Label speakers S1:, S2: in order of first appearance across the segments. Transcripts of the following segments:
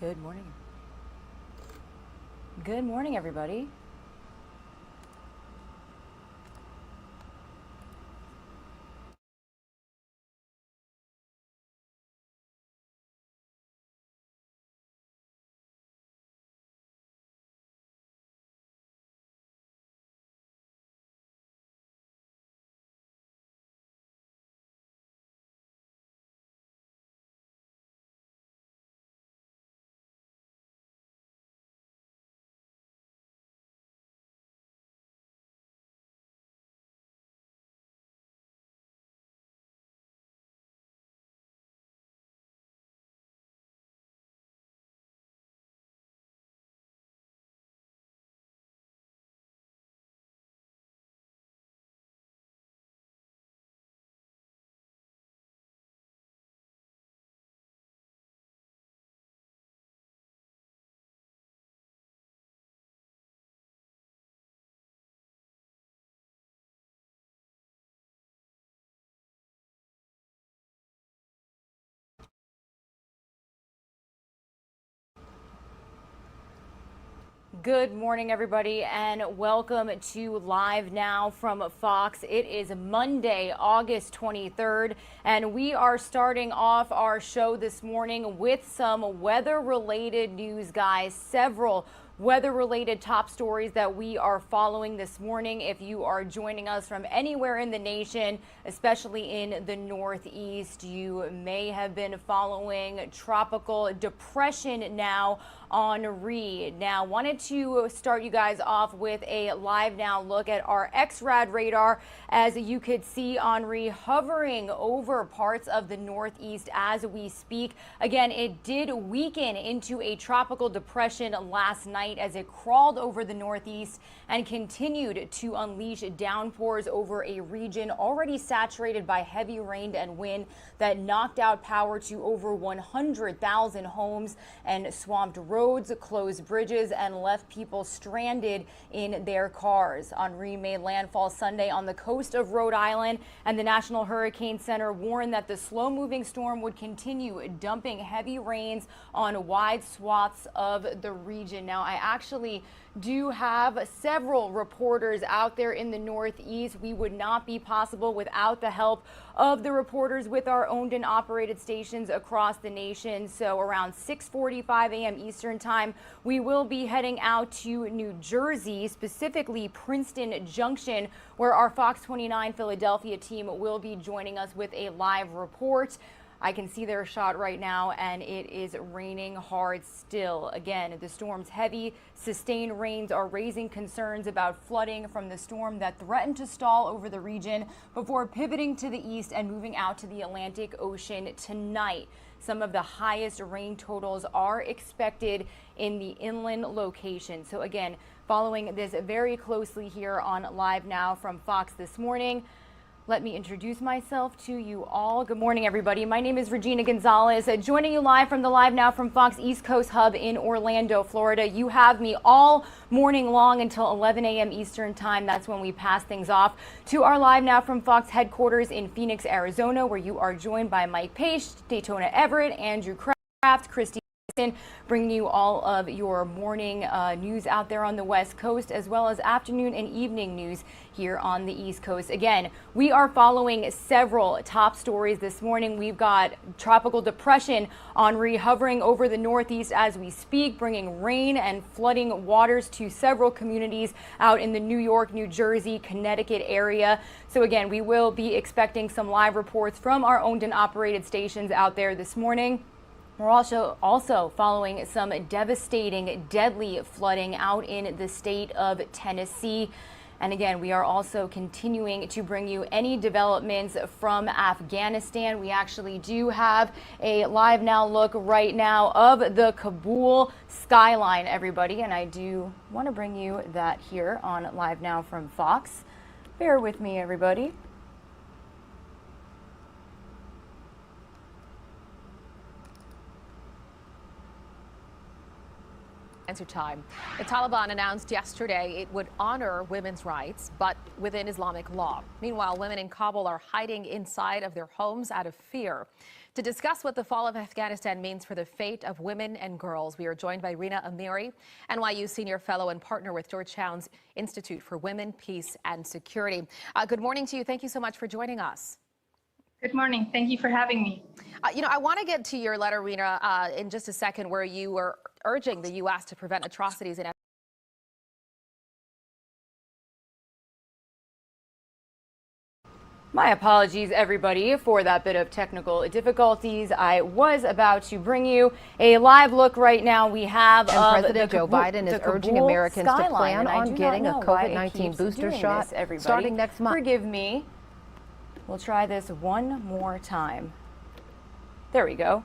S1: Good morning. Good morning, everybody. Good morning, everybody, and welcome to Live Now from Fox. It is Monday, August 23rd, and we are starting off our show this morning with some weather-related news, guys. Several weather-related top stories that we are following this morning. If you are joining us from anywhere in the nation, especially in the Northeast, you may have been following tropical depression now, Henri. Now, wanted to start you guys off with a live now look at our X-Rad radar. As you could see, Henri hovering over parts of the Northeast as we speak. Again, it did weaken into a tropical depression last night as it crawled over the Northeast and continued to unleash downpours over a region already saturated by heavy rain and wind that knocked out power to over 100,000 homes and swamped roads, closed bridges, and left people stranded in their cars. Henri made landfall Sunday on the coast of Rhode Island, and the National Hurricane Center warned that the slow-moving storm would continue dumping heavy rains on wide swaths of the region. Now, I actually do have several reporters out there in the Northeast. We would not be possible without the help of the reporters with our owned and operated stations across the nation. So around 6:45 a.m. Eastern time, we will be heading out to New Jersey, specifically Princeton Junction, where our Fox 29 Philadelphia team will be joining us with a live report. I can see their shot right now, and it is raining hard still. Again, the storm's heavy, sustained rains are raising concerns about flooding from the storm that threatened to stall over the region before pivoting to the east and moving out to the Atlantic Ocean tonight. Some of the highest rain totals are expected in the inland location. So again, following this very closely here on Live Now from Fox this morning. Let me introduce myself to you all. Good morning, everybody. My name is Regina Gonzalez, joining you live from the Live Now from Fox East Coast Hub in Orlando, Florida. You have me all morning long until 11 a.m. Eastern time. That's when we pass things off to our Live Now from Fox headquarters in Phoenix, Arizona, where you are joined by Mike Page, Daytona Everett, Andrew Kraft, Christy, bringing you all of your morning news out there on the West Coast, as well as afternoon and evening news here on the East Coast. Again, we are following several top stories this morning. We've got tropical depression Henri hovering over the Northeast as we speak, bringing rain and flooding waters to several communities out in the New York, New Jersey, Connecticut area. So again, we will be expecting some live reports from our owned and operated stations out there this morning. We're also following some devastating, deadly flooding out in the state of Tennessee. And again, we are also continuing to bring you any developments from Afghanistan. We actually do have a live now look right now of the Kabul skyline, everybody. And I do want to bring you that here on Live Now from Fox. Bear with me, everybody.
S2: Answer time. The Taliban announced yesterday it would honor women's rights, but within Islamic law. Meanwhile, women in Kabul are hiding inside of their homes out of fear. To discuss what the fall of Afghanistan means for the fate of women and girls, we are joined by Rina Amiri, NYU senior fellow and partner with Georgetown's Institute for Women, Peace and Security. Good morning to you. Thank you so much for joining us.
S3: Good morning. Thank you for having me.
S2: I want to get to your letter, Rina, in just a second, where you were urging the U.S. to prevent atrocities in
S1: My apologies, everybody, for that bit of technical difficulties. I was about to bring you a live look right now. We have
S4: President Joe Biden is urging Americans to plan on getting a COVID-19 booster shot starting next month.
S1: Forgive me. We'll try this one more time. There we go.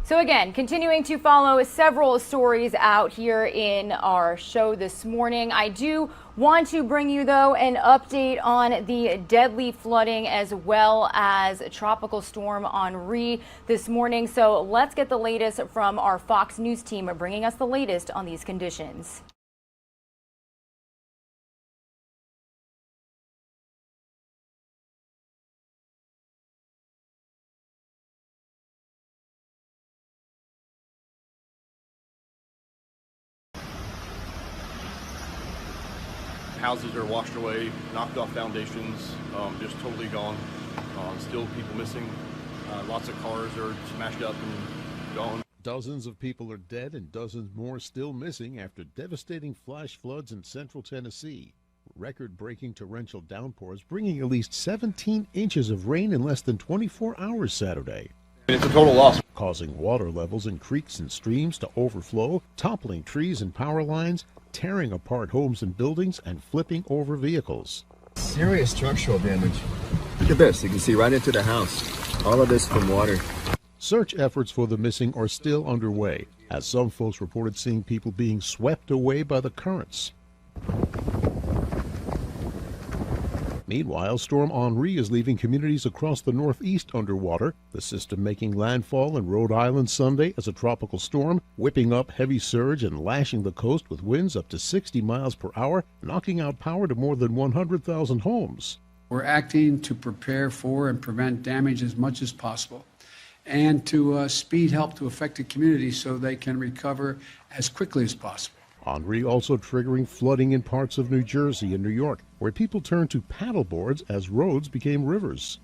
S1: So again, continuing to follow several stories out here in our show this morning. I do want to bring you, though, an update on the deadly flooding as well as Tropical Storm Henri this morning. So let's get the latest from our Fox News team bringing us the latest on these conditions.
S5: Houses are washed away, knocked off foundations, just totally gone. Still people missing. Lots of cars are smashed up and gone.
S6: Dozens of people are dead and dozens more still missing after devastating flash floods in central Tennessee. Record-breaking torrential downpours bringing at least 17 inches of rain in less than 24 hours Saturday.
S5: It's a total loss.
S6: Causing water levels in creeks and streams to overflow, toppling trees and power lines, tearing apart homes and buildings, and flipping over vehicles.
S7: Serious structural damage. Look at this. You can see right into the house. All of this from water.
S6: Search efforts for the missing are still underway, as some folks reported seeing people being swept away by the currents. Meanwhile, Storm Henri is leaving communities across the Northeast underwater, the system making landfall in Rhode Island Sunday as a tropical storm, whipping up heavy surge and lashing the coast with winds up to 60 miles per hour, knocking out power to more than 100,000 homes.
S8: We're acting to prepare for and prevent damage as much as possible, and to speed help to affected communities so they can recover as quickly as possible.
S6: Henri also triggering flooding in parts of New Jersey and New York, where people turned to paddleboards as roads became rivers.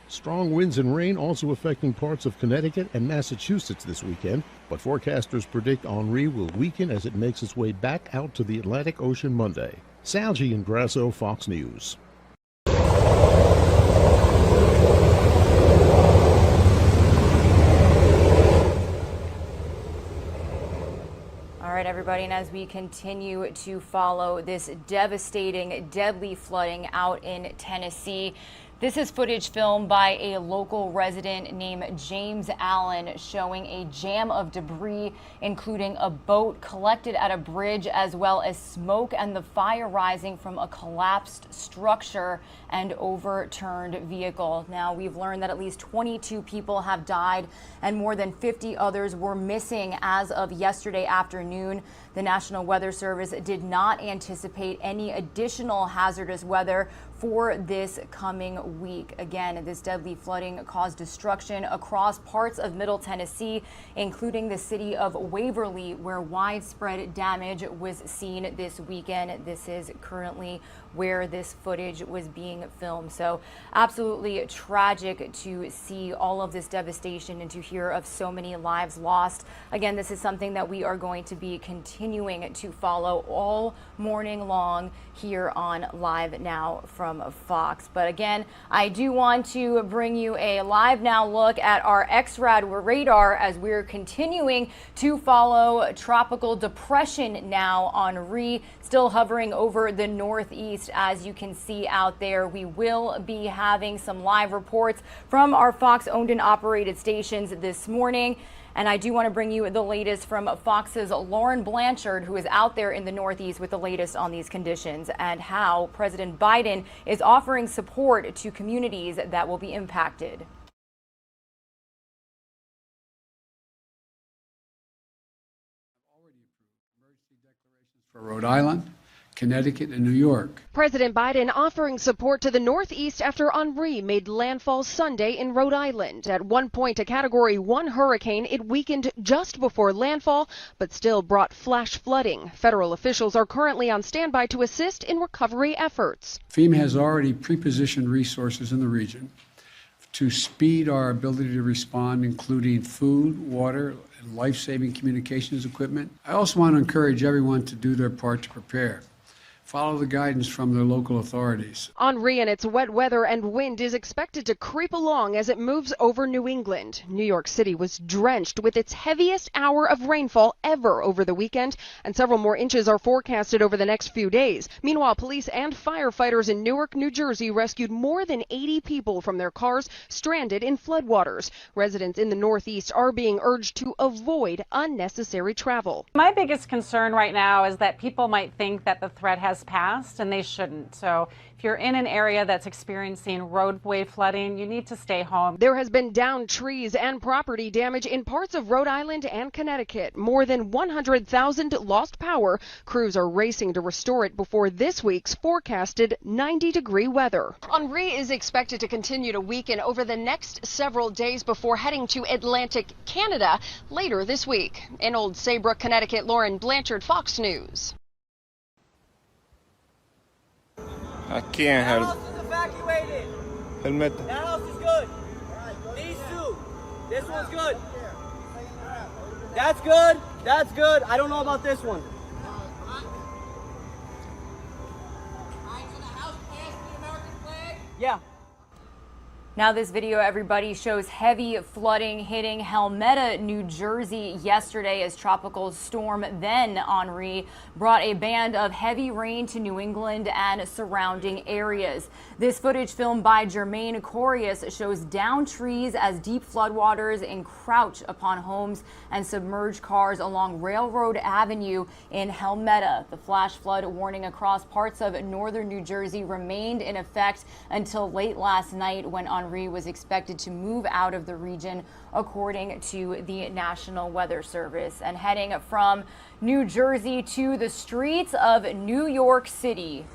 S6: Strong winds and rain also affecting parts of Connecticut and Massachusetts this weekend, but forecasters predict Henri will weaken as it makes its way back out to the Atlantic Ocean Monday. Sal Giangrasso, Fox News.
S1: All right, everybody, and as we continue to follow this devastating, deadly flooding out in Tennessee, this is footage filmed by a local resident named James Allen showing a jam of debris, including a boat collected at a bridge, as well as smoke and the fire rising from a collapsed structure and overturned vehicle. Now, we've learned that at least 22 people have died and more than 50 others were missing as of yesterday afternoon. The National Weather Service did not anticipate any additional hazardous weather for this coming week. Again, this deadly flooding caused destruction across parts of Middle Tennessee, including the city of Waverly, where widespread damage was seen this weekend. This is currently where this footage was being filmed. So absolutely tragic to see all of this devastation and to hear of so many lives lost. Again, this is something that we are going to be continuing to follow all morning long here on Live Now from Fox. But again, I do want to bring you a live now look at our X-RAD radar as we're continuing to follow tropical depression now Henri, still hovering over the northeast. As you can see out there, we will be having some live reports from our Fox owned and operated stations this morning. And I do want to bring you the latest from Fox's Lauren Blanchard, who is out there in the Northeast with the latest on these conditions and how President Biden is offering support to communities that will be impacted.
S8: For Rhode Island, Connecticut, and New York.
S9: President Biden offering support to the Northeast after Henri made landfall Sunday in Rhode Island. At one point a Category 1 hurricane, it weakened just before landfall, but still brought flash flooding. Federal officials are currently on standby to assist in recovery efforts.
S8: FEMA has already pre-positioned resources in the region to speed our ability to respond, including food, water, and life-saving communications equipment. I also want to encourage everyone to do their part to prepare. Follow the guidance from their local authorities.
S9: Henri and its wet weather and wind is expected to creep along as it moves over New England. New York City was drenched with its heaviest hour of rainfall ever over the weekend, and several more inches are forecasted over the next few days. Meanwhile, police and firefighters in Newark, New Jersey rescued more than 80 people from their cars stranded in floodwaters. Residents in the Northeast are being urged to avoid unnecessary travel.
S10: My biggest concern right now is that people might think that the threat has passed, and they shouldn't. So if you're in an area that's experiencing roadway flooding, you need to stay home.
S9: There has been downed trees and property damage in parts of Rhode Island and Connecticut. More than 100,000 lost power. Crews are racing to restore it before this week's forecasted 90-degree weather. Henri is expected to continue to weaken over the next several days before heading to Atlantic Canada later this week. In Old Saybrook, Connecticut, Lauren Blanchard, Fox News.
S11: I can't have.
S12: That house is evacuated.
S11: Helmet.
S12: That house is good. These two. This one's good. That's good. That's good. I don't know about this one. Yeah.
S1: Now this video, everybody, shows heavy flooding hitting Helmetta, New Jersey yesterday as Tropical Storm Henri brought a band of heavy rain to New England and surrounding areas. This footage filmed by Jermaine Corius shows downed trees as deep floodwaters encroach upon homes and submerge cars along Railroad Avenue in Helmetta. The flash flood warning across parts of northern New Jersey remained in effect until late last night when Henri was expected to move out of the region, according to the National Weather Service. And heading from New Jersey to the streets of New York City.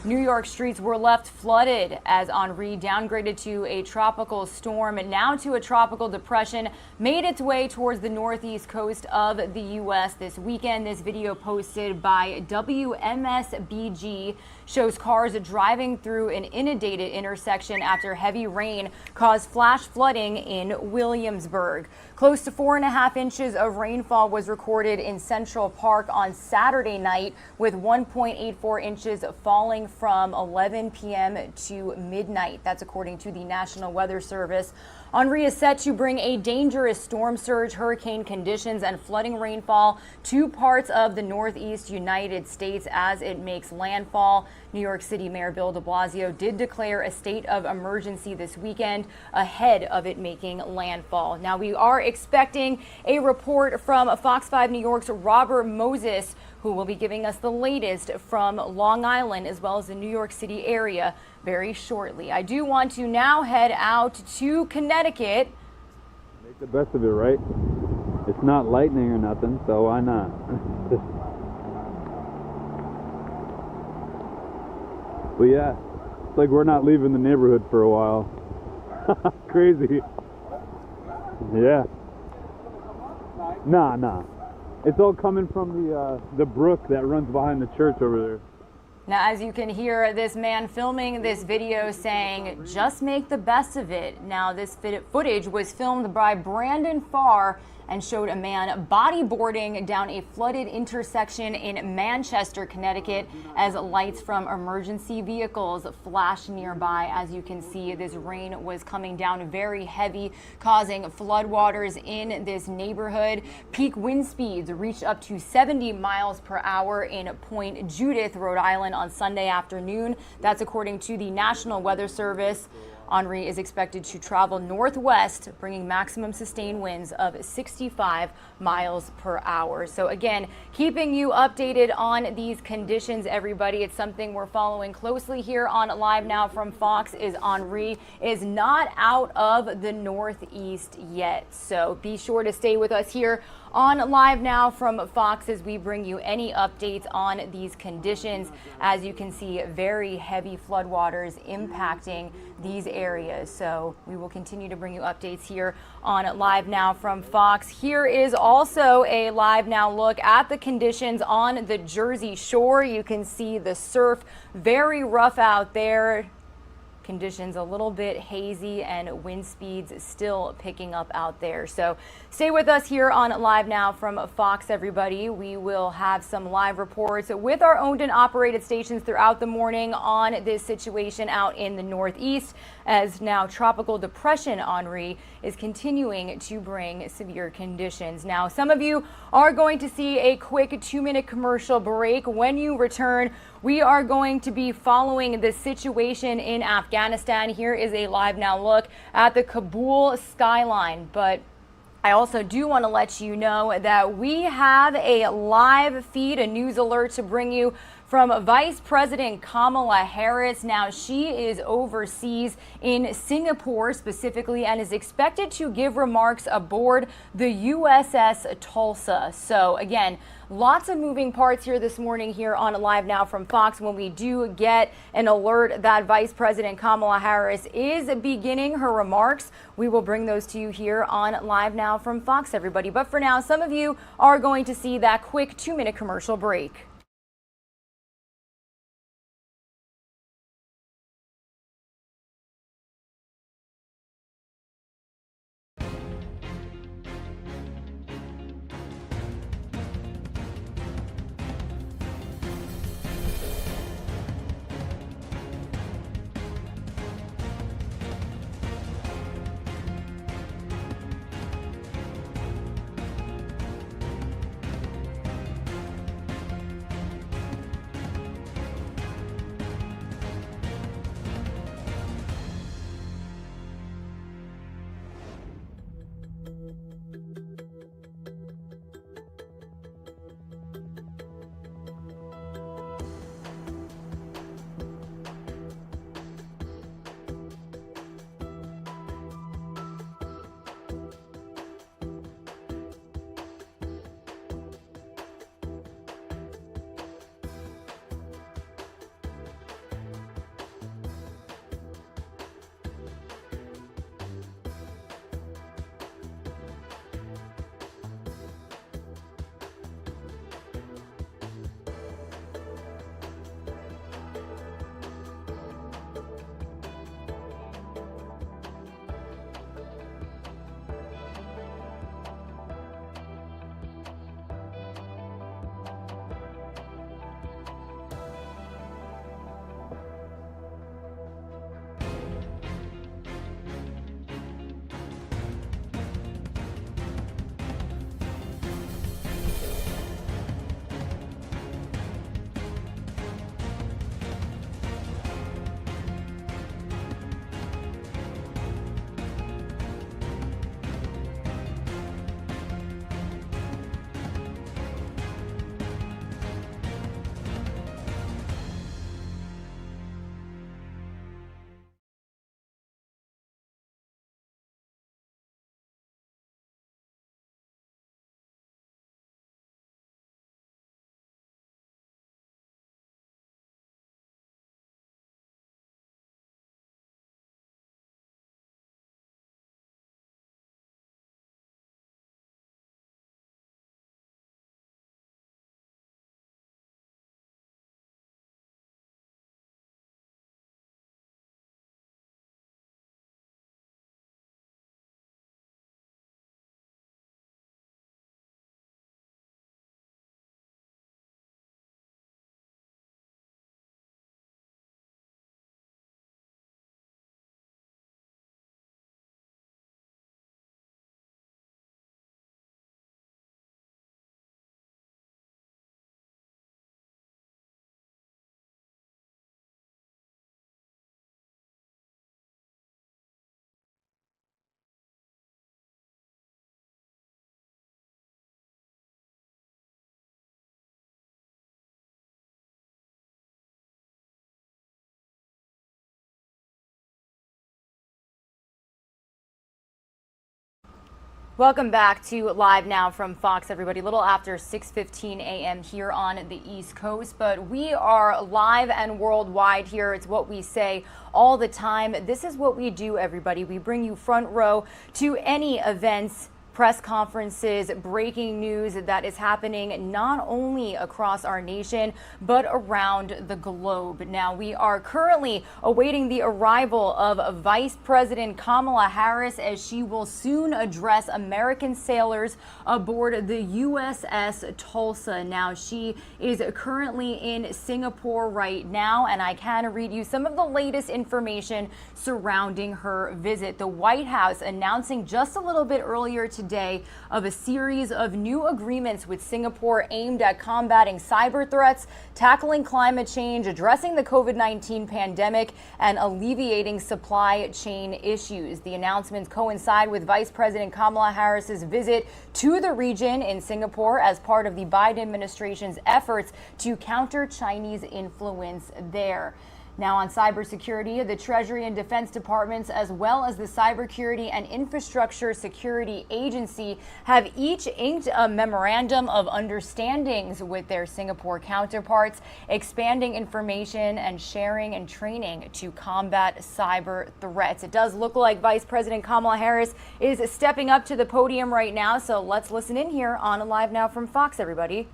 S1: New York streets were left flooded as Henri, downgraded to a tropical storm and now to a tropical depression, made its way towards the northeast coast of the U.S. this weekend. This video posted by WMSBG shows cars driving through an inundated intersection after heavy rain caused flash flooding in Williamsburg. Close to 4.5 inches of rainfall was recorded in Central Park on Saturday night, with 1.84 inches falling from 11 p.m. to midnight. That's according to the National Weather Service. Henri is set to bring a dangerous storm surge, hurricane conditions, and flooding rainfall to parts of the northeast United States as it makes landfall. New York City Mayor Bill de Blasio did declare a state of emergency this weekend ahead of it making landfall. Now, we are expecting a report from Fox 5 New York's Robert Moses, who will be giving us the latest from Long Island as well as the New York City area very shortly. I do want to now head out to Connecticut.
S13: Make the best of it, right? It's not lightning or nothing, so why not? But yeah, it's like we're not leaving the neighborhood for a while. Crazy. Yeah. Nah. It's all coming from the brook that runs behind the church over there.
S1: Now, as you can hear, this man filming this video saying, just make the best of it. Now, this footage was filmed by Brandon Farr and showed a man bodyboarding down a flooded intersection in Manchester, Connecticut, as lights from emergency vehicles flashed nearby. As you can see, this rain was coming down very heavy, causing floodwaters in this neighborhood. Peak wind speeds reached up to 70 miles per hour in Point Judith, Rhode Island on Sunday afternoon. That's according to the National Weather Service. Henri is expected to travel northwest, bringing maximum sustained winds of 65 miles per hour. So again, keeping you updated on these conditions, everybody. It's something we're following closely here on Live Now from Fox. Is Henri is not out of the northeast yet. So be sure to stay with us here on Live Now from Fox as we bring you any updates on these conditions. As you can see, very heavy floodwaters impacting these areas. So we will continue to bring you updates here on Live Now from Fox. Here is also a Live Now look at the conditions on the Jersey Shore. You can see the surf, very rough out there. Conditions a little bit hazy and wind speeds still picking up out there. So stay with us here on Live Now from Fox, everybody. We will have some live reports with our owned and operated stations throughout the morning on this situation out in the Northeast, as now tropical depression Henri is continuing to bring severe conditions. Now, some of you are going to see a quick 2-minute commercial break. When you return, we are going to be following the situation in Afghanistan. Here is a Live Now look at the Kabul skyline. But I also do want to let you know that we have a live feed, a news alert to bring you from Vice President Kamala Harris. Now, she is overseas in Singapore specifically and is expected to give remarks aboard the USS Tulsa. So again, lots of moving parts here this morning here on Live Now from Fox. When we do get an alert that Vice President Kamala Harris is beginning her remarks, we will bring those to you here on Live Now from Fox, everybody. But for now, some of you are going to see that quick 2-minute commercial break. Welcome back to Live Now from Fox, everybody. A little after 6:15 a.m. here on the East Coast, but we are live and worldwide here. It's what we say all the time. This is what we do, everybody. We bring you front row to any events, press conferences, breaking news that is happening not only across our nation, but around the globe. Now, we are currently awaiting the arrival of Vice President Kamala Harris as she will soon address American sailors aboard the USS Tulsa. Now, she is currently in Singapore right now, and I can read you some of the latest information surrounding her visit. The White House announcing just a little bit earlier today of a series of new agreements with Singapore aimed at combating cyber threats, tackling climate change, addressing the COVID-19 pandemic, and alleviating supply chain issues. The announcements coincide with Vice President Kamala Harris's visit to the region in Singapore as part of the Biden administration's efforts to counter Chinese influence there. Now, on cybersecurity, the Treasury and Defense Departments, as well as the Cybersecurity and Infrastructure Security Agency, have each inked a memorandum of understandings with their Singapore counterparts, expanding information and sharing and training to combat cyber threats. It does look like Vice President Kamala Harris is stepping up to the podium right now, so let's listen in here on Live Now from Fox, everybody.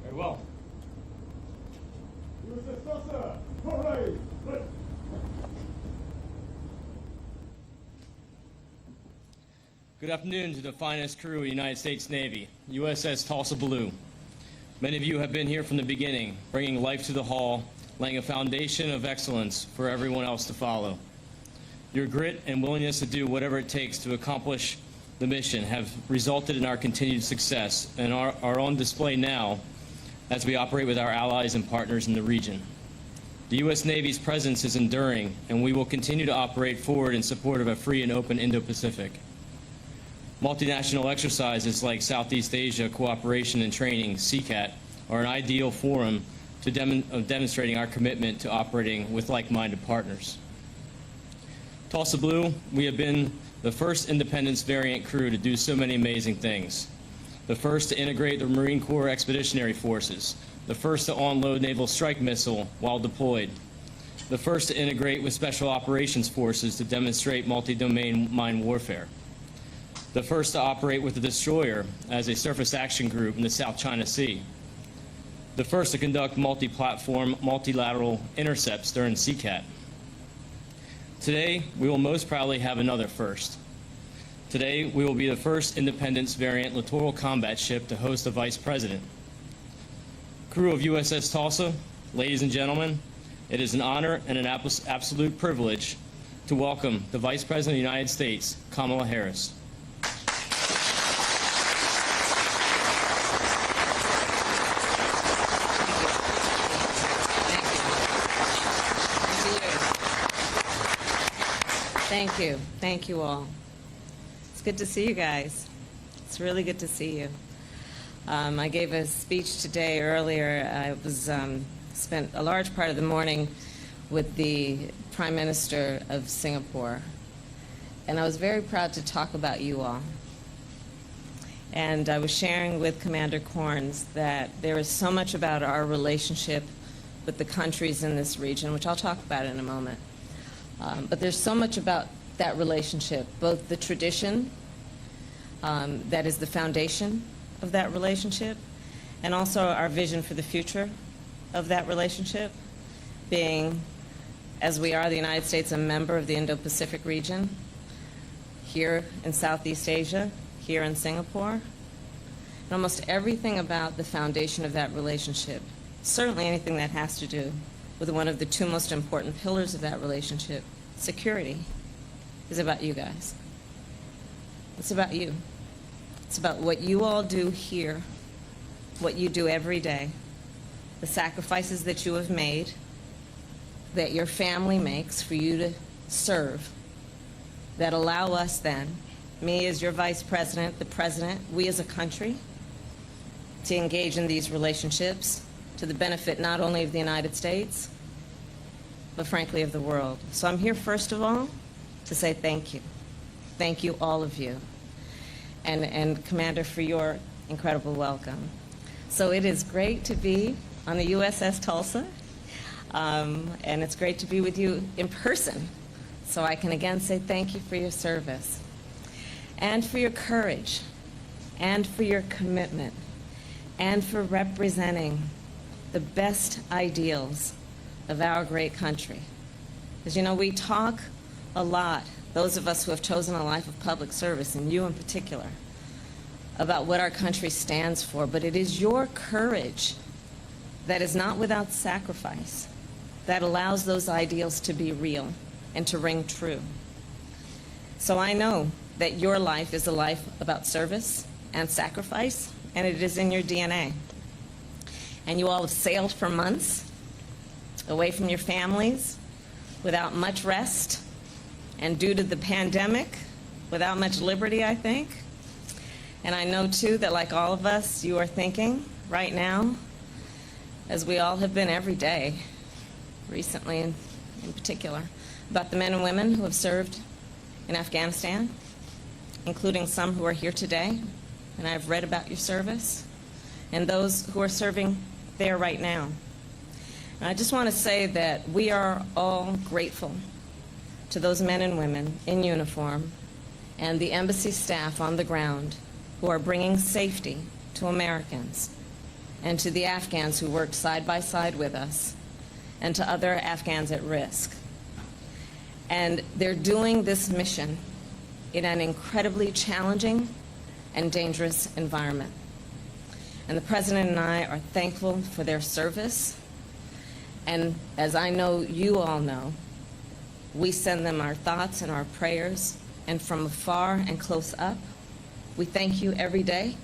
S14: Very well. USS Tulsa, hooray! Good afternoon to the finest crew of the United States Navy, USS Tulsa Blue. Many of you have been here from the beginning, bringing life to the hull, laying a foundation of excellence for everyone else to follow. Your grit and willingness to do whatever it takes to accomplish the mission have resulted in our continued success and are on display now as we operate with our allies and partners in the region. The U.S. Navy's presence is enduring, and we will continue to operate forward in support of a free and open Indo-Pacific. Multinational exercises like Southeast Asia Cooperation and Training, CCAT, are an ideal forum to demonstrating our commitment to operating with like-minded partners. Tulsa Blue, we have been the first Independence variant crew to do so many amazing things. The first to integrate the Marine Corps Expeditionary Forces. The first to unload naval strike missile while deployed. The first to integrate with Special Operations Forces to demonstrate multi-domain mine warfare. The first to operate with the destroyer as a surface action group in the South China Sea. The first to conduct multi-platform, multilateral intercepts during CCAT. Today, we will most proudly have another first. Today, we will be the first Independence variant littoral combat ship to host a vice president. Crew of USS Tulsa, ladies and gentlemen, it is an honor and an absolute privilege to welcome the Vice President of the United States, Kamala Harris.
S15: Thank you. Thank you all. It's good to see you guys. It's really good to see you. I gave a speech today earlier. I was spent a large part of the morning with the Prime Minister of Singapore, and I was very proud to talk about you all. And I was sharing with Commander Corns that there is so much about our relationship with the countries in this region, which I'll talk about in a moment. But there's so much about that relationship, both the tradition that is the foundation of that relationship, and also our vision for the future of that relationship, being, as we are, the United States, a member of the Indo-Pacific region, here in Southeast Asia, here in Singapore, and almost everything about the foundation of that relationship, certainly anything that has to do with one of the two most important pillars of that relationship, security, is about you guys. It's about you. It's about what you all do here, what you do every day, the sacrifices that you have made, that your family makes for you to serve, that allow us then me as your vice president, the president, we as a country, to engage in these relationships to the benefit not only of the United States, but frankly of the world. So I'm here first of all to say thank you. Thank you, all of you. And Commander, for your incredible welcome. So it is great to be on the USS Tulsa, and it's great to be with you in person. So I can again say thank you for your service, and for your courage, and for your commitment, and for representing the best ideals of our great country. Because, you know, we talk a lot, those of us who have chosen a life of public service, and you in particular, about what our country stands for, but it is your courage that is not without sacrifice that allows those ideals to be real and to ring true. So I know that your life is a life about service and sacrifice, and it is in your DNA. And you all have sailed for months away from your families without much rest, and due to the pandemic, without much liberty, I think. And I know, too, that like all of us, you are thinking right now, as we all have been every day, recently in particular, about the men and women who have served in Afghanistan, including some who are here today, and I've read about your service, and those who are serving there right now. And I just want to say that we are all grateful to those men and women in uniform and the embassy staff on the ground who are bringing safety to Americans, and to the Afghans who worked side by side with us, and to other Afghans at risk. And they're doing this mission in an incredibly challenging and dangerous environment. And the President and I are thankful for their service. And as I know you all know, we send them our thoughts and our prayers. And from afar and close up, we thank you every day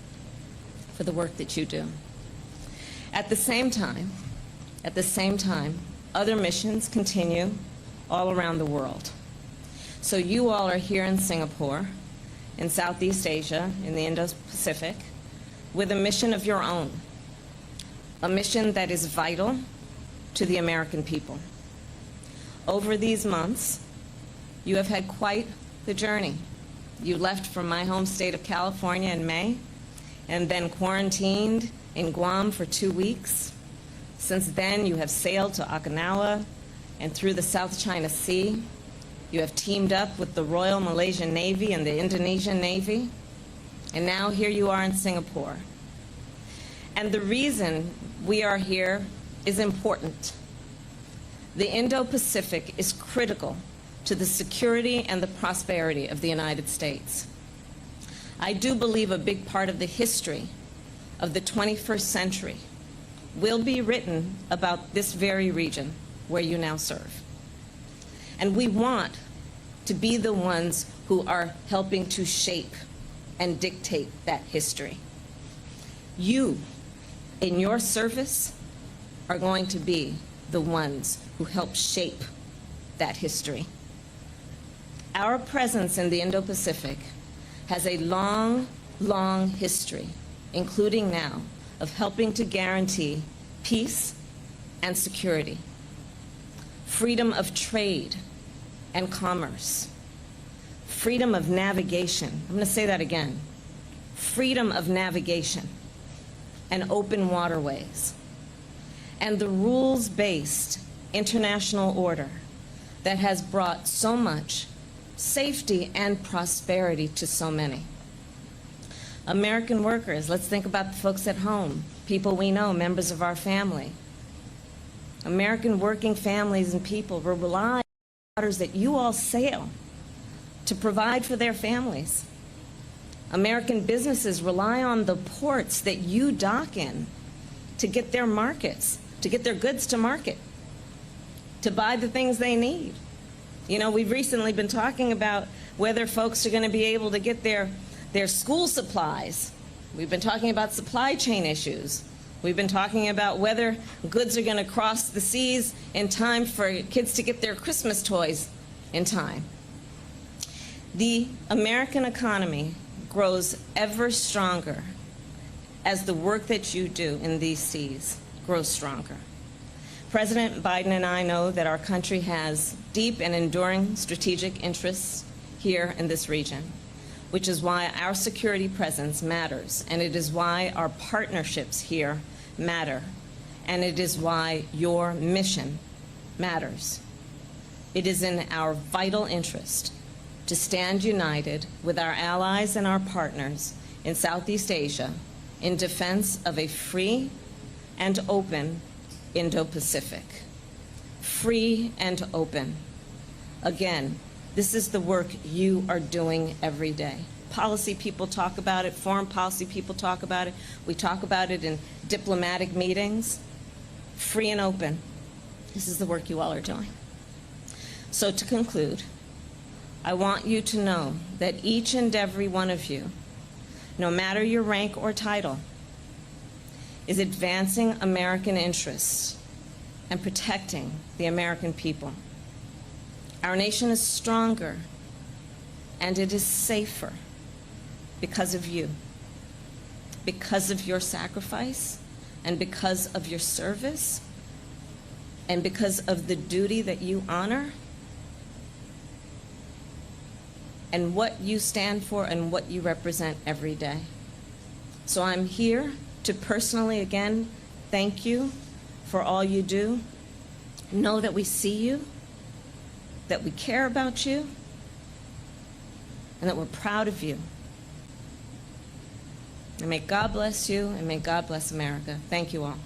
S15: for the work that you do. At the same time, other missions continue all around the world. So you all are here in Singapore, in Southeast Asia, in the Indo-Pacific, with a mission of your own, a mission that is vital to the American people. Over these months, you have had quite the journey. You left from my home state of California in May, and then quarantined in Guam for 2 weeks. Since then, you have sailed to Okinawa and through the South China Sea. You have teamed up with the Royal Malaysian Navy and the Indonesian Navy. And now here you are in Singapore. And the reason we are here is important. The Indo-Pacific is critical to the security and the prosperity of the United States. I do believe a big part of the history of the 21st century will be written about this very region where you now serve. And we want to be the ones who are helping to shape and dictate that history. You, in your service, are going to be the ones who help shape that history. Our presence in the Indo-Pacific has a long, long history, including now, of helping to guarantee peace and security, freedom of trade and commerce, freedom of navigation. I'm going to say that again. Freedom of navigation and open waterways, and the rules-based international order that has brought so much safety and prosperity to so many. American workers, let's think about the folks at home, people we know, members of our family. American working families and people rely on the waters that you all sail to provide for their families. American businesses rely on the ports that you dock in to get their markets, to get their goods to market, to buy the things they need. You know, we've recently been talking about whether folks are going to be able to get their school supplies. We've been talking about supply chain issues. We've been talking about whether goods are going to cross the seas in time for kids to get their Christmas toys in time. The American economy grows ever stronger as the work that you do in these seas grows stronger. President Biden and I know that our country has deep and enduring strategic interests here in this region, which is why our security presence matters, and it is why our partnerships here matter, and it is why your mission matters. It is in our vital interest to stand united with our allies and our partners in Southeast Asia in defense of a free and open Indo-Pacific. Free and open. Again, this is the work you are doing every day. Policy people talk about it, foreign policy people talk about it, we talk about it in diplomatic meetings. Free and open. This is the work you all are doing. So to conclude, I want you to know that each and every one of you, no matter your rank or title, is advancing American interests and protecting the American people. Our nation is stronger and it is safer because of you, because of your sacrifice, and because of your service, and because of the duty that you honor, and what you stand for and what you represent every day. So I'm here to personally, again, thank you for all you do. Know that we see you, that we care about you, and that we're proud of you. And may God bless you, and may God bless America. Thank you all.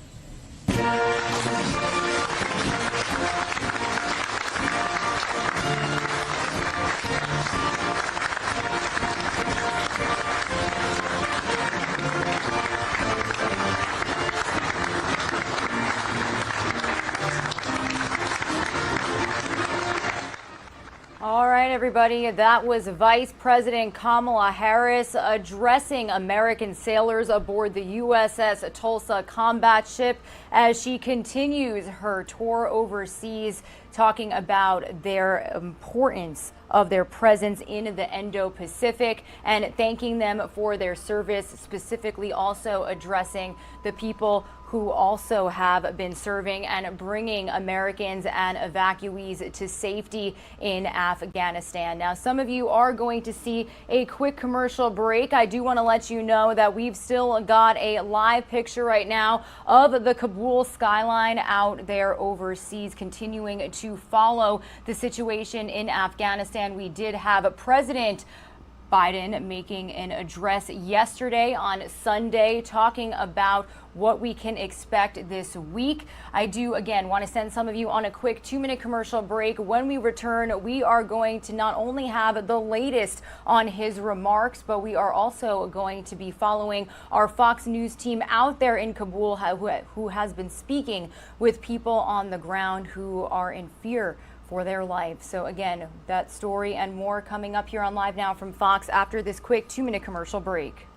S1: All right, everybody, that was Vice President Kamala Harris addressing American sailors aboard the USS Tulsa combat ship as she continues her tour overseas, talking about their importance of their presence in the Indo-Pacific and thanking them for their service, specifically also addressing the people who also have been serving and bringing Americans and evacuees to safety in Afghanistan. Now, some of you are going to see a quick commercial break. I do want to let you know that we've still got a live picture right now of the Kabul skyline out there overseas, continuing to follow the situation in Afghanistan. We did have President Biden making an address yesterday on Sunday, talking about what we can expect this week. I do, again, want to send some of you on a quick 2-minute commercial break. When we return, we are going to not only have the latest on his remarks, but we are also going to be following our Fox News team out there in Kabul, who has been speaking with people on the ground who are in fear for their life. So again, that story and more coming up here on Live Now from Fox after this quick 2-minute commercial break.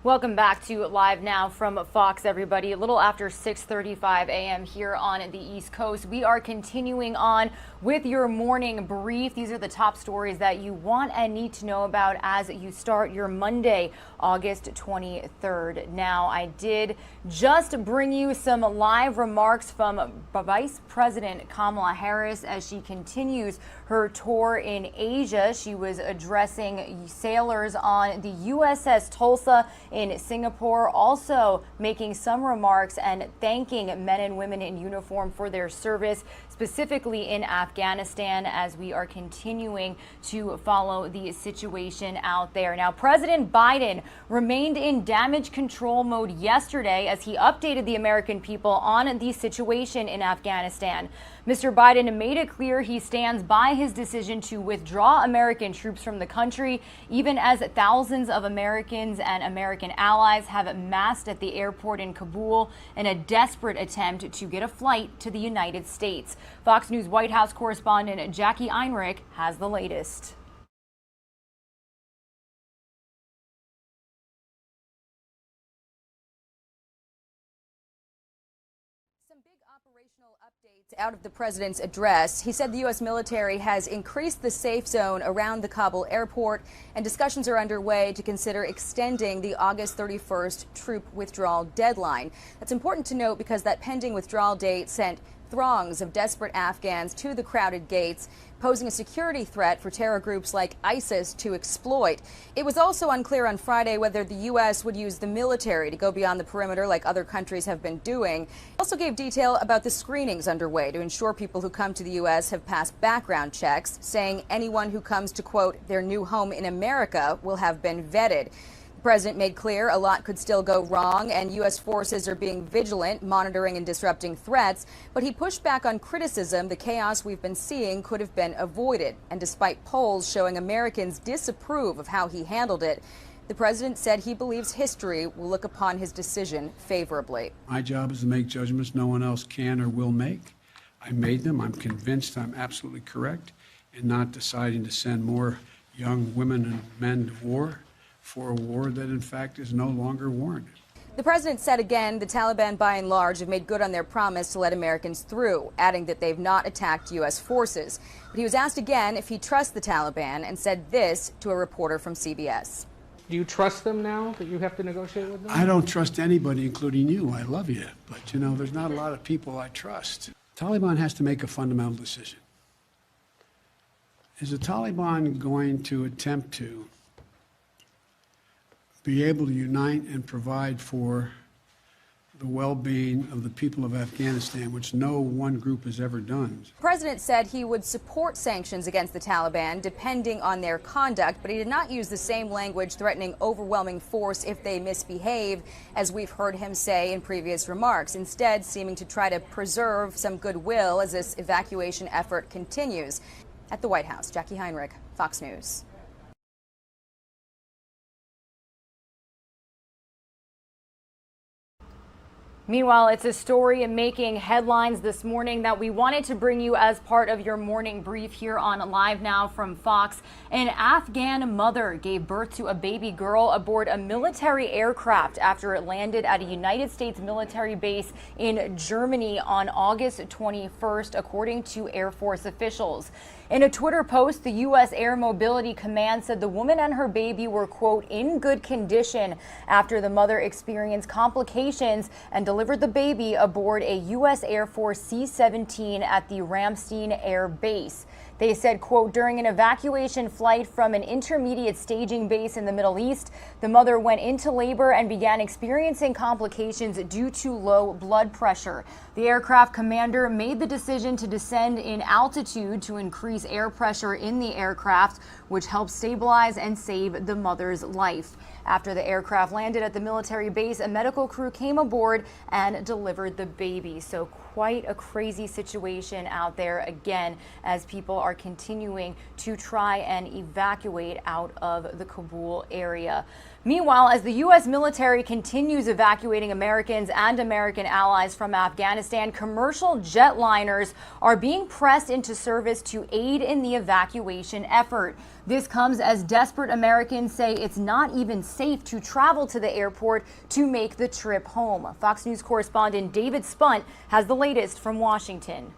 S1: Welcome back to Live Now from Fox, everybody. A little after 6:35 a.m. here on the East Coast. We are continuing on with your morning brief. These are the top stories that you want and need to know about as you start your Monday, August 23rd. Now, I did just bring you some live remarks from Vice President Kamala Harris as she continues her tour in Asia. She was addressing sailors on the USS Tulsa in Singapore, also making some remarks and thanking men and women in uniform for their service, specifically in Afghanistan, as we are continuing to follow the situation out there. Now, President Biden remained in damage control mode yesterday as he updated the American people on the situation in Afghanistan. Mr. Biden made it clear he stands by his decision to withdraw American troops from the country, even as thousands of Americans and American allies have massed at the airport in Kabul in a desperate attempt to get a flight to the United States. Fox News White House correspondent Jackie Heinrich has the latest.
S16: Out of the president's address, he said the U.S. military has increased the safe zone around the Kabul airport, and discussions are underway to consider extending the August 31st troop withdrawal deadline. That's important to note because that pending withdrawal date sent throngs of desperate Afghans to the crowded gates, posing a security threat for terror groups like ISIS to exploit. It was also unclear on Friday whether the U.S. would use the military to go beyond the perimeter like other countries have been doing. He also gave detail about the screenings underway to ensure people who come to the U.S. have passed background checks, saying anyone who comes to, quote, their new home in America will have been vetted. The president made clear a lot could still go wrong, and U.S. forces are being vigilant, monitoring and disrupting threats. But he pushed back on criticism the chaos we've been seeing could have been avoided. And despite polls showing Americans disapprove of how he handled it, the president said he believes history will look upon his decision favorably.
S8: My job is to make judgments no one else can or will make. I made them. I'm convinced I'm absolutely correct in not deciding to send more young women and men to war for a war that, in fact, is no longer warranted.
S16: The president said again the Taliban, by and large, have made good on their promise to let Americans through, adding that they've not attacked U.S. forces. But he was asked again if he trusts the Taliban and said this to a reporter from CBS.
S17: Do you trust them now that you have to negotiate with them?
S8: I don't trust anybody, including you. I love you. But, you know, there's not a lot of people I trust. Taliban has to make a fundamental decision. Is the Taliban going to attempt to be able to unite and provide for the well-being of the people of Afghanistan, which no one group has ever done?
S16: The president said he would support sanctions against the Taliban depending on their conduct, but he did not use the same language threatening overwhelming force if they misbehave, as we've heard him say in previous remarks, instead seeming to try to preserve some goodwill as this evacuation effort continues. At the White House, Jackie Heinrich, Fox News.
S1: Meanwhile, it's a story making headlines this morning that we wanted to bring you as part of your morning brief here on Live Now from Fox. An Afghan mother gave birth to a baby girl aboard a military aircraft after it landed at a United States military base in Germany on August 21st, according to Air Force officials. In a Twitter post, the U.S. Air Mobility Command said the woman and her baby were, quote, in good condition after the mother experienced complications and delivered the baby aboard a U.S. Air Force C-17 at the Ramstein Air Base. They said, quote, during an evacuation flight from an intermediate staging base in the Middle East, the mother went into labor and began experiencing complications due to low blood pressure. The aircraft commander made the decision to descend in altitude to increase air pressure in the aircraft, which helped stabilize and save the mother's life. After the aircraft landed at the military base, a medical crew came aboard and delivered the baby. So quite a crazy situation out there again as people are continuing to try and evacuate out of the Kabul area. Meanwhile, as the U.S. military continues evacuating Americans and American allies from Afghanistan, commercial jetliners are being pressed into service to aid in the evacuation effort. This comes as desperate Americans say it's not even safe to travel to the airport to make the trip home. Fox News correspondent David Spunt has the latest from Washington.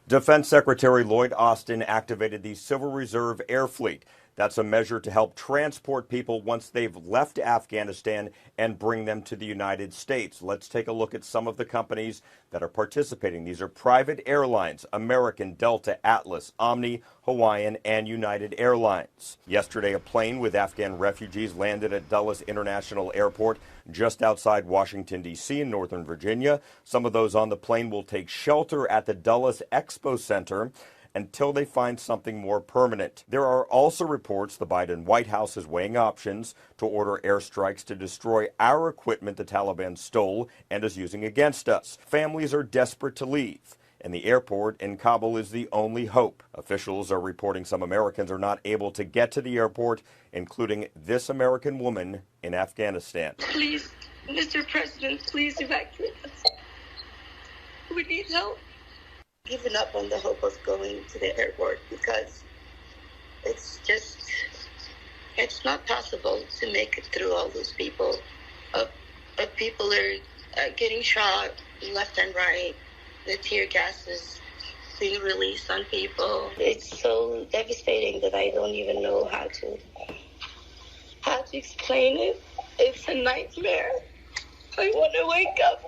S18: Defense Secretary Lloyd Austin activated the Civil Reserve Air Fleet. That's a measure to help transport people once they've left Afghanistan and bring them to the United States. Let's take a look at some of the companies that are participating. These are private airlines: American, Delta, Atlas, Omni, Hawaiian, and United Airlines. Yesterday, a plane with Afghan refugees landed at Dulles International Airport just outside Washington, D.C. in Northern Virginia. Some of those on the plane will take shelter at the Dulles Expo Center until they find something more permanent. There are also reports the Biden White House is weighing options to order airstrikes to destroy our equipment the Taliban stole and is using against us. Families are desperate to leave, and the airport in Kabul is the only hope. Officials are reporting some Americans are not able to get to the airport, including this American woman in Afghanistan.
S19: Please, Mr. President, please evacuate us. We need help. Given up on the hope of going to the airport because it's not possible to make it through all those people. People are getting shot left and right. The tear gas is being released on people. It's so devastating that I don't even know how to explain it. It's a nightmare. I want to wake up.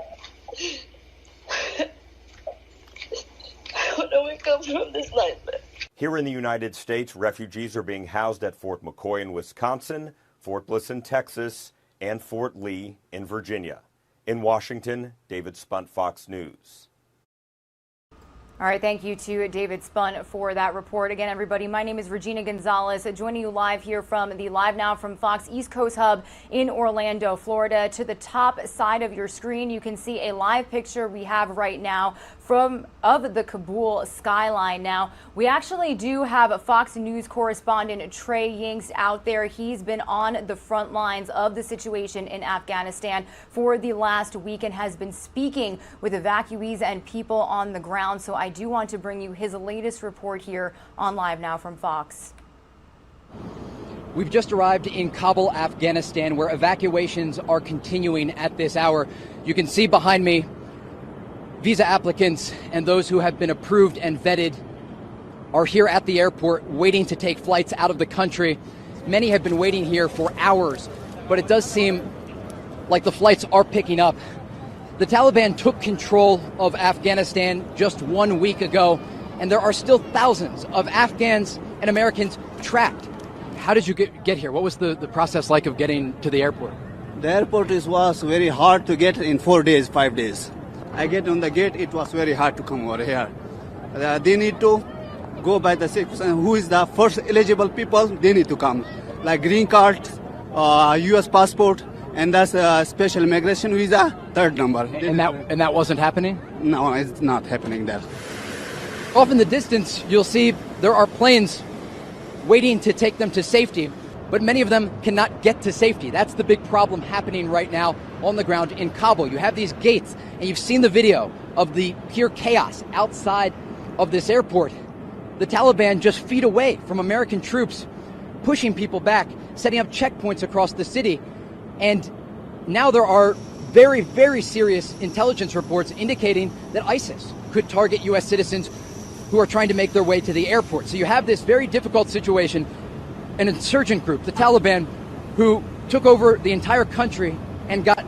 S19: I want to wake up from this nightmare.
S18: Here in the United States, refugees are being housed at Fort McCoy in Wisconsin, Fort Bliss in Texas, and Fort Lee in Virginia. In Washington, David Spunt, Fox News.
S1: All right, thank you to David Spunt for that report. Again, everybody, my name is Regina Gonzalez, joining you live here from the Live Now from Fox East Coast Hub in Orlando, Florida. To the top side of your screen, you can see a live picture we have right now of the Kabul skyline. Now, we actually do have a Fox News correspondent, Trey Yingst, out there. He's been on the front lines of the situation in Afghanistan for the last week and has been speaking with evacuees and people on the ground. So I do want to bring you his latest report here on Live Now from Fox.
S20: We've just arrived in Kabul, Afghanistan, where evacuations are continuing at this hour. You can see behind me visa applicants and those who have been approved and vetted are here at the airport waiting to take flights out of the country. Many have been waiting here for hours, but it does seem like the flights are picking up. The Taliban took control of Afghanistan just 1 week ago, and there are still thousands of Afghans and Americans trapped. How did you get here? What was the process like of getting to the airport?
S21: The airport was very hard to get in 4 days, 5 days. I get on the gate, it was very hard to come over here. They need to go by the 6%. Who is the first eligible people? They need to come. Like green card, U.S. passport, and that's a special immigration visa, third number.
S20: And that wasn't happening?
S21: No, it's not happening there.
S20: Off in the distance, you'll see there are planes waiting to take them to safety, but many of them cannot get to safety. That's the big problem happening right now on the ground in Kabul. You have these gates, and you've seen the video of the pure chaos outside of this airport. The Taliban just feet away from American troops, pushing people back, setting up checkpoints across the city. And now there are very, very serious intelligence reports indicating that ISIS could target U.S. citizens who are trying to make their way to the airport. So you have this very difficult situation, an insurgent group, the Taliban, who took over the entire country and got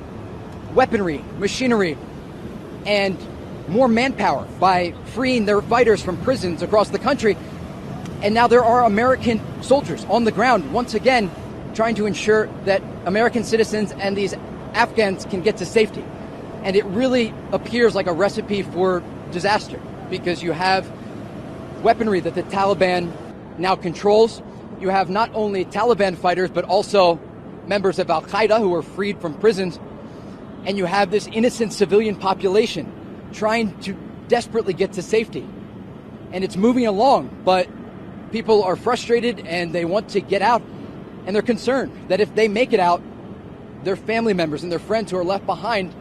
S20: weaponry, machinery, and more manpower by freeing their fighters from prisons across the country. And now there are American soldiers on the ground, once again, trying to ensure that American citizens and these Afghans can get to safety. And it really appears like a recipe for disaster, because you have weaponry that the Taliban now controls. You have not only Taliban fighters, but also members of Al-Qaeda who were freed from prisons. and you have this innocent civilian population trying to desperately get to safety. And it's moving along, but people are frustrated and they want to get out, and they're concerned that if they make it out, their family members and their friends who are left behind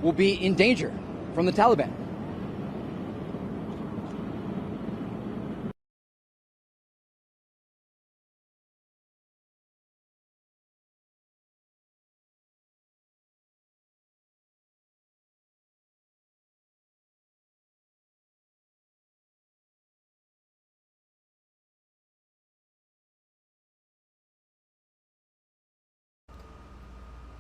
S20: will be in danger from the Taliban.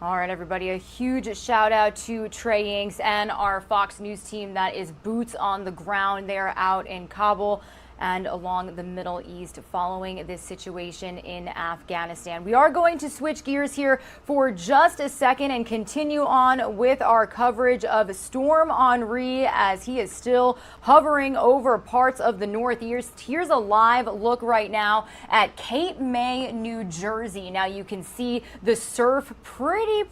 S1: All right, everybody, a huge shout out to Trey Inks and our Fox News team that is boots on the ground. They're out in Kabul and along the Middle East following this situation in Afghanistan. We are going to switch gears here for just a second and continue on with our coverage of Storm Henri as he is still hovering over parts of the Northeast. Here's a live look right now at Cape May, New Jersey. Now you can see the surf pretty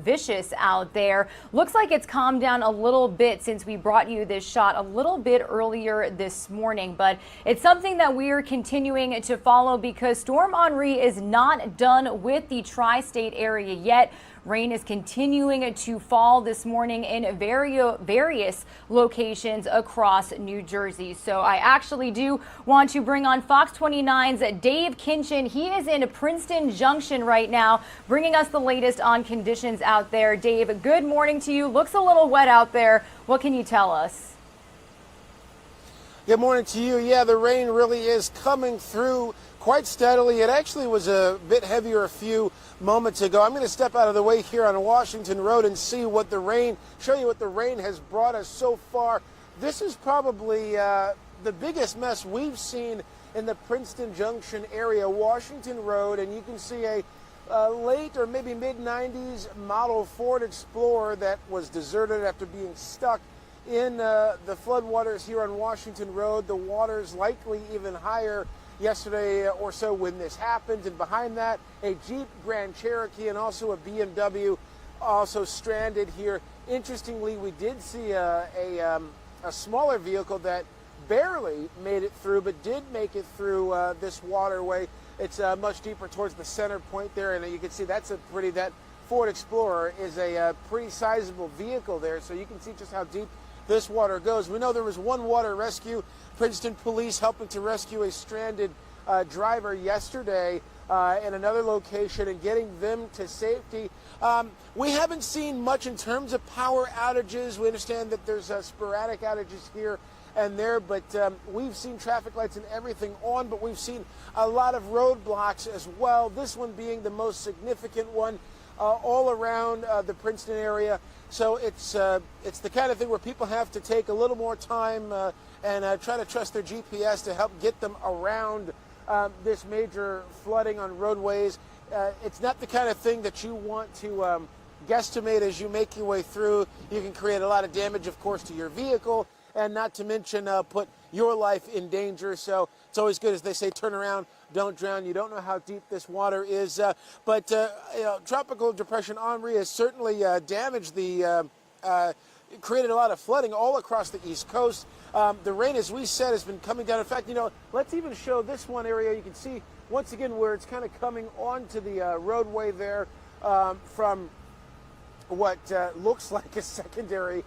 S1: vicious out there. Looks like it's calmed down a little bit since we brought you this shot a little bit earlier this morning. But it's something that we are continuing to follow because Storm Henri is not done with the tri-state area yet. Rain is continuing to fall this morning in various locations across New Jersey. So I actually do want to bring on Fox 29's Dave Kinchin. He is in Princeton Junction right now, bringing us the latest on conditions out there. Dave, good morning to you. Looks a little wet out there. What can you tell us?
S3: Good morning to you. Yeah, the rain really is coming through quite steadily. It actually was a bit heavier a few moments ago. I'm going to step out of the way here on Washington Road and show you what the rain has brought us so far. This is probably the biggest mess we've seen in the Princeton Junction area, Washington Road, and you can see a late or maybe mid-90s model Ford Explorer that was deserted after being stuck in the floodwaters here on Washington Road. The water's likely even higher yesterday or so when this happened. And behind that, a Jeep Grand Cherokee and also a BMW also stranded here. Interestingly, we did see a smaller vehicle that barely made it through, but did make it through this waterway. It's much deeper towards the center point there, and you can see that Ford Explorer is a pretty sizable vehicle there, so you can see just how deep this water goes. We know there was one water rescue, Princeton police helping to rescue a stranded driver yesterday in another location and getting them to safety. We haven't seen much in terms of power outages. We understand that there's sporadic outages here and there, but we've seen traffic lights and everything on, but we've seen a lot of roadblocks as well, this one being the most significant one all around the Princeton area. So it's the kind of thing where people have to take a little more time and try to trust their GPS to help get them around this major flooding on roadways. It's not the kind of thing that you want to guesstimate as you make your way through. You can create a lot of damage, of course, to your vehicle, and not to mention put your life in danger. So it's always good, as they say, turn around, don't drown. You don't know how deep this water is. But Tropical Depression Henri has certainly damaged created a lot of flooding all across the East Coast. The rain, as we said, has been coming down. In fact, let's even show this one area. You can see, once again, where it's kind of coming onto the roadway there from what looks like a secondary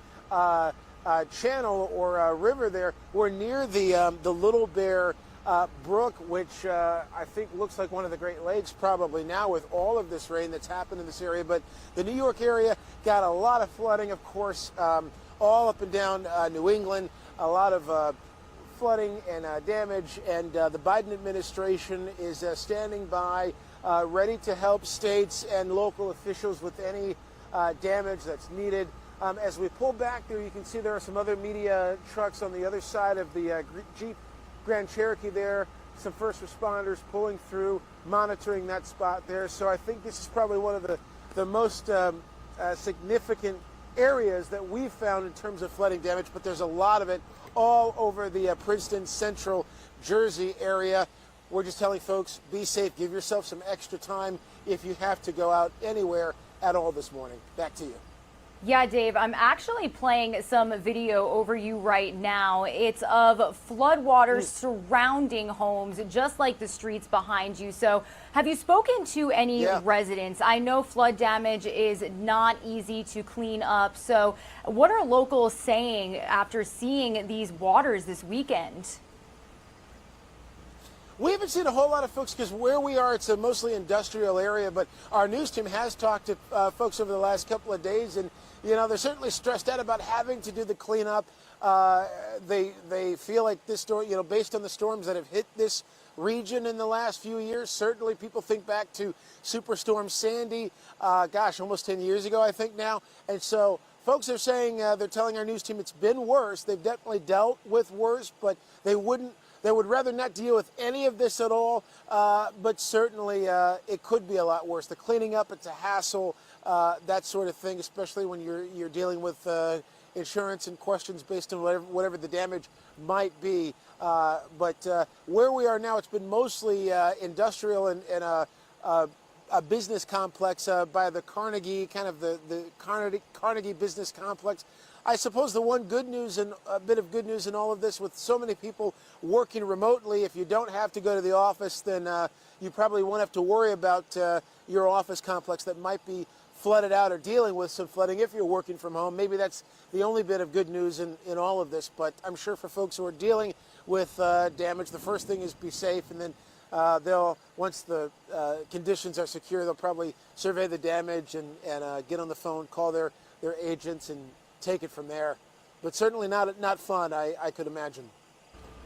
S3: channel or river there. We're near the Little Bear Brook, which I think looks like one of the Great Lakes probably now with all of this rain that's happened in this area. But the New York area got a lot of flooding, of course, all up and down New England, a lot of flooding and damage. And the Biden administration is standing by, ready to help states and local officials with any damage that's needed. As we pull back there, you can see there are some other media trucks on the other side of the Jeep Grand Cherokee there. Some first responders pulling through, monitoring that spot there. So I think this is probably one of the most significant areas that we've found in terms of flooding damage, but there's a lot of it all over the Princeton, Central Jersey area. We're just telling folks, be safe, give yourself some extra time if you have to go out anywhere at all this morning. Back to you.
S1: Yeah, Dave, I'm actually playing some video over you right now. It's of floodwaters surrounding homes, just like the streets behind you. So have you spoken to any residents? I know flood damage is not easy to clean up. So what are locals saying after seeing these waters this weekend?
S3: We haven't seen a whole lot of folks because where we are, it's a mostly industrial area, but our news team has talked to folks over the last couple of days, and you know, they're certainly stressed out about having to do the cleanup. They feel like this storm, you know, based on the storms that have hit this region in the last few years, certainly people think back to Superstorm Sandy, gosh, almost 10 years ago, I think now. And so folks are saying, they're telling our news team it's been worse. They've definitely dealt with worse, but they would rather not deal with any of this at all, but certainly it could be a lot worse. The cleaning up, it's a hassle, that sort of thing, especially when you're dealing with insurance and questions based on whatever the damage might be. But where we are now, it's been mostly industrial and a business complex by the Carnegie, kind of the Carnegie business complex. I suppose the one good news and a bit of good news in all of this, with so many people working remotely, if you don't have to go to the office, then you probably won't have to worry about your office complex that might be flooded out or dealing with some flooding if you're working from home. Maybe that's the only bit of good news in all of this. But I'm sure for folks who are dealing with damage, the first thing is be safe, and then they'll, once the conditions are secure, they'll probably survey the damage and get on the phone, call their agents, and take it from there. But certainly not fun, I could imagine.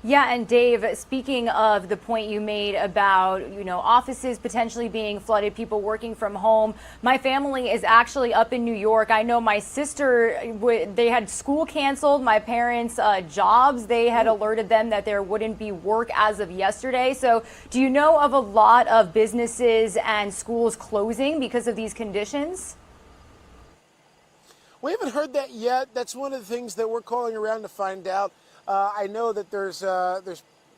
S1: Yeah, and Dave, speaking of the point you made about, you know, offices potentially being flooded, people working from home, my family is actually up in New York. I know my sister, they had school canceled, my parents' jobs, they had alerted them that there wouldn't be work as of yesterday. So do you know of a lot of businesses and schools closing because of these conditions?
S3: We haven't heard that yet. That's one of the things that we're calling around to find out. I know that there's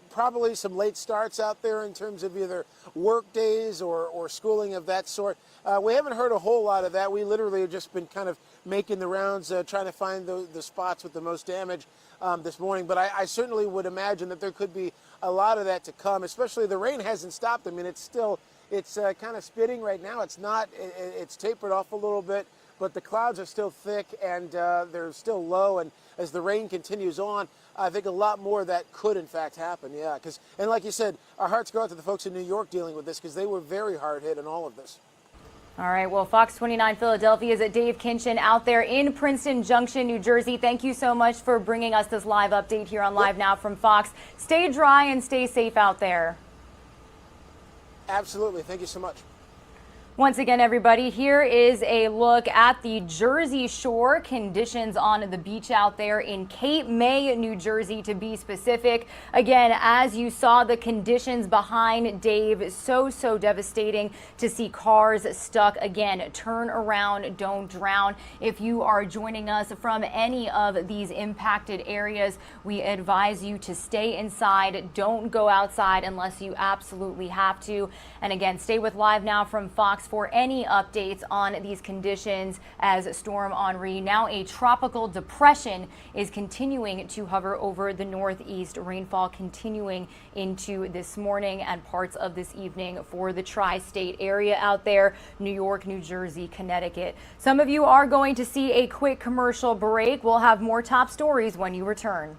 S3: probably some late starts out there in terms of either work days or schooling of that sort. We haven't heard a whole lot of that. We literally have just been kind of making the rounds, trying to find the spots with the most damage this morning. But I certainly would imagine that there could be a lot of that to come, especially the rain hasn't stopped. I mean, it's kind of spitting right now. It's tapered off a little bit, but the clouds are still thick and they're still low. And as the rain continues on, I think a lot more of that could, in fact, happen. Yeah, and like you said, our hearts go out to the folks in New York dealing with this because they were very hard hit in all of this.
S1: All right, well, Fox 29 Philadelphia's Dave Kinchin out there in Princeton Junction, New Jersey. Thank you so much for bringing us this live update here on Live Now from Fox. Stay dry and stay safe out there.
S3: Absolutely. Thank you so much.
S1: Once again, everybody, here is a look at the Jersey Shore. Conditions on the beach out there in Cape May, New Jersey, to be specific. Again, as you saw, the conditions behind Dave, so devastating to see cars stuck. Again, turn around, don't drown. If you are joining us from any of these impacted areas, we advise you to stay inside. Don't go outside unless you absolutely have to. And again, stay with Live Now from Fox for any updates on these conditions as Storm Henri, now a tropical depression, is continuing to hover over the northeast. Rainfall continuing into this morning and parts of this evening for the tri-state area out there, New York, New Jersey, Connecticut. Some of you are going to see a quick commercial break. We'll have more top stories when you return.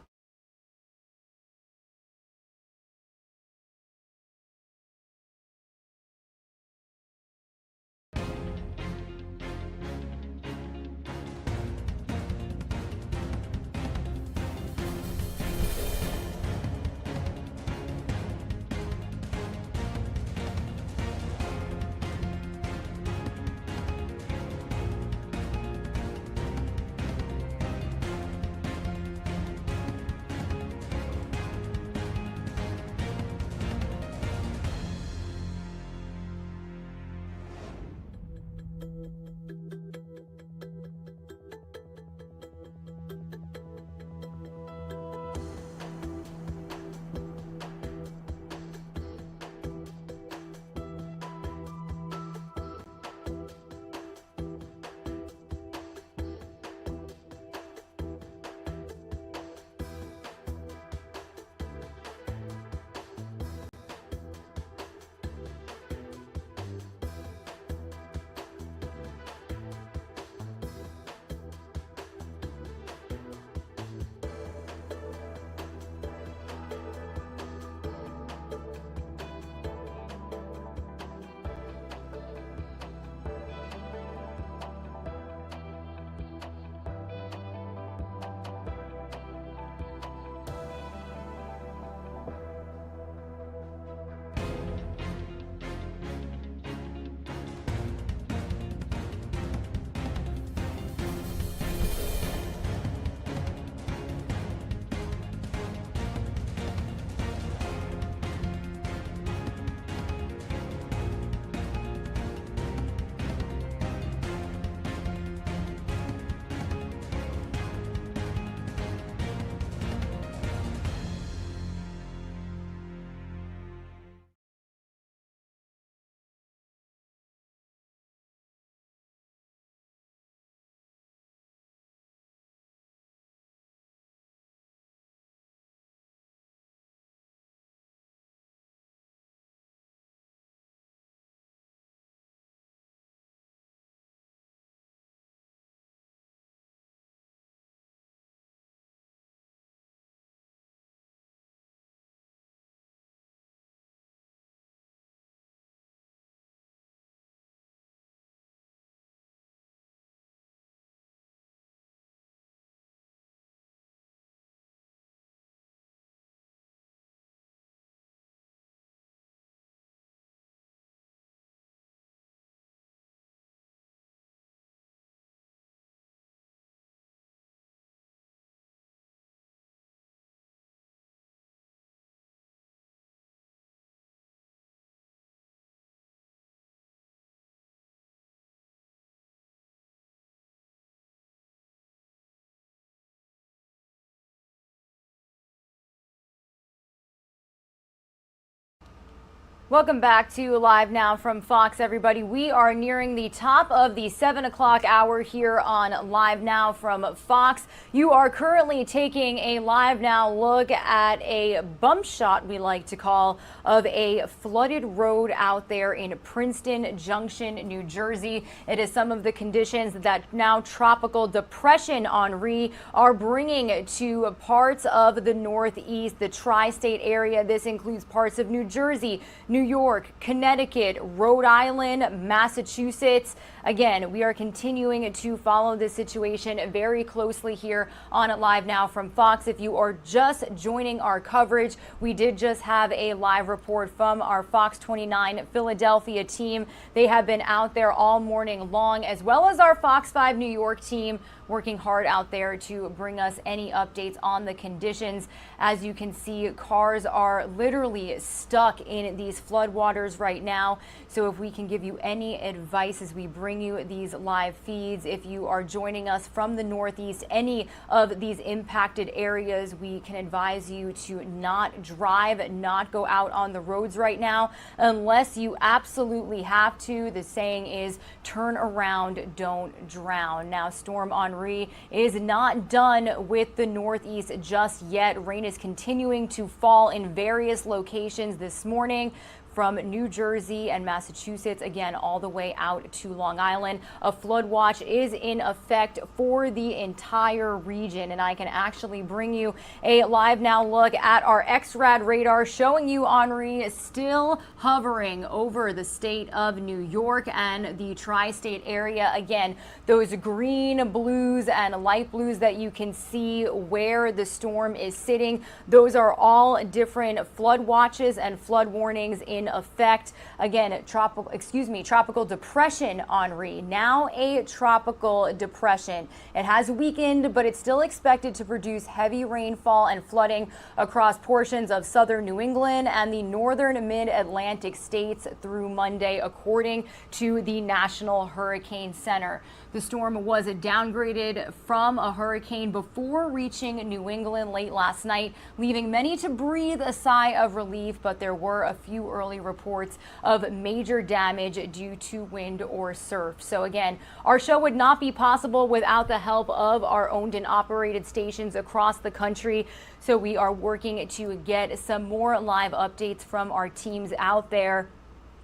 S1: Welcome back to Live Now from Fox, everybody. We are nearing the top of the 7 o'clock hour here on Live Now from Fox. You are currently taking a Live Now look at a bump shot, we like to call, of a flooded road out there in Princeton Junction, New Jersey. It is some of the conditions that now Tropical Depression Henri are bringing to parts of the Northeast, the tri-state area. This includes parts of New Jersey, New York, Connecticut, Rhode Island, Massachusetts. Again, we are continuing to follow this situation very closely here on Live Now from Fox. If you are just joining our coverage, we did just have a live report from our Fox 29 Philadelphia team. They have been out there all morning long, as well as our Fox 5 New York team, working hard out there to bring us any updates on the conditions. As you can see, cars are literally stuck in these floodwaters right now. So if we can give you any advice as we bring you these live feeds, if you are joining us from the Northeast, any of these impacted areas, we can advise you to not drive, not go out on the roads right now unless you absolutely have to. The saying is turn around, don't drown. Now, Storm Henri is not done with the Northeast just yet. Rain is continuing to fall in various locations this morning, from New Jersey and Massachusetts, again, all the way out to Long Island. A flood watch is in effect for the entire region, and I can actually bring you a Live Now look at our X-Rad radar showing you Henri still hovering over the state of New York and the tri-state area. Again, those green, blues, and light blues that you can see where the storm is sitting, those are all different flood watches and flood warnings in effect. Again, tropical depression Henri, now a tropical depression. It has weakened, but it's still expected to produce heavy rainfall and flooding across portions of southern New England and the northern mid-Atlantic states through Monday, according to the National Hurricane Center. The storm was downgraded from a hurricane before reaching New England late last night, leaving many to breathe a sigh of relief, but there were a few early reports of major damage due to wind or surf. So again, our show would not be possible without the help of our owned and operated stations across the country. So we are working to get some more live updates from our teams out there.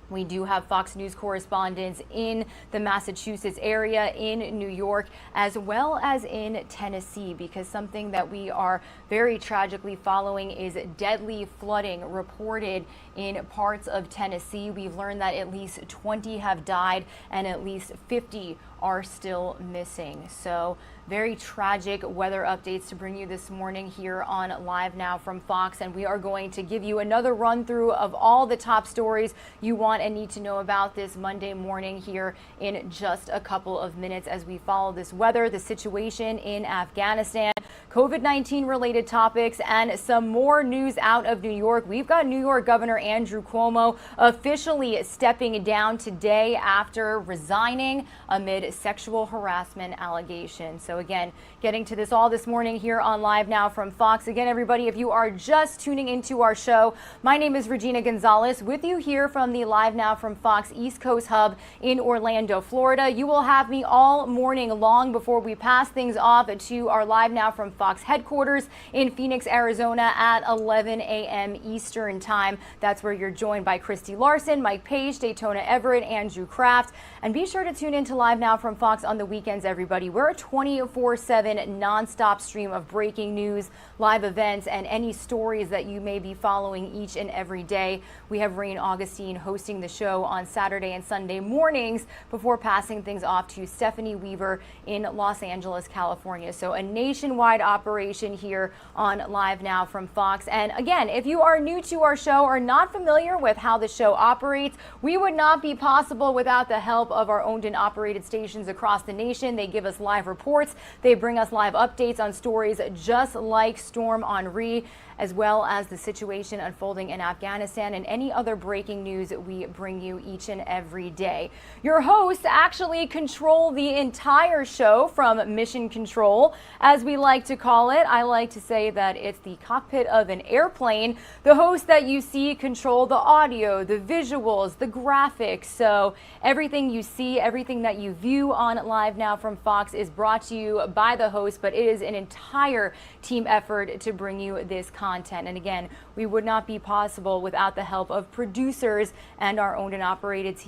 S1: We do have Fox News correspondents in the Massachusetts area, in New York, as well as in Tennessee, because something that we are very tragically following is deadly flooding reported in parts of Tennessee. We've learned that at least 20 have died and at least 50 are still missing. So very tragic weather updates to bring you this morning here on Live Now from Fox. And we are going to give you another run through of all the top stories you want and need to know about this Monday morning here in just a couple of minutes as we follow this weather, the situation in Afghanistan, COVID-19 related topics, and some more news out of New York. We've got New York Governor Andrew Cuomo officially stepping down today after resigning amid sexual harassment allegations. So again, getting to this all this morning here on Live Now from Fox. Again, everybody, if you are just tuning into our show, my name is Regina Gonzalez with you here from the Live Now from Fox East Coast Hub in Orlando, Florida. You will have me all morning long before we pass things off to our Live Now from Fox headquarters in Phoenix, Arizona at 11 a.m. Eastern time. That's where you're joined by Christy Larson, Mike Page, Daytona Everett, Andrew Kraft. And be sure to tune in to Live Now from Fox on the weekends, everybody. We're a 24/7 nonstop stream of breaking news, live events, and any stories that you may be following each and every day. We have Rain Augustine hosting the show on Saturday and Sunday mornings before passing things off to Stephanie Weaver in Los Angeles, California. So a nationwide operation here on Live Now from Fox. And again, if you are new to our show or not familiar with how the show operates, we would not be possible without the help of our owned and operated stations across the nation. They give us live reports. They bring us live updates on stories just like Storm Henri, as well as the situation unfolding in Afghanistan and any other breaking news we bring you each and every day. Your hosts actually control the entire show from Mission Control, as we like to call it. I like to say that it's the cockpit of an airplane. The hosts that you see control the audio, the visuals, the graphics. So everything you see, everything that you view on Live Now from Fox is brought to you by the host, but it is an entire team effort to bring you this content. And again, we would not be possible without the help of producers and our owned and operated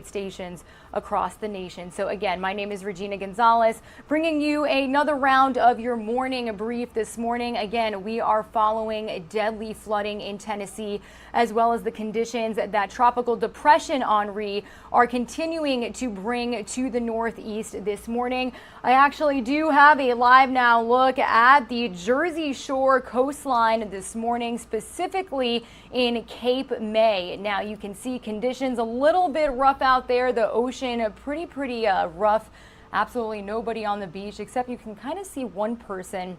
S1: stations across the nation. So again, my name is Regina Gonzalez, bringing you another round of your morning brief this morning. Again, we are following deadly flooding in Tennessee, as well as the conditions that Tropical Depression Henri are continuing to bring to the Northeast this morning. I actually do have a live now look at the Jersey Shore coastline this morning, specifically in Cape May. Now you can see conditions a little bit rough out there. The ocean pretty rough. Absolutely nobody on the beach, except you can kind of see one person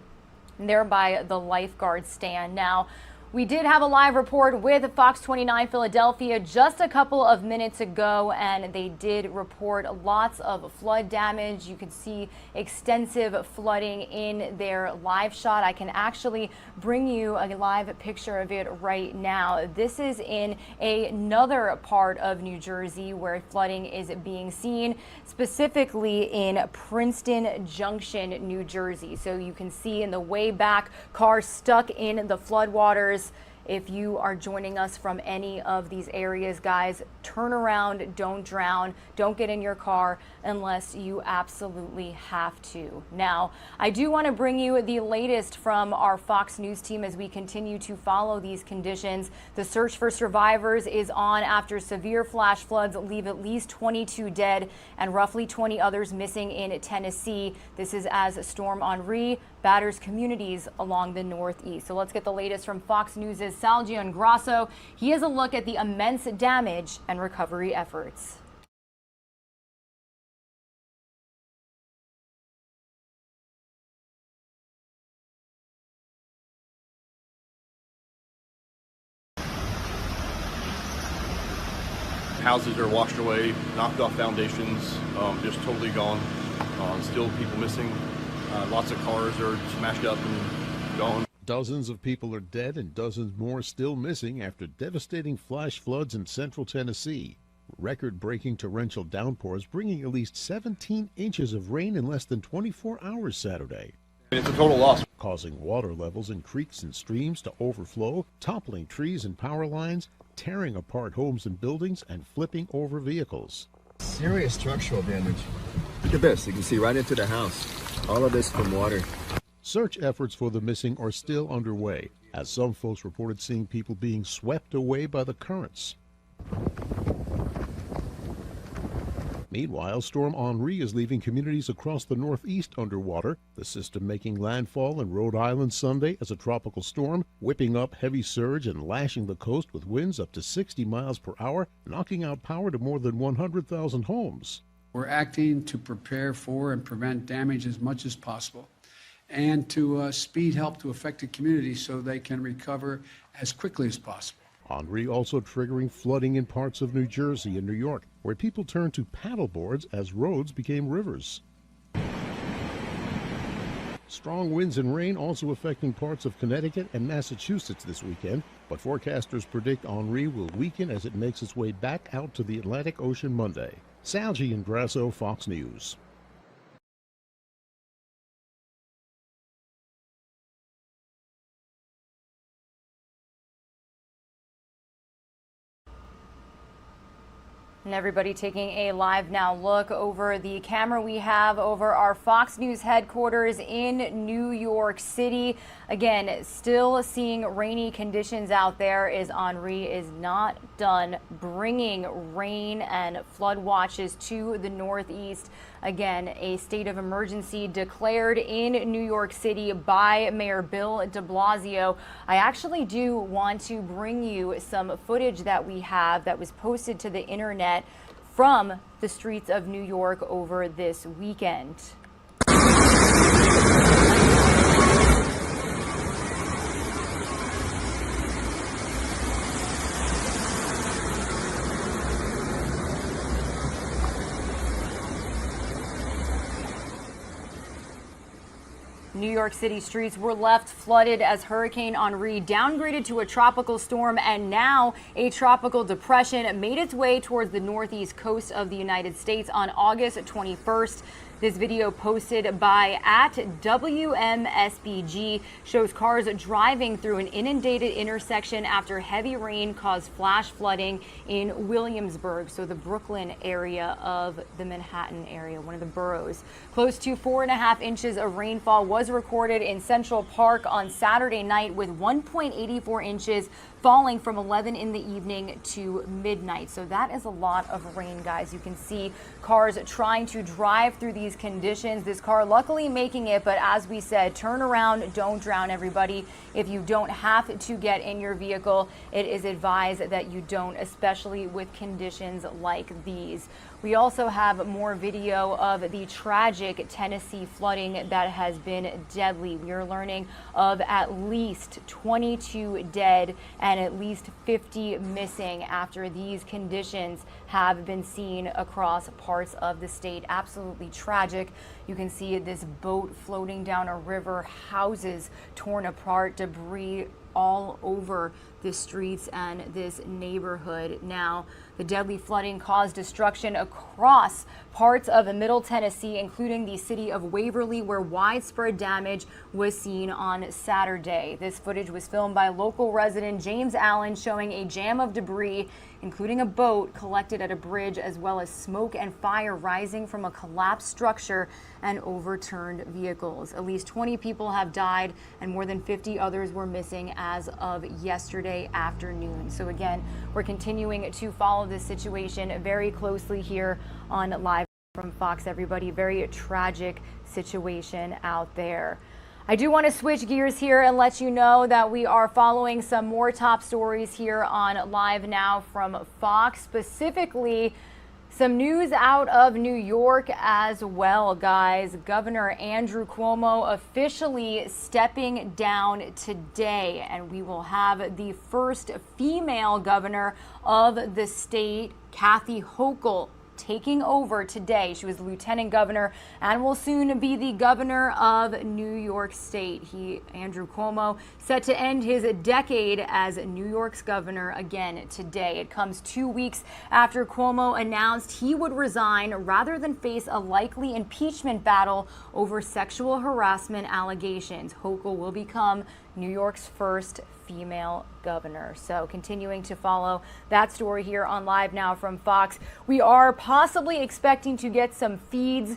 S1: there by the lifeguard stand. Now, we did have a live report with Fox 29 Philadelphia just a couple of minutes ago, and they did report lots of flood damage. You can see extensive flooding in their live shot. I can actually bring you a live picture of it right now. This is in another part of New Jersey where flooding is being seen, specifically in Princeton Junction, New Jersey. So you can see in the way back, cars stuck in the floodwaters. If you are joining us from any of these areas, guys, turn around, don't drown, don't get in your car unless you absolutely have to. Now, I do want to bring you the latest from our Fox News team as we continue to follow these conditions. The search for survivors is on after severe flash floods leave at least 22 dead and roughly 20 others missing in Tennessee. This is as Storm Henri batters communities along the Northeast. So let's get the latest from Fox News' Salgio Ingrasso. He has a look at the immense damage and recovery efforts.
S5: Houses are washed away, knocked off foundations, just totally gone. Still people missing. Lots of cars are smashed up and gone.
S6: Dozens of people are dead and dozens more still missing after devastating flash floods in central Tennessee. Record-breaking torrential downpours bringing at least 17 inches of rain in less than 24 hours Saturday.
S5: It's a total loss.
S6: Causing water levels in creeks and streams to overflow, toppling trees and power lines, tearing apart homes and buildings, and flipping over vehicles.
S7: Serious structural damage. Look at this. You can see right into the house. All of this from water.
S6: Search efforts for the missing are still underway, as some folks reported seeing people being swept away by the currents. Meanwhile, Storm Henri is leaving communities across the Northeast underwater, the system making landfall in Rhode Island Sunday as a tropical storm, whipping up heavy surge and lashing the coast with winds up to 60 miles per hour, knocking out power to more than 100,000 homes.
S8: We're acting to prepare for and prevent damage as much as possible, and to speed help to affected communities so they can recover as quickly as possible.
S6: Henri also triggering flooding in parts of New Jersey and New York, where people turned to paddleboards as roads became rivers. Strong winds and rain also affecting parts of Connecticut and Massachusetts this weekend, but forecasters predict Henri will weaken as it makes its way back out to the Atlantic Ocean Monday. Salgio Ingrasso, Fox News.
S1: And everybody taking a live now look over the camera we have over our Fox News headquarters in New York City. Again, still seeing rainy conditions out there as Henri is not done bringing rain and flood watches to the Northeast. Again, a state of emergency declared in New York City by Mayor Bill de Blasio. I actually do want to bring you some footage that we have that was posted to the internet from the streets of New York over this weekend. New York City streets were left flooded as Hurricane Henri downgraded to a tropical storm, and now a tropical depression made its way towards the northeast coast of the United States on August 21st. This video posted by @WMSBG shows cars driving through an inundated intersection after heavy rain caused flash flooding in Williamsburg, so the Brooklyn area of the Manhattan area, one of the boroughs. Close to 4.5 inches of rainfall was recorded in Central Park on Saturday night, with 1.84 inches falling from 11 in the evening to midnight. So that is a lot of rain, guys. You can see cars trying to drive through these conditions. This car luckily making it, but as we said, turn around, don't drown, everybody. If you don't have to get in your vehicle, it is advised that you don't, especially with conditions like these. We also have more video of the tragic Tennessee flooding that has been deadly. We are learning of at least 22 dead and at least 50 missing after these conditions have been seen across parts of the state. Absolutely tragic. You can see this boat floating down a river, houses torn apart, debris all over the streets and this neighborhood. Now, the deadly flooding caused destruction across parts of Middle Tennessee, including the city of Waverly, where widespread damage was seen on Saturday. This footage was filmed by local resident James Allen, showing a jam of debris, including a boat collected at a bridge, as well as smoke and fire rising from a collapsed structure and overturned vehicles. At least 20 people have died and more than 50 others were missing as of yesterday afternoon. So again, we're continuing to follow this situation very closely here on Live from Fox, everybody. Very tragic situation out there. I do want to switch gears here and let you know that we are following some more top stories here on Live Now from Fox, specifically some news out of New York as well, guys. Governor Andrew Cuomo officially stepping down today, and we will have the first female governor of the state, Kathy Hochul, taking over today. She was the lieutenant governor and will soon be the governor of New York State. Andrew Cuomo, set to end his decade as New York's governor again today. It comes 2 weeks after Cuomo announced he would resign rather than face a likely impeachment battle over sexual harassment allegations. Hochul will become New York's first female governor. So continuing to follow that story here on Live Now from Fox. We are possibly expecting to get some feeds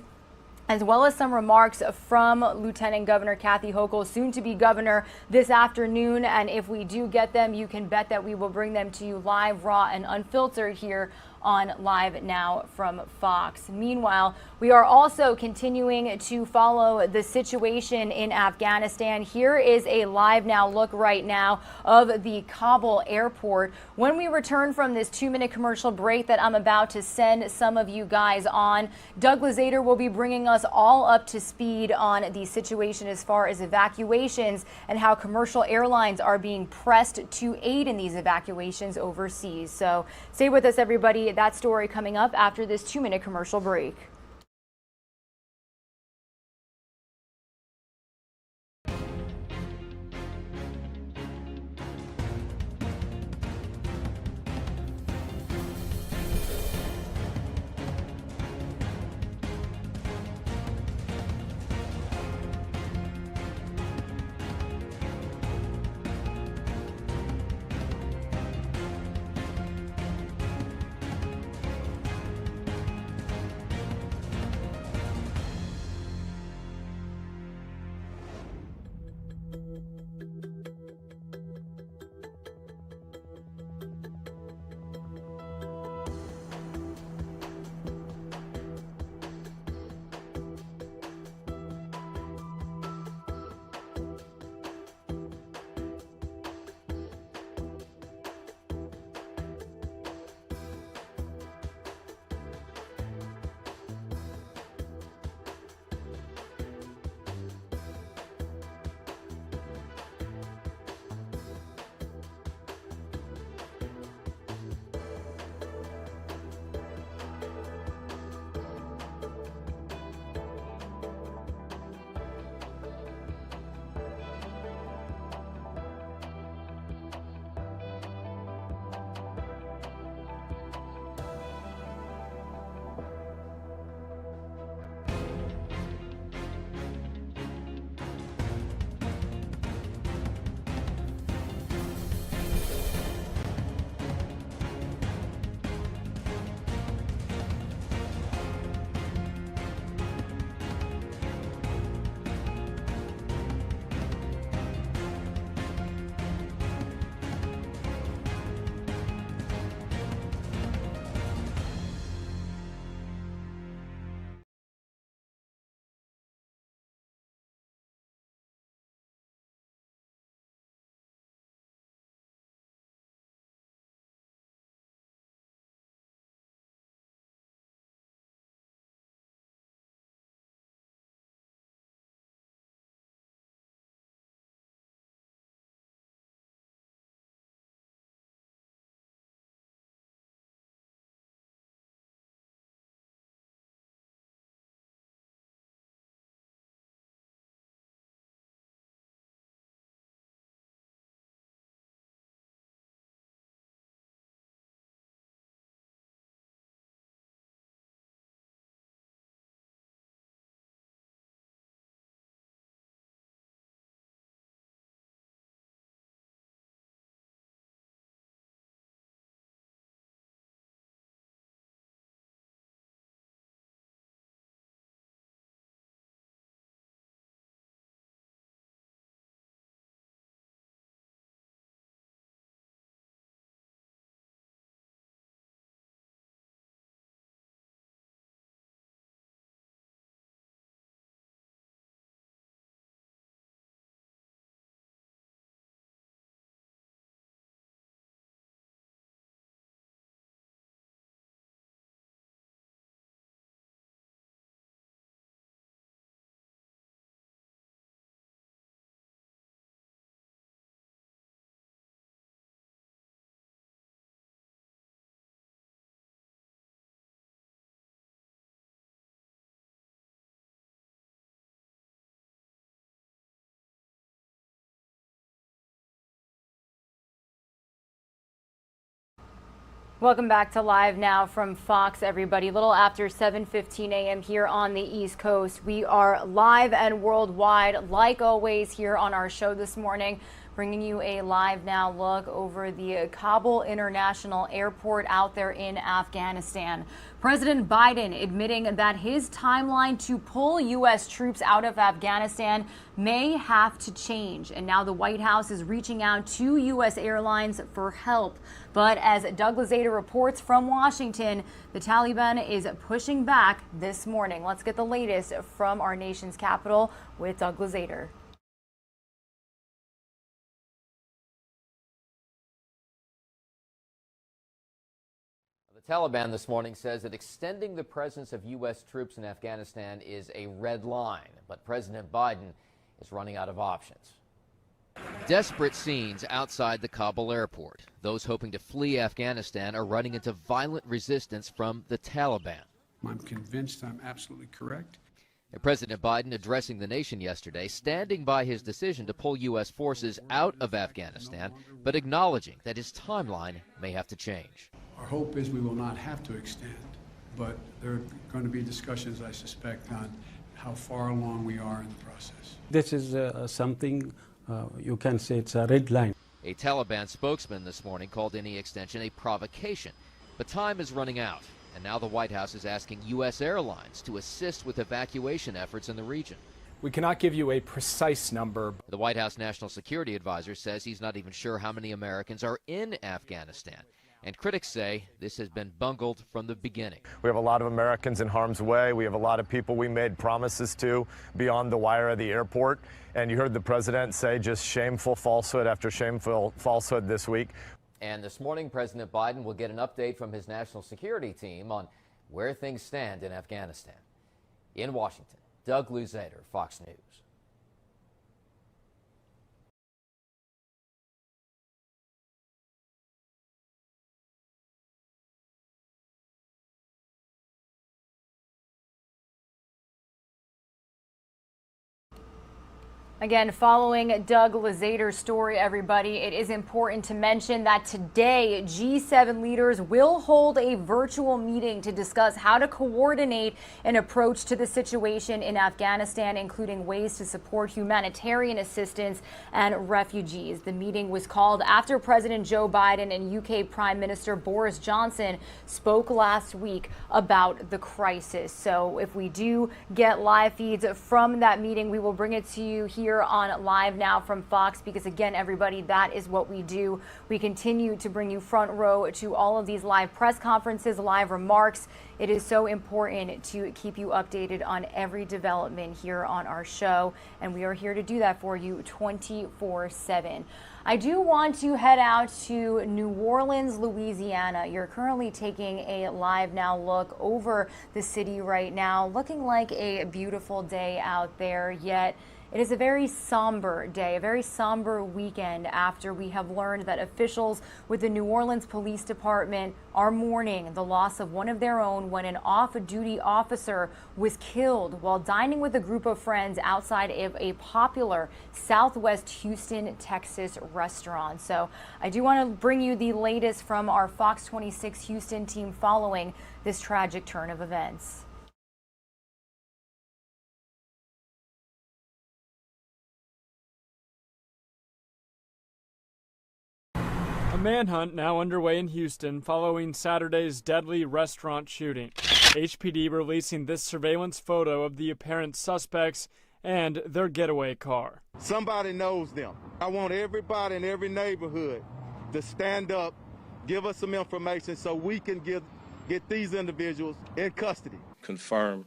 S1: as well as some remarks from Lieutenant Governor Kathy Hochul, soon to be governor, this afternoon. And if we do get them, you can bet that we will bring them to you live, raw, and unfiltered here on Live Now from Fox. Meanwhile, we are also continuing to follow the situation in Afghanistan. Here is a Live Now look right now of the Kabul airport. When we return from this 2-minute commercial break that I'm about to send some of you guys on, Doug Lazater will be bringing us all up to speed on the situation as far as evacuations and how commercial airlines are being pressed to aid in these evacuations overseas. So stay with us, everybody. That story coming up after this 2-minute commercial break. Welcome back to Live Now from Fox, everybody. A little after 7:15 a.m. here on the East Coast. We are live and worldwide, like always, here on our show this morning, bringing you a Live Now look over the Kabul International Airport out there in Afghanistan. President Biden admitting that his timeline to pull U.S. troops out of Afghanistan may have to change. And now the White House is reaching out to U.S. airlines for help. But as Doug Lazater reports from Washington, the Taliban is pushing back this morning. Let's get the latest from our nation's capital with Doug Lazater.
S2: The Taliban this morning says that extending the presence of U.S. troops in Afghanistan is a red line, but President Biden is running out of options. Desperate scenes outside the Kabul airport. Those hoping to flee Afghanistan are running into violent resistance from the Taliban.
S8: I'm convinced I'm absolutely correct.
S2: And President Biden addressing the nation yesterday, standing by his decision to pull U.S. forces out of Afghanistan, but acknowledging that his timeline may have to change.
S8: Our hope is we will not have to extend, but there are going to be discussions, I suspect, on how far along we are in the process.
S22: This is something you can say it's a red line.
S2: A Taliban spokesman this morning called any extension a provocation, but time is running out, and now the White House is asking U.S. airlines to assist with evacuation efforts in the region.
S23: We cannot give you a precise number.
S2: The White House National Security Advisor says he's not even sure how many Americans are in Afghanistan. And critics say this has been bungled from the beginning.
S24: We have a lot of Americans in harm's way. We have a lot of people we made promises to beyond the wire of the airport. And you heard the president say just shameful falsehood after shameful falsehood this week.
S2: And this morning, President Biden will get an update from his national security team on where things stand in Afghanistan. In Washington, Doug Lazater, Fox News.
S1: Again, following Doug Lazater's story, everybody, it is important to mention that today G7 leaders will hold a virtual meeting to discuss how to coordinate an approach to the situation in Afghanistan, including ways to support humanitarian assistance and refugees. The meeting was called after President Joe Biden and UK Prime Minister Boris Johnson spoke last week about the crisis. So if we do get live feeds from that meeting, we will bring it to you here on Live Now from Fox, because again, everybody, that is what we do. We continue to bring you front row to all of these live press conferences, live remarks. It is so important to keep you updated on every development here on our show, and we are here to do that for you 24/7. I do want to head out to New Orleans, Louisiana. You're currently taking a Live Now look over the city right now, looking like a beautiful day out there, yet it is a very somber day, a very somber weekend after we have learned that officials with the New Orleans Police Department are mourning the loss of one of their own when an off-duty officer was killed while dining with a group of friends outside of a popular Southwest Houston, Texas restaurant. So I do want to bring you the latest from our Fox 26 Houston team following this tragic turn of events.
S23: A manhunt now underway in Houston following Saturday's deadly restaurant shooting. HPD releasing this surveillance photo of the apparent suspects and their getaway car.
S25: Somebody knows them. I want everybody in every neighborhood to stand up, give us some information so we can get these individuals in custody.
S11: Confirm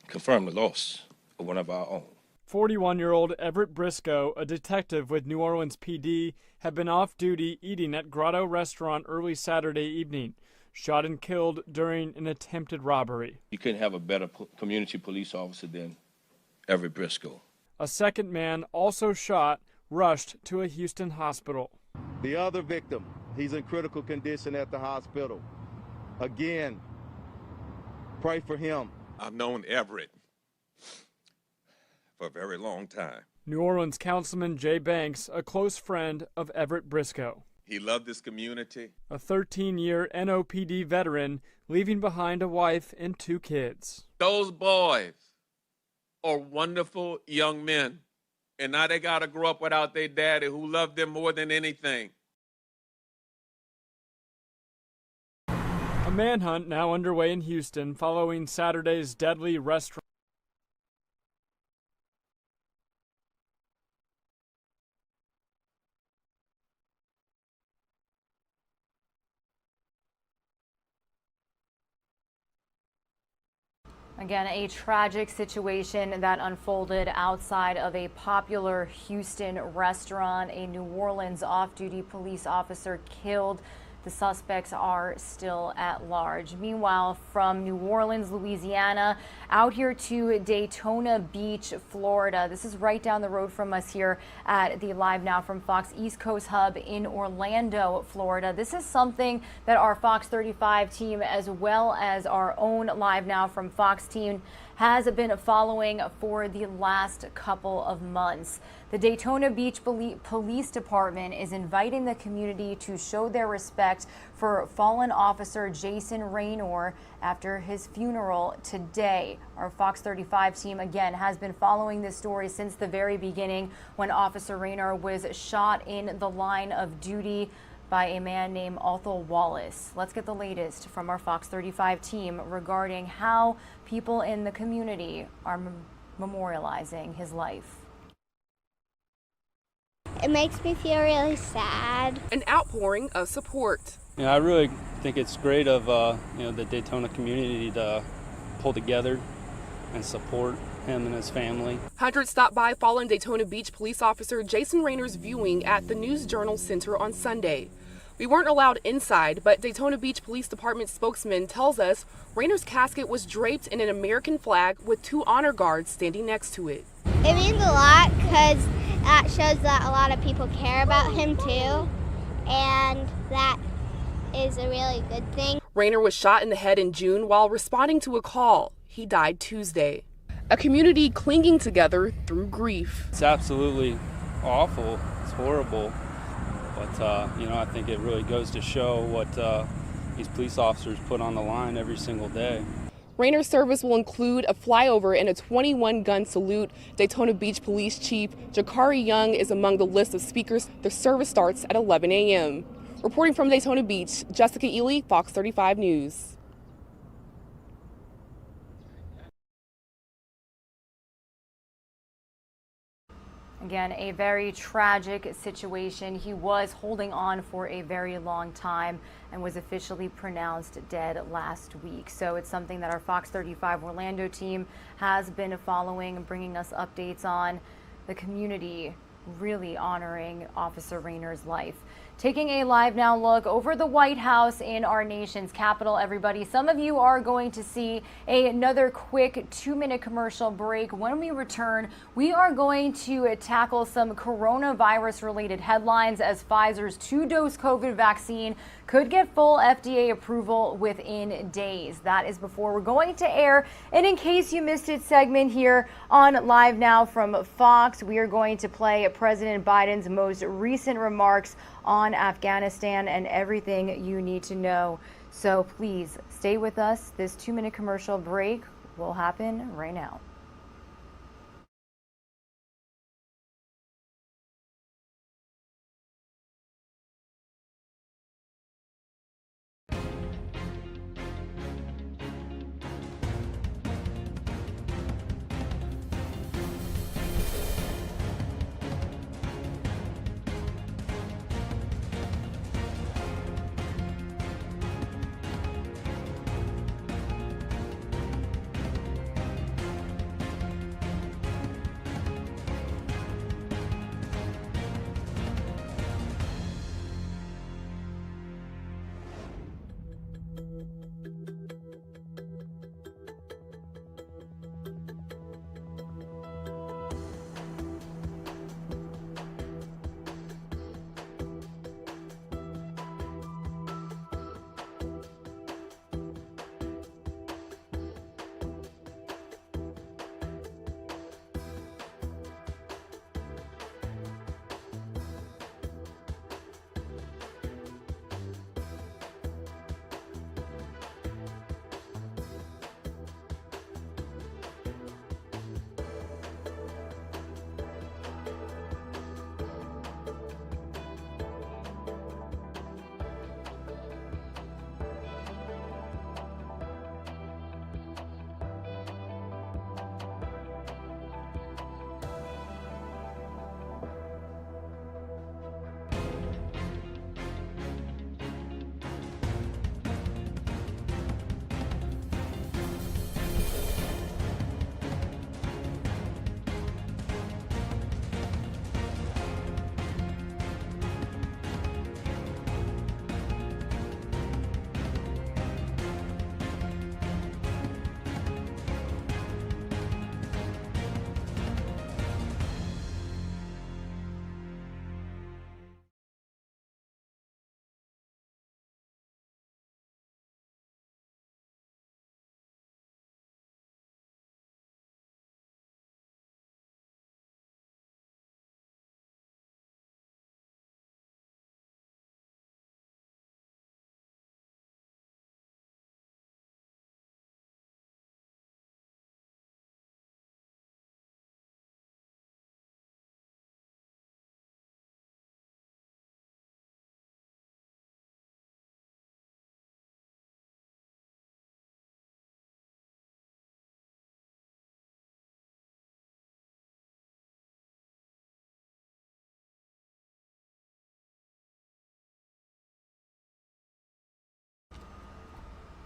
S11: the loss of one of our own.
S23: 41-year-old Everett Briscoe, a detective with New Orleans PD, had been off duty eating at Grotto Restaurant early Saturday evening, shot and killed during an attempted robbery.
S11: You couldn't have a better community police officer than Everett Briscoe.
S23: A second man, also shot, rushed to a Houston hospital.
S25: The other victim, he's in critical condition at the hospital. Again, pray for him.
S26: I've known Everett for a very long time.
S23: New Orleans Councilman Jay Banks, a close friend of Everett Briscoe.
S4: He loved this community.
S23: A 13-year NOPD veteran leaving behind a wife and 2 kids.
S4: Those boys are wonderful young men. And now they got to grow up without their daddy who loved them more than anything.
S23: A manhunt now underway in Houston following Saturday's deadly restaurant.
S1: Again, a tragic situation that unfolded outside of a popular Houston restaurant. A New Orleans off-duty police officer killed. The suspects are still at large. Meanwhile, from New Orleans, Louisiana, out here to Daytona Beach, Florida. This is right down the road from us here at the Live Now from Fox East Coast Hub in Orlando, Florida. This is something that our Fox 35 team, as well as our own Live Now from Fox team, has been following for the last couple of months. The Daytona Beach Police Department is inviting the community to show their respect for fallen officer Jason Raynor after his funeral today. Our Fox 35 team, again, has been following this story since the very beginning when Officer Raynor was shot in the line of duty by a man named Athol Wallace. Let's get the latest from our Fox 35 team regarding how people in the community are memorializing his life.
S9: It makes me feel really sad.
S10: An outpouring of support.
S12: I really think it's great of the Daytona community to pull together and support him and his family.
S10: Hundreds stopped by fallen Daytona Beach police officer Jason Raynor's viewing at the News Journal Center on Sunday. We weren't allowed inside, but Daytona Beach Police Department spokesman tells us Raynor's casket was draped in an American flag with 2 honor guards standing next to it.
S9: It means a lot because that shows that a lot of people care about him too, and that is a really good thing.
S10: Raynor was shot in the head in June while responding to a call. He died Tuesday. A community clinging together through grief.
S12: It's absolutely awful. It's horrible. But, I think it really goes to show what these police officers put on the line every single day.
S10: Raynor's service will include a flyover and a 21-gun salute. Daytona Beach Police Chief Jakari Young is among the list of speakers. The service starts at 11 a.m. Reporting from Daytona Beach, Jessica Ely, Fox 35 News.
S1: Again, a very tragic situation. He was holding on for a very long time and was officially pronounced dead last week. So it's something that our Fox 35 Orlando team has been following and bringing us updates on. The community really honoring Officer Raynor's life. Taking a live now look over the White House in our nation's capital, everybody. Some of you are going to see another quick 2-minute commercial break. When we return, we are going to tackle some coronavirus related headlines as Pfizer's 2-dose COVID vaccine could get full FDA approval within days. That is before we're going to air. And in case you missed it segment here on Live Now from Fox, we are going to play President Biden's most recent remarks on Afghanistan and everything you need to know. So please stay with us. This 2-minute commercial break will happen right now.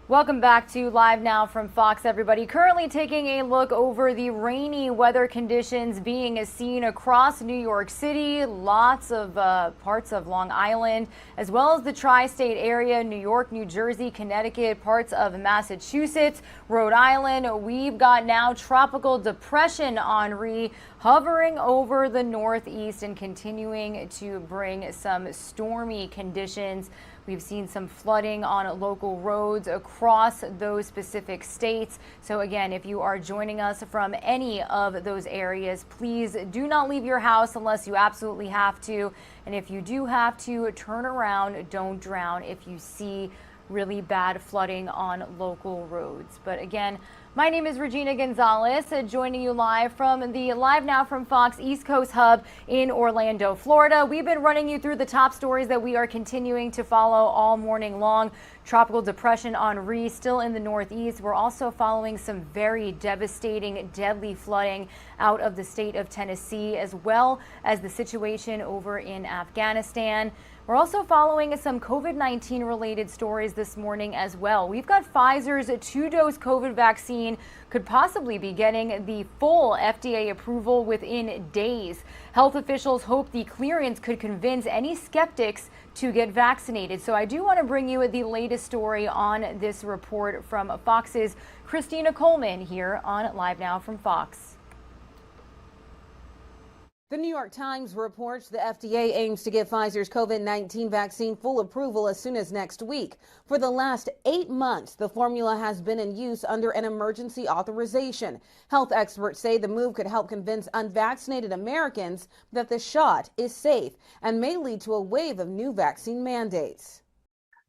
S1: Welcome back to Live Now from Fox, everybody. Currently taking a look over the rainy weather conditions being seen across New York City, lots of parts of Long Island, as well as the tri-state area, New York, New Jersey, Connecticut, parts of Massachusetts, Rhode Island. We've got now Tropical Depression Henri hovering over the Northeast and continuing to bring some stormy conditions. We've seen some flooding on local roads across those specific states. So again, if you are joining us from any of those areas, please do not leave your house unless you absolutely have to. And if you do have to, turn around, don't drown if you see really bad flooding on local roads. But again, my name is Regina Gonzalez, joining you live from the Live Now from Fox East Coast Hub in Orlando, Florida. We've been running you through the top stories that we are continuing to follow all morning long. Tropical Depression Henri still in the Northeast. We're also following some very devastating, deadly flooding out of the state of Tennessee, as well as the situation over in Afghanistan. We're also following some COVID-19 related stories this morning as well. We've got Pfizer's 2-dose COVID vaccine could possibly be getting the full FDA approval within days. Health officials hope the clearance could convince any skeptics to get vaccinated. So I do want to bring you the latest story on this report from Fox's Christina Coleman here on Live Now from Fox.
S13: The New York Times reports the FDA aims to give Pfizer's COVID-19 vaccine full approval as soon as next week. For the last 8 months, the formula has been in use under an emergency authorization. Health experts say the move could help convince unvaccinated Americans that the shot is safe and may lead to a wave of new vaccine mandates.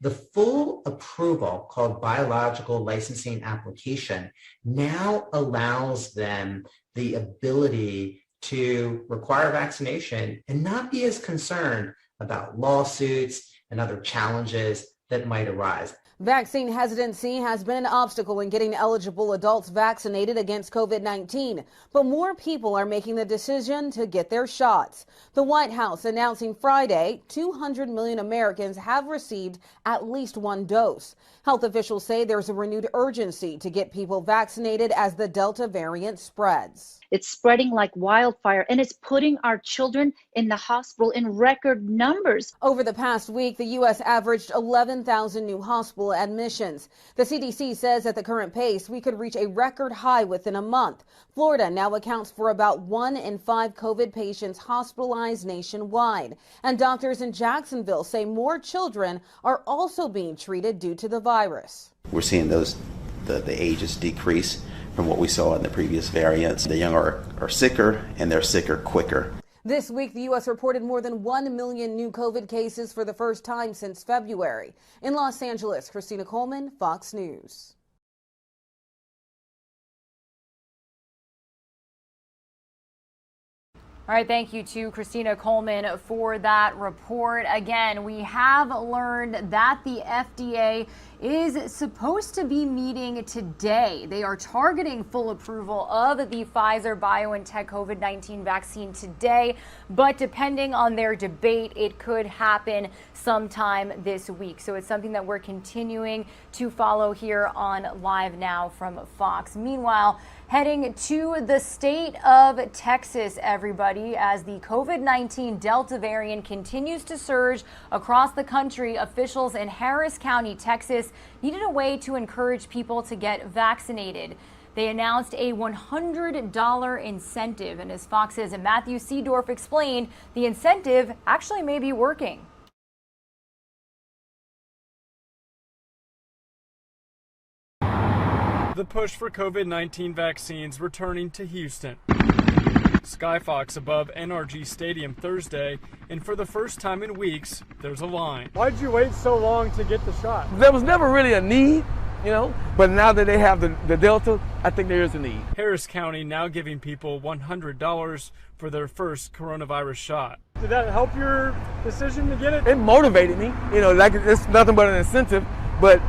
S14: The full approval, called biological licensing application, now allows them the ability to require vaccination and not be as concerned about lawsuits and other challenges that might arise.
S13: Vaccine hesitancy has been an obstacle in getting eligible adults vaccinated against COVID-19, but more people are making the decision to get their shots. The White House announcing Friday 200 million Americans have received at least one dose. Health officials say there's a renewed urgency to get people vaccinated as the Delta variant spreads.
S15: It's spreading like wildfire, and it's putting our children in the hospital in record numbers.
S13: Over the past week, the U.S. averaged 11,000 new hospital admissions. The CDC says at the current pace, we could reach a record high within a month. Florida now accounts for about 1 in 5 COVID patients hospitalized nationwide. And doctors in Jacksonville say more children are also being treated due to the virus.
S16: We're seeing the ages decrease from what we saw in the previous variants. The young are sicker, and they're sicker quicker.
S13: This week, the U.S. reported more than 1 million new COVID cases for the first time since February. In Los Angeles, Christina Coleman, Fox News.
S1: All right, thank you to Christina Coleman for that report. Again, we have learned that the FDA is supposed to be meeting today. They are targeting full approval of the Pfizer BioNTech COVID-19 vaccine today, but depending on their debate, it could happen sometime this week. So it's something that we're continuing to follow here on Live Now from Fox. Meanwhile, heading to the state of Texas, everybody, as the COVID-19 Delta variant continues to surge across the country. Officials in Harris County, Texas, needed a way to encourage people to get vaccinated. They announced a $100 incentive, and as Fox's Matthew Seedorf explained, the incentive actually may be working.
S23: The push for COVID-19 vaccines returning to Houston. Skyfox above NRG Stadium Thursday, and for the first time in weeks, there's a line. Why'd you wait so long to get the shot?
S17: There was never really a need, but now that they have the Delta, I think there is a need.
S23: Harris County now giving people $100 for their first coronavirus shot. Did that help your decision to get it?
S17: It motivated me, like it's nothing but an incentive, but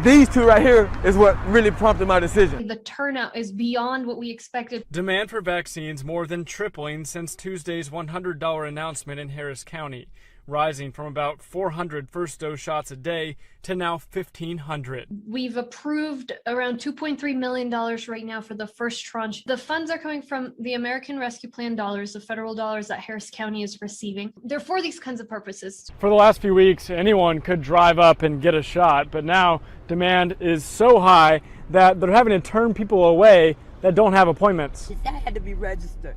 S17: these two right here is what really prompted my decision.
S26: The turnout is beyond what we expected.
S23: Demand for vaccines more than tripling since Tuesday's $100 announcement in Harris County. rising from about 400 first dose shots a day to now 1,500.
S26: We've approved around $2.3 million right now for the first tranche. The funds are coming from the American Rescue Plan dollars, the federal dollars that Harris County is receiving. They're for these kinds of purposes.
S23: For the last few weeks, anyone could drive up and get a shot, but now demand is so high that they're having to turn people away that don't have appointments.
S3: I had to be registered.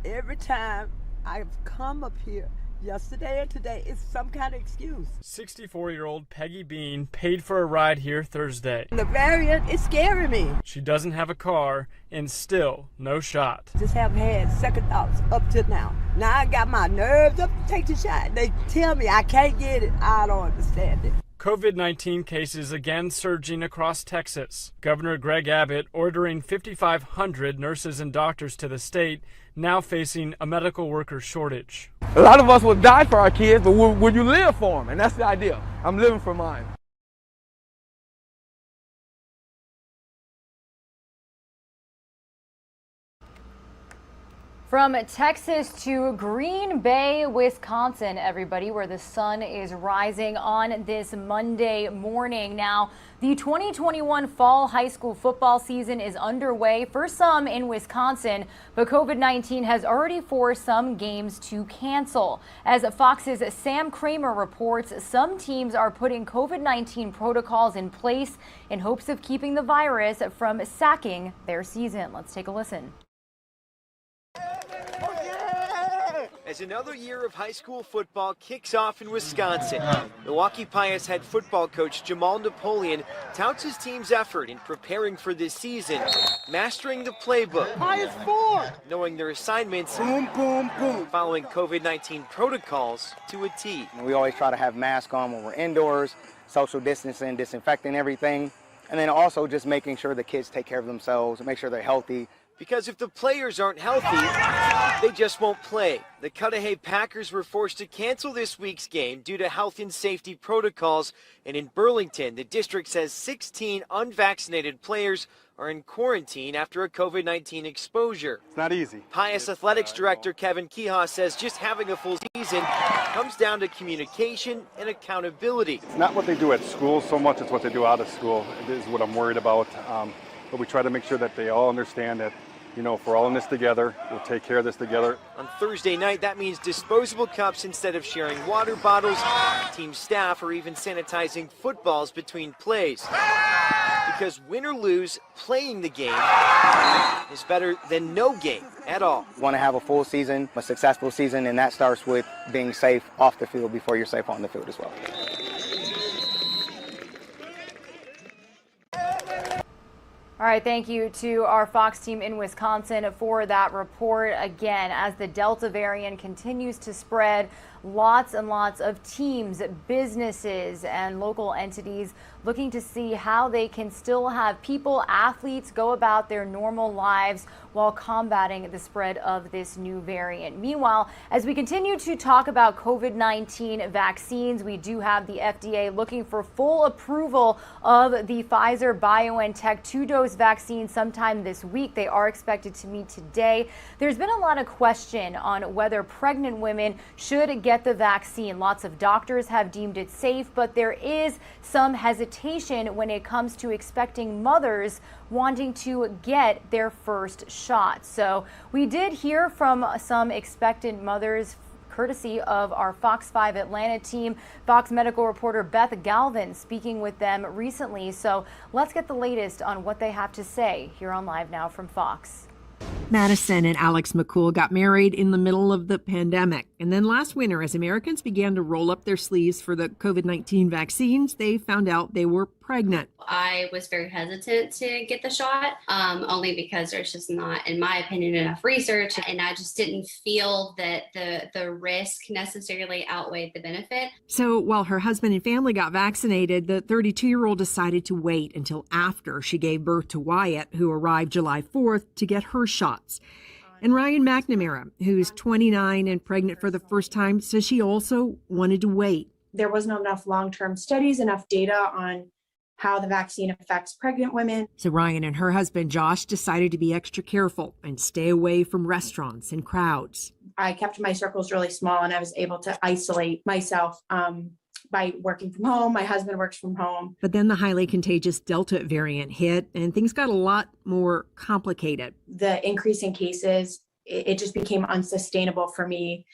S3: Every time I've come up here, yesterday and today, it's some kind of excuse.
S23: 64-year-old Peggy Bean paid for a ride here Thursday.
S3: The variant is scaring me.
S23: She doesn't have a car and still no shot.
S3: Just haven't had second thoughts up to now. Now I got my nerves up to take the shot. They tell me I can't get it. I don't understand it.
S23: COVID-19 cases again surging across Texas. Governor Greg Abbott ordering 5,500 nurses and doctors to the state, now facing a medical worker shortage.
S17: A lot of us will die for our kids, but will you live for them? And that's the idea. I'm living for mine.
S1: From Texas to Green Bay, Wisconsin, everybody, where the sun is rising on this Monday morning. Now, the 2021 fall high school football season is underway for some in Wisconsin, but COVID-19 has already forced some games to cancel. As Fox's Sam Kramer reports, some teams are putting COVID-19 protocols in place in hopes of keeping the virus from sacking their season. Let's take a listen.
S5: As another year of high school football kicks off in Wisconsin, Milwaukee Pius head football coach Jamal Napoleon touts his team's effort in preparing for this season, mastering the playbook,
S3: Pius 4,
S5: knowing their assignments, following COVID-19 protocols to a T.
S18: We always try to have masks on when we're indoors, social distancing, disinfecting everything, and then also just making sure the kids take care of themselves, make sure they're healthy.
S5: Because if the players aren't healthy, they just won't play. The Cudahy Packers were forced to cancel this week's game due to health and safety protocols. And in Burlington, the district says 16 unvaccinated players are in quarantine after a COVID-19 exposure.
S19: It's not easy.
S5: Pius Athletics Director Kevin Keha says just having a full season comes down to communication and accountability.
S19: It's not what they do at school so much, it's what they do out of school. It is what I'm worried about. But we try to make sure that they all understand that, you know, if we're all in this together, we'll take care of this together.
S5: On Thursday night, that means disposable cups instead of sharing water bottles. Team staff are even sanitizing footballs between plays. Because win or lose, playing the game is better than no game at all.
S18: You want to have a full season, a successful season, and that starts with being safe off the field before you're safe on the field as well.
S1: All right, thank you to our Fox team in Wisconsin for that report. Again, as the Delta variant continues to spread, lots and lots of teams, businesses, and local entities looking to see how they can still have people, athletes, go about their normal lives while combating the spread of this new variant. Meanwhile, as we continue to talk about COVID-19 vaccines, we do have the FDA looking for full approval of the Pfizer BioNTech 2-dose vaccine sometime this week. They are expected to meet today. There's been a lot of question on whether pregnant women should get the vaccine. Lots of doctors have deemed it safe, but there is some hesitation when it comes to expecting mothers wanting to get their first shot. So we did hear from some expectant mothers, courtesy of our Fox 5 Atlanta team, Fox medical reporter Beth Galvin speaking with them recently. So let's get the latest on what they have to say here on Live Now from Fox.
S20: Madison and Alex McCool got married in the middle of the pandemic. And then last winter, as Americans began to roll up their sleeves for the COVID-19 vaccines, they found out they were pregnant.
S21: I was very hesitant to get the shot, only because there's just not, in my opinion, enough research. And I just didn't feel that the risk necessarily outweighed the benefit.
S20: So while her husband and family got vaccinated, the 32-year-old decided to wait until after she gave birth to Wyatt, who arrived July 4th, to get her shots. And Ryan McNamara, who's 29 and pregnant for the first time, says she also wanted to wait.
S27: There wasn't enough long-term studies, enough data on
S2: how the vaccine affects pregnant women.
S20: So Ryan and her husband Josh decided to be extra careful and stay away from restaurants and crowds.
S2: I kept my circles really small, and I was able to isolate myself by working from home. My husband works from home.
S20: But then the highly contagious Delta variant hit and things got a lot more complicated.
S2: The increase in cases, it just became unsustainable for me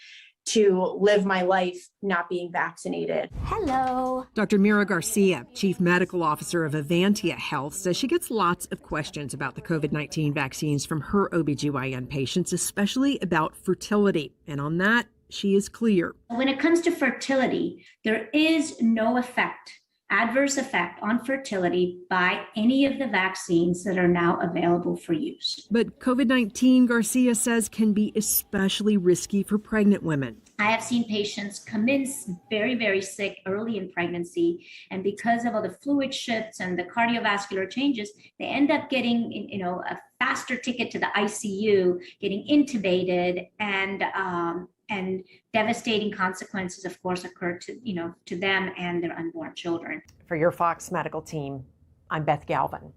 S2: to live my life not being vaccinated.
S9: Hello.
S20: Dr. Mira Garcia, Chief Medical Officer of Avantia Health, says she gets lots of questions about the COVID-19 vaccines from her OBGYN patients, especially about fertility. And on that, she is clear.
S6: When it comes to fertility, there is no adverse effect on fertility by any of the vaccines that are now available for use.
S20: But COVID-19, Garcia says, can be especially risky for pregnant women.
S6: I have seen patients come in very, very sick early in pregnancy, and because of all the fluid shifts and the cardiovascular changes, they end up getting, a faster ticket to the ICU, getting intubated, and devastating consequences, of course, occur to them and their unborn children.
S7: For your Fox Medical team, I'm Beth Galvin.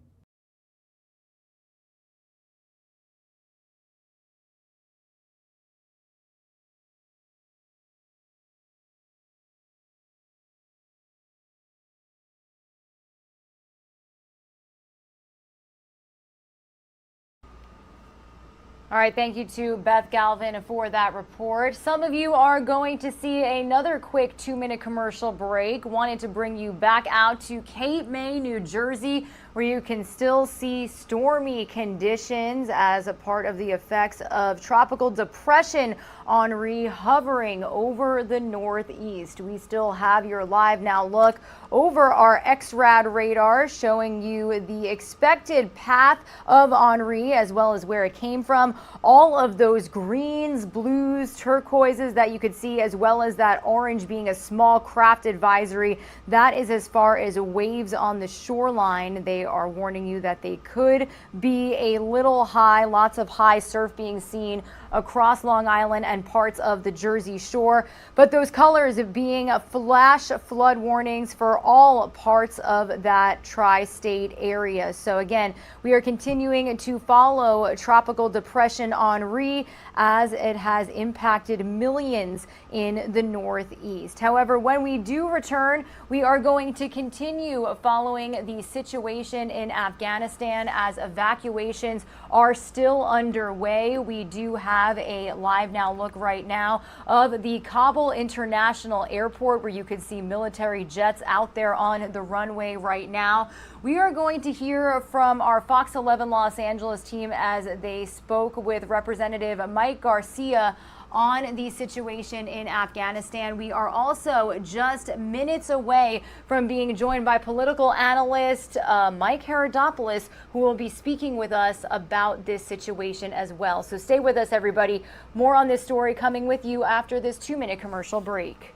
S1: All right, thank you to Beth Galvin for that report. Some of you are going to see another quick 2-minute commercial break. Wanted to bring you back out to Cape May, New Jersey, where you can still see stormy conditions as a part of the effects of tropical depression Henri hovering over the northeast. We still have your live now look over our XRAD radar showing you the expected path of Henri as well as where it came from. All of those greens, blues, turquoises that you could see, as well as that orange being a small craft advisory. That is as far as waves on the shoreline. They are warning you that they could be a little high, lots of high surf being seen across Long Island and parts of the Jersey Shore. But those colors being flash flood warnings for all parts of that tri-state area. So again, we are continuing to follow Tropical Depression Henri as it has impacted millions in the Northeast. However, when we do return, we are going to continue following the situation in Afghanistan as evacuations are still underway. We do have a live now look right now of the Kabul International Airport, where you can see military jets out there on the runway right now. We are going to hear from our Fox 11 Los Angeles team as they spoke with Representative Mike Garcia on the situation in Afghanistan. We are also just minutes away from being joined by political analyst Mike Herodopoulos, who will be speaking with us about this situation as well. So stay with us, everybody. More on this story coming with you after this 2-minute commercial break.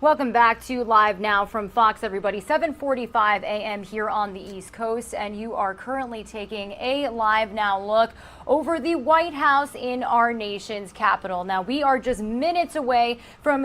S1: Welcome back to Live Now from Fox, everybody. 7:45 a.m. here on the East Coast, and you are currently taking a Live Now look over the White House in our nation's capital. Now, we are just minutes away from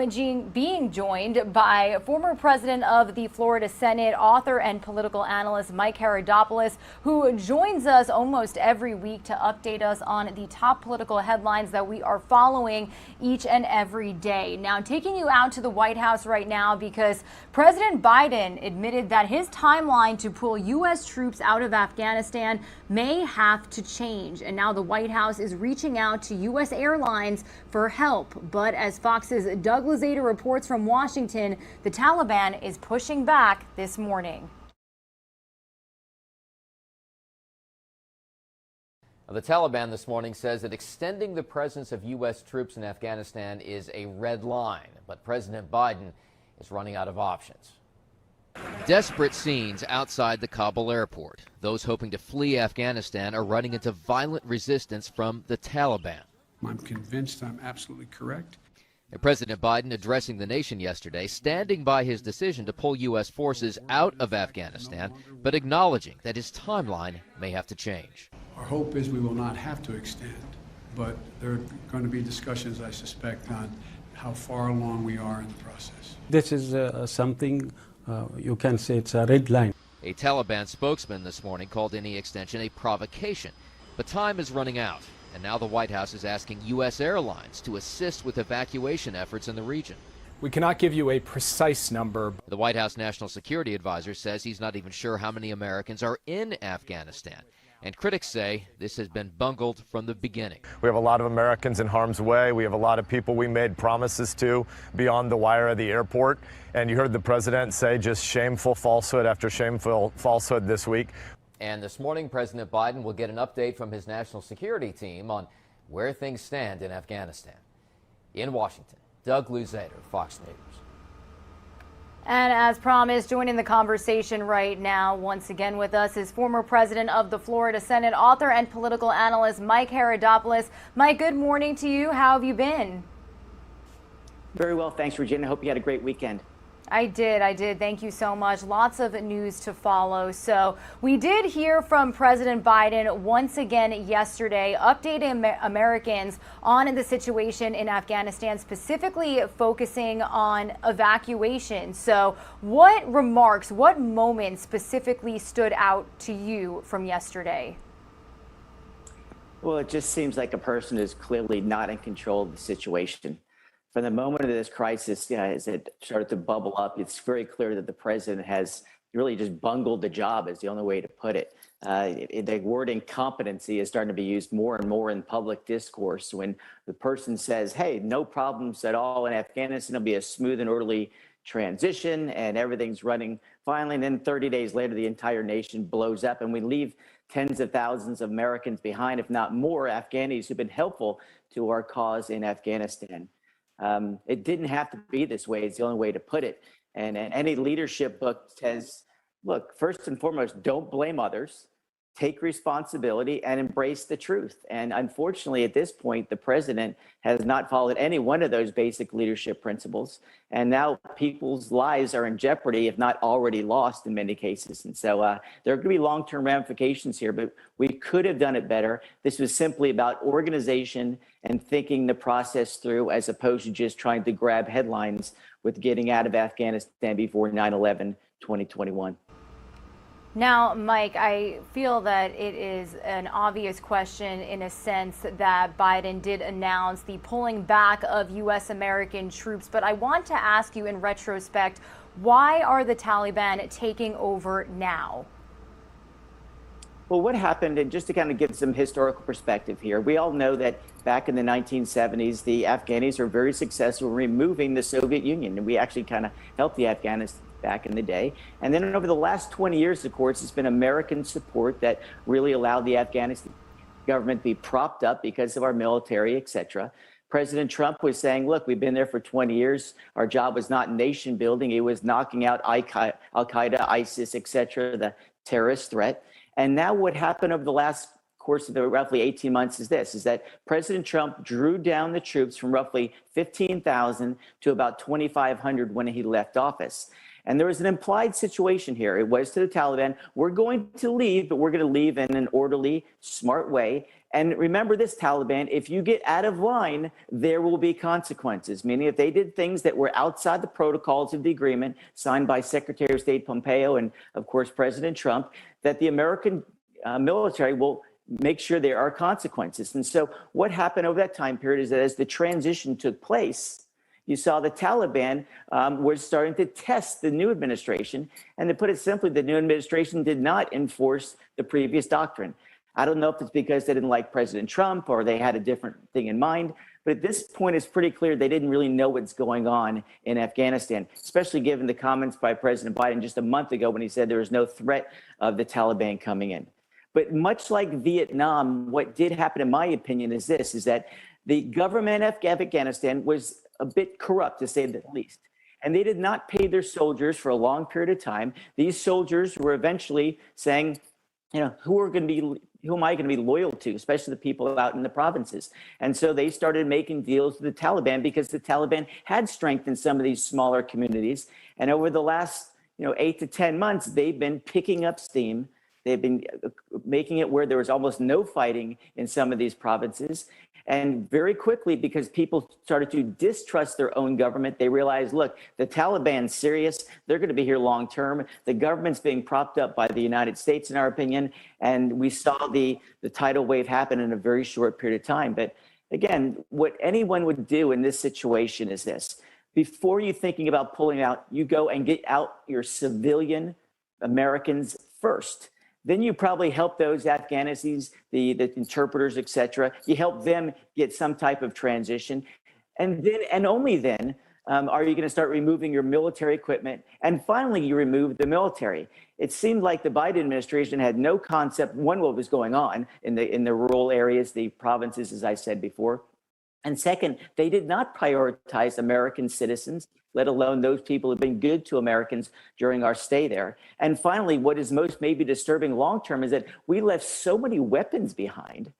S1: being joined by former president of the Florida Senate, author and political analyst Mike Herodopoulos, who joins us almost every week to update us on the top political headlines that we are following each and every day. Now, taking you out to the White House right now because President Biden admitted that his timeline to pull U.S. troops out of Afghanistan may have to change. And now the White House is reaching out to U.S. airlines for help. But as Fox's Doug Luzader reports from Washington, the Taliban is pushing back this morning.
S4: The Taliban this morning says that extending the presence of U.S. troops in Afghanistan is a red line, but President Biden is running out of options. Desperate scenes outside the Kabul airport. Those hoping to flee Afghanistan are running into violent resistance from the Taliban.
S8: I'm convinced I'm absolutely correct.
S4: President Biden addressing the nation yesterday, standing by his decision to pull U.S. forces out of Afghanistan, but acknowledging that his timeline may have to change.
S8: Our hope is we will not have to extend, but there are going to be discussions, I suspect, on how far along we are in the process.
S11: This is something you can say it's a red line.
S4: A Taliban spokesman this morning called any extension a provocation, but time is running out, and now the White House is asking U.S. airlines to assist with evacuation efforts in the region.
S22: We cannot give you a precise number.
S4: The White House National Security Advisor says he's not even sure how many Americans are in Afghanistan. And critics say this has been bungled from the beginning.
S24: We have a lot of Americans in harm's way. We have a lot of people we made promises to beyond the wire at the airport. And you heard the president say just shameful falsehood after shameful falsehood this week.
S4: And this morning, President Biden will get an update from his national security team on where things stand in Afghanistan. In Washington, Doug Luzader, Fox News.
S1: And as promised, joining the conversation right now, once again with us, is former president of the Florida Senate, author and political analyst Mike Herodopoulos. Mike, good morning to you. How have you been?
S25: Very well, thanks, Regina. Hope you had a great weekend.
S1: I did. Thank you so much. Lots of news to follow. So we did hear from President Biden once again yesterday, updating Americans on the situation in Afghanistan, specifically focusing on evacuation. So what remarks, what moments specifically stood out to you from yesterday?
S25: Well, it just seems like a person is clearly not in control of the situation. From the moment of this crisis, as it started to bubble up, it's very clear that the president has really just bungled the job, is the only way to put it. The word incompetency is starting to be used more and more in public discourse when the person says, hey, no problems at all in Afghanistan, it'll be a smooth and orderly transition and everything's running finally. And then 30 days later, the entire nation blows up and we leave tens of thousands of Americans behind, if not more, Afghanis who've been helpful to our cause in Afghanistan. It didn't have to be this way. It's the only way to put it. And any leadership book says, look, first and foremost, don't blame others, take responsibility and embrace the truth. And unfortunately, at this point, the president has not followed any one of those basic leadership principles. And now people's lives are in jeopardy, if not already lost in many cases. And so there are going to be long-term ramifications here, but we could have done it better. This was simply about organization and thinking the process through, as opposed to just trying to grab headlines with getting out of Afghanistan before 9/11, 2021.
S1: Now, Mike, I feel that it is an obvious question in a sense that Biden did announce the pulling back of U.S. American troops. But I want to ask you in retrospect, why are the Taliban taking over now?
S25: Well, what happened, and just to kind of give some historical perspective here, we all know that back in the 1970s, the Afghanis were very successful in removing the Soviet Union. And we actually kind of helped the Afghanis back in the day. And then over the last 20 years, of course, it's been American support that really allowed the Afghanistan government to be propped up because of our military, et cetera. President Trump was saying, look, we've been there for 20 years. Our job was not nation building. It was knocking out Al-Qaeda, ISIS, et cetera, the terrorist threat. And now what happened over the last course of the roughly 18 months is that President Trump drew down the troops from roughly 15,000 to about 2,500 when he left office. And there was an implied situation here. It was to the Taliban, we're going to leave, but we're going to leave in an orderly, smart way. And remember this, Taliban, if you get out of line, there will be consequences, meaning if they did things that were outside the protocols of the agreement signed by Secretary of State Pompeo and, of course, President Trump, that the American military will make sure there are consequences. And so what happened over that time period is that as the transition took place, you saw the Taliban was starting to test the new administration. And to put it simply, the new administration did not enforce the previous doctrine. I don't know if it's because they didn't like President Trump or they had a different thing in mind. But at this point, it's pretty clear they didn't really know what's going on in Afghanistan, especially given the comments by President Biden just a month ago when he said there was no threat of the Taliban coming in. But much like Vietnam, what did happen, in my opinion, is this, is that the government of Afghanistan was a bit corrupt, to say the least. And they did not pay their soldiers for a long period of time. These soldiers were eventually saying, who am I going to be loyal to, especially the people out in the provinces? And so they started making deals with the Taliban because the Taliban had strengthened some of these smaller communities. And over the last 8 to 10 months, they've been picking up steam. They've been making it where there was almost no fighting in some of these provinces. And very quickly, because people started to distrust their own government, they realized, look, the Taliban's serious. They're going to be here long term. The government's being propped up by the United States, in our opinion. And we saw the tidal wave happen in a very short period of time. But again, what anyone would do in this situation is this. Before you thinking about pulling out, you go and get out your civilian Americans first. Then you probably help those Afghanis, the interpreters, et cetera. You help them get some type of transition. And then, and only then, are you going to start removing your military equipment? And finally, you remove the military. It seemed like the Biden administration had no concept, one, what was going on in the rural areas, the provinces, as I said before. And second, they did not prioritize American citizens, let alone those people who have been good to Americans during our stay there. And finally, what is most maybe disturbing long-term is that we left so many weapons behind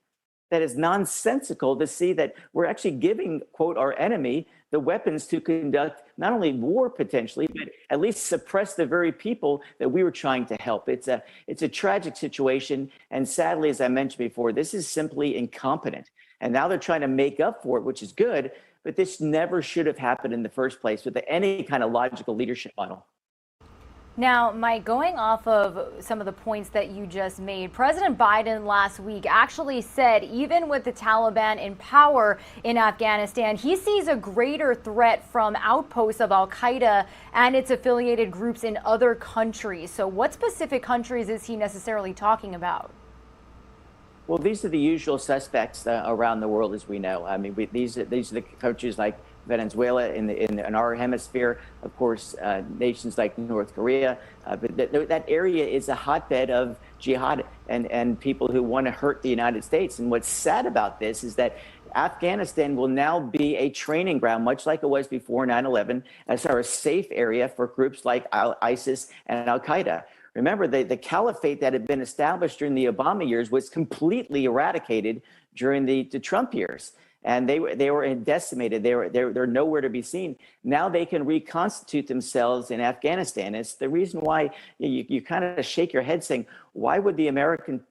S25: that is nonsensical to see that we're actually giving, quote, our enemy the weapons to conduct not only war potentially, but at least suppress the very people that we were trying to help. It's a tragic situation. And sadly, as I mentioned before, this is simply incompetent. And now they're trying to make up for it, which is good. But this never should have happened in the first place with any kind of logical leadership model.
S1: Now, Mike, going off of some of the points that you just made, President Biden last week actually said even with the Taliban in power in Afghanistan, he sees a greater threat from outposts of al-Qaeda and its affiliated groups in other countries. So what specific countries is he necessarily talking about?
S25: Well, these are the usual suspects around the world, as we know. I mean, these are the countries like Venezuela in our hemisphere, of course, nations like North Korea. But that area is a hotbed of jihad and people who want to hurt the United States. And what's sad about this is that Afghanistan will now be a training ground, much like it was before 9/11, as a safe area for groups like ISIS and Al-Qaeda. Remember, the caliphate that had been established during the Obama years was completely eradicated during the Trump years. And they were decimated. They're nowhere to be seen. Now they can reconstitute themselves in Afghanistan. It's the reason why you kind of shake your head saying, why would the American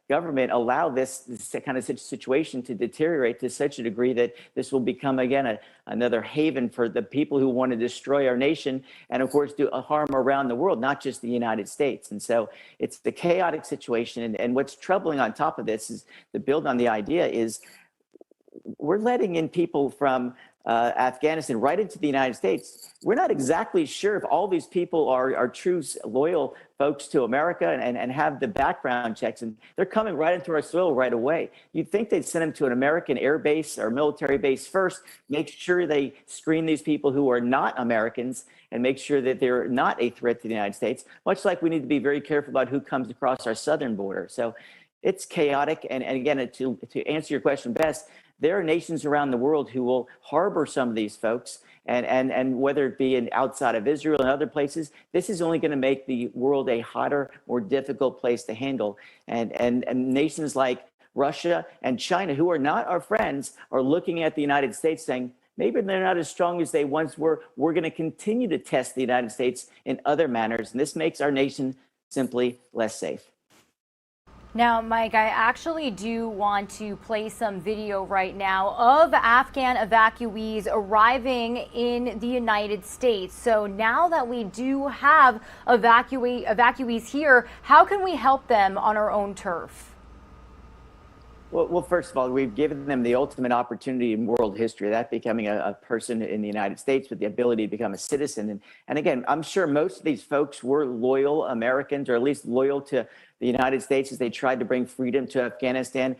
S25: government allow this kind of situation to deteriorate to such a degree that this will become, again, another haven for the people who want to destroy our nation and, of course, do harm around the world, not just the United States. And so it's the chaotic situation. And what's troubling on top of this is, to build on the idea, is we're letting in people from Afghanistan right into the United States. We're not exactly sure if all these people are true, loyal folks to America and have the background checks, and they're coming right into our soil right away. You'd think they'd send them to an American air base or military base first, make sure they screen these people who are not Americans and make sure that they're not a threat to the United States, much like we need to be very careful about who comes across our southern border. So it's chaotic. And again, to answer your question best, there are nations around the world who will harbor some of these folks. And whether it be outside of Israel and other places, this is only going to make the world a hotter, more difficult place to handle. And nations like Russia and China, who are not our friends, are looking at the United States saying, maybe they're not as strong as they once were. We're going to continue to test the United States in other manners. And this makes our nation simply less safe.
S1: Now, Mike, I actually do want to play some video right now of Afghan evacuees arriving in the United States. So now that we do have evacuees here, how can we help them on our own turf?
S25: Well, first of all, we've given them the ultimate opportunity in world history, that becoming a person in the United States with the ability to become a citizen. And again, I'm sure most of these folks were loyal Americans, or at least loyal to the United States as they tried to bring freedom to Afghanistan,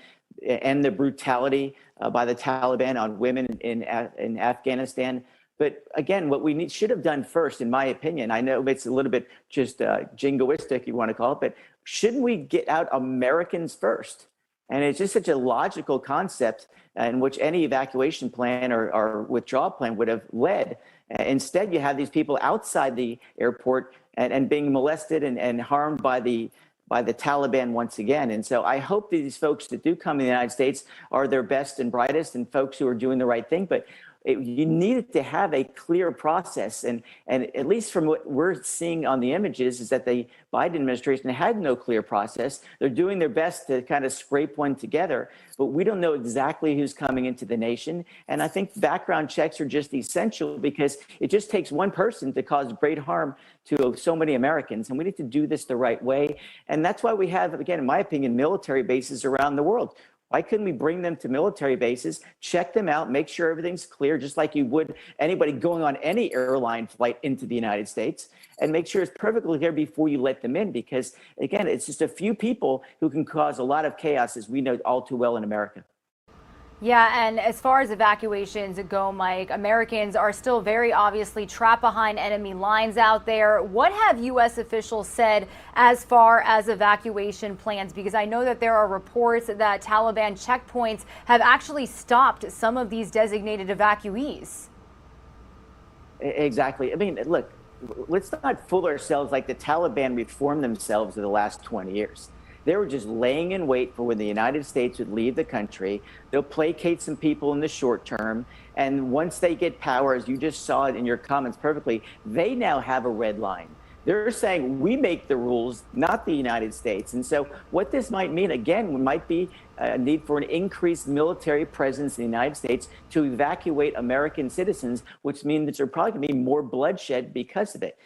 S25: and the brutality by the Taliban on women in Afghanistan. But again, what we should have done first, in my opinion, I know it's a little bit just jingoistic, you want to call it, but shouldn't we get out Americans first? And it's just such a logical concept in which any evacuation plan or withdrawal plan would have led. Instead, you have these people outside the airport and being molested and harmed by the Taliban once again. And so I hope that these folks that do come to the United States are their best and brightest and folks who are doing the right thing. But you needed to have a clear process. And at least from what we're seeing on the images is that the Biden administration had no clear process. They're doing their best to kind of scrape one together, but we don't know exactly who's coming into the nation. And I think background checks are just essential because it just takes one person to cause great harm to so many Americans. And we need to do this the right way. And that's why we have, again, in my opinion, military bases around the world. Why couldn't we bring them to military bases, check them out, make sure everything's clear, just like you would anybody going on any airline flight into the United States, and make sure it's perfectly clear before you let them in? Because, again, it's just a few people who can cause a lot of chaos, as we know all too well in America.
S1: Yeah, and as far as evacuations go, Mike, Americans are still very obviously trapped behind enemy lines out there. What have U.S. officials said as far as evacuation plans? Because I know that there are reports that Taliban checkpoints have actually stopped some of these designated evacuees.
S25: Exactly. I mean, look, let's not fool ourselves like the Taliban reformed themselves in the last 20 years. They were just laying in wait for when the United States would leave the country. They'll placate some people in the short term. And once they get power, as you just saw it in your comments perfectly, they now have a red line. They're saying we make the rules, not the United States. And so what this might mean, again, might be a need for an increased military presence in the United States to evacuate American citizens, which means that there's probably going to be more bloodshed because of it.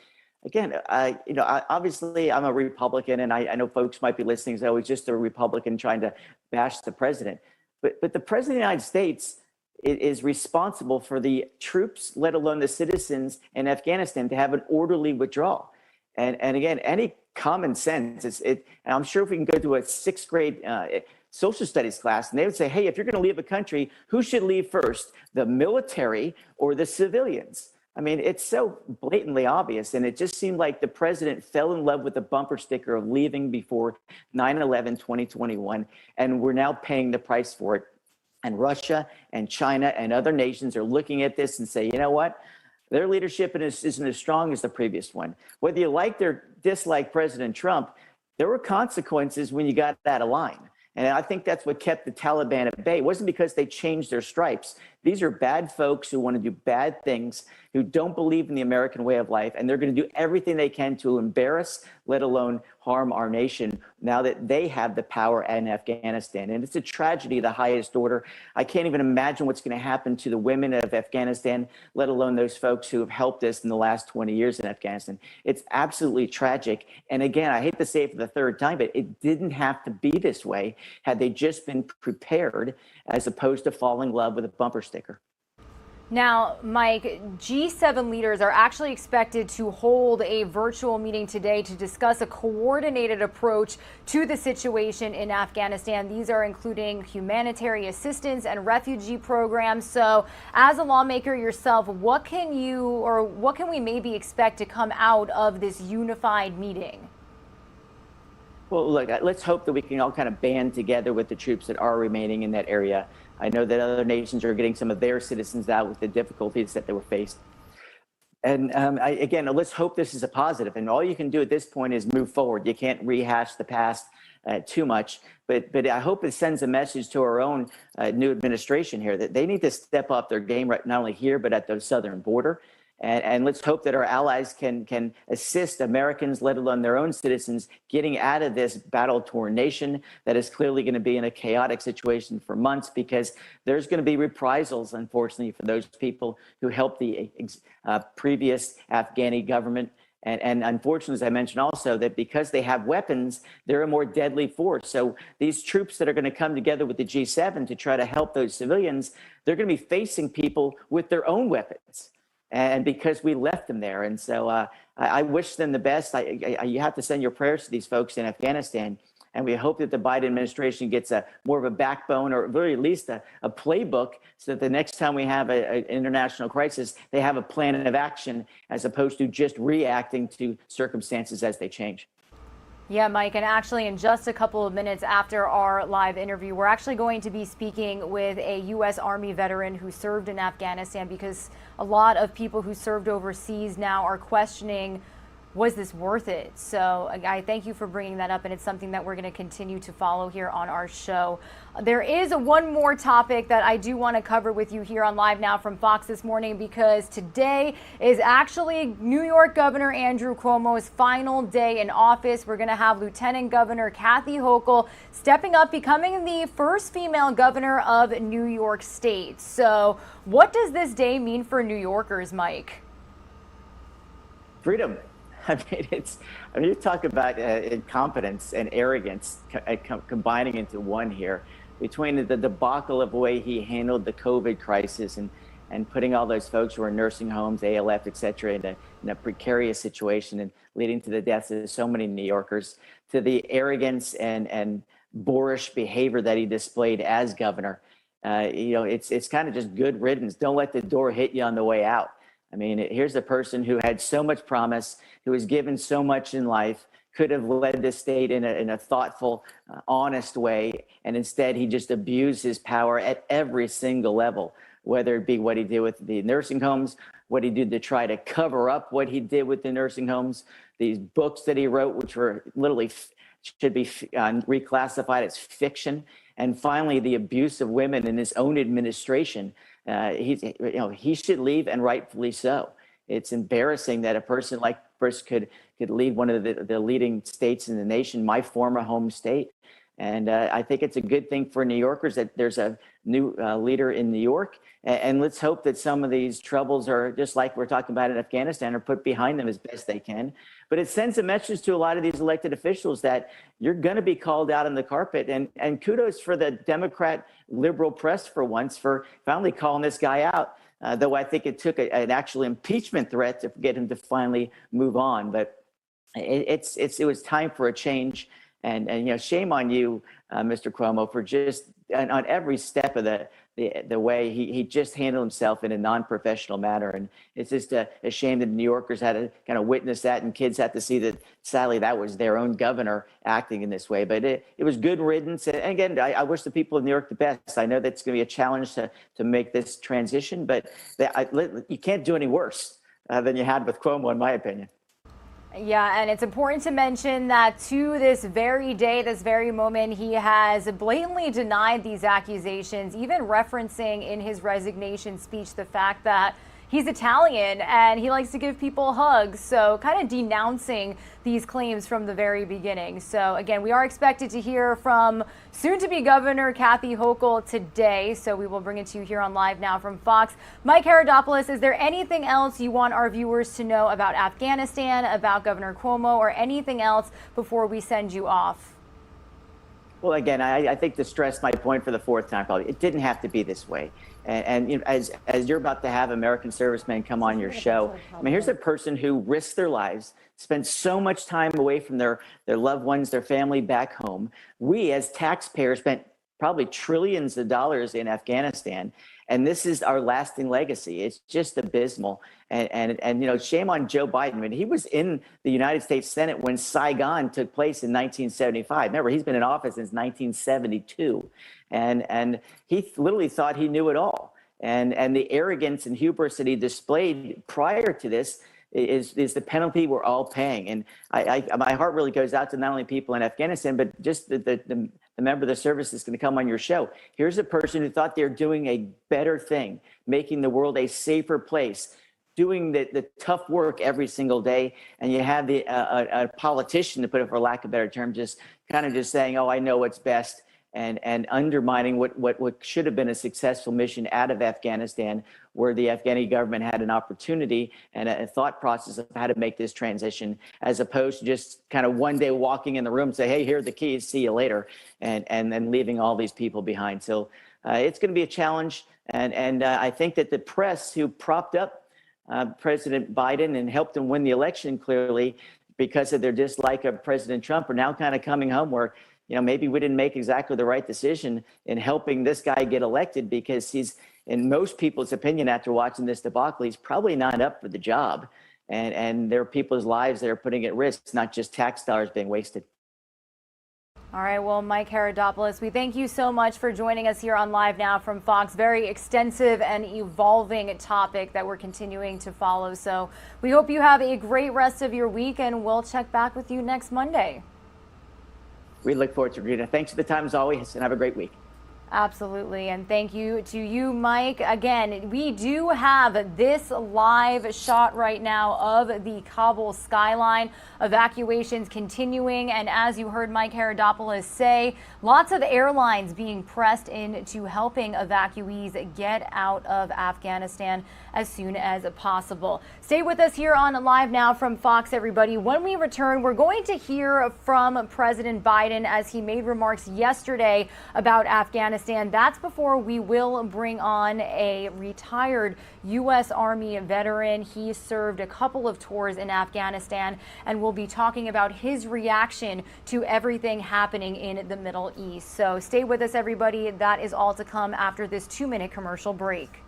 S25: Again, obviously, I'm a Republican, and I know folks might be listening, so I was just a Republican trying to bash the president. But the president of the United States is responsible for the troops, let alone the citizens in Afghanistan, to have an orderly withdrawal. And again, any common sense, and I'm sure if we can go to a sixth grade social studies class, and they would say, hey, if you're going to leave a country, who should leave first, the military or the civilians? I mean, it's so blatantly obvious, and it just seemed like the president fell in love with the bumper sticker of leaving before 9/11/2021, and we're now paying the price for it. And Russia and China and other nations are looking at this and say, you know what? Their leadership isn't as strong as the previous one. Whether you like or dislike President Trump, there were consequences when you got out of line. And I think that's what kept the Taliban at bay. It wasn't because they changed their stripes. These are bad folks who want to do bad things, who don't believe in the American way of life, and they're going to do everything they can to embarrass, let alone harm our nation now that they have the power in Afghanistan. And it's a tragedy of the highest order. I can't even imagine what's going to happen to the women of Afghanistan, let alone those folks who have helped us in the last 20 years in Afghanistan. It's absolutely tragic. And again, I hate to say it for the third time, but it didn't have to be this way had they just been prepared as opposed to falling in love with a bumper sticker.
S1: Now, Mike, G7 leaders are actually expected to hold a virtual meeting today to discuss a coordinated approach to the situation in Afghanistan. These are including humanitarian assistance and refugee programs. So as a lawmaker yourself, what can we maybe expect to come out of this unified meeting?
S25: Well, look, let's hope that we can all kind of band together with the troops that are remaining in that area. I know that other nations are getting some of their citizens out with the difficulties that they were faced. And again, let's hope this is a positive. And all you can do at this point is move forward. You can't rehash the past too much. But I hope it sends a message to our own new administration here that they need to step up their game, right, not only here, but at the southern border. And let's hope that our allies can assist Americans, let alone their own citizens, getting out of this battle-torn nation that is clearly going to be in a chaotic situation for months, because there's going to be reprisals, unfortunately, for those people who helped the previous Afghani government. And unfortunately, as I mentioned also, that because they have weapons, they're a more deadly force. So these troops that are going to come together with the G7 to try to help those civilians, they're going to be facing people with their own weapons. And because we left them there. And so I wish them the best. You have to send your prayers to these folks in Afghanistan. And we hope that the Biden administration gets more of a backbone, or very least a playbook, so that the next time we have an international crisis, they have a plan of action as opposed to just reacting to circumstances as they change.
S1: Yeah, Mike, and actually in just a couple of minutes after our live interview, we're actually going to be speaking with a U.S. Army veteran who served in Afghanistan, because a lot of people who served overseas now are questioning, was this worth it? So I thank you for bringing that up, and it's something that we're going to continue to follow here on our show. There is one more topic that I do want to cover with you here on Live Now from Fox this morning, because today is actually New York Governor Andrew Cuomo's final day in office. We're going to have Lieutenant Governor Kathy Hochul stepping up, becoming the first female governor of New York State. So what does this day mean for New Yorkers, Mike?
S25: Freedom. I mean, you talk about incompetence and arrogance combining into one here, between the debacle of the way he handled the COVID crisis and putting all those folks who are in nursing homes, ALF, et cetera, in a precarious situation and leading to the deaths of so many New Yorkers, to the arrogance and boorish behavior that he displayed as governor. It's kind of just good riddance. Don't let the door hit you on the way out. I mean, here's a person who had so much promise, who was given so much in life, could have led the state in a thoughtful, honest way. And instead, he just abused his power at every single level, whether it be what he did with the nursing homes, what he did to try to cover up what he did with the nursing homes, these books that he wrote, which were literally should be reclassified as fiction. And finally, the abuse of women in his own administration. He should leave, and rightfully so. It's embarrassing that a person like this could lead one of the leading states in the nation, my former home state. And I think it's a good thing for New Yorkers that there's a new leader in New York. And let's hope that some of these troubles are, just like we're talking about in Afghanistan, are put behind them as best they can. But it sends a message to a lot of these elected officials that you're going to be called out on the carpet. And kudos for the Democrat liberal press for once for finally calling this guy out, though I think it took an actual impeachment threat to get him to finally move on. But it was time for a change. And shame on you, Mr. Cuomo, for just on every step of the way he just handled himself in a non-professional manner. And it's just a shame that New Yorkers had to kind of witness that, and kids had to see that, sadly, that was their own governor acting in this way. But it was good riddance. And again, I wish the people of New York the best. I know that's going to be a challenge to make this transition, but you can't do any worse than you had with Cuomo, in my opinion.
S1: Yeah, and it's important to mention that to this very day, this very moment, he has blatantly denied these accusations, even referencing in his resignation speech the fact that he's Italian and he likes to give people hugs. So kind of denouncing these claims from the very beginning. So again, we are expected to hear from soon-to-be Governor Kathy Hochul today. So we will bring it to you here on Live Now from Fox. Mike Herodopoulos, is there anything else you want our viewers to know about Afghanistan, about Governor Cuomo, or anything else before we send you off?
S25: Well, again, I think to stress my point for the fourth time, probably, it didn't have to be this way. And as you're about to have American servicemen come on your show, I mean, here's a person who risked their lives, spent so much time away from their loved ones, their family back home. We, as taxpayers, spent probably trillions of dollars in Afghanistan. And this is our lasting legacy. It's just abysmal. And you know, shame on Joe Biden. I mean, he was in the United States Senate when Saigon took place in 1975. Remember, he's been in office since 1972. And he literally thought he knew it all. And the arrogance and hubris that he displayed prior to this is the penalty we're all paying. And my heart really goes out to not only people in Afghanistan, but just the member of the service that's going to come on your show. Here's a person who thought they're doing a better thing, making the world a safer place, doing the tough work every single day. And you have a politician, to put it for lack of a better term, just kind of just saying, oh, I know what's best. And undermining what should have been a successful mission out of Afghanistan, where the Afghani government had an opportunity and a thought process of how to make this transition, as opposed to just kind of one day walking in the room and say, hey, here are the keys, see you later, and then leaving all these people behind. So it's going to be a challenge. And I think that the press, who propped up President Biden and helped him win the election clearly because of their dislike of President Trump, are now kind of coming home where, you know, maybe we didn't make exactly the right decision in helping this guy get elected, because he's, in most people's opinion, after watching this debacle, he's probably not up for the job. And there are people's lives that are putting at risk, not just tax dollars being wasted.
S1: All right, well, Mike Herodopoulos, we thank you so much for joining us here on Live Now from Fox. Very extensive and evolving topic that we're continuing to follow. So we hope you have a great rest of your week, and we'll check back with you next Monday.
S25: We look forward to it, Rita. Thanks for the time as always, and have a great week.
S1: Absolutely. And thank you to you, Mike. Again, we do have this live shot right now of the Kabul skyline. Evacuations continuing. And as you heard Mike Herodopoulos say, lots of airlines being pressed into helping evacuees get out of Afghanistan as soon as possible. Stay with us here on Live Now from Fox, everybody. When we return, we're going to hear from President Biden as he made remarks yesterday about Afghanistan. That's before we will bring on a retired U.S. Army veteran. He served a couple of tours in Afghanistan, and we'll be talking about his reaction to everything happening in the Middle East. So stay with us, everybody. That is all to come after this 2-minute commercial break.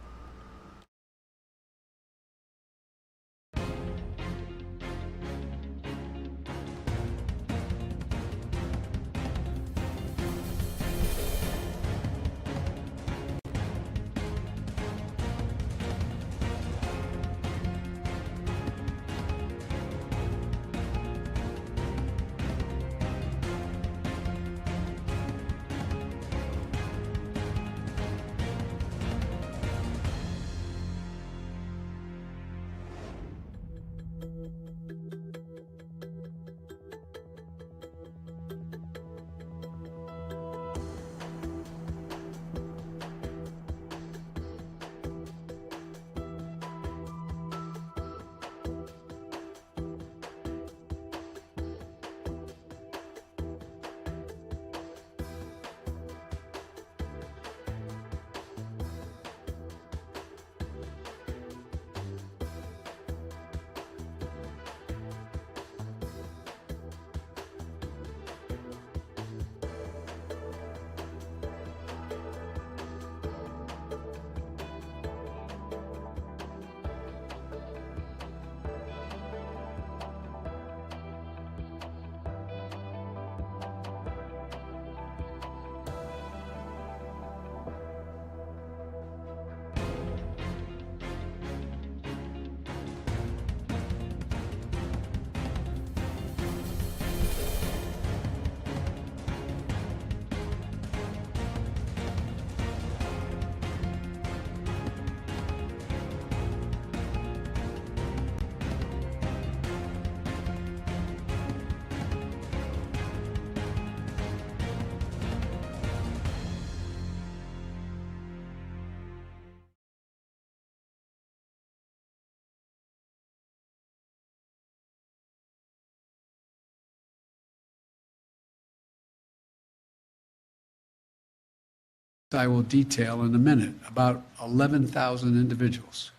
S8: I will detail in a minute, about 11,000 individuals.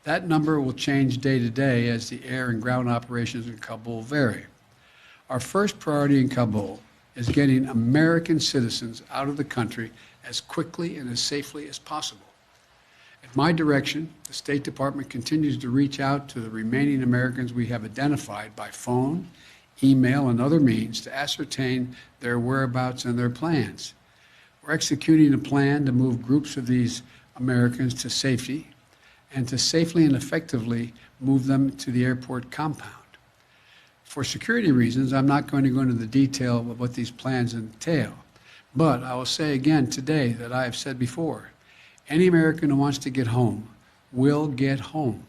S8: That number will change day to day as the air and ground operations in Kabul vary. Our first priority in Kabul is getting American citizens out of the country as quickly and as safely as possible. At my direction, the State Department continues to reach out to the remaining Americans we have identified by phone, email, and other means to ascertain their whereabouts and their plans. We're executing a plan to move groups of these Americans to safety and to safely and effectively move them to the airport compound. For security reasons, I'm not going to go into the detail of what these plans entail, but I will say again today that I have said before, any American who wants to get home will get home.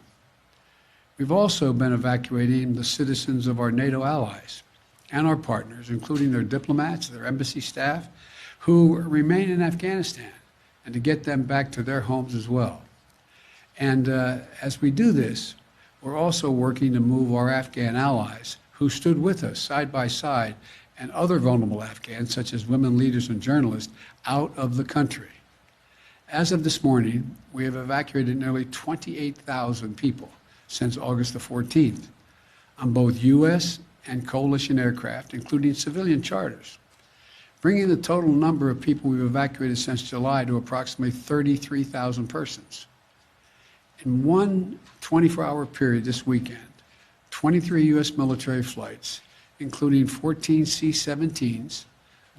S8: We've also been evacuating the citizens of our NATO allies and our partners, including their diplomats, their embassy staff, who remain in Afghanistan, and to get them back to their homes as well. And as we do this, we're also working to move our Afghan allies who stood with us side by side and other vulnerable Afghans, such as women leaders and journalists, out of the country. As of this morning, we have evacuated nearly 28,000 people since August the 14th on both U.S. and coalition aircraft, including civilian charters, bringing the total number of people we've evacuated since July to approximately 33,000 persons. In one 24-hour period this weekend, 23 U.S. military flights, including 14 C-17s,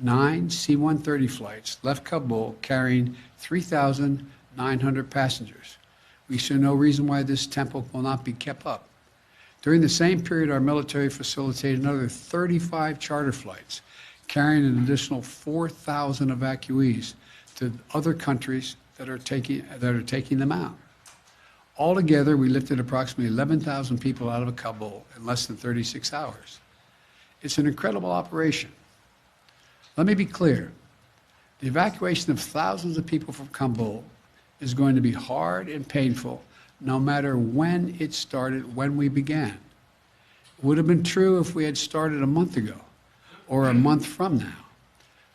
S8: 9 C-130 flights, left Kabul carrying 3,900 passengers. We see no reason why this tempo will not be kept up. During the same period, our military facilitated another 35 charter flights, carrying an additional 4,000 evacuees to other countries that are taking them out. Altogether, we lifted approximately 11,000 people out of Kabul in less than 36 hours. It's an incredible operation. Let me be clear. The evacuation of thousands of people from Kabul is going to be hard and painful, no matter when it started, when we began. It would have been true if we had started a month ago or a month from now.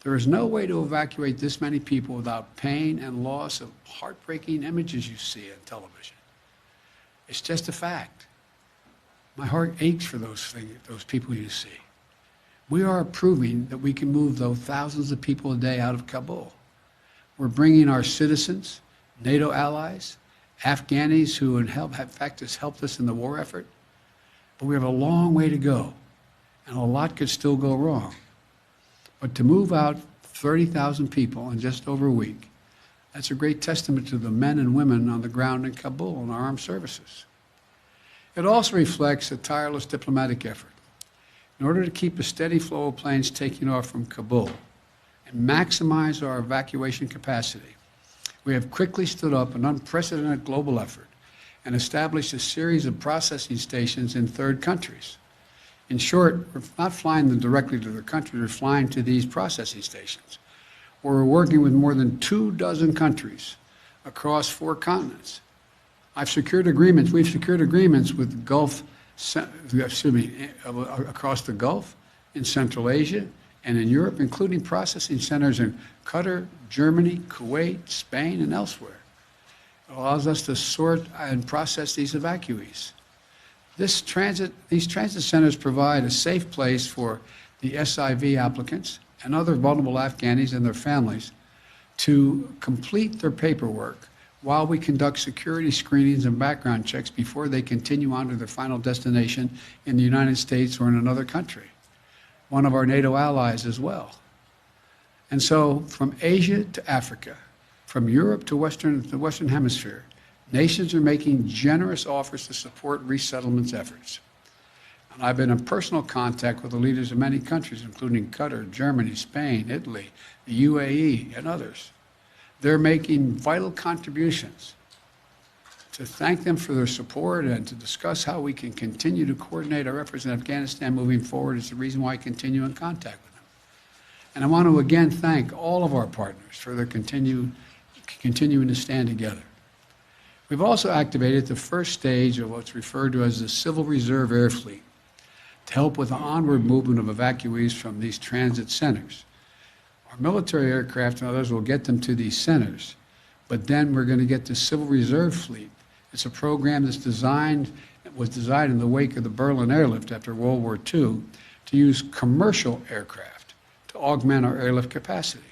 S8: There is no way to evacuate this many people without pain and loss of heartbreaking images you see on television. It's just a fact. My heart aches for those people you see. We are proving that we can move those thousands of people a day out of Kabul. We're bringing our citizens, NATO allies, Afghanis who in fact has helped us in the war effort, but we have a long way to go, and a lot could still go wrong. But to move out 30,000 people in just over a week, that's a great testament to the men and women on the ground in Kabul and our armed services. It also reflects a tireless diplomatic effort. In order to keep a steady flow of planes taking off from Kabul and maximize our evacuation capacity, we have quickly stood up an unprecedented global effort and established a series of processing stations in third countries. In short, we're not flying them directly to their country, we're flying to these processing stations, where we're working with more than 24 countries across 4 continents. We've secured agreements with across the Gulf, in Central Asia, and in Europe, including processing centers in Qatar, Germany, Kuwait, Spain, and elsewhere. It allows us to sort and process these evacuees. These transit centers provide a safe place for the SIV applicants and other vulnerable Afghanis and their families to complete their paperwork while we conduct security screenings and background checks before they continue on to their final destination in the United States or in another country, one of our NATO allies as well. And so from Asia to Africa, from Europe to the Western Hemisphere, nations are making generous offers to support resettlement efforts. And I've been in personal contact with the leaders of many countries, including Qatar, Germany, Spain, Italy, the UAE, and others. They're making vital contributions. To thank them for their support and to discuss how we can continue to coordinate our efforts in Afghanistan moving forward is the reason why I continue in contact with them. And I want to again thank all of our partners for their continuing to stand together. We've also activated the first stage of what's referred to as the Civil Reserve Air Fleet to help with the onward movement of evacuees from these transit centers. Our military aircraft and others will get them to these centers, but then we're going to get the Civil Reserve Fleet. It's a program was designed in the wake of the Berlin airlift after World War II to use commercial aircraft to augment our airlift capacity.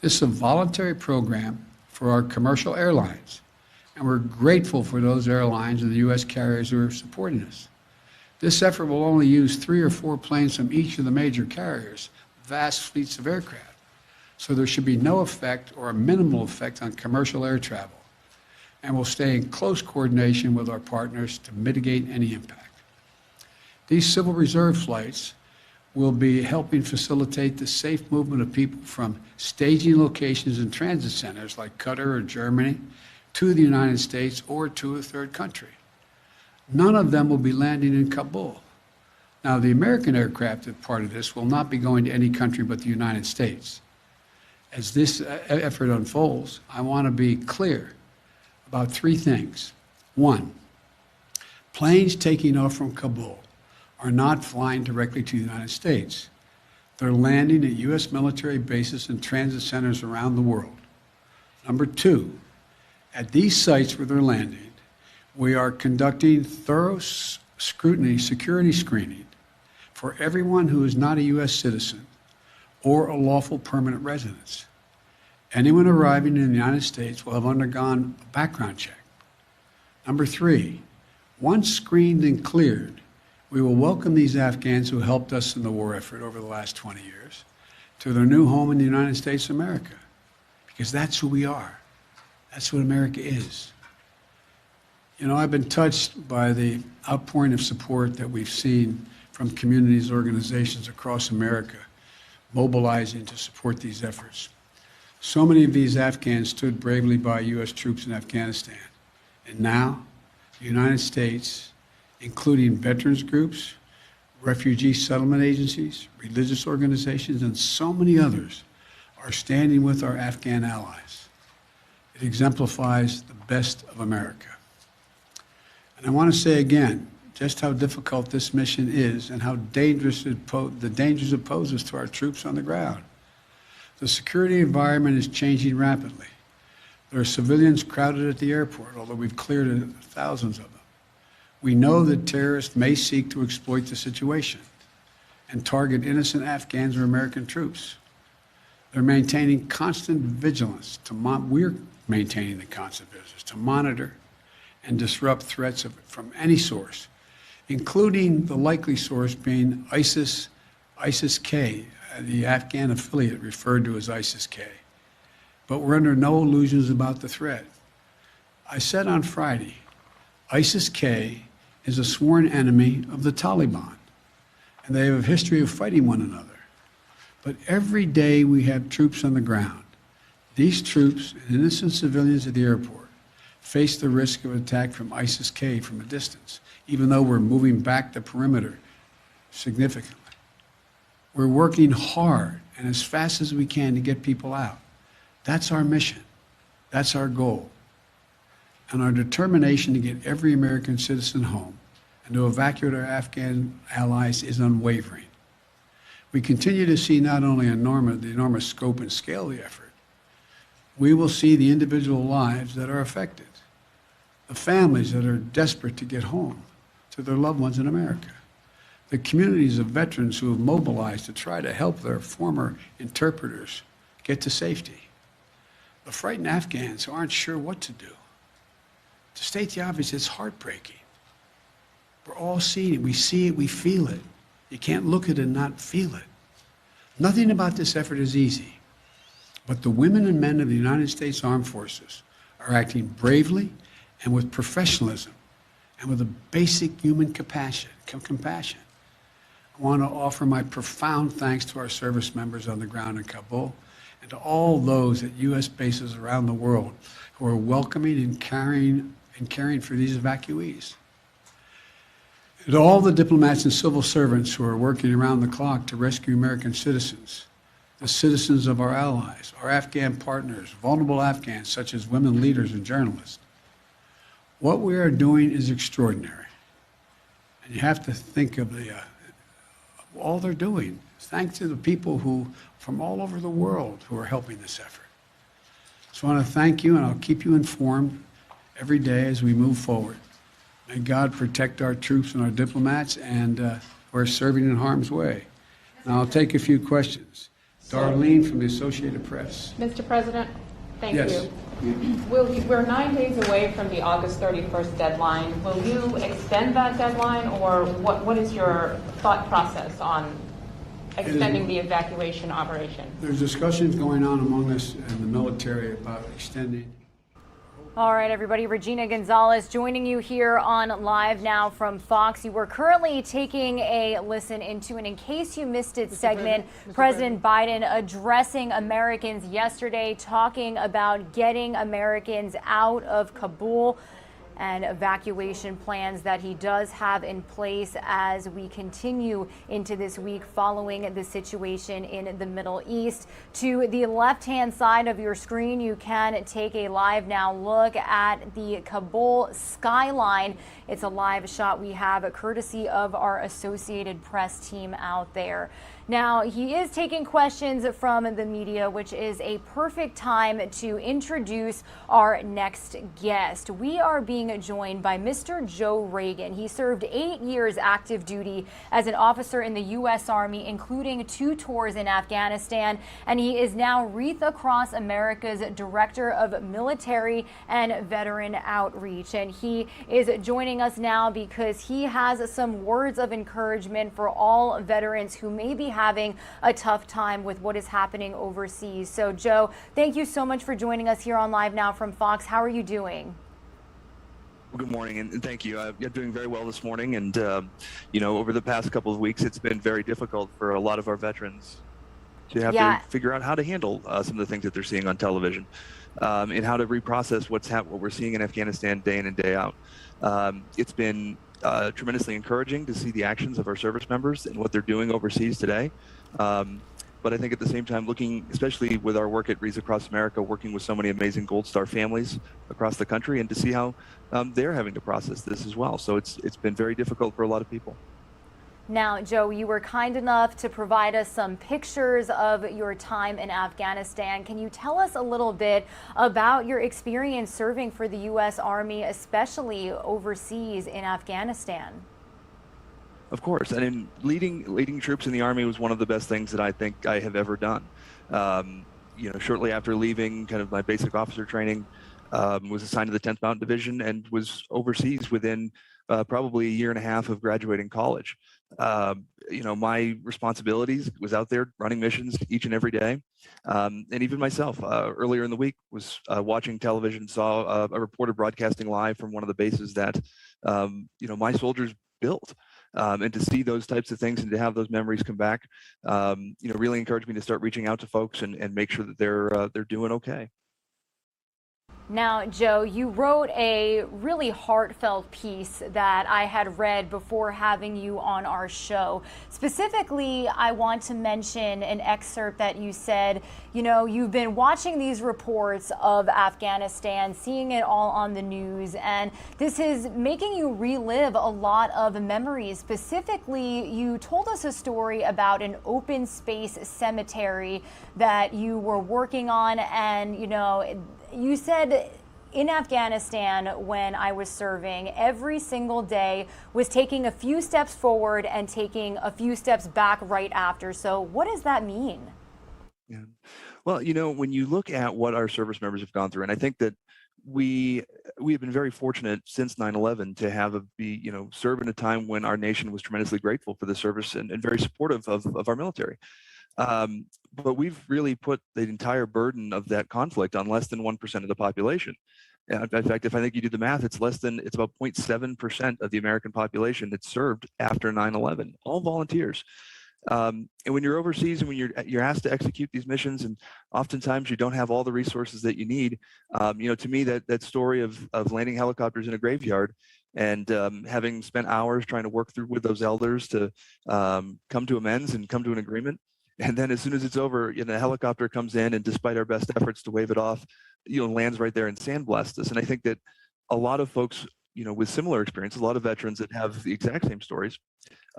S8: This is a voluntary program for our commercial airlines, and we're grateful for those airlines and the U.S. carriers who are supporting us. This effort will only use 3 or 4 planes from each of the major carriers, vast fleets of aircraft, so there should be no effect or a minimal effect on commercial air travel, and we'll stay in close coordination with our partners to mitigate any impact. These Civil Reserve flights will be helping facilitate the safe movement of people from staging locations and transit centers like Qatar or Germany to the United States or to a third country. None of them will be landing in Kabul. Now, the American aircraft that part of this will not be going to any country but the United States. As this effort unfolds, I want to be clear about 3 things. 1, planes taking off from Kabul are not flying directly to the United States. They're landing at U.S. military bases and transit centers around the world. Number 2, at these sites where they're landing, we are conducting thorough scrutiny, security screening for everyone who is not a U.S. citizen or a lawful permanent resident. Anyone arriving in the United States will have undergone a background check. Number 3, once screened and cleared, we will welcome these Afghans who helped us in the war effort over the last 20 years to their new home in the United States of America, because that's who we are. That's what America is. You know, I've been touched by the outpouring of support that we've seen from communities, organizations across America mobilizing to support these efforts. So many of these Afghans stood bravely by U.S. troops in Afghanistan. And now, the United States, including veterans groups, refugee settlement agencies, religious organizations, and so many others, are standing with our Afghan allies. It exemplifies the best of America. And I want to say again, just how difficult this mission is and how dangerous the dangers it poses to our troops on the ground. The security environment is changing rapidly. There are civilians crowded at the airport, although we've cleared thousands of them. We know that terrorists may seek to exploit the situation and target innocent Afghans or American troops. They're maintaining constant vigilance we're maintaining the constant vigilance to monitor and disrupt threats from any source, including the likely source being ISIS-K, the Afghan affiliate referred to as ISIS-K. But we're under no illusions about the threat. I said on Friday, ISIS-K is a sworn enemy of the Taliban, and they have a history of fighting one another. But every day we have troops on the ground. These troops and innocent civilians at the airport face the risk of attack from ISIS-K from a distance, even though we're moving back the perimeter significantly. We're working hard and as fast as we can to get people out. That's our mission. That's our goal. And our determination to get every American citizen home and to evacuate our Afghan allies is unwavering. We continue to see not only the enormous scope and scale of the effort, we will see the individual lives that are affected, the families that are desperate to get home to their loved ones in America, the communities of veterans who have mobilized to try to help their former interpreters get to safety, the frightened Afghans who aren't sure what to do. To state the obvious, it's heartbreaking. We're all seeing it. We see it, we feel it. You can't look at it and not feel it. Nothing about this effort is easy, but the women and men of the United States Armed Forces are acting bravely and with professionalism and with a basic human compassion. I want to offer my profound thanks to our service members on the ground in Kabul and to all those at U.S. bases around the world who are welcoming and caring for these evacuees. And to all the diplomats and civil servants who are working around the clock to rescue American citizens, the citizens of our allies, our Afghan partners, vulnerable Afghans such as women leaders and journalists. What we are doing is extraordinary. And you have to think of all they're doing. Thanks to the people from all over the world who are helping this effort. So I want to thank you, and I'll keep you informed every day as we move forward. May God protect our troops and our diplomats and who are serving in harm's way. Now I'll take a few questions. Darlene from the Associated Press.
S7: Mr. President,
S10: Thank
S8: Yes.
S10: you. We're 9 days away from the August 31st deadline. Will you extend that deadline, or what is your thought process on extending the evacuation operation?
S8: There's discussions going on among us and the military about extending.
S1: All right, everybody. Regina Gonzalez joining you here on Live Now from Fox. You were currently taking a listen into an In Case You Missed It segment. President Biden addressing Americans yesterday, talking about getting Americans out of Kabul and evacuation plans that he does have in place as we continue into this week following the situation in the Middle East. To the left-hand side of your screen, you can take a live now look at the Kabul skyline. It's a live shot we have courtesy of our Associated Press team out there. Now, he is taking questions from the media, which is a perfect time to introduce our next guest. We are being joined by Mr. Joe Reagan. He served 8 years active duty as an officer in the U.S. Army, including 2 tours in Afghanistan, and he is now Wreath Across America's Director of Military and Veteran Outreach. And he is joining us now because he has some words of encouragement for all veterans who may be having a tough time with what is happening overseas. So, Joe, thank you so much for joining us here on Live Now from Fox. How are you doing?
S12: Good morning, and thank you. You're doing very well this morning, and over the past couple of weeks, it's been very difficult for a lot of our veterans to have to figure out how to handle some of the things that they're seeing on television, and how to reprocess what we're seeing in Afghanistan day in and day out. It's been tremendously encouraging to see the actions of our service members and what they're doing overseas today. But I think at the same time, looking, especially with our work at Wreaths Across America, working with so many amazing Gold Star families across the country, and to see how they're having to process this as well. So it's been very difficult for a lot of people.
S1: Now, Joe, you were kind enough to provide us some pictures of your time in Afghanistan. Can you tell us a little bit about your experience serving for the U.S. Army, especially overseas in Afghanistan?
S12: Of course, and in leading troops in the Army was one of the best things that I think I have ever done. Shortly after leaving kind of my basic officer training, was assigned to the 10th Mountain Division and was overseas within probably a year and a half of graduating college. My responsibilities was out there running missions each and every day. And even myself, earlier in the week, was watching television, saw a reporter broadcasting live from one of the bases that, my soldiers built. And to see those types of things and to have those memories come back, really encouraged me to start reaching out to folks and make sure that they're doing okay.
S1: Now, Joe, you wrote a really heartfelt piece that I had read before having you on our show. Specifically, I want to mention an excerpt that you said, you've been watching these reports of Afghanistan, seeing it all on the news, and this is making you relive a lot of memories. Specifically, you told us a story about an open space cemetery that you were working on, and, you said in Afghanistan, when I was serving, every single day was taking a few steps forward and taking a few steps back right after. So what does that mean?
S12: Yeah. Well, when you look at what our service members have gone through, and I think that we have been very fortunate since 9/11 to have serve in a time when our nation was tremendously grateful for the service and very supportive of our military. But we've really put the entire burden of that conflict on less than 1% of the population. In fact, if I think you do the math, it's about 0.7% of the American population that served after 9/11, all volunteers. And when you're overseas and when you're asked to execute these missions, and oftentimes you don't have all the resources that you need, to me that story of landing helicopters in a graveyard and having spent hours trying to work through with those elders to come to amends and come to an agreement. And then as soon as it's over, a helicopter comes in, and despite our best efforts to wave it off, lands right there and sandblasts us. And I think that a lot of folks, with similar experiences, a lot of veterans that have the exact same stories,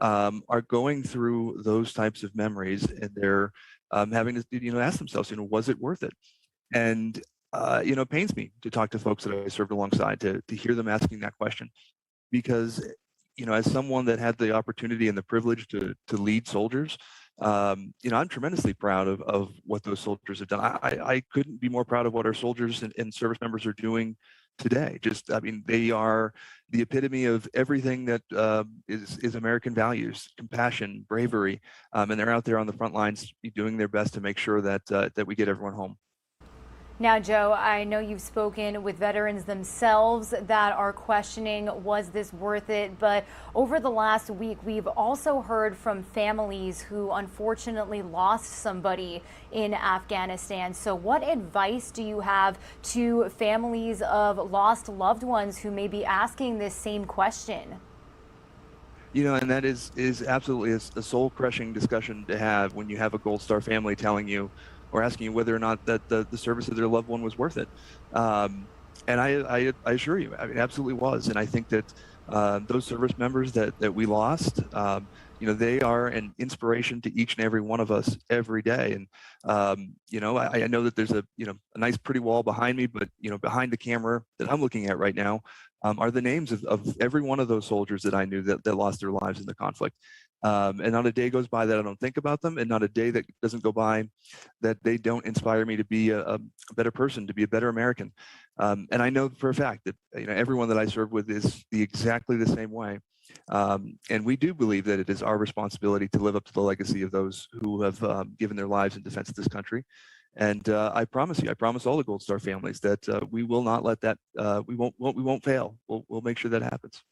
S12: are going through those types of memories, and they're having to, ask themselves, was it worth it? And, it pains me to talk to folks that I served alongside to hear them asking that question, because, as someone that had the opportunity and the privilege to lead soldiers, I'm tremendously proud of what those soldiers have done. I couldn't be more proud of what our soldiers and service members are doing today. They are the epitome of everything that is American values: compassion, bravery, and they're out there on the front lines doing their best to make sure that we get everyone home.
S1: Now, Joe, I know you've spoken with veterans themselves that are questioning, was this worth it? But over the last week, we've also heard from families who unfortunately lost somebody in Afghanistan. So what advice do you have to families of lost loved ones who may be asking this same question?
S12: And that is absolutely a soul-crushing discussion to have when you have a Gold Star family telling you or asking you whether or not that the service of their loved one was worth it. And I assure you, it absolutely was. And I think that those service members that we lost, they are an inspiration to each and every one of us every day. And, I know that there's a nice pretty wall behind me, but, behind the camera that I'm looking at right now are the names of every one of those soldiers that I knew that lost their lives in the conflict. And not a day goes by that I don't think about them, and not a day that doesn't go by that they don't inspire me to be a better person, to be a better American. And I know for a fact that everyone that I serve with is exactly the same way. And we do believe that it is our responsibility to live up to the legacy of those who have given their lives in defense of this country. And I promise all the Gold Star families that we will not let that. We won't fail. We'll make sure that happens.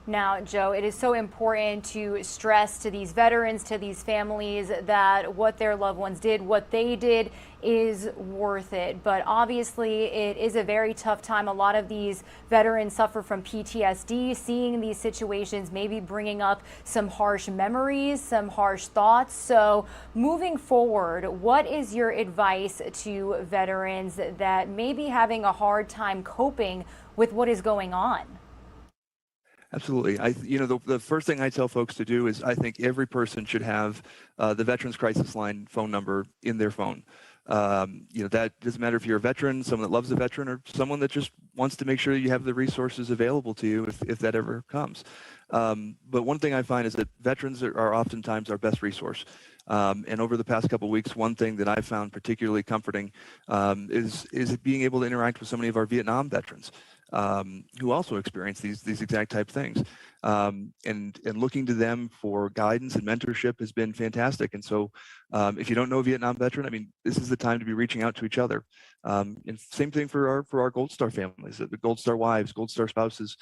S1: Now, Joe, it is so important to stress to these veterans, to these families, that what their loved ones did, what they did, is worth it. But obviously, it is a very tough time. A lot of these veterans suffer from PTSD, seeing these situations, maybe bringing up some harsh memories, some harsh thoughts. So moving forward, what is your advice to veterans that may be having a hard time coping with what is going on?
S12: Absolutely. The first thing I tell folks to do is I think every person should have the Veterans Crisis Line phone number in their phone. That doesn't matter if you're a veteran, someone that loves a veteran, or someone that just wants to make sure you have the resources available to you if that ever comes. But one thing I find is that veterans are oftentimes our best resource. And over the past couple of weeks, one thing that I found particularly comforting is being able to interact with so many of our Vietnam veterans who also experience these exact type things. And looking to them for guidance and mentorship has been fantastic. And so if you don't know a Vietnam veteran, this is the time to be reaching out to each other. And same thing for our Gold Star families, the Gold Star wives, Gold Star spouses,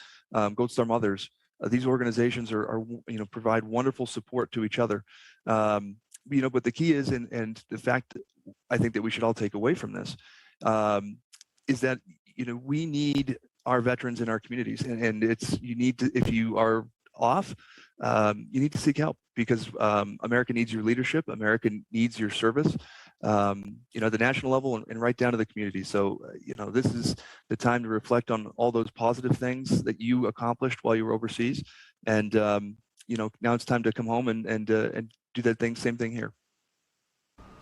S12: Gold Star mothers. These organizations are provide wonderful support to each other. But the key is, and the fact that I think that we should all take away from this, is that we need our veterans in our communities, and you need to, if you are off, you need to seek help, because America needs your leadership. America needs your service. The national level and right down to the community. So this is the time to reflect on all those positive things that you accomplished while you were overseas, and now it's time to come home and do that same thing here.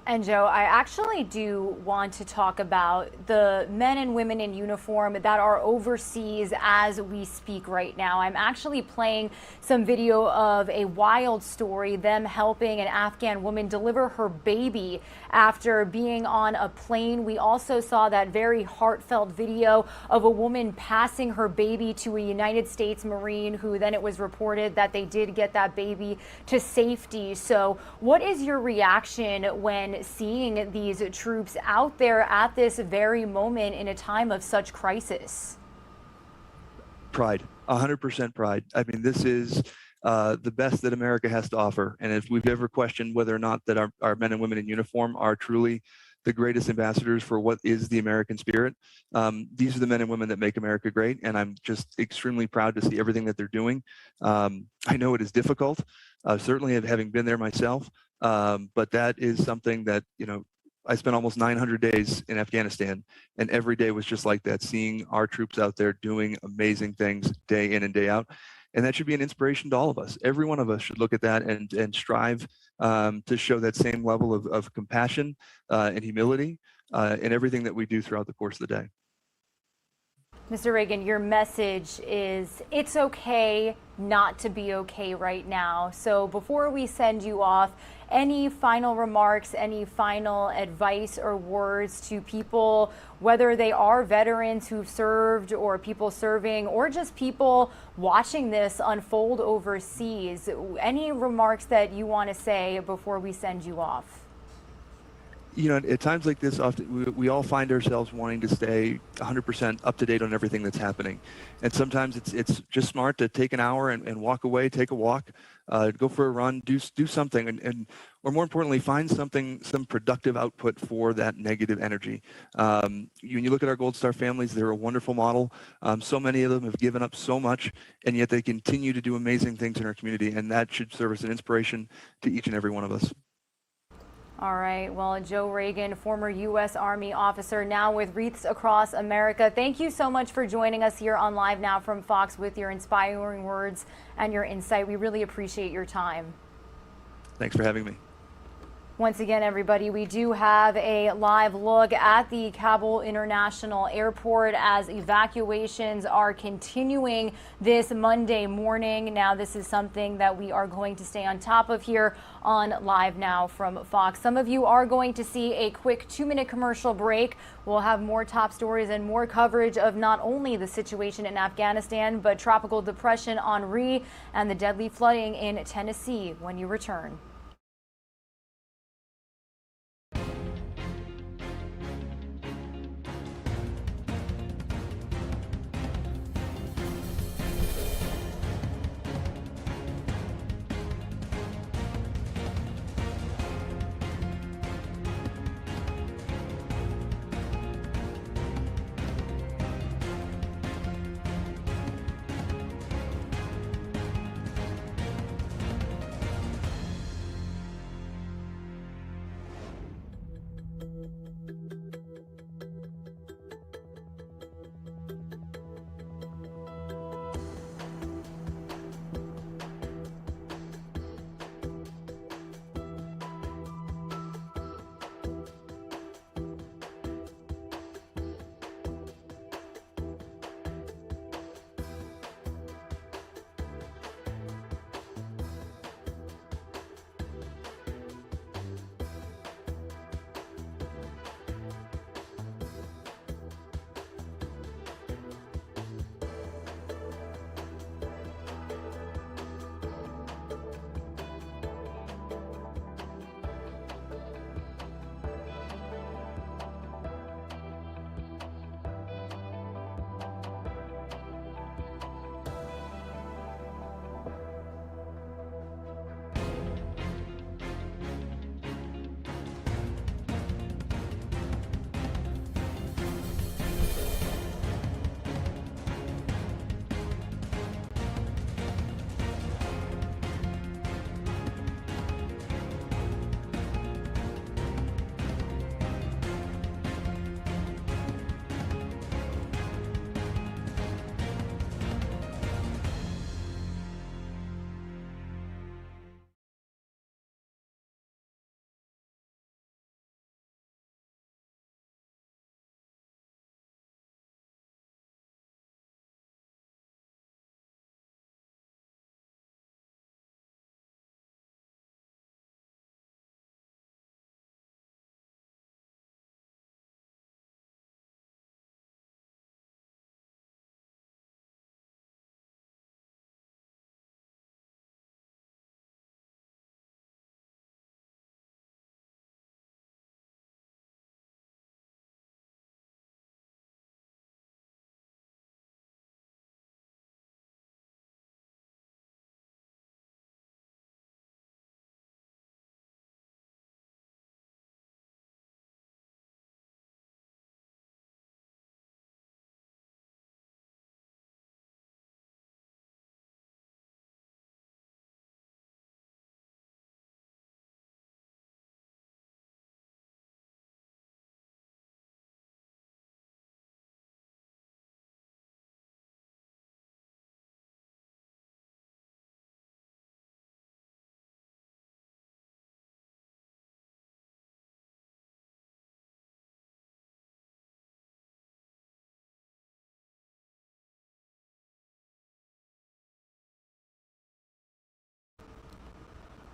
S1: And Joe, I actually do want to talk about the men and women in uniform that are overseas as we speak right now. I'm actually playing some video of a wild story, them helping an Afghan woman deliver her baby after being on a plane. We also saw that very heartfelt video of a woman passing her baby to a United States Marine, who then it was reported that they did get that baby to safety. So what is your reaction when seeing these troops out there at this very moment in a time of such crisis?
S12: Pride, 100% pride. This is the best that America has to offer. And if we've ever questioned whether or not that our men and women in uniform are truly the greatest ambassadors for what is the American spirit, these are the men and women that make America great. And I'm just extremely proud to see everything that they're doing. I know it is difficult, certainly having been there myself. But that is something that, I spent almost 900 days in Afghanistan, and every day was just like that, seeing our troops out there doing amazing things day in and day out. And that should be an inspiration to all of us. Every one of us should look at that and strive to show that same level of compassion and humility in everything that we do throughout the course of the day.
S1: Mr. Reagan, your message is it's okay not to be okay right now. So before we send you off, any final remarks, any final advice or words to people, whether they are veterans who've served or people serving or just people watching this unfold overseas? Any remarks that you want to say before we send you off?
S12: You know, at times like this, often we all find ourselves wanting to stay 100% up to date on everything that's happening. And sometimes it's just smart to take an hour and walk away, take a walk, go for a run, do something, or more importantly, find some productive output for that negative energy. When you look at our Gold Star families, they're a wonderful model. So many of them have given up so much, and yet they continue to do amazing things in our community, and that should serve as an inspiration to each and every one of us.
S1: All right. Well, Joe Reagan, former U.S. Army officer, now with Wreaths Across America. Thank you so much for joining us here on Live Now from Fox with your inspiring words and your insight. We really appreciate your time.
S12: Thanks for having me.
S1: Once again, everybody, we do have a live look at the Kabul International Airport as evacuations are continuing this Monday morning. Now, this is something that we are going to stay on top of here on Live Now from Fox. Some of you are going to see a quick 2-minute commercial break. We'll have more top stories and more coverage of not only the situation in Afghanistan, but Tropical Depression Henri and the deadly flooding in Tennessee when you return.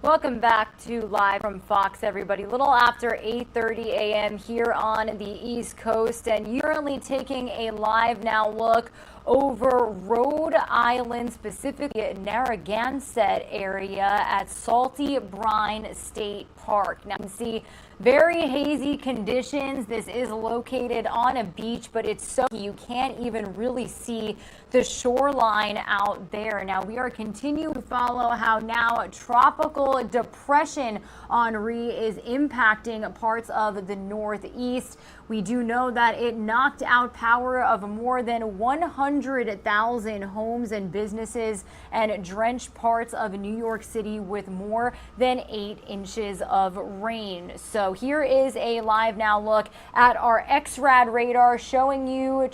S1: Welcome back to Live from Fox, everybody. A little after 8:30 a.m. here on the East Coast, and you're currently taking a live now look over Rhode Island, specifically Narragansett area at Salty Brine State Park. Now you can see very hazy conditions. This is located on a beach, but it's so you can't even really see the shoreline out there. Now we are continuing to follow how now tropical depression Henri is impacting parts of the Northeast. We do know that it knocked out power of more than 100,000 homes and businesses and drenched parts of New York City with more than 8 inches of rain. So here is a live now look at our XRAD radar showing you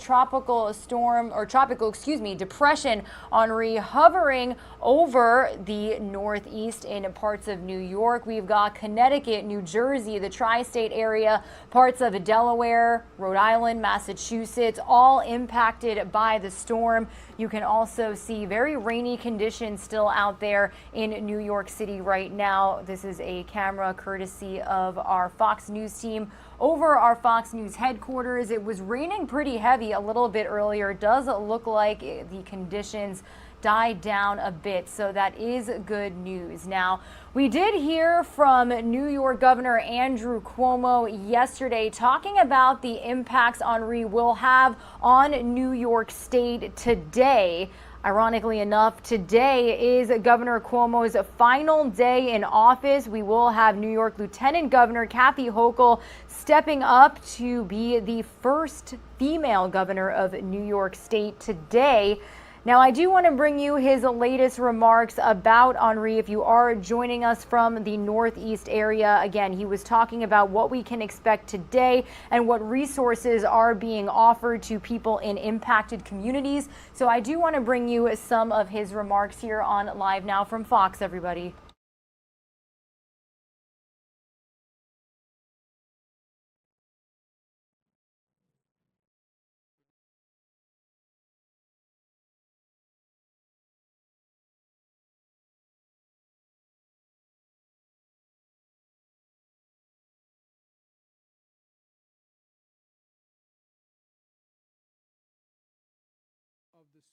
S1: depression Henri hovering over the Northeast in parts of New York. We've got Connecticut, New Jersey, the tri-state area, parts of Delaware, Rhode Island, Massachusetts, all impacted by the storm. You can also see very rainy conditions still out there in New York City right now. This is a camera courtesy of our Fox News team over our Fox News headquarters. It was raining pretty heavy a little bit earlier. It does look like the conditions died down a bit, so that is good news. Now, we did hear from New York Governor Andrew Cuomo yesterday talking about the impacts Henri will have on New York State today. Ironically enough, today is Governor Cuomo's final day in office. We will have New York Lieutenant Governor Kathy Hochul stepping up to be the first female governor of New York State today. Now, I do want to bring you his latest remarks about Henri. If you are joining us from the Northeast area, again, he was talking about what we can expect today and what resources are being offered to people in impacted communities. So I do want to bring you some of his remarks here on Live Now from Fox, everybody.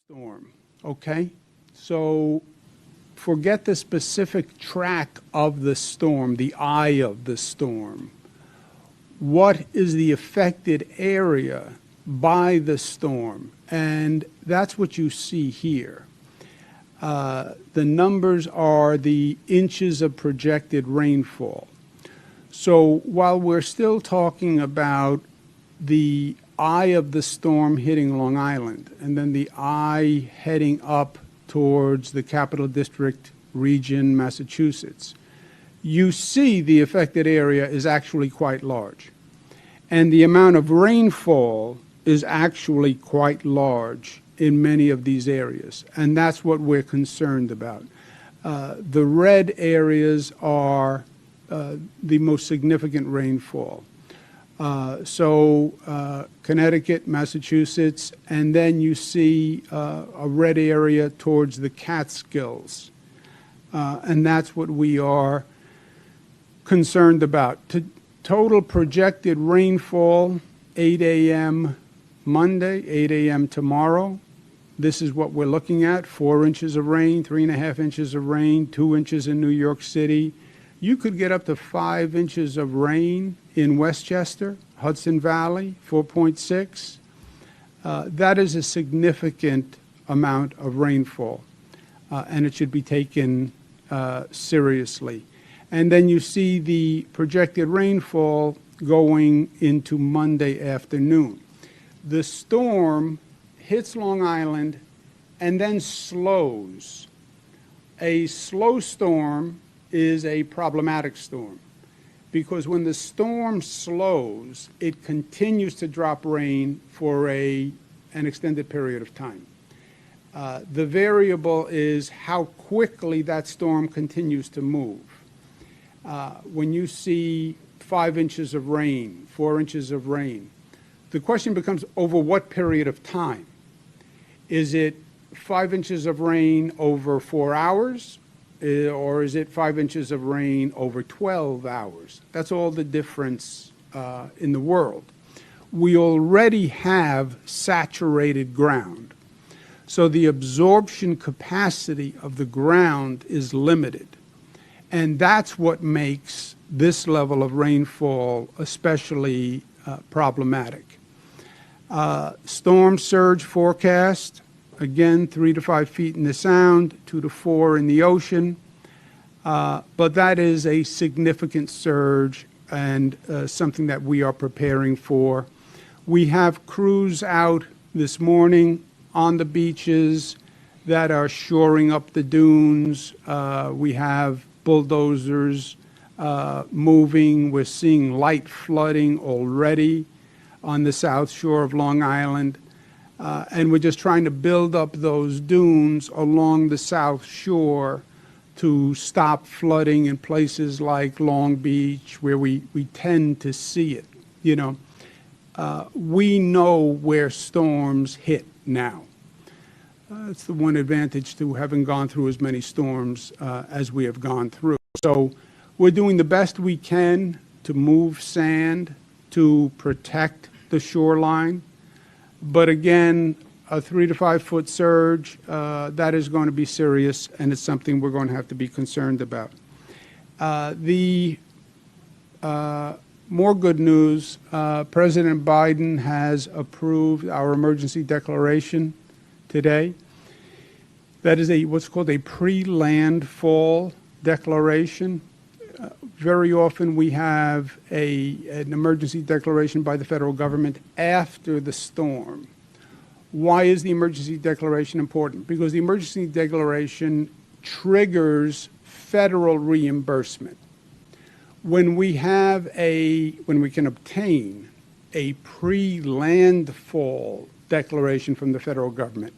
S13: Storm. Okay, so forget the specific track of the storm, the eye of the storm. What is the affected area by the storm? And that's what you see here. The numbers are the inches of projected rainfall. So while we're still talking about the eye of the storm hitting Long Island, and then the eye heading up towards the Capital District region, Massachusetts, you see the affected area is actually quite large. And the amount of rainfall is actually quite large in many of these areas. And that's what we're concerned about. The red areas are the most significant rainfall. Connecticut, Massachusetts, and then you see a red area towards the Catskills. And that's what we are concerned about. Total projected rainfall, 8 a.m. Monday, 8 a.m. tomorrow. This is what we're looking at, 4 inches of rain, 3.5 inches of rain, 2 inches in New York City. You could get up to 5 inches of rain in Westchester, Hudson Valley, 4.6. That is a significant amount of rainfall, and it should be taken seriously. And then you see the projected rainfall going into Monday afternoon. The storm hits Long Island and then slows. A slow storm is a problematic storm, because when the storm slows, it continues to drop rain for an extended period of time. The variable is how quickly that storm continues to move. When you see 5 inches of rain, 4 inches of rain, the question becomes over what period of time? Is it 5 inches of rain over 4 hours? or is it 5 inches of rain over 12 hours? That's all the difference in the world. We already have saturated ground. So the absorption capacity of the ground is limited. And that's what makes this level of rainfall especially problematic. Storm surge forecast, again, 3 to 5 feet in the sound, 2 to 4 in the ocean. But that is a significant surge and something that we are preparing for. We have crews out this morning on the beaches that are shoring up the dunes. We have bulldozers moving. We're seeing light flooding already on the south shore of Long Island. And we're just trying to build up those dunes along the south shore to stop flooding in places like Long Beach, where we tend to see it. You know, we know where storms hit now. It's the one advantage to having gone through as many storms as we have gone through. So we're doing the best we can to move sand to protect the shoreline. But again, a 3 to 5 foot surge, that is going to be serious, and it's something we're going to have to be concerned about. More good news, President Biden has approved our emergency declaration today. That is what's called a pre-landfall declaration. Very often we have an emergency declaration by the federal government after the storm. Why is the emergency declaration important? Because the emergency declaration triggers federal reimbursement. When we can obtain a pre-landfall declaration from the federal government,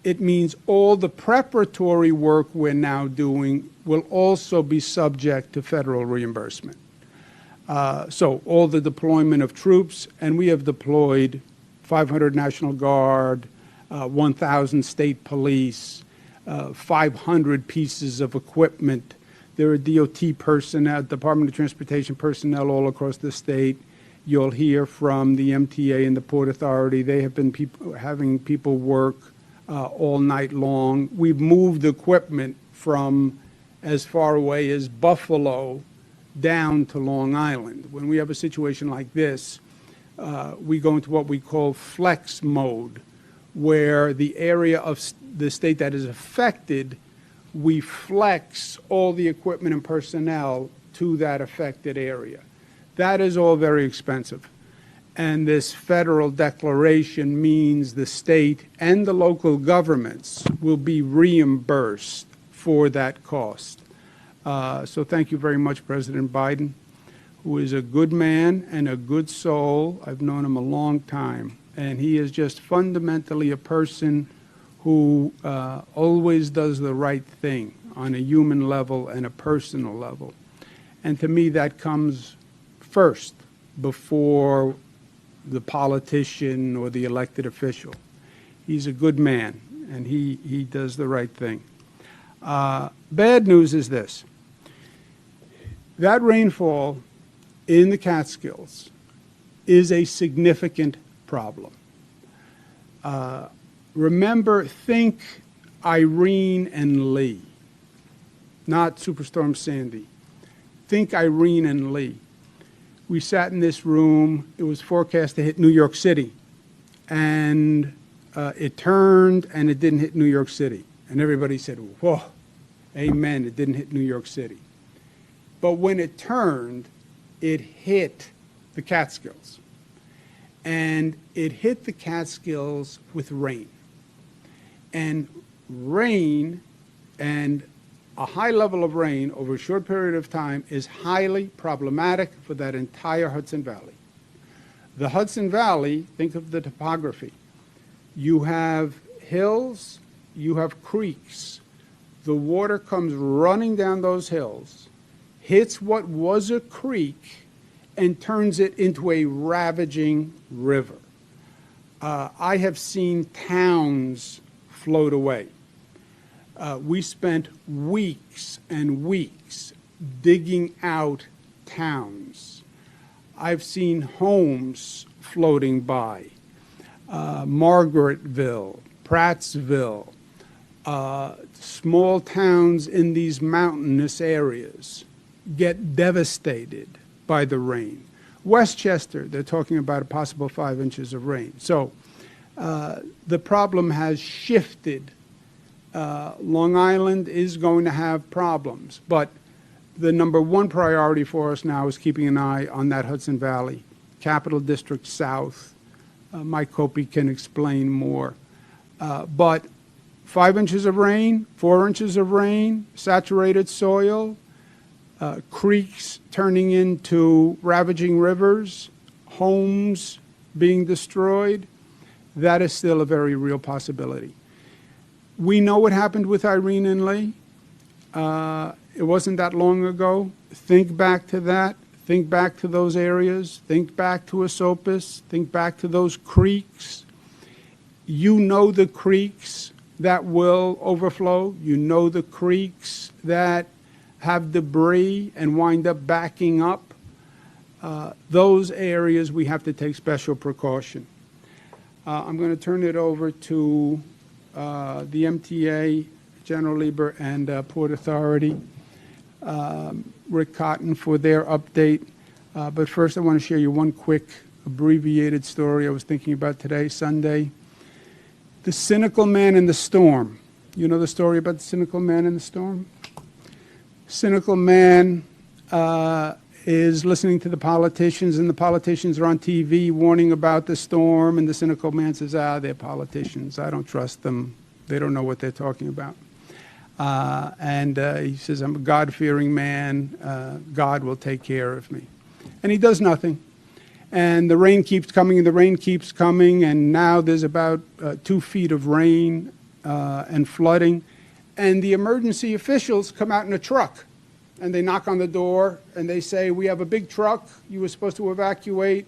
S13: it means all the preparatory work we're now doing will also be subject to federal reimbursement. So all the deployment of troops, and we have deployed 500 National Guard, 1,000 state police, 500 pieces of equipment. There are DOT personnel, Department of Transportation personnel all across the state. You'll hear from the MTA and the Port Authority. They have been having people work all night long. We've moved equipment from as far away as Buffalo down to Long Island. When we have a situation like this, we go into what we call flex mode, where the area of the state that is affected, we flex all the equipment and personnel to that affected area. That is all very expensive. And this federal declaration means the state and the local governments will be reimbursed for that cost. So thank you very much, President Biden, who is a good man and a good soul. I've known him a long time. And he is just fundamentally a person who always does the right thing on a human level and a personal level. And to me, that comes first before the politician or the elected official. He's a good man, and he does the right thing. Bad news is this. That rainfall in the Catskills is a significant problem. Remember, think Irene and Lee, not Superstorm Sandy. Think Irene and Lee. We sat in this room. It was forecast to hit New York City. And it turned and it didn't hit New York City. And everybody said, whoa, amen, it didn't hit New York City. But when it turned, it hit the Catskills. And it hit the Catskills with rain. And rain and a high level of rain over a short period of time is highly problematic for that entire Hudson Valley. The Hudson Valley, think of the topography. You have hills, you have creeks. The water comes running down those hills, hits what was a creek, and turns it into a ravaging river. I have seen towns float away. We spent weeks and weeks digging out towns. I've seen homes floating by, Margaretville, Prattsville, small towns in these mountainous areas get devastated by the rain. Westchester, they're talking about a possible 5 inches of rain. So the problem has shifted. Long Island is going to have problems, but the number one priority for us now is keeping an eye on that Hudson Valley, Capital District South. Mike Copey can explain more. But 5 inches of rain, 4 inches of rain, saturated soil, creeks turning into ravaging rivers, homes being destroyed, that is still a very real possibility. We know what happened with Irene and Lee. It wasn't that long ago. Think back to that. Think back to those areas. Think back to Esopus. Think back to those creeks. You know the creeks that will overflow. You know the creeks that have debris and wind up backing up. Those areas we have to take special precaution. I'm going to turn it over to the MTA, General Lieber, and Port Authority, Rick Cotton, for their update. But first I want to share you one quick abbreviated story I was thinking about today, Sunday. The cynical man in the storm. You know the story about the cynical man in the storm? Cynical man is listening to the politicians, and the politicians are on TV warning about the storm, and the cynical man says, they're politicians. I don't trust them. They don't know what they're talking about. And he says, I'm a God-fearing man. God will take care of me. And he does nothing. And the rain keeps coming, and the rain keeps coming, and now there's about 2 feet of rain and flooding. And the emergency officials come out in a truck, and they knock on the door, and they say, we have a big truck. You were supposed to evacuate,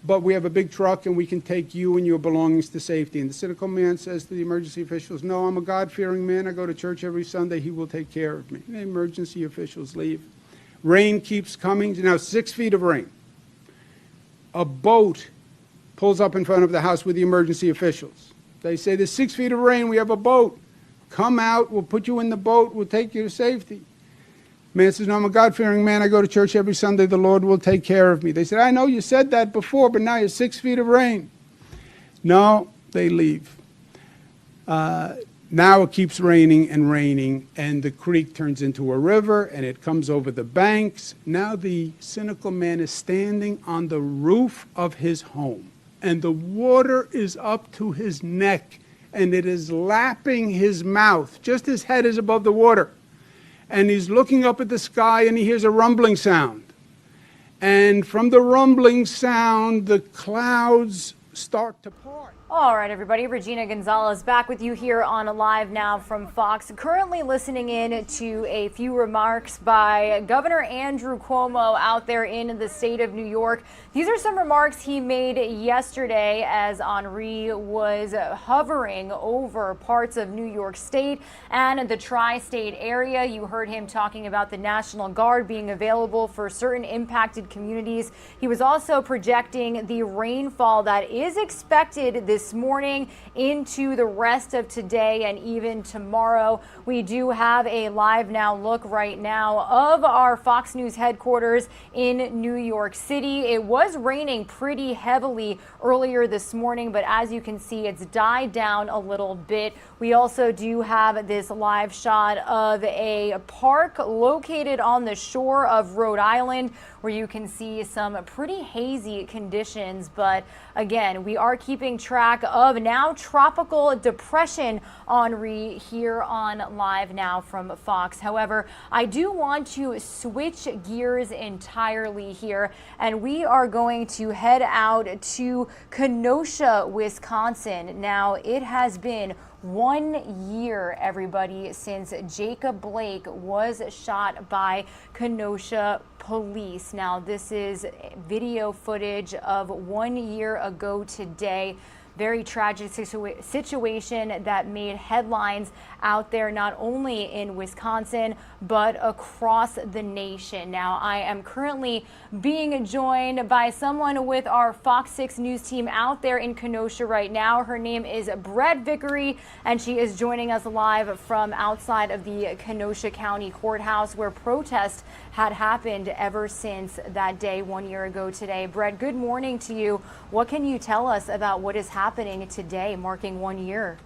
S13: but we have a big truck, and we can take you and your belongings to safety. And the cynical man says to the emergency officials, no, I'm a God-fearing man. I go to church every Sunday. He will take care of me. And the emergency officials leave. Rain keeps coming. Now 6 feet of rain. A boat pulls up in front of the house with the emergency officials. They say, there's 6 feet of rain. We have a boat. Come out. We'll put you in the boat. We'll take you to safety. Man says, no, I'm a God-fearing man. I go to church every Sunday. The Lord will take care of me. They said, I know you said that before, but now you have 6 feet of rain. No, they leave. Now it keeps raining and raining, and the creek turns into a river, and it comes over the banks. Now the cynical man is standing on the roof of his home, and the water is up to his neck, and it is lapping his mouth. Just his head is above the water. And he's looking up at the sky, and he hears a rumbling sound. And from the rumbling sound, the clouds start to part.
S1: All right, everybody. Regina Gonzalez back with you here on Live Now from Fox. Currently listening in to a few remarks by Governor Andrew Cuomo out there in the state of New York. These are some remarks he made yesterday as Henri was hovering over parts of New York State and the tri-state area. You heard him talking about the National Guard being available for certain impacted communities. He was also projecting the rainfall that is expected this morning into the rest of today and even tomorrow. We do have a live now look right now of our Fox News headquarters in New York City. It was raining pretty heavily earlier this morning, but as you can see, it's died down a little bit. We also do have this live shot of a park located on the shore of Rhode Island, where you can see some pretty hazy conditions. But again, we are keeping track of now Tropical Depression Henri here on Live Now from Fox. However, I do want to switch gears entirely here, and we are going to head out to Kenosha, Wisconsin. Now, it has been 1 year, everybody, since Jacob Blake was shot by Kenosha police. Now, this is video footage of 1 year ago today. very tragic situation that made headlines out there, not only in Wisconsin, but across the nation. Now, I am currently being joined by someone with our Fox 6 News team out there in Kenosha right now. Her name is Brett Vickery, and she is joining us live from outside of the Kenosha County Courthouse, where protests had happened ever since that day 1 year ago today. Brett, good morning to you. What can you tell us about what is happening today, marking 1 year?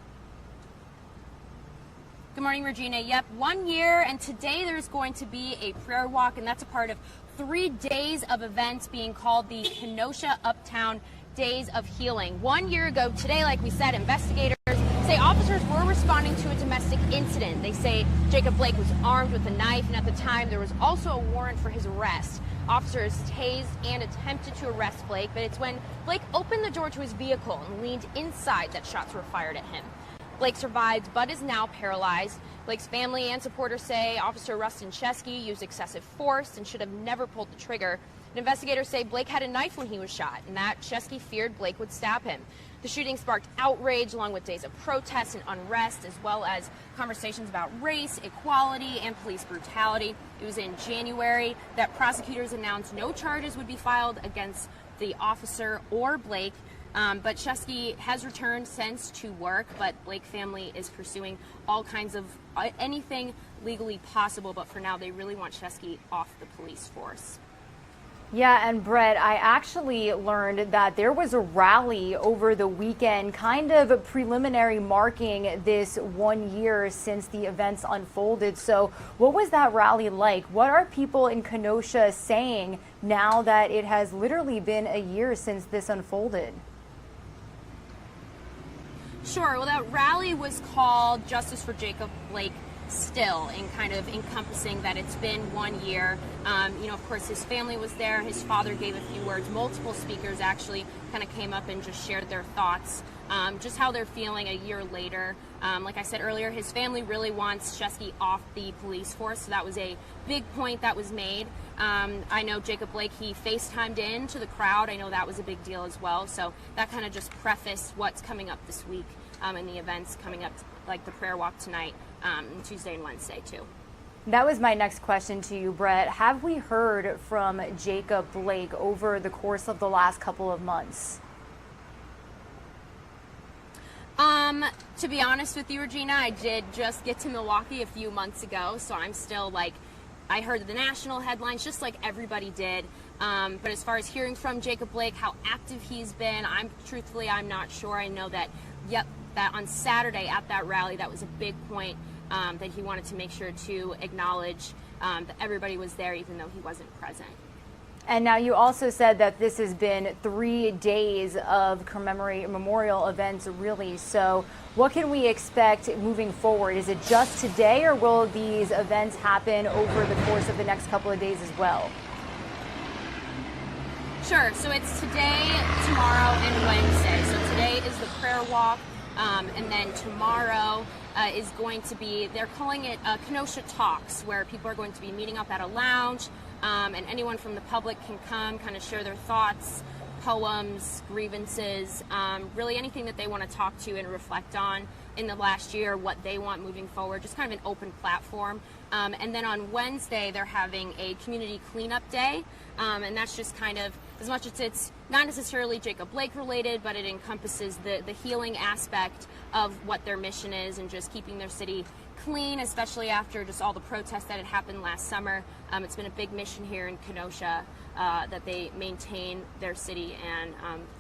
S14: Good morning, Regina. Yep, 1 year, and today there's going to be a prayer walk, and that's a part of 3 days of events being called the Kenosha Uptown Days of Healing. 1 year ago today, like we said, investigators say officers were responding to a domestic incident. They say Jacob Blake was armed with a knife, and at the time there was also a warrant for his arrest. Officers tased and attempted to arrest Blake, but it's when Blake opened the door to his vehicle and leaned inside that shots were fired at him. Blake survived but is now paralyzed. Blake's family and supporters say Officer Rustin Chesky used excessive force and should have never pulled the trigger. And investigators say Blake had a knife when he was shot, and that Chesky feared Blake would stab him. The shooting sparked outrage along with days of protests and unrest, as well as conversations about race, equality, and police brutality. It was in January that prosecutors announced no charges would be filed against the officer or Blake. But Chesky has returned since to work, but Blake family is pursuing all kinds of anything legally possible. But for now, they really want Chesky off the police force.
S1: Yeah, and Brett, I actually learned that there was a rally over the weekend, kind of a preliminary marking this 1 year since the events unfolded. So what was that rally like? What are people in Kenosha saying now that it has literally been a year since this unfolded?
S14: Sure. Well, that rally was called Justice for Jacob Blake Still, and kind of encompassing that it's been 1 year. Of course, his family was there. His father gave a few words. Multiple speakers actually kind of came up and just shared their thoughts, just how they're feeling a year later. Like I said earlier, his family really wants Chesky off the police force, so that was a big point that was made. I know Jacob Blake, he FaceTimed in to the crowd. I know that was a big deal as well. So that kind of just prefaced what's coming up this week and the events coming up, like the prayer walk tonight, Tuesday and Wednesday too.
S1: That was my next question to you, Brett. Have we heard from Jacob Blake over the course of the last couple of months?
S14: To be honest with you, Regina, I did just get to Milwaukee a few months ago, so I'm still I heard the national headlines just like everybody did. But as far as hearing from Jacob Blake, how active he's been, I'm not sure. I know that, that on Saturday at that rally, that was a big point that he wanted to make sure to acknowledge that everybody was there, even though he wasn't present.
S1: And now you also said that this has been 3 days of memorial events, really. So what can we expect moving forward? Is it just today, or will these events happen over the course of the next couple of days as well?
S14: Sure. So it's today, tomorrow, and Wednesday. So today is the prayer walk, and then tomorrow is going to be, they're calling it Kenosha Talks, where people are going to be meeting up at a lounge. And anyone from the public can come, kind of share their thoughts, poems, grievances, really anything that they want to talk to and reflect on in the last year, what they want moving forward, just kind of an open platform. And then on Wednesday, they're having a community cleanup day, and that's just kind of, as much as it's not necessarily Jacob Blake related, but it encompasses the healing aspect of what their mission is and just keeping their city clean, especially after just all the protests that had happened last summer. It's been a big mission here in Kenosha that they maintain their city and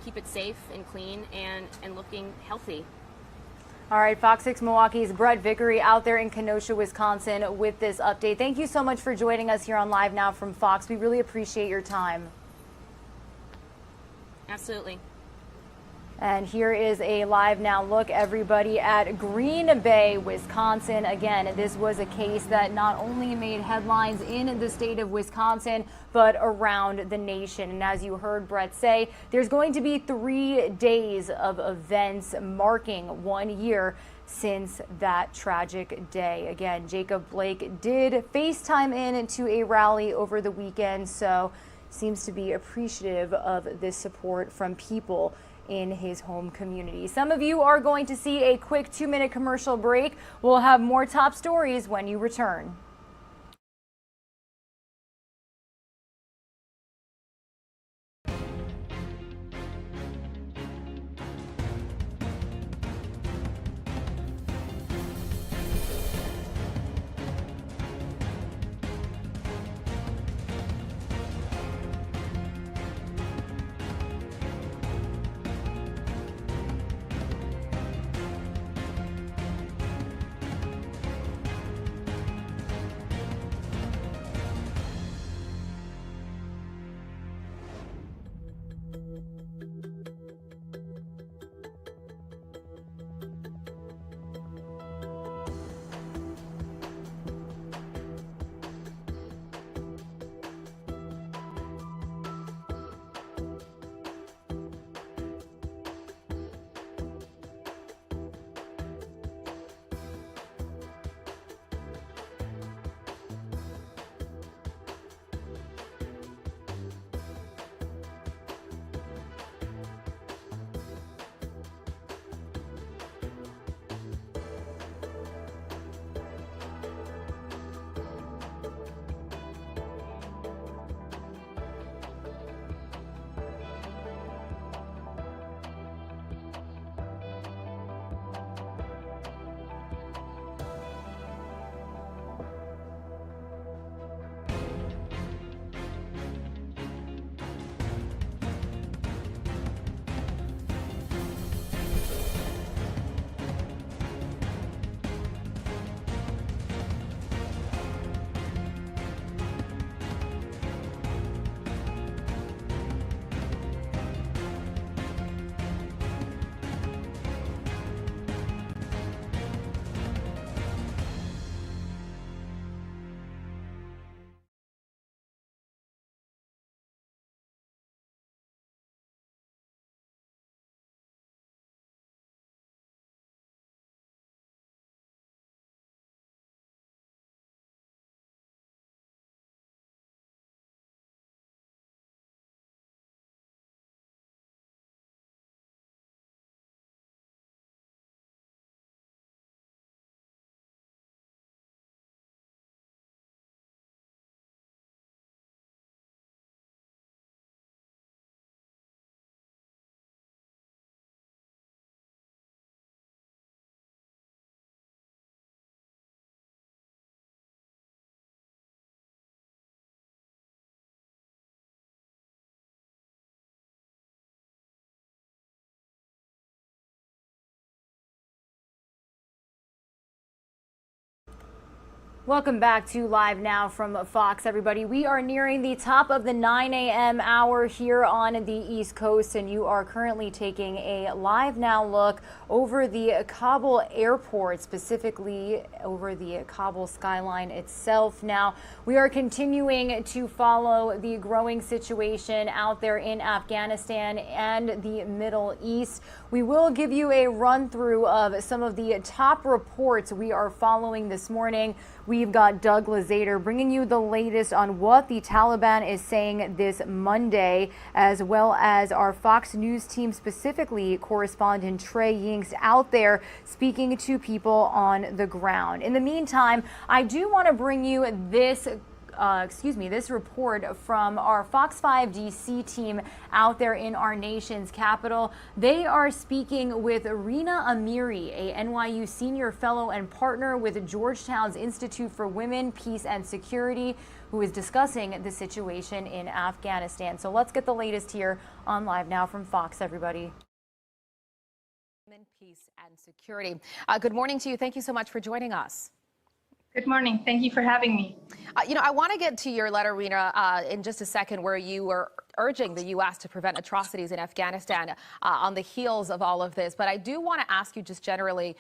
S14: keep it safe and clean and looking healthy.
S1: All right, Fox 6 Milwaukee's Brett Vickery out there in Kenosha, Wisconsin with this update. Thank you so much for joining us here on Live Now from Fox. We really appreciate your time.
S14: Absolutely.
S1: And here is a live now look, everybody, at Green Bay, Wisconsin. Again, this was a case that not only made headlines in the state of Wisconsin, but around the nation. And as you heard Brett say, there's going to be 3 days of events marking 1 year since that tragic day. Again, Jacob Blake did FaceTime in to a rally over the weekend, so seems to be appreciative of this support from people in his home community. Some of you are going to see a quick 2-minute commercial break. We'll have more top stories when you return. Welcome back to Live Now from Fox, everybody. We are nearing the top of the 9 a.m. hour here on the East Coast, and you are currently taking a live now look over the Kabul airport, specifically over the Kabul skyline itself. Now, we are continuing to follow the growing situation out there in Afghanistan and the Middle East. We will give you a run through of some of the top reports we are following this morning. We've got Doug Lazater bringing you the latest on what the Taliban is saying this Monday, as well as our Fox News team, specifically correspondent Trey Yingst, out there speaking to people on the ground. In the meantime, I do want to bring you this this report from our Fox 5 DC team out there in our nation's capital. They are speaking with Rina Amiri, a NYU senior fellow and partner with Georgetown's Institute for Women, Peace and Security, who is discussing the situation in Afghanistan. So let's get the latest here on Live Now from Fox, everybody.
S3: Women, Peace and Security. Good morning to you. Thank you so much for joining us.
S15: Good morning. Thank you for having me.
S3: I want to get to your letter, Rina, in just a second, where you were urging the U.S. to prevent atrocities in Afghanistan on the heels of all of this. But I do want to ask you just generally,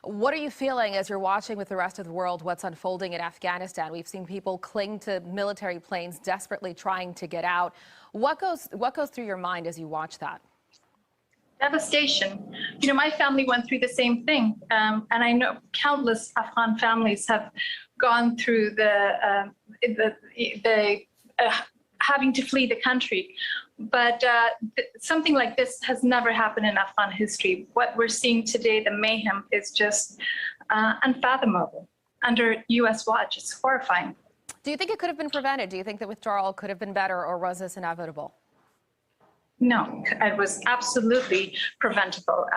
S3: what are you feeling as you're watching with the rest of the world what's unfolding in Afghanistan? We've seen people cling to military planes, desperately trying to get out. What goes through your mind as you watch that?
S15: Devastation. My family went through the same thing, and I know countless Afghan families have gone through the having to flee the country. But something like this has never happened in Afghan history. What we're seeing today, the mayhem, is just unfathomable under U.S. watch. It's horrifying.
S3: Do you think it could have been prevented? Do you think the withdrawal could have been better, or was this inevitable?
S15: No, it was absolutely preventable.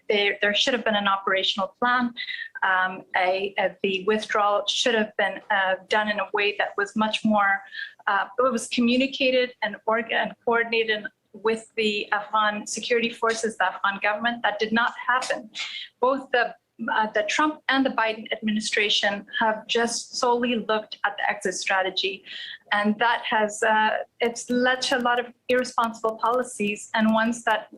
S15: There should have been an operational plan. The withdrawal should have been done in a way that was much more, it was communicated and coordinated with the Afghan security forces, the Afghan government. That did not happen. Both the Trump and the Biden administration have just solely looked at the exit strategy. And that has, it's led to a lot of irresponsible policies and ones that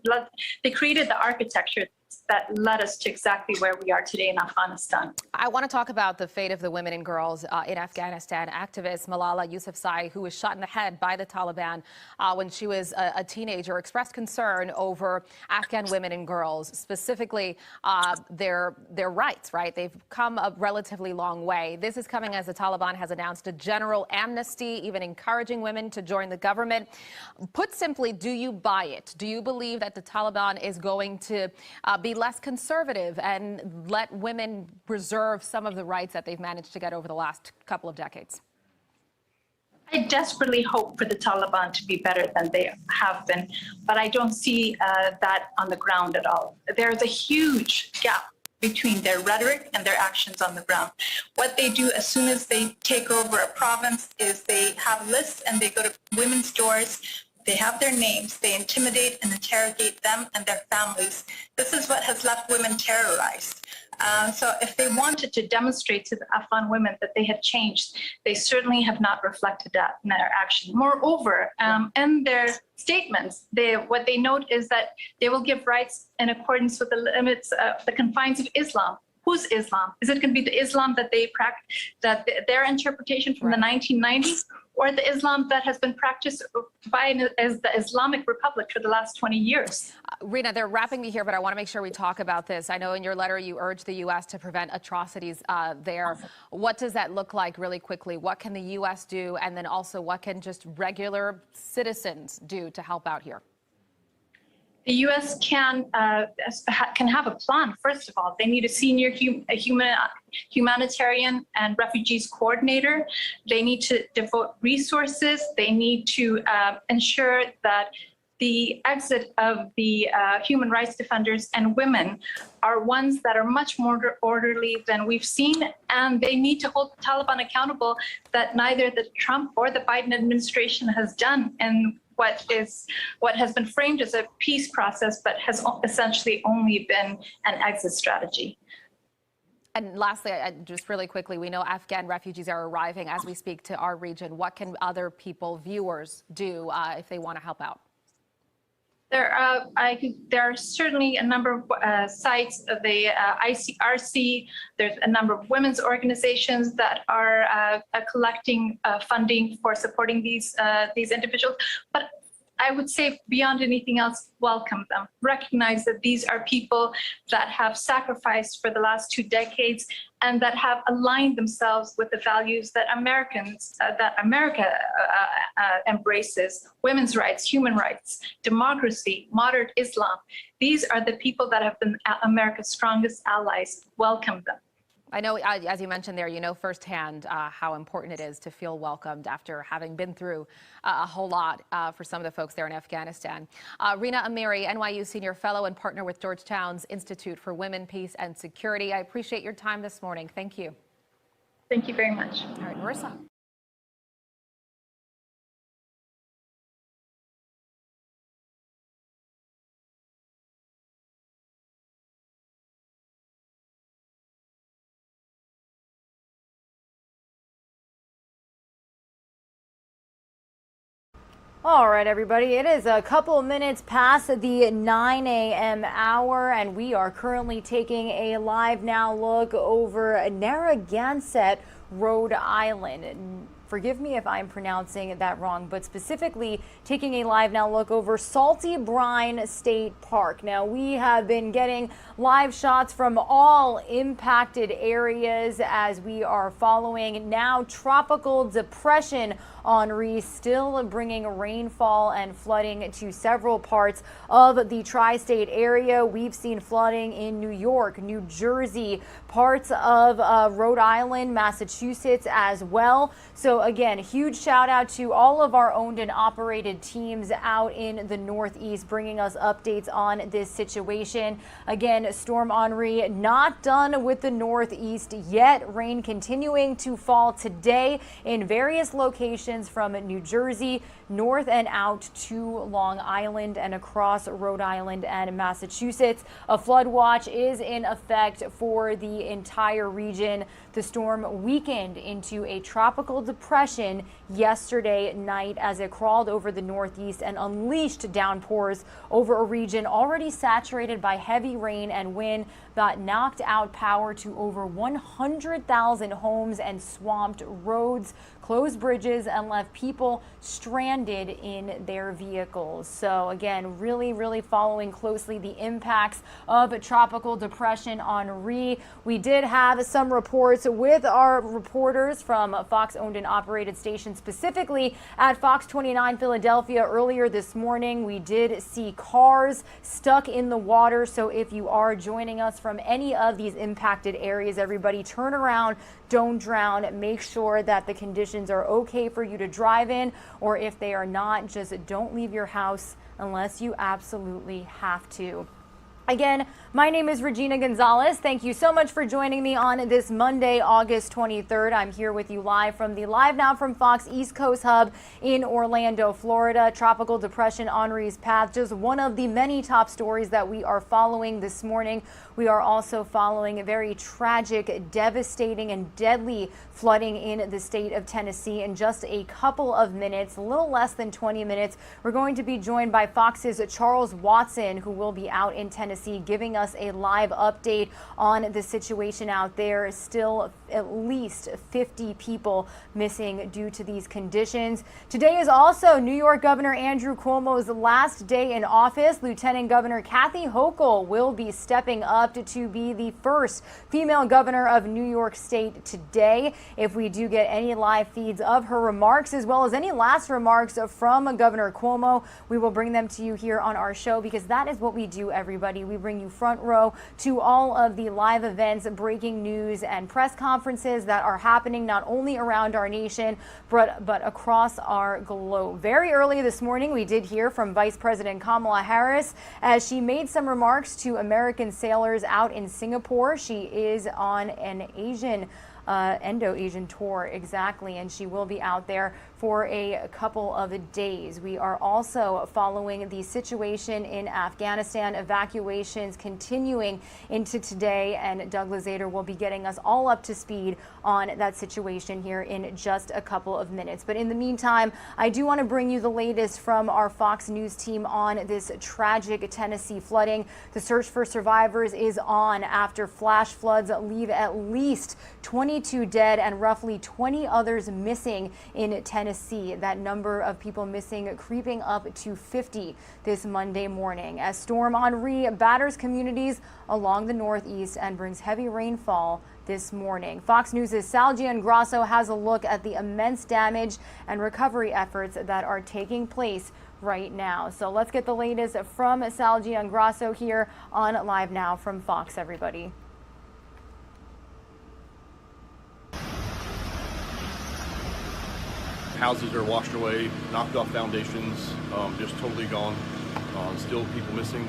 S15: they created the architecture that led us to exactly where we are today in Afghanistan.
S3: I want to talk about the fate of the women and girls in Afghanistan. Activist Malala Yousafzai, who was shot in the head by the Taliban when she was a teenager, expressed concern over Afghan women and girls, specifically their rights, right? They've come a relatively long way. This is coming as the Taliban has announced a general amnesty, even encouraging women to join the government. Put simply, do you buy it? Do you believe that the Taliban is going to be less conservative and let women preserve some of the rights that they've managed to get over the last couple of decades?
S15: I desperately hope for the Taliban to be better than they have been, but I don't see that on the ground at all. There's a huge gap between their rhetoric and their actions on the ground. What they do as soon as they take over a province is they have lists and they go to women's doors. They have their names, they intimidate and interrogate them and their families. This is what has left women terrorized. So if they wanted to demonstrate to the Afghan women that they had changed, they certainly have not reflected that in their action. Moreover, in their statements, what they note is that they will give rights in accordance with the limits, the confines of Islam. Who's Islam? Is it going to be the Islam that they practice, that their interpretation from the 1990s, or the Islam that has been practiced by as the Islamic Republic for the last 20 years?
S3: Rina, they're wrapping me here, but I want to make sure we talk about this. I know in your letter you urge the U.S. to prevent atrocities there. What does that look like really quickly? What can the U.S. do? And then also what can just regular citizens do to help out here?
S15: The U.S. can have a plan. First of all, they need a senior humanitarian and refugees coordinator. They need to devote resources. They need to ensure that the exit of the human rights defenders and women are ones that are much more orderly than we've seen. And they need to hold the Taliban accountable that neither the Trump or the Biden administration has done. And what has been framed as a peace process, but has essentially only been an exit strategy.
S3: And lastly, just really quickly, we know Afghan refugees are arriving as we speak to our region. What can other people, viewers, do if they want to help out?
S15: There are certainly a number of sites of the ICRC. There's a number of women's organizations that are collecting funding for supporting these individuals. But I would say beyond anything else, welcome them. Recognize that these are people that have sacrificed for the last 2 decades and that have aligned themselves with the values that America embraces: women's rights, human rights, democracy, moderate Islam. These are the people that have been America's strongest allies. Welcome them.
S3: I know, as you mentioned there, you know firsthand how important it is to feel welcomed after having been through a whole lot for some of the folks there in Afghanistan. Rina Amiri, NYU Senior Fellow and partner with Georgetown's Institute for Women, Peace and Security. I appreciate your time this morning. Thank you.
S15: Thank you very much.
S3: All right, Marissa.
S1: All right, everybody, it is a couple minutes past the 9 a.m. hour, and we are currently taking a live now look over Narragansett, Rhode Island. Forgive me if I'm pronouncing that wrong, but specifically taking a live now look over Salty Brine State Park. Now, we have been getting live shots from all impacted areas as we are following now Tropical Depression Henri still bringing rainfall and flooding to several parts of the tri-state area. We've seen flooding in New York, New Jersey, parts of Rhode Island, Massachusetts as well. So again, huge shout out to all of our owned and operated teams out in the Northeast bringing us updates on this situation. Again, Storm Henri not done with the Northeast yet. Rain continuing to fall today in various locations from New Jersey north and out to Long Island and across Rhode Island and Massachusetts. A flood watch is in effect for the entire region. The storm weakened into a tropical depression yesterday night as it crawled over the Northeast and unleashed downpours over a region already saturated by heavy rain and wind that knocked out power to over 100,000 homes and swamped roads, closed bridges, and left people stranded in their vehicles. So again, really following closely the impacts of Tropical Depression Henri. We did have some reports with our reporters from Fox owned and operated stations, specifically at Fox 29 Philadelphia earlier this morning. We did see cars stuck in the water. So if you are joining us from any of these impacted areas, everybody turn around, don't drown, make sure that the conditions are okay for you to drive in, or if they are not, just don't leave your house unless you absolutely have to. Again, my name is Regina Gonzalez. Thank you so much for joining me on this Monday, August 23rd. I'm here with you live from the Live Now from Fox East Coast Hub in Orlando, Florida. Tropical Depression Henri's path, just one of the many top stories that we are following this morning. We are also following a very tragic, devastating, and deadly flooding in the state of Tennessee. In just a couple of minutes, a little less than 20 minutes, we're going to be joined by Fox's Charles Watson, who will be out in Tennessee giving us a live update on the situation out there. Still at least 50 people missing due to these conditions. Today is also New York Governor Andrew Cuomo's last day in office. Lieutenant Governor Kathy Hochul will be stepping up to be the first female governor of New York State today. If we do get any live feeds of her remarks, as well as any last remarks from Governor Cuomo, we will bring them to you here on our show, because that is what we do, everybody. We bring you front row to all of the live events, breaking news, and press conferences that are happening not only around our nation, but across our globe. Very early this morning, we did hear from Vice President Kamala Harris as she made some remarks to American sailors out in Singapore. She is on an Indo-Asian tour, exactly, and she will be out there for a couple of days. We are also following the situation in Afghanistan, evacuations continuing into today, and Doug Lazader will be getting us all up to speed on that situation here in just a couple of minutes. But in the meantime, I do want to bring you the latest from our Fox News team on this tragic Tennessee flooding. The search for survivors is on after flash floods leave at least 22 dead and roughly 20 others missing in Tennessee. That number of people missing creeping up to 50 this Monday morning as Storm Henri batters communities along the Northeast and brings heavy rainfall this morning. Fox News' Sal Giangrasso has a look at the immense damage and recovery efforts that are taking place right now. So let's get the latest from Sal Giangrasso here on Live Now from Fox, everybody.
S5: Houses are washed away, knocked off foundations, just totally gone. Still people missing.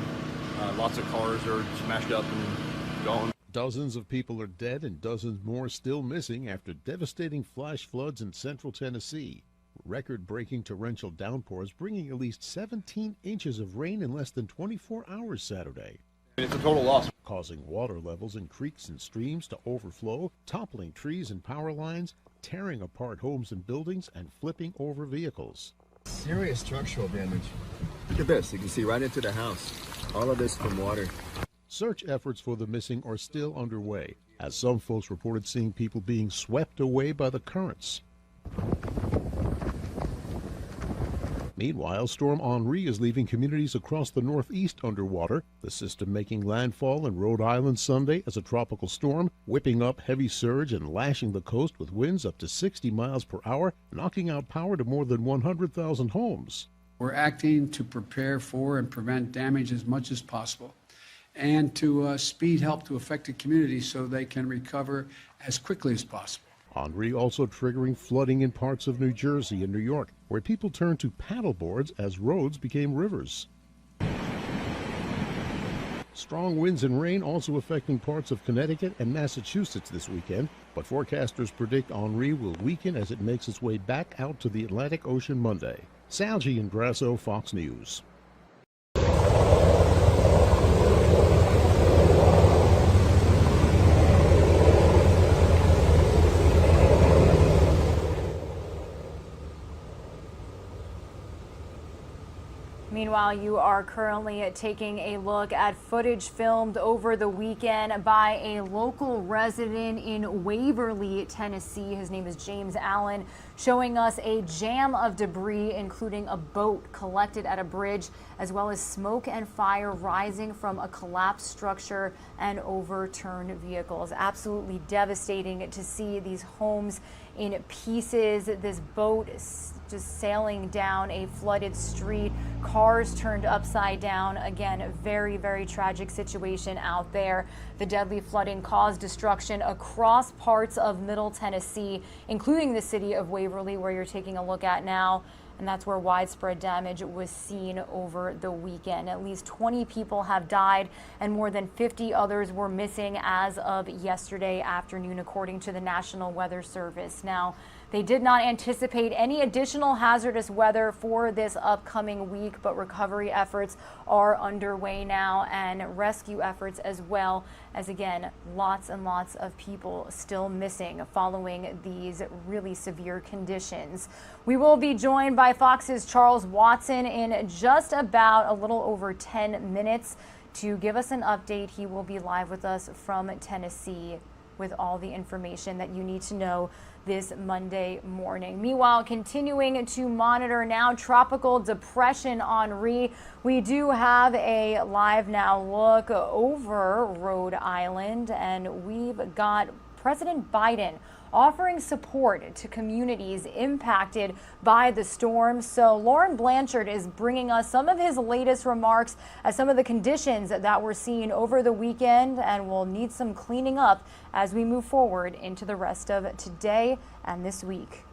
S5: Lots of cars are smashed up and gone.
S16: Dozens of people are dead and dozens more still missing after devastating flash floods in central Tennessee. Record-breaking torrential downpours bringing at least 17 inches of rain in less than 24 hours Saturday.
S5: It's a total loss.
S16: Causing water levels in creeks and streams to overflow, toppling trees and power lines, tearing apart homes and buildings, and flipping over vehicles.
S17: Serious structural damage. Look at this. You can see right into the house. All of this from water.
S16: Search efforts for the missing are still underway, as some folks reported seeing people being swept away by the currents. Meanwhile, Storm Henri is leaving communities across the Northeast underwater, the system making landfall in Rhode Island Sunday as a tropical storm, whipping up heavy surge and lashing the coast with winds up to 60 miles per hour, knocking out power to more than 100,000 homes.
S8: We're acting to prepare for and prevent damage as much as possible, and to speed help to affected communities so they can recover as quickly as possible.
S16: Henri also triggering flooding in parts of New Jersey and New York, where people turned to paddleboards as roads became rivers. Strong winds and rain also affecting parts of Connecticut and Massachusetts this weekend, but forecasters predict Henri will weaken as it makes its way back out to the Atlantic Ocean Monday. Sal Giangrasso, Fox News.
S1: Meanwhile, you are currently taking a look at footage filmed over the weekend by a local resident in Waverly, Tennessee. His name is James Allen, showing us a jam of debris, including a boat collected at a bridge, as well as smoke and fire rising from a collapsed structure and overturned vehicles. Absolutely devastating to see these homes in pieces, this boat just sailing down a flooded street, cars turned upside down. Again, a very, very tragic situation out there. The deadly flooding caused destruction across parts of Middle Tennessee, including the city of Waverly, where you're taking a look at now. And that's where widespread damage was seen over the weekend. At least 20 people have died and more than 50 others were missing as of yesterday afternoon, according to the National Weather Service. Now, they did not anticipate any additional hazardous weather for this upcoming week, but recovery efforts are underway now and rescue efforts as well, as again, lots and lots of people still missing following these really severe conditions. We will be joined by Fox's Charles Watson in just about a little over 10 minutes to give us an update. He will be live with us from Tennessee with all the information that you need to know this Monday morning. Meanwhile, continuing to monitor now Tropical Depression Henri. We do have a live now look over Rhode Island, and we've got President Biden offering support to communities impacted by the storm. So Lauren Blanchard is bringing us some of his latest remarks as some of the conditions that we're seeing over the weekend, and we'll need some cleaning up as we move forward into the rest of today and this week.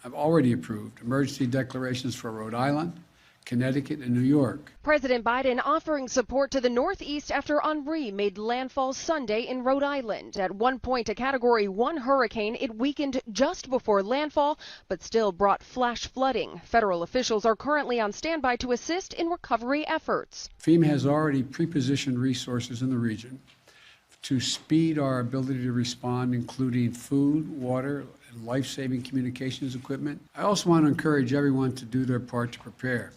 S8: I've already approved emergency declarations for Rhode Island, Connecticut, and New York.
S2: President Biden offering support to the Northeast after Henri made landfall Sunday in Rhode Island. At one point a Category 1 hurricane, it weakened just before landfall, but still brought flash flooding. Federal officials are currently on standby to assist in recovery efforts.
S8: FEMA has already pre-positioned resources in the region to speed our ability to respond, including food, water, and life-saving communications equipment. I also want to encourage everyone to do their part to prepare.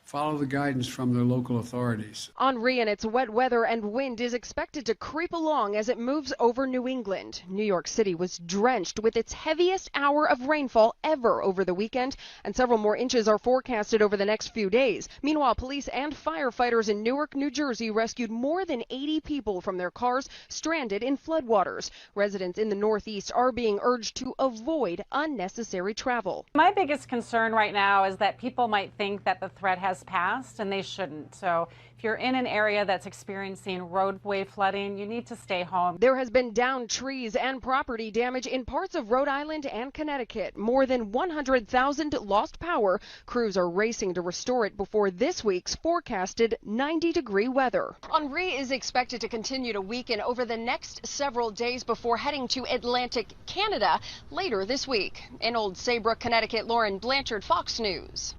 S8: Follow the guidance from their local authorities.
S2: Henri and its wet weather and wind is expected to creep along as it moves over New England. New York City was drenched with its heaviest hour of rainfall ever over the weekend, and several more inches are forecasted over the next few days. Meanwhile, police and firefighters in Newark, New Jersey rescued more than 80 people from their cars stranded in floodwaters. Residents in the Northeast are being urged to avoid unnecessary travel.
S18: My biggest concern right now is that people might think that the threat has passed, and they shouldn't. So if you're in an area that's experiencing roadway flooding, you need to stay home.
S2: There has been downed trees and property damage in parts of Rhode Island and Connecticut. More than 100,000 lost power. Crews are racing to restore it before this week's forecasted 90-degree weather. Henri is expected to continue to weaken over the next several days before heading to Atlantic Canada later this week. In Old Saybrook, Connecticut, Lauren Blanchard, Fox News.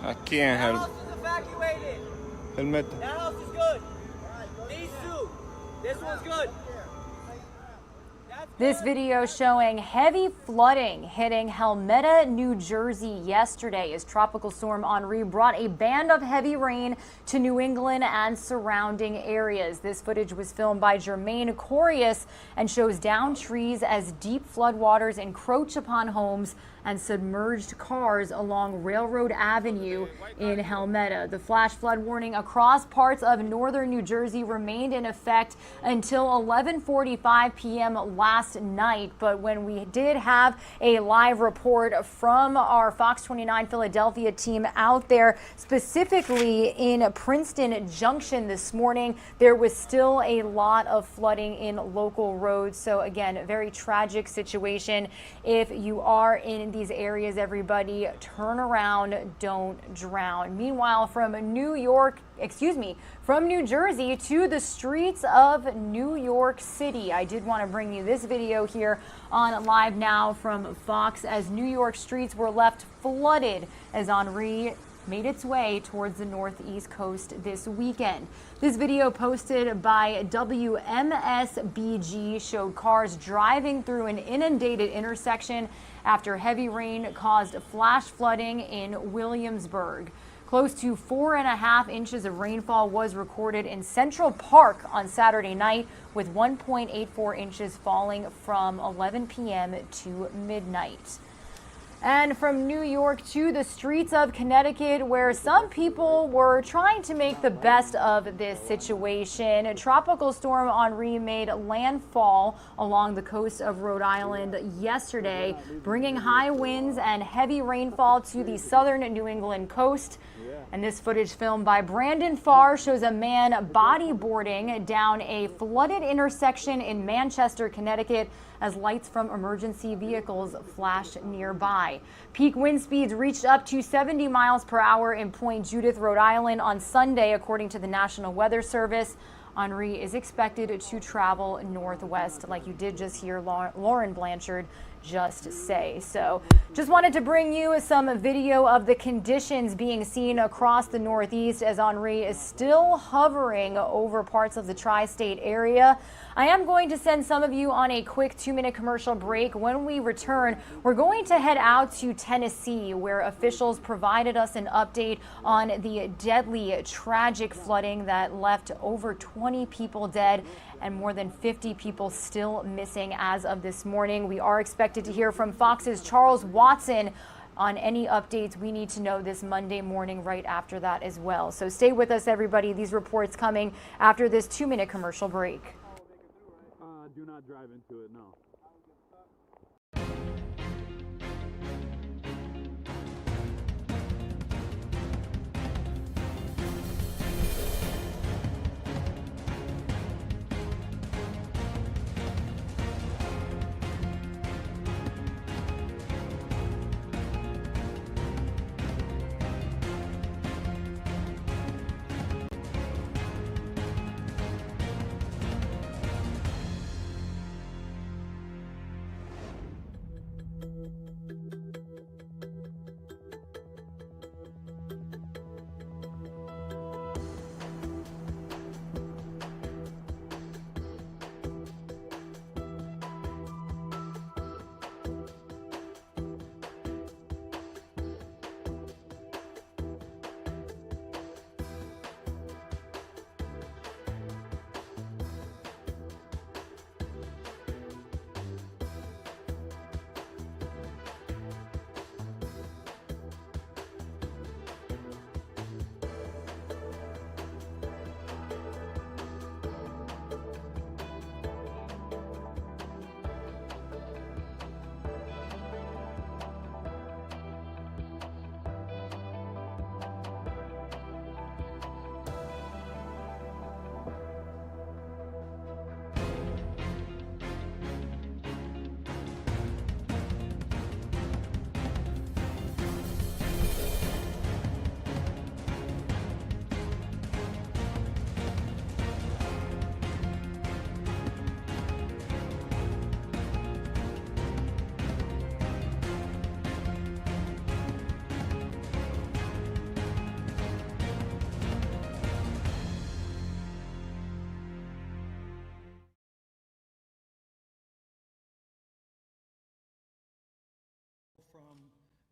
S19: I can't have.
S21: That house is evacuated.
S19: Helmet.
S21: That house is good. These two. This one's good. That's
S1: This video showing heavy flooding hitting Helmetta, New Jersey yesterday as Tropical Storm Henri brought a band of heavy rain to New England and surrounding areas. This footage was filmed by Jermaine Corius and shows downed trees as deep floodwaters encroach upon homes and submerged cars along Railroad Avenue in Helmetta. The flash flood warning across parts of northern New Jersey remained in effect until 11:45 p.m. last night. But when we did have a live report from our Fox 29 Philadelphia team out there, specifically in Princeton Junction this morning, there was still a lot of flooding in local roads. So again, a very tragic situation. If you are in these areas, everybody, turn around, don't drown. Meanwhile, from New Jersey to the streets of New York City. I did want to bring you this video here on Live Now from Fox as New York streets were left flooded as Henri made its way towards the northeast coast this weekend. This video posted by WMSBG showed cars driving through an inundated intersection after heavy rain caused flash flooding in Williamsburg. Close to 4.5 inches of rainfall was recorded in Central Park on Saturday night, with 1.84 inches falling from 11 p.m. to midnight. And from New York to the streets of Connecticut, where some people were trying to make the best of this situation. Tropical Storm Henri made landfall along the coast of Rhode Island yesterday, bringing high winds and heavy rainfall to the southern New England coast. And this footage filmed by Brandon Farr shows a man bodyboarding down a flooded intersection in Manchester, Connecticut, as lights from emergency vehicles flash nearby. Peak wind speeds reached up to 70 miles per hour in Point Judith, Rhode Island on Sunday, according to the National Weather Service. Henri is expected to travel northwest, like you did just hear Lauren Blanchard just say. So just wanted to bring you some video of the conditions being seen across the Northeast as Henri is still hovering over parts of the tri-state area. I am going to send some of you on a quick 2-minute commercial break. When we return, we're going to head out to Tennessee, where officials provided us an update on the deadly, tragic flooding that left over 20 people dead and more than 50 people still missing as of this morning. We are expected to hear from Fox's Charles Watson on any updates we need to know this Monday morning right after that as well. So stay with us, everybody. These reports coming after this 2-minute commercial break.
S6: Do not drive into it, no.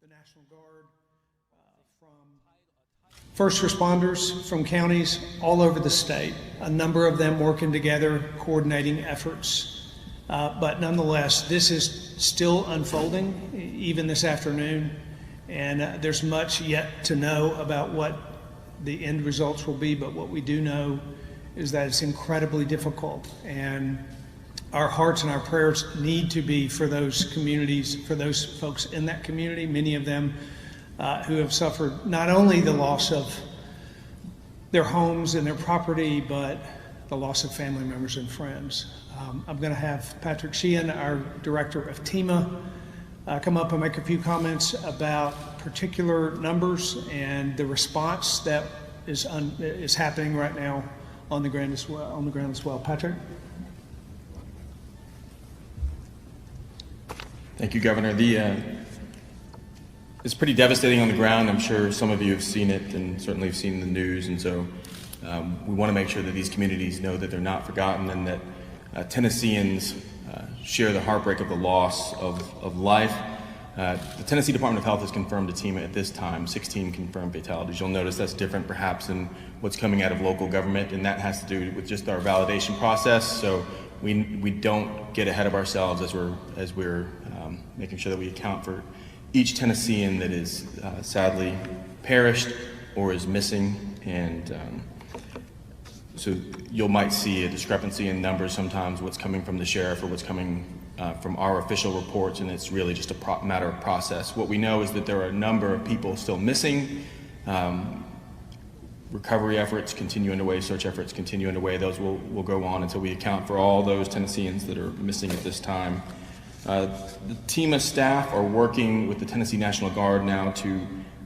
S9: the National Guard, from first responders from counties all over the state, a number of them working together, coordinating efforts. But nonetheless, this is still unfolding, even this afternoon, and there's much yet to know about what the end results will be, but what we do know is that it's incredibly difficult, and our hearts and our prayers need to be for those communities, for those folks in that community, many of them who have suffered not only the loss of their homes and their property, but the loss of family members and friends. I'm going to have Patrick Sheehan, our director of TEMA, come up and make a few comments about particular numbers and the response that is happening right now on the ground as well. Patrick?
S11: Thank you, Governor. It's pretty devastating on the ground. I'm sure some of you have seen it and certainly have seen the news, and so we want to make sure that these communities know that they're not forgotten and that Tennesseans share the heartbreak of the loss of life. The Tennessee Department of Health has confirmed to TEMA at this time 16 confirmed fatalities. You'll notice that's different perhaps than what's coming out of local government, and that has to do with just our validation process. So we don't get ahead of ourselves as we're making sure that we account for each Tennessean that is sadly perished or is missing. And so you might see a discrepancy in numbers sometimes, what's coming from the sheriff or what's coming from our official reports, and it's really just a matter of process. What we know is that there are a number of people still missing. Recovery efforts continue underway, search efforts continue underway. Those will go on until we account for all those Tennesseans that are missing at this time. The TEMA staff are working with the Tennessee National Guard now to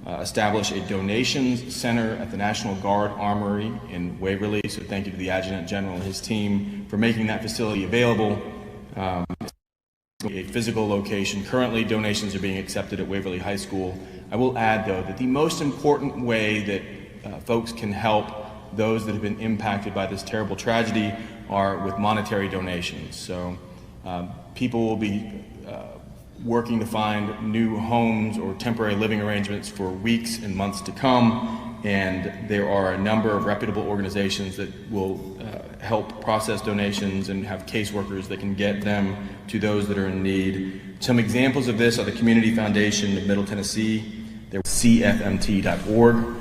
S11: establish a donations center at the National Guard Armory in Waverly. So thank you to the Adjutant General and his team for making that facility available. A physical location. Currently, donations are being accepted at Waverly High School. I will add, though, that the most important way that folks can help those that have been impacted by this terrible tragedy are with monetary donations. So people will be working to find new homes or temporary living arrangements for weeks and months to come, and there are a number of reputable organizations that will help process donations and have caseworkers that can get them to those that are in need. Some examples of this are the Community Foundation of Middle Tennessee, cfmt.org.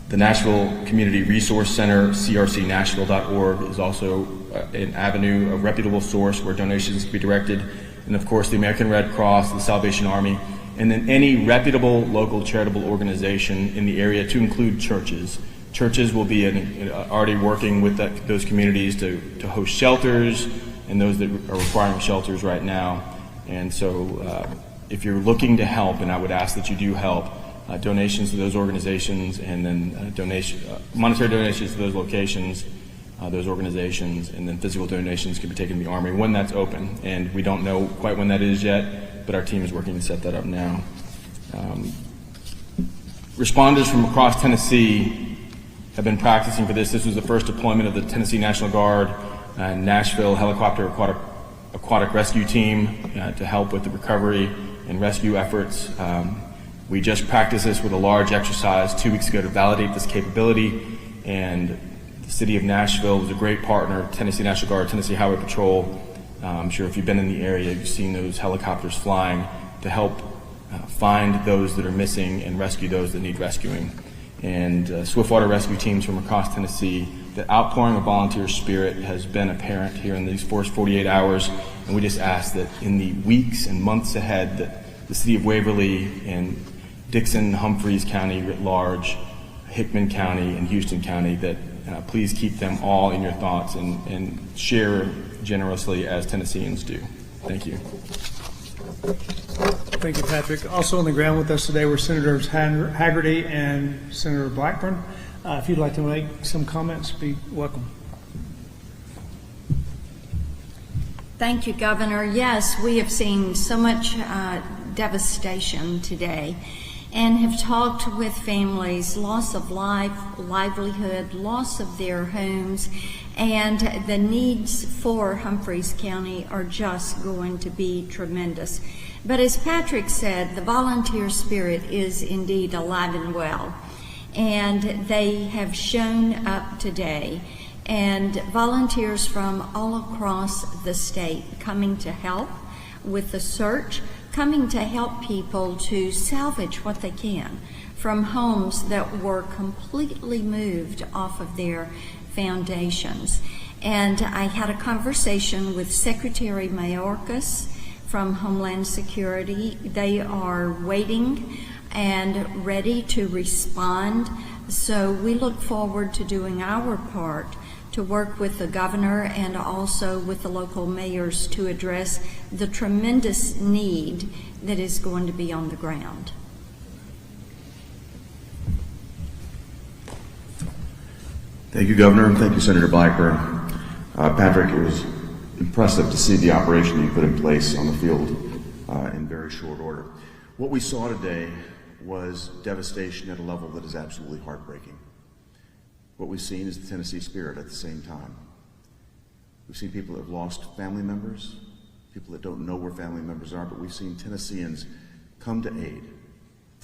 S11: The Nashville Community Resource Center, crcnashville.org, is also an avenue, a reputable source where donations can be directed. And of course, the American Red Cross, the Salvation Army, and then any reputable local charitable organization in the area, to include churches. Churches will be already working with those communities to host shelters, and those that are requiring shelters right now. And so if you're looking to help, and I would ask that you do help, donations to those organizations, and then monetary donations to those locations, those organizations, and then physical donations can be taken to the Army when that's open. And we don't know quite when that is yet, but our team is working to set that up now. Responders from across Tennessee have been practicing for this. This was the first deployment of the Tennessee National Guard and Nashville Helicopter Aquatic Rescue Team to help with the recovery and rescue efforts. We just practiced this with a large exercise 2 weeks ago to validate this capability, and the city of Nashville was a great partner, Tennessee National Guard, Tennessee Highway Patrol. I'm sure if you've been in the area, you've seen those helicopters flying to help find those that are missing and rescue those that need rescuing. And swiftwater rescue teams from across Tennessee, the outpouring of volunteer spirit has been apparent here in these first 48 hours, and we just ask that in the weeks and months ahead that the city of Waverly and Dixon, Humphreys County writ large, Hickman County, and Houston County, that please keep them all in your thoughts and share generously as Tennesseans do. Thank you.
S9: Thank you, Patrick. Also on the ground with us today were Senators Haggerty and Senator Blackburn. If you'd like to make some comments, be welcome.
S20: Thank you, Governor. Yes, we have seen so much devastation today, and have talked with families, loss of life, livelihood, loss of their homes, and the needs for Humphreys County are just going to be tremendous. But as Patrick said, the volunteer spirit is indeed alive and well, and they have shown up today, and volunteers from all across the state coming to help with the search, coming to help people to salvage what they can from homes that were completely moved off of their foundations. And I had a conversation with Secretary Mayorkas from Homeland Security. They are waiting and ready to respond. So we look forward to doing our part to work with the governor and also with the local mayors to address the tremendous need that is going to be on the ground.
S4: Thank you, Governor, and thank you, Senator Blackburn. Patrick, it was impressive to see the operation you put in place on the field in very short order. What we saw today was devastation at a level that is absolutely heartbreaking. What we've seen is the Tennessee spirit at the same time. We've seen people that have lost family members, people that don't know where family members are, but we've seen Tennesseans come to aid.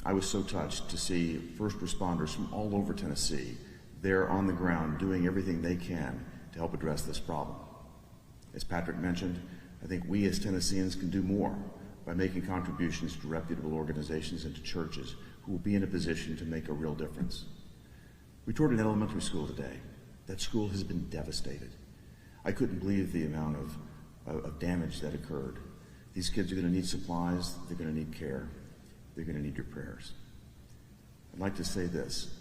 S4: I was so touched to see first responders from all over Tennessee there on the ground doing everything they can to help address this problem. As Patrick mentioned, I think we as Tennesseans can do more by making contributions to reputable organizations and to churches who will be in a position to make a real difference. We toured an elementary school today. That school has been devastated. I couldn't believe the amount of damage that occurred. These kids are going to need supplies, they're going to need care, they're going to need your prayers. I'd like to say this.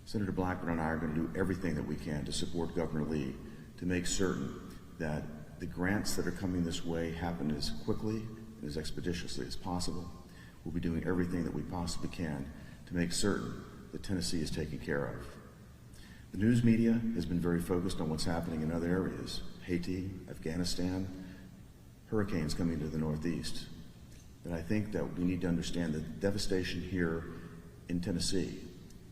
S4: Senator Blackburn and I are going to do everything that we can to support Governor Lee to make certain that the grants that are coming this way happen as quickly and as expeditiously as possible. We'll be doing everything that we possibly can to make certain that Tennessee is taken care of. The news media has been very focused on what's happening in other areas, Haiti, Afghanistan, hurricanes coming to the Northeast. But I think that we need to understand that the devastation here in Tennessee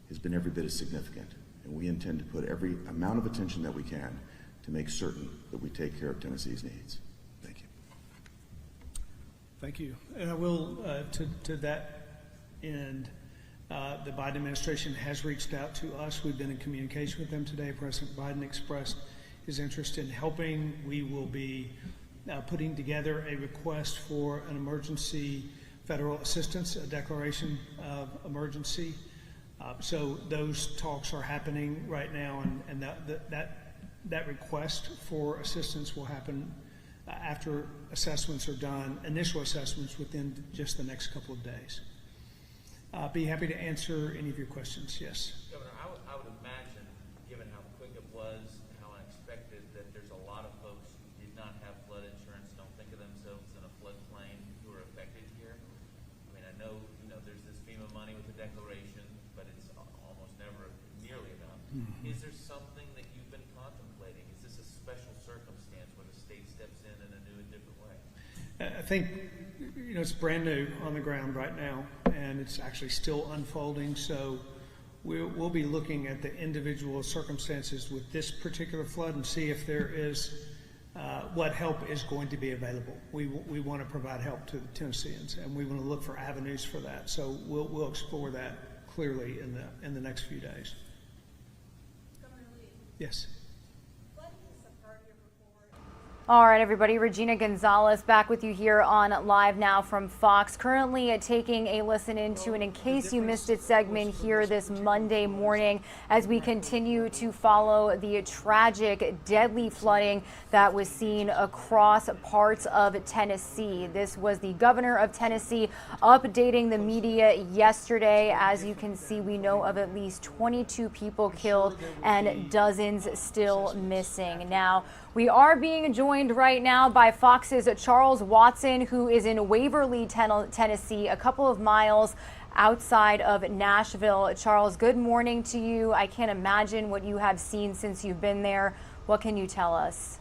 S4: has been every bit as significant, and we intend to put every amount of attention that we can to make certain that we take care of Tennessee's needs. Thank you.
S9: Thank you. And I will, to that end, the Biden administration has reached out to us. We've been in communication with them today. President Biden expressed his interest in helping. We will be putting together a request for an emergency federal assistance, a declaration of emergency. So those talks are happening right now, and that request for assistance will happen after assessments are done, initial assessments within just the next couple of days. Be happy to answer any of your questions. Yes.
S21: Governor, I would imagine, given how quick it was, how unexpected, that there's a lot of folks who did not have flood insurance, don't think of themselves in a floodplain, who are affected here. I mean, I know, there's this FEMA money with the declaration, but it's almost never nearly enough. Mm-hmm. Is there something that you've been contemplating? Is this a special circumstance where the state steps in a new and different way?
S9: I think, it's brand new on the ground right now, and it's actually still unfolding. So we'll be looking at the individual circumstances with this particular flood and see if there is what help is going to be available. We want to provide help to the Tennesseans, and we want to look for avenues for that. So we'll explore that clearly in the next few days. Yes.
S1: All right, everybody. Regina Gonzalez back with you here on Live Now from Fox. Currently taking a listen into an In Case You Missed It segment here this Monday morning as we continue to follow the tragic, deadly flooding that was seen across parts of Tennessee. This was the governor of Tennessee updating the media yesterday. As you can see, we know of at least 22 people killed and dozens still missing. Now, we are being joined right now by Fox's Charles Watson, who is in Waverly, Tennessee, a couple of miles outside of Nashville. Charles, good morning to you. I can't imagine what you have seen since you've been there. What can you tell us?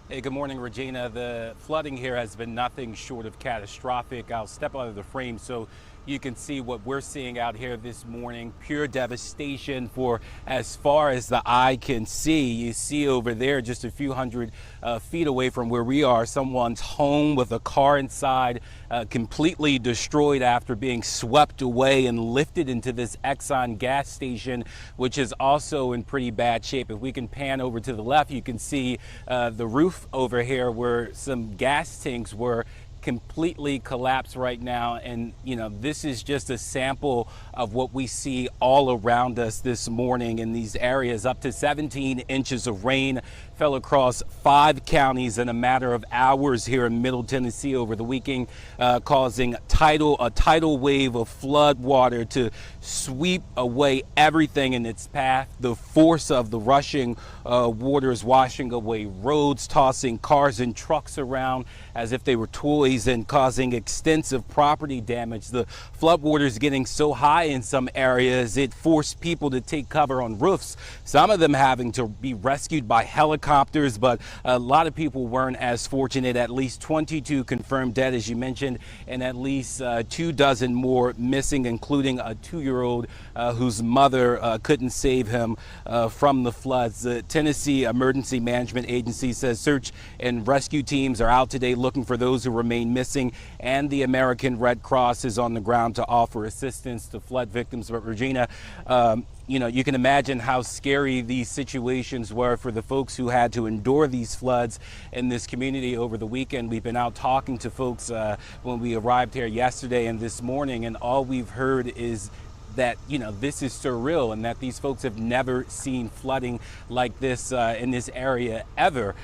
S7: Hey, good morning, Regina. The flooding here has been nothing short of catastrophic. I'll step out of the frame so you can see what we're seeing out here this morning. Pure devastation for as far as the eye can see. You see over there, just a few hundred feet away from where we are, someone's home with a car inside completely destroyed after being swept away and lifted into this Exxon gas station, which is also in pretty bad shape. If we can pan over to the left, you can see the roof over here where some gas tanks were completely collapsed right now. And this is just a sample of what we see all around us this morning in these areas. Up to 17 inches of rain fell across 5 counties in a matter of hours here in Middle Tennessee over the weekend, causing a tidal wave of flood water to sweep away everything in its path. The force of the rushing waters washing away roads, tossing cars and trucks around as if they were toys, and causing extensive property damage. The floodwaters getting so high in some areas, it forced people to take cover on roofs, some of them having to be rescued by helicopters, but a lot of people weren't as fortunate. At least 22 confirmed dead, as you mentioned, and at least 24 more missing, including a 2-year-old whose mother couldn't save him from the floods. The Tennessee Emergency Management Agency says search and rescue teams are out today looking for those who remain missing, and the American Red Cross is on the ground to offer assistance to flood victims. But Regina, you can imagine how scary these situations were for the folks who had to endure these floods in this community over the weekend. We've been out talking to folks when we arrived here yesterday and this morning, and all we've heard is that this is surreal and that these folks have never seen flooding like this in this area ever.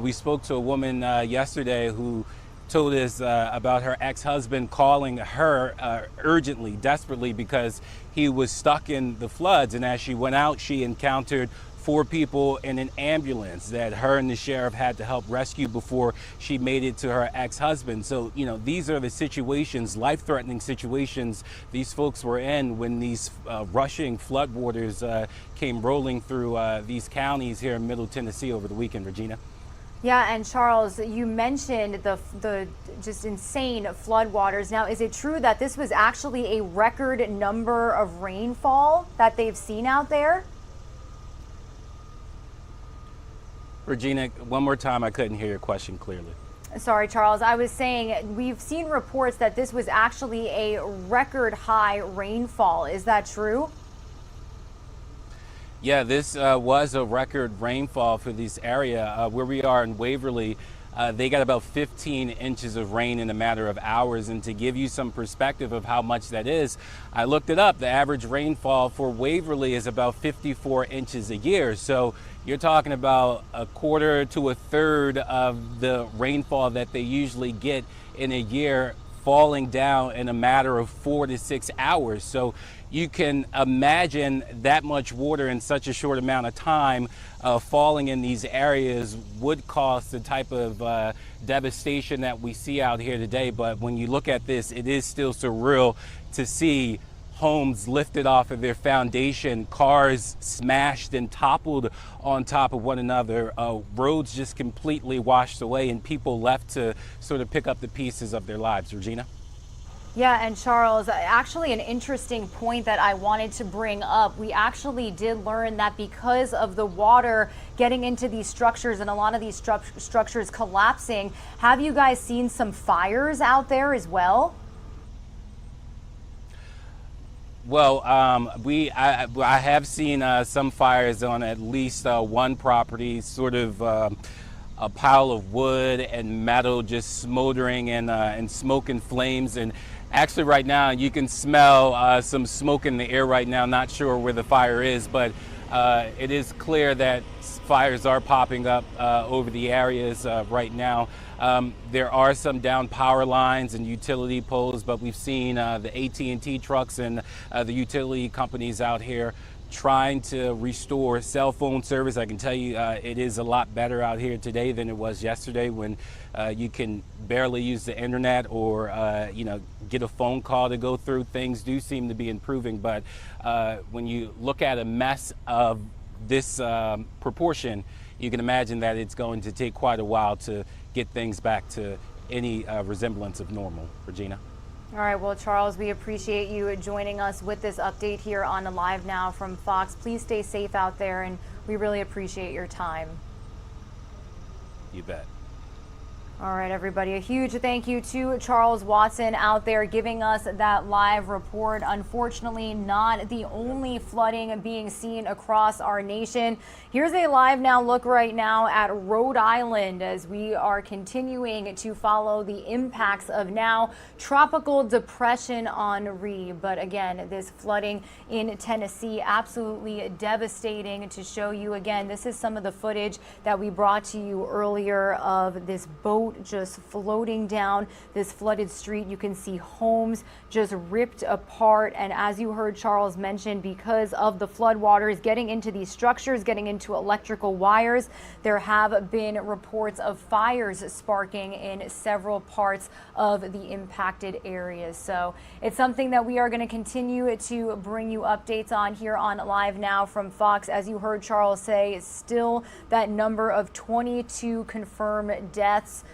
S7: We spoke to a woman yesterday who told us about her ex-husband calling her urgently, desperately, because he was stuck in the floods, and as she went out, she encountered 4 people in an ambulance that her and the sheriff had to help rescue before she made it to her ex-husband. So, these are the situations, life-threatening situations these folks were in when these rushing floodwaters came rolling through these counties here in Middle Tennessee over the weekend, Regina.
S1: Yeah, and Charles, you mentioned the just insane floodwaters. Now, is it true that this was actually a record number of rainfall that they've seen out there?
S7: Regina, one more time, I couldn't hear your question clearly.
S1: Sorry, Charles. I was saying we've seen reports that this was actually a record high rainfall. Is that true?
S7: Yeah, this was a record rainfall for this area. Where we are in Waverly, they got about 15 inches of rain in a matter of hours. And to give you some perspective of how much that is, I looked it up. The average rainfall for Waverly is about 54 inches a year. So you're talking about a quarter to a third of the rainfall that they usually get in a year falling down in a matter of 4 to 6 hours. So you can imagine that much water in such a short amount of time falling in these areas would cause the type of devastation that we see out here today. But when you look at this, it is still surreal to see homes lifted off of their foundation, cars smashed and toppled on top of one another, roads just completely washed away, and people left to sort of pick up the pieces of their lives. Regina?
S1: Yeah, and Charles, actually an interesting point that I wanted to bring up. We actually did learn that because of the water getting into these structures and a lot of these structures collapsing, have you guys seen some fires out there as well?
S7: Well, I have seen some fires on at least one property, sort of a pile of wood and metal just smoldering and smoke and flames. And actually right now you can smell some smoke in the air right now. Not sure where the fire is, but it is clear that fires are popping up over the areas right now. There are some down power lines and utility poles, but we've seen the AT&T trucks and the utility companies out here trying to restore cell phone service. I can tell you it is a lot better out here today than it was yesterday, when you can barely use the internet or get a phone call to go through. Things do seem to be improving, but when you look at a mess of this proportion, you can imagine that it's going to take quite a while to get things back to any resemblance of normal. Regina.
S1: All right, well, Charles, we appreciate you joining us with this update here on Live Now from Fox. Please stay safe out there, and we really appreciate your time.
S7: You bet.
S1: All right, everybody, a huge thank you to Charles Watson out there giving us that live report. Unfortunately, not the only flooding being seen across our nation. Here's a live now look right now at Rhode Island as we are continuing to follow the impacts of now Tropical Depression Henri. But again, this flooding in Tennessee, absolutely devastating. To show you again, this is some of the footage that we brought to you earlier of this boat just floating down this flooded street. You can see homes just ripped apart. And as you heard Charles mention, because of the floodwaters getting into these structures, getting into electrical wires, there have been reports of fires sparking in several parts of the impacted areas. So it's something that we are going to continue to bring you updates on here on Live Now from Fox. As you heard Charles say, still that number of 22 confirmed deaths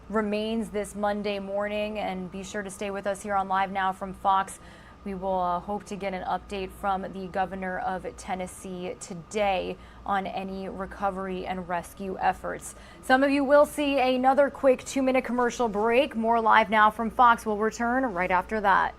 S1: remains this Monday morning, and be sure to stay with us here on Live Now from Fox. We will hope to get an update from the governor of Tennessee today on any recovery and rescue efforts. Some of you will see another quick 2-minute commercial break. More Live Now from Fox will return right after that.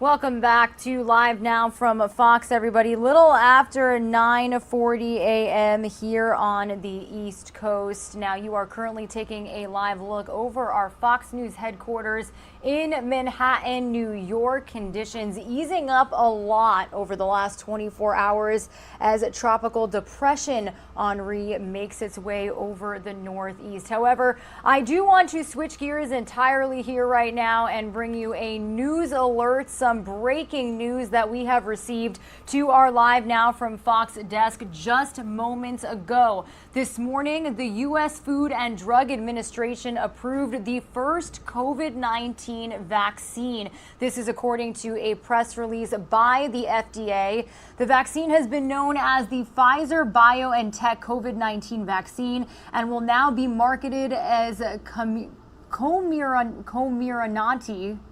S1: Welcome back to Live Now from Fox, everybody. Little after 9:40 a.m. here on the East Coast. Now, you are currently taking a live look over our Fox News headquarters in Manhattan, New York. Conditions easing up a lot over the last 24 hours as Tropical Depression Henri makes its way over the Northeast. However, I do want to switch gears entirely here right now and bring you a news alert, some breaking news that we have received to our Live Now from Fox desk just moments ago. This morning, the U.S. Food and Drug Administration approved the first COVID-19 vaccine. This is according to a press release by the FDA. The vaccine has been known as the Pfizer BioNTech COVID-19 vaccine and will now be marketed as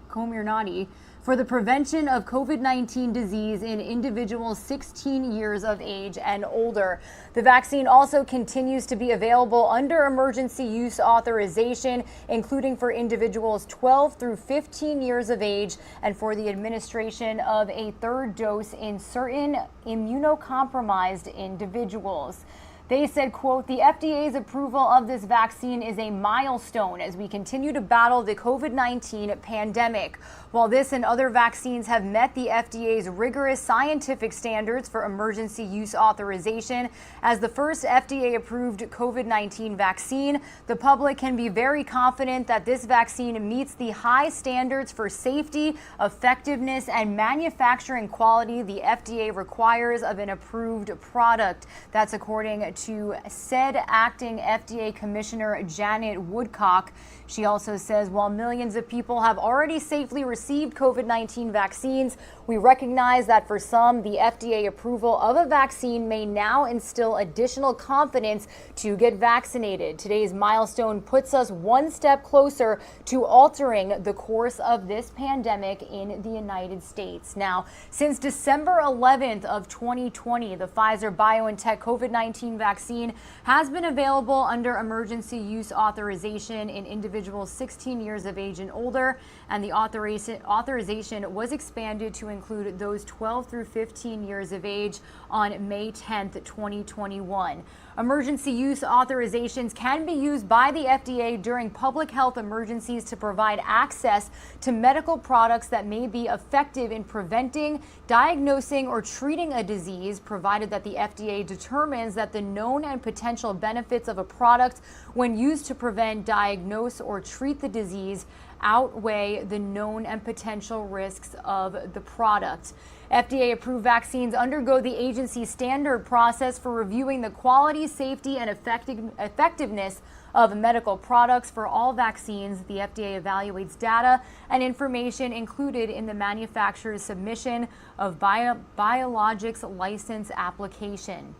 S1: Comirnaty for the prevention of COVID-19 disease in individuals 16 years of age and older. The vaccine also continues to be available under emergency use authorization, including for individuals 12 through 15 years of age and for the administration of a third dose in certain immunocompromised individuals. They said, quote, the FDA's approval of this vaccine is a milestone as we continue to battle the COVID-19 pandemic. While this and other vaccines have met the FDA's rigorous scientific standards for emergency use authorization, as the first FDA-approved COVID-19 vaccine, the public can be very confident that this vaccine meets the high standards for safety, effectiveness, and manufacturing quality the FDA requires of an approved product. That's according to said acting FDA Commissioner Janet Woodcock. She also says while millions of people have already safely received COVID-19 vaccines, we recognize that for some, the FDA approval of a vaccine may now instill additional confidence to get vaccinated. Today's milestone puts us one step closer to altering the course of this pandemic in the United States. Now, since December 11th of 2020, the Pfizer BioNTech COVID-19 vaccine has been available under emergency use authorization in individuals 16 years of age and older, and the authorization was expanded to include those 12 through 15 years of age on May 10th, 2021. Emergency use authorizations can be used by the FDA during public health emergencies to provide access to medical products that may be effective in preventing, diagnosing, or treating a disease, provided that the FDA determines that the known and potential benefits of a product when used to prevent, diagnose, or treat the disease outweigh the known and potential risks of the product. FDA-approved vaccines undergo the agency's standard process for reviewing the quality, safety, and effectiveness of medical products. For all vaccines, the FDA evaluates data and information included in the manufacturer's submission of biologics license application.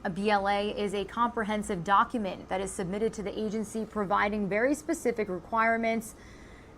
S1: A BLA is a comprehensive document that is submitted to the agency providing very specific requirements.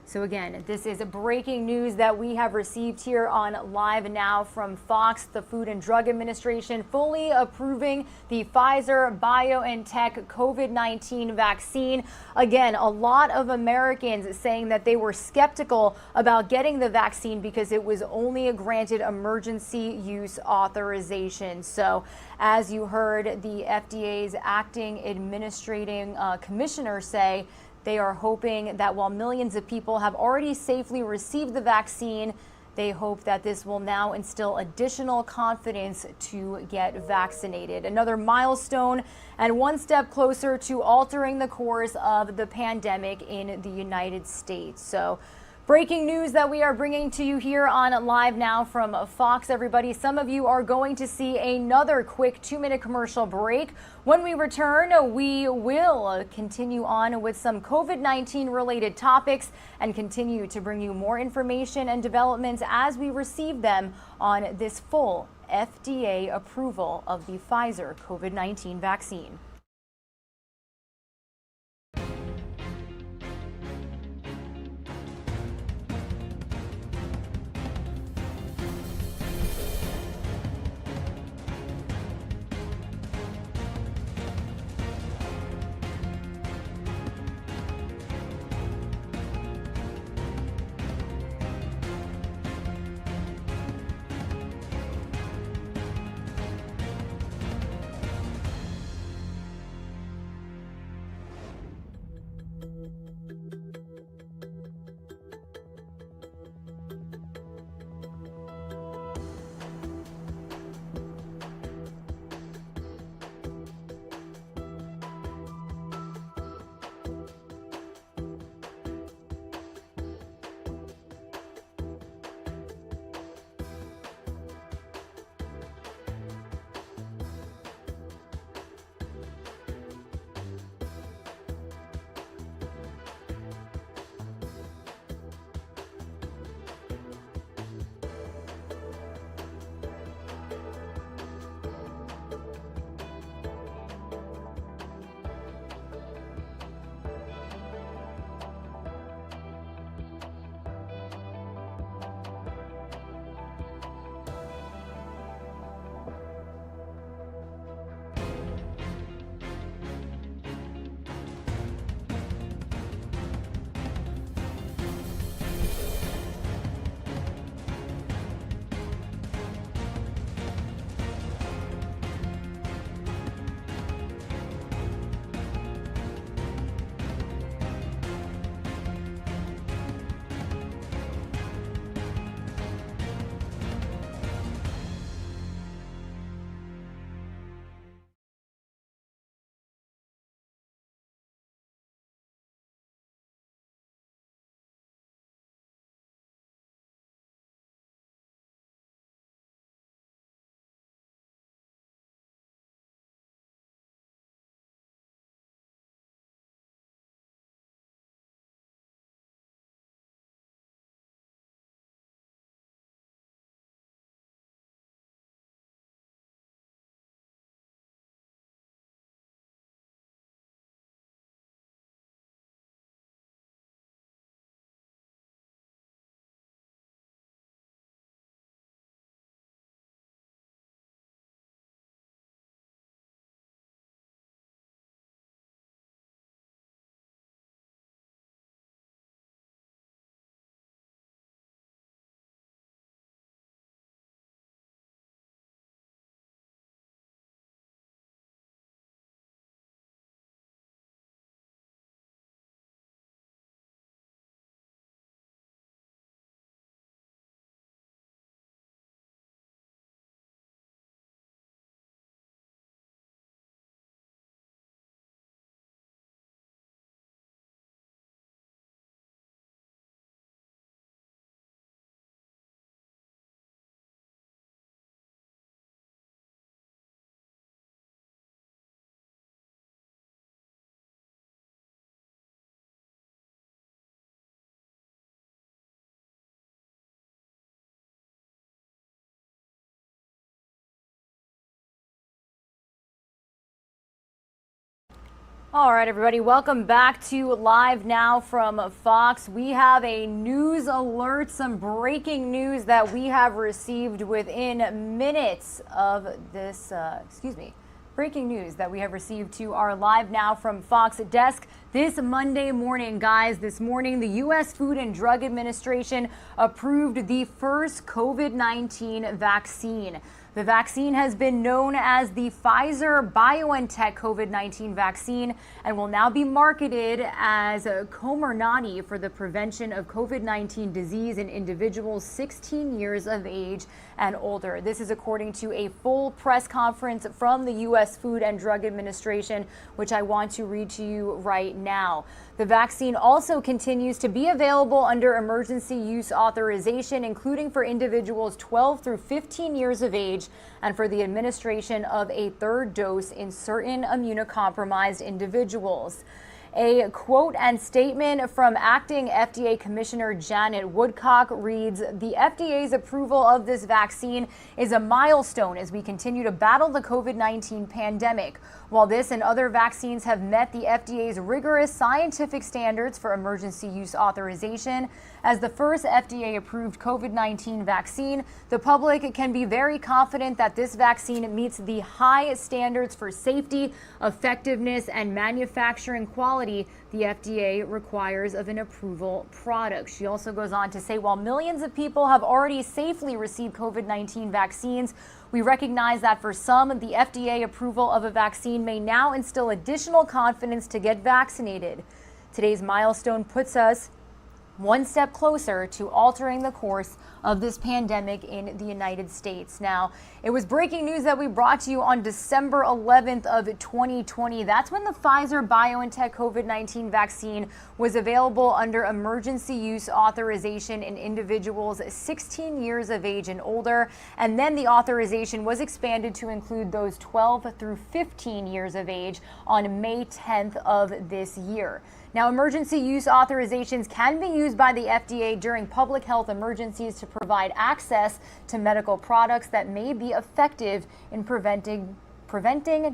S1: So again, this is breaking news that we have received here on Live Now from Fox. The Food and Drug Administration fully approving the Pfizer BioNTech COVID-19 vaccine. Again, a lot of Americans saying that they were skeptical about getting the vaccine because it was only granted emergency use authorization. So as you heard the FDA's acting administrating commissioner say, they are hoping that while millions of people have already safely received the vaccine, they hope that this will now instill additional confidence to get vaccinated. Another milestone and one step closer to altering the course of the pandemic in the United States. So, breaking news that we are bringing to you here on Live Now from Fox, everybody. Some of you are going to see another quick 2-minute commercial break. When we return, we will continue on with some COVID-19 related topics and continue to bring you more information and developments as we receive them on this full FDA approval of the Pfizer COVID-19 vaccine. All right, everybody, welcome back to Live Now from Fox. We have a news alert, some breaking news that we have received within minutes of this, breaking news that we have received to our Live Now from Fox desk this Monday morning. Guys, this morning, the U.S. Food and Drug Administration approved the first COVID-19 vaccine. The vaccine has been known as the Pfizer BioNTech COVID-19 vaccine and will now be marketed as Comirnaty for the prevention of COVID-19 disease in individuals 16 years of age and older. This is according to a full press conference from the U.S. Food and Drug Administration, which I want to read to you right now. The vaccine also continues to be available under emergency use authorization, including for individuals 12 through 15 years of age and for the administration of a third dose in certain immunocompromised individuals. A quote and statement from acting FDA Commissioner Janet Woodcock reads, "The FDA's approval of this vaccine is a milestone as we continue to battle the COVID-19 pandemic. While this and other vaccines have met the FDA's rigorous scientific standards for emergency use authorization, as the first FDA-approved COVID-19 vaccine, the public can be very confident that this vaccine meets the high standards for safety, effectiveness, and manufacturing quality the FDA requires of an approval product." She also goes on to say, while millions of people have already safely received COVID-19 vaccines, we recognize that for some, the FDA approval of a vaccine may now instill additional confidence to get vaccinated. Today's milestone puts us one step closer to altering the course of this pandemic in the United States. Now, it was breaking news that we brought to you on December 11th of 2020. That's when the Pfizer BioNTech COVID-19 vaccine was available under emergency use authorization in individuals 16 years of age and older. And then the authorization was expanded to include those 12 through 15 years of age on May 10th of this year. Now, emergency use authorizations can be used by the FDA during public health emergencies to provide access to medical products that may be effective in preventing,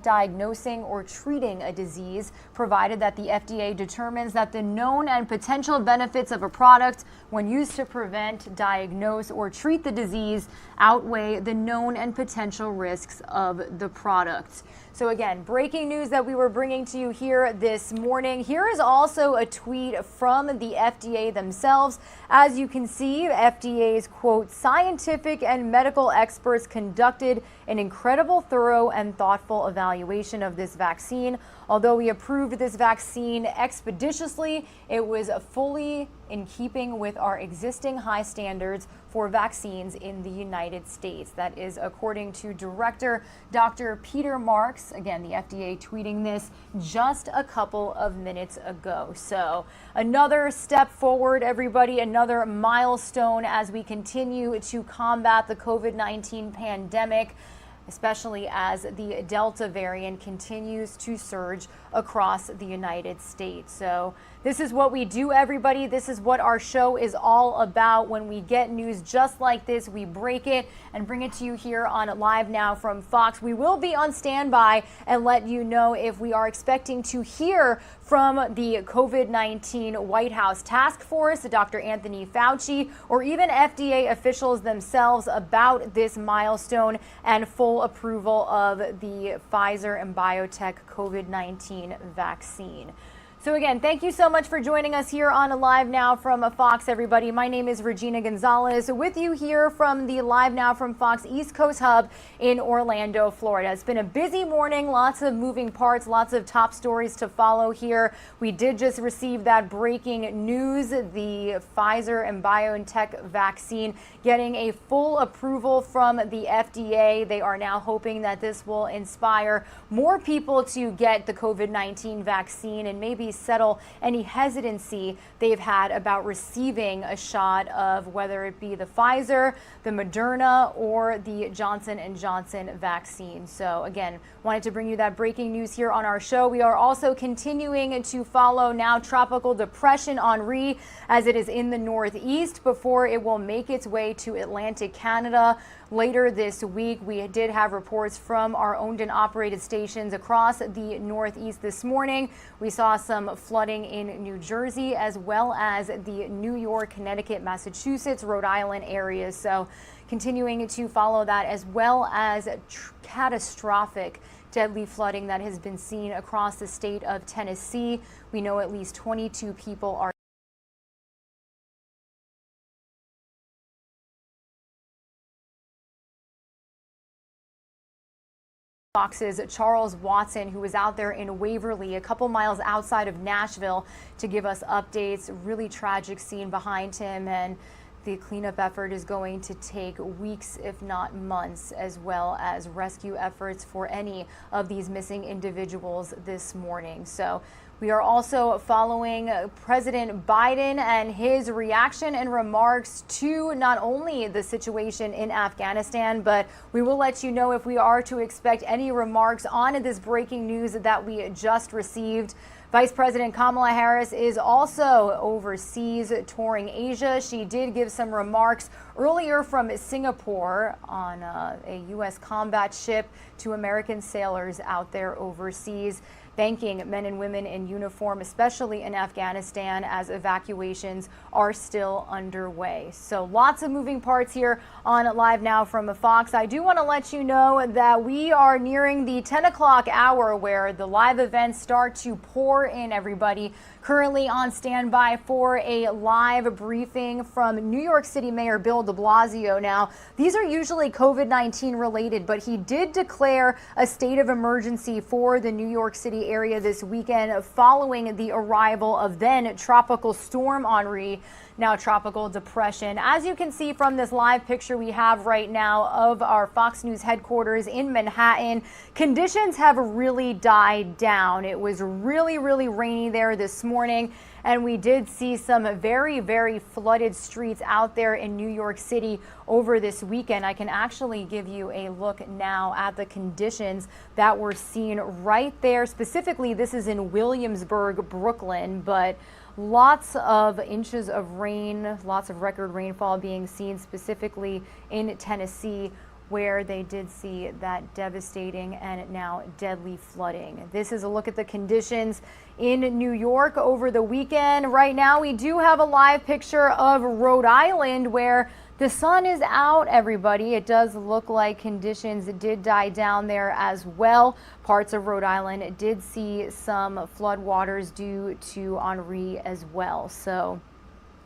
S1: diagnosing, or treating a disease, provided that the FDA determines that the known and potential benefits of a product when used to prevent, diagnose, or treat the disease outweigh the known and potential risks of the product. So again, breaking news that we were bringing to you here this morning. Here is also a tweet from the FDA themselves. As you can see, FDA's quote, "Scientific and medical experts conducted an incredible, thorough, and thoughtful evaluation of this vaccine. Although we approved this vaccine expeditiously, it was fully in keeping with our existing high standards for vaccines in the United States." That is according to Director Dr. Peter Marks. Again, the FDA tweeting this just a couple of minutes ago. So another step forward, everybody, another milestone as we continue to combat the COVID-19 pandemic, especially as the Delta variant continues to surge across the United States. So this is what we do, everybody. This is what our show is all about. When we get news just like this, we break it and bring it to you here on Live Now from Fox. We will be on standby and let you know if we are expecting to hear from the COVID-19 White House Task Force, Dr. Anthony Fauci, or even FDA officials themselves about this milestone and full approval of the Pfizer and BioNTech COVID-19 vaccine. So again, thank you so much for joining us here on Live Now from Fox, everybody. My name is Regina Gonzalez with you here from the Live Now from Fox East Coast Hub in Orlando, Florida. It's been a busy morning, lots of moving parts, lots of top stories to follow here. We did just receive that breaking news, the Pfizer and BioNTech vaccine getting a full approval from the FDA. They are now hoping that this will inspire more people to get the COVID-19 vaccine and maybe settle any hesitancy they've had about receiving a shot of whether it be the Pfizer, the Moderna, or the Johnson & Johnson vaccine. So again, wanted to bring you that breaking news here on our show. We are also continuing to follow now Tropical Depression Henri as it is in the Northeast before it will make its way to Atlantic Canada. later this week. We did have reports from our owned and operated stations across the Northeast this morning. We saw some flooding in New Jersey as well as the New York, Connecticut, Massachusetts, Rhode Island areas. So continuing to follow that, as well as catastrophic deadly flooding that has been seen across the state of Tennessee. We know at least 22 people are Fox's Charles Watson, who was out there in Waverly, a couple miles outside of Nashville, to give us updates. Really tragic scene behind him, and the cleanup effort is going to take weeks, if not months, as well as rescue efforts for any of these missing individuals this morning. So we are also following President Biden and his reaction and remarks to not only the situation in Afghanistan, but we will let you know if we are to expect any remarks on this breaking news that we just received. Vice President Kamala Harris is also overseas touring Asia. She did give some remarks earlier from Singapore on a U.S. combat ship to American sailors out there overseas, thanking men and women in uniform, especially in Afghanistan, as evacuations are still underway. So lots of moving parts here on Live Now from Fox. I do want to let you know that we are nearing the 10 o'clock hour where the live events start to pour in, everybody. Currently on standby for a live briefing from New York City Mayor Bill de Blasio. Now, these are usually COVID-19 related, but he did declare a state of emergency for the New York City area this weekend following the arrival of then Tropical Storm Henri, now Tropical Depression. As you can see from this live picture we have right now of our Fox News headquarters in Manhattan, conditions have really died down. It was really rainy there this morning, and we did see some very flooded streets out there in New York City over this weekend. I can actually give you a look now at the conditions that were seen right there. Specifically, this is in Williamsburg, Brooklyn, but lots of inches of rain, lots of record rainfall being seen specifically in Tennessee, where they did see that devastating and now deadly flooding. This is a look at the conditions in New York over the weekend. Right now, we do have a live picture of Rhode Island where the sun is out, everybody. It does look like conditions did die down there as well. Parts of Rhode Island did see some floodwaters due to Henri as well. So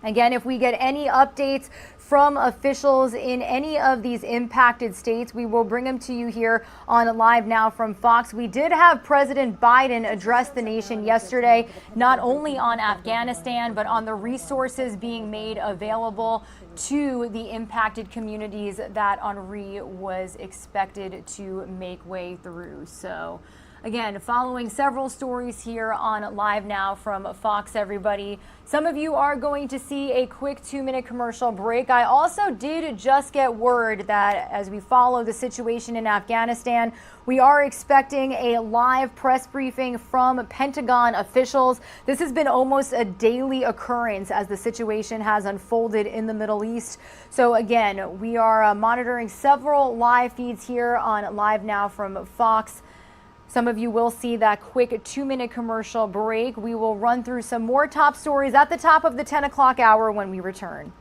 S1: again, if we get any updates from officials in any of these impacted states, we will bring them to you here on Live Now from Fox. We did have President Biden address the nation yesterday, not only on Afghanistan, but on the resources being made available to the impacted communities that Henri was expected to make way through. So again, following several stories here on Live Now from Fox, everybody. Some of you are going to see a quick 2-minute commercial break. I also did just get word that as we follow the situation in Afghanistan, we are expecting a live press briefing from Pentagon officials. This has been almost a daily occurrence as the situation has unfolded in the Middle East. So again, we are monitoring several live feeds here on Live Now from Fox. Some of you will see that quick 2-minute commercial break. We will run through some more top stories at the top of the 10 o'clock hour when we return.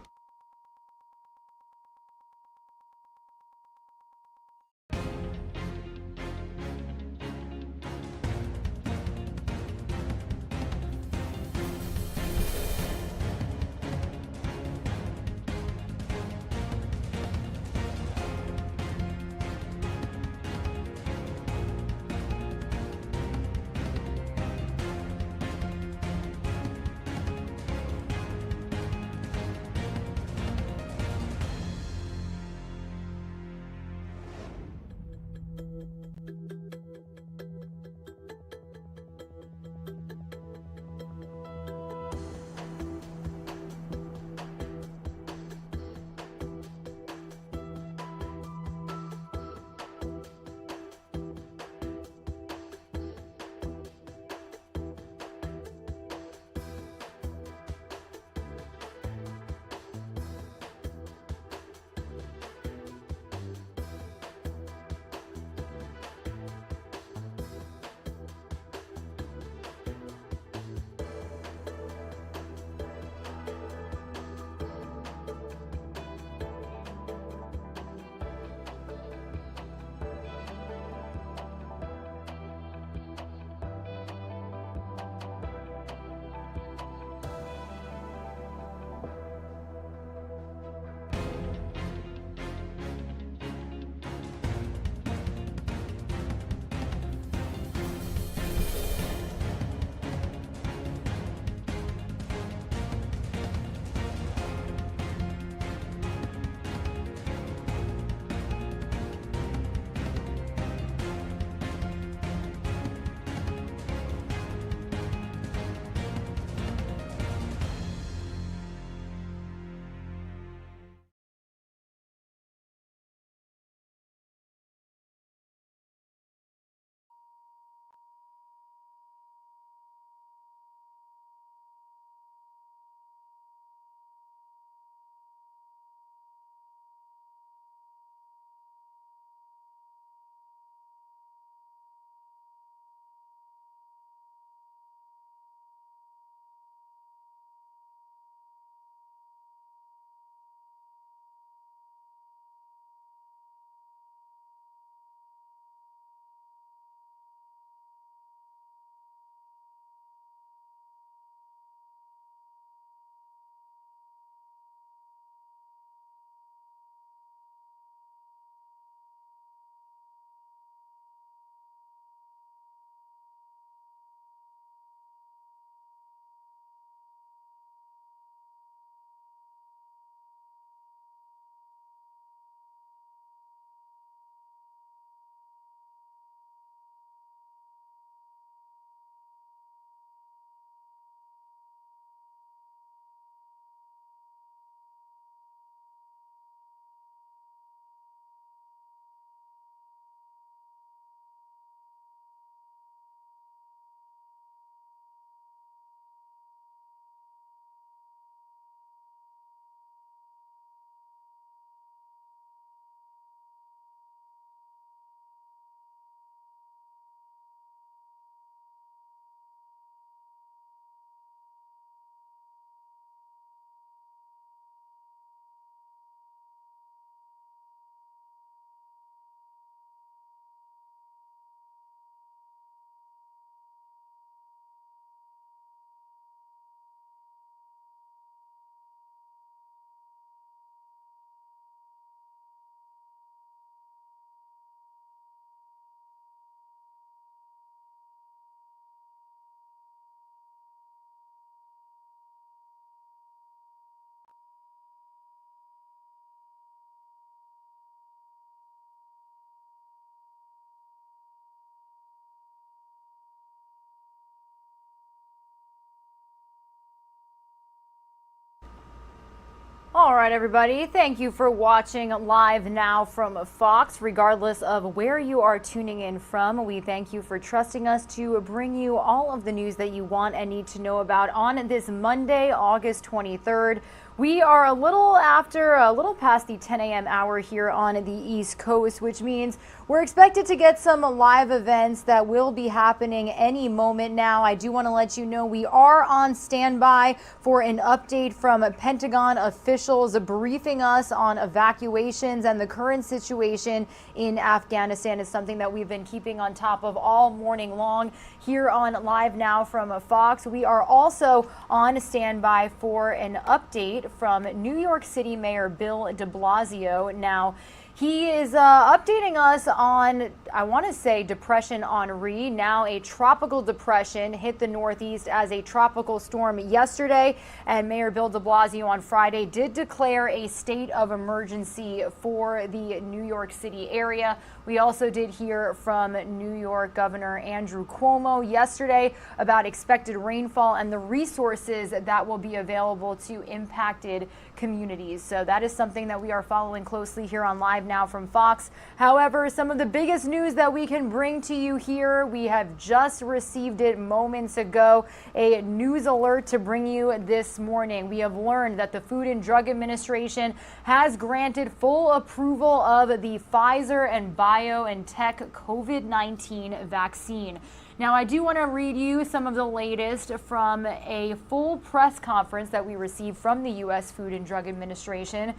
S1: All right, everybody. Thank you for watching Live Now from Fox. Regardless of where you are tuning in from, we thank you for trusting us to bring you all of the news that you want and need to know about on this Monday, August 23rd. We are a little past the 10 a.m. hour here on the East Coast, which means we're expected to get some live events that will be happening any moment now. I do want to let you know we are on standby for an update from Pentagon officials briefing us on evacuations, and the current situation in Afghanistan is something that we've been keeping on top of all morning long here on Live Now from Fox. We are also on standby for an update from New York City Mayor Bill de Blasio. Now, he is updating us on, I want to say, Depression Henri. Now a tropical depression hit the Northeast as a tropical storm yesterday, and Mayor Bill de Blasio on Friday did declare a state of emergency for the New York City area. We also did hear from New York Governor Andrew Cuomo yesterday about expected rainfall and the resources that will be available to impacted communities. So that is something that we are following closely here on Live Now from Fox. However, some of the biggest news that we can bring to you here, we have just received it moments ago, a news alert to bring you this morning. We have learned that the Food and Drug Administration has granted full approval of the Pfizer and BioNTech COVID-19 vaccine. Now, I do want to read you some of the latest from a full press conference that we received from the U.S. Food and Drug Administration.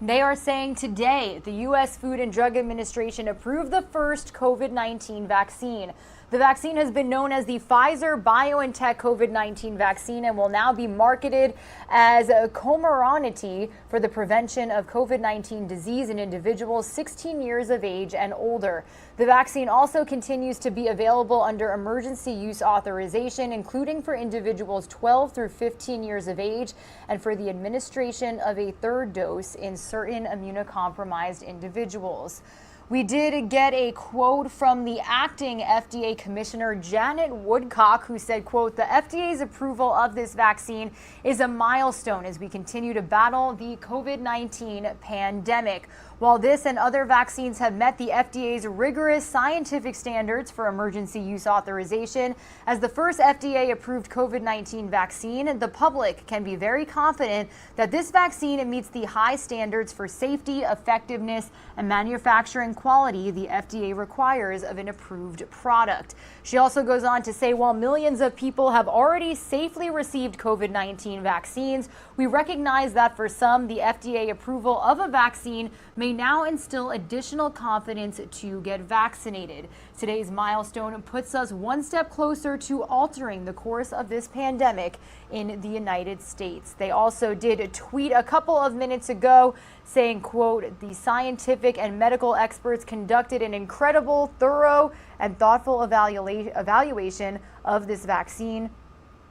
S1: They are saying today the U.S. Food and Drug Administration approved the first COVID-19 vaccine. The vaccine has been known as the Pfizer BioNTech COVID-19 vaccine and will now be marketed as a Comirnaty for the prevention of COVID-19 disease in individuals 16 years of age and older. The vaccine also continues to be available under emergency use authorization, including for individuals 12 through 15 years of age and for the administration of a third dose in certain immunocompromised individuals. We did get a quote from the acting FDA Commissioner Janet Woodcock, who said, quote, "The FDA's approval of this vaccine is a milestone as we continue to battle the COVID-19 pandemic. While this and other vaccines have met the FDA's rigorous scientific standards for emergency use authorization, as the first FDA-approved COVID-19 vaccine, the public can be very confident that this vaccine meets the high standards for safety, effectiveness, and manufacturing quality the FDA requires of an approved product." She also goes on to say, while millions of people have already safely received COVID-19 vaccines, we recognize that for some, the FDA approval of a vaccine may now instill additional confidence to get vaccinated. Today's milestone puts us one step closer to altering the course of this pandemic in the United States. They also did tweet a couple of minutes ago saying, quote, "The scientific and medical experts conducted an incredible, thorough, and thoughtful evaluation of this vaccine.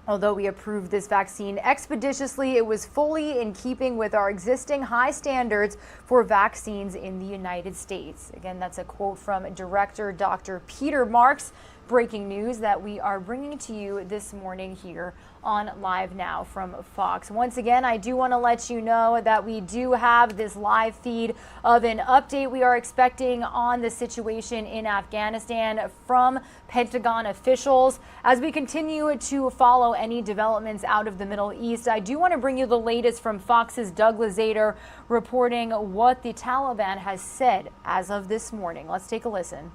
S1: Although we approved this vaccine expeditiously, it was fully in keeping with our existing high standards for vaccines in the United States." Again, that's a quote from Director Dr. Peter Marks. Breaking news that we are bringing to you this morning here on Live Now from Fox. Once again, I do want to let you know that we do have this live feed of an update we are expecting on the situation in Afghanistan from Pentagon officials. As we continue to follow any developments out of the Middle East, I do want to bring you the latest from Fox's Doug Lazater reporting what the Taliban has said as of this morning. Let's take a listen.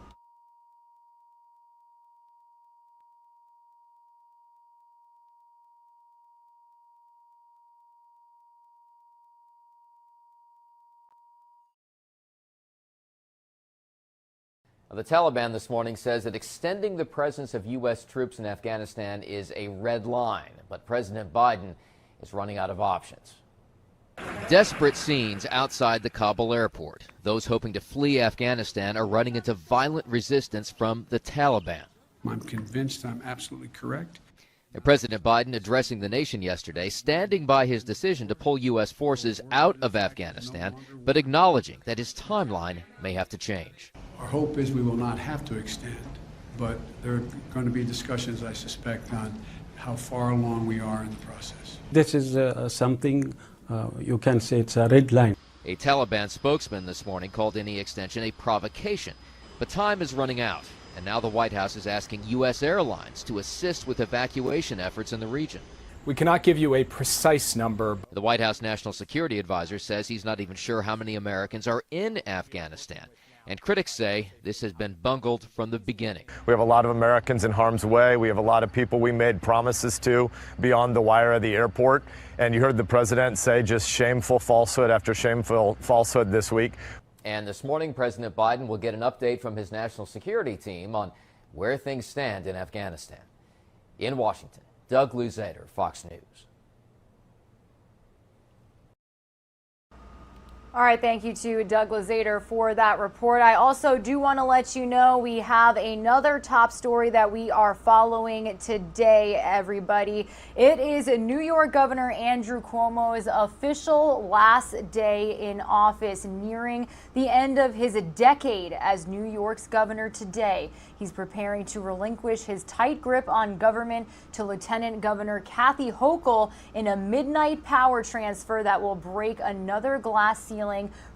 S10: The Taliban this morning says that extending the presence of U.S. troops in Afghanistan is a red line, but President Biden is running out of options. Desperate scenes outside the Kabul airport. Those hoping to flee Afghanistan are running into violent resistance from the Taliban.
S8: I'm convinced I'm absolutely correct.
S10: And President Biden addressing the nation yesterday, standing by his decision to pull U.S. forces out of Afghanistan, but acknowledging that his timeline may have to change.
S8: Our hope is we will not have to extend, but there are going to be discussions, I suspect, on how far along we are in the process.
S22: This is something
S12: you can say it's a red line.
S10: A Taliban spokesman this morning called any extension a provocation. But time is running out, and now the White House is asking U.S. airlines to assist with evacuation efforts in the region.
S22: We cannot give you a precise number.
S10: The White House National Security Advisor says he's not even sure how many Americans are in Afghanistan. And critics say this has been bungled from the beginning.
S23: We have a lot of Americans in harm's way. We have a lot of people we made promises to beyond the wire at the airport. And you heard the president say just shameful falsehood after shameful falsehood this week.
S10: And this morning, President Biden will get an update from his national security team on where things stand in Afghanistan. In Washington, Doug Luzader, Fox News.
S1: All right, thank you to Doug Luzader for that report. I also do want to let you know we have another top story that we are following today, everybody. It is New York Governor Andrew Cuomo's official last day in office, nearing the end of his decade as New York's governor today. He's preparing to relinquish his tight grip on government to Lieutenant Governor Kathy Hochul in a midnight power transfer that will break another glass ceiling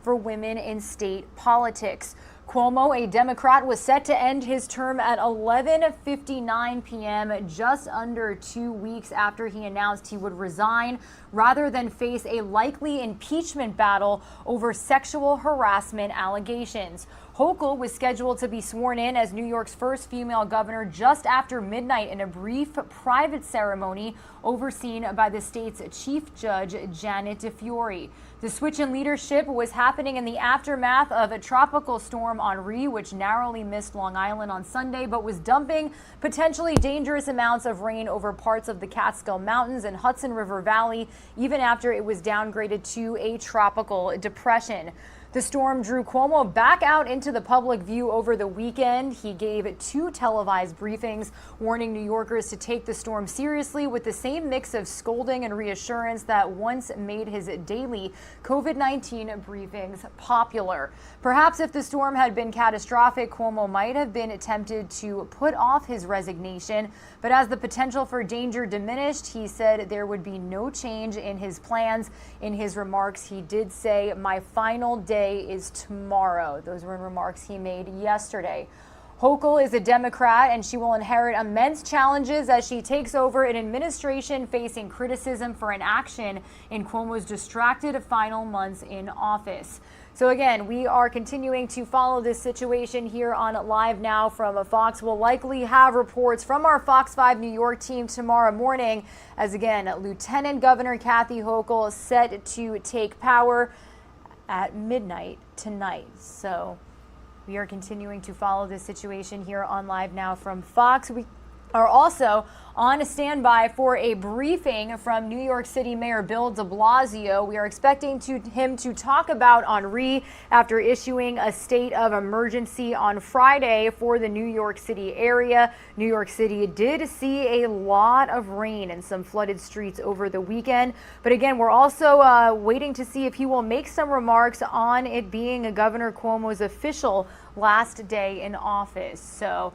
S1: for women in state politics. Cuomo, a Democrat, was set to end his term at 11:59 p.m., just under 2 weeks after he announced he would resign rather than face a likely impeachment battle over sexual harassment allegations. Hochul was scheduled to be sworn in as New York's first female governor just after midnight in a brief private ceremony overseen by the state's chief judge, Janet DeFiore. The switch in leadership was happening in the aftermath of a tropical storm Henri, which narrowly missed Long Island on Sunday, but was dumping potentially dangerous amounts of rain over parts of the Catskill Mountains and Hudson River Valley, even after it was downgraded to a tropical depression. The storm drew Cuomo back out into the public view over the weekend. He gave 2 televised briefings, warning New Yorkers to take the storm seriously with the same mix of scolding and reassurance that once made his daily COVID-19 briefings popular. Perhaps if the storm had been catastrophic, Cuomo might have been tempted to put off his resignation. But as the potential for danger diminished, he said there would be no change in his plans. In his remarks, he did say, "My final day is tomorrow." Those were remarks he made yesterday. Hochul is a Democrat, and she will inherit immense challenges as she takes over an administration facing criticism for inaction in Cuomo's distracted final months in office. So again, we are continuing to follow this situation here on Live Now from Fox. We'll likely have reports from our Fox 5 New York team tomorrow morning as, again, Lieutenant Governor Kathy Hochul is set to take power at midnight tonight. So we are continuing to follow this situation here on Live Now from Fox. We are also on standby for a briefing from New York City Mayor Bill de Blasio. We are expecting him to talk about Henri after issuing a state of emergency on Friday for the New York City area. New York City did see a lot of rain and some flooded streets over the weekend. But again, we're also waiting to see if he will make some remarks on it being Governor Cuomo's official last day in office. So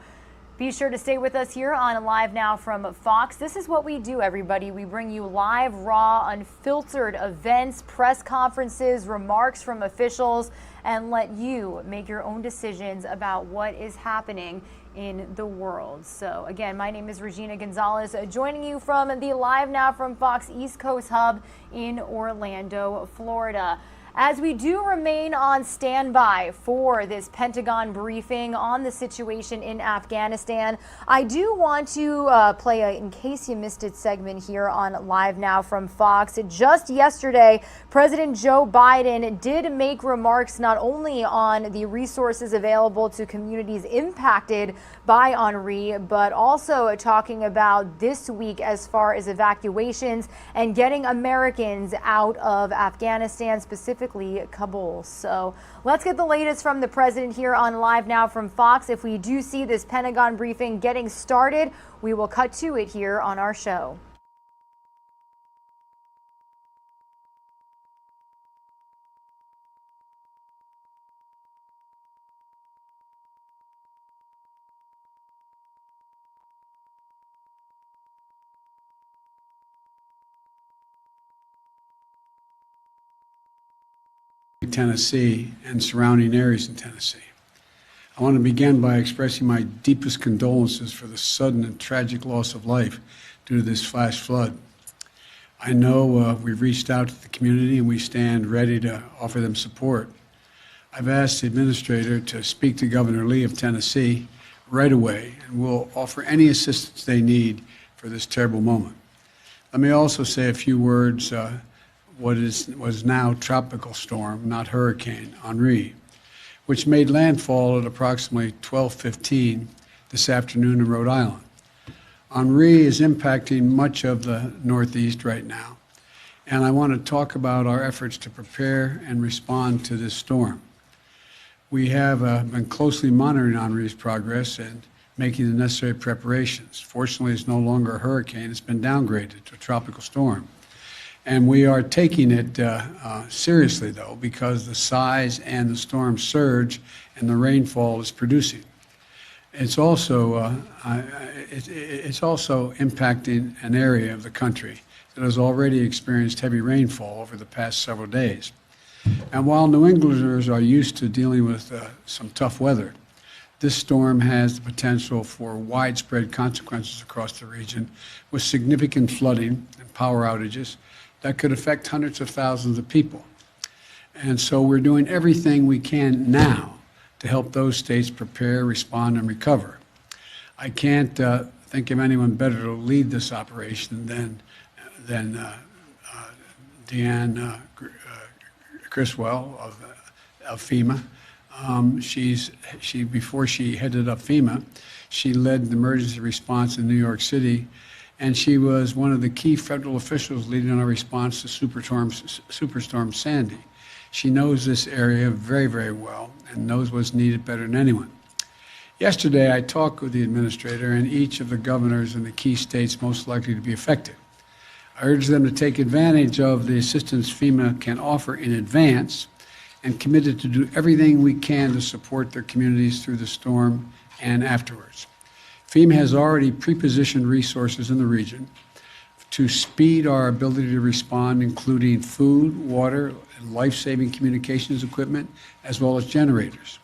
S1: be sure to stay with us here on Live Now from Fox. This is what we do, everybody. We bring you live, raw, unfiltered events, press conferences, remarks from officials, and let you make your own decisions about what is happening in the world. So again, my name is Regina Gonzalez, joining you from the Live Now from Fox East Coast Hub in Orlando, Florida. As we do remain on standby for this Pentagon briefing on the situation in Afghanistan, I do want to play a In Case You Missed It segment here on Live Now from Fox. Just yesterday, President Joe Biden did make remarks not only on the resources available to communities impacted by Henri, but also talking about this week as far as evacuations and getting Americans out of Afghanistan, specifically Kabul. So let's get the latest from the president here on Live Now from Fox. If we do see this Pentagon briefing getting started, we will cut to it here on our show.
S8: Tennessee and surrounding areas in Tennessee. I want to begin by expressing my deepest condolences for the sudden and tragic loss of life due to this flash flood. I know we've reached out to the community and we stand ready to offer them support. I've asked the administrator to speak to Governor Lee of Tennessee right away, and we'll offer any assistance they need for this terrible moment. Let me also say a few words was now tropical storm, not hurricane, Henri, which made landfall at approximately 12:15 this afternoon in Rhode Island. Henri is impacting much of the Northeast right now, and I want to talk about our efforts to prepare and respond to this storm. We have been closely monitoring Henri's progress and making the necessary preparations. Fortunately, it's no longer a hurricane. It's been downgraded to a tropical storm. And we are taking it seriously, though, because the size and the storm surge and the rainfall is producing. It's also impacting an area of the country that has already experienced heavy rainfall over the past several days. And while New Englanders are used to dealing with some tough weather, this storm has the potential for widespread consequences across the region with significant flooding and power outages that could affect hundreds of thousands of people. And so we're doing everything we can now to help those states prepare, respond, and recover. I can't think of anyone better to lead this operation than Deanne Criswell of FEMA. Before she headed up FEMA, she led the emergency response in New York City, and she was one of the key federal officials leading our response to Superstorm Sandy. She knows this area very, very well and knows what's needed better than anyone. Yesterday, I talked with the administrator and each of the governors in the key states most likely to be affected. I urged them to take advantage of the assistance FEMA can offer in advance and committed to do everything we can to support their communities through the storm and afterwards. FEMA has already pre-positioned resources in the region to speed our ability to respond, including food, water, and life-saving communications equipment, as well as generators.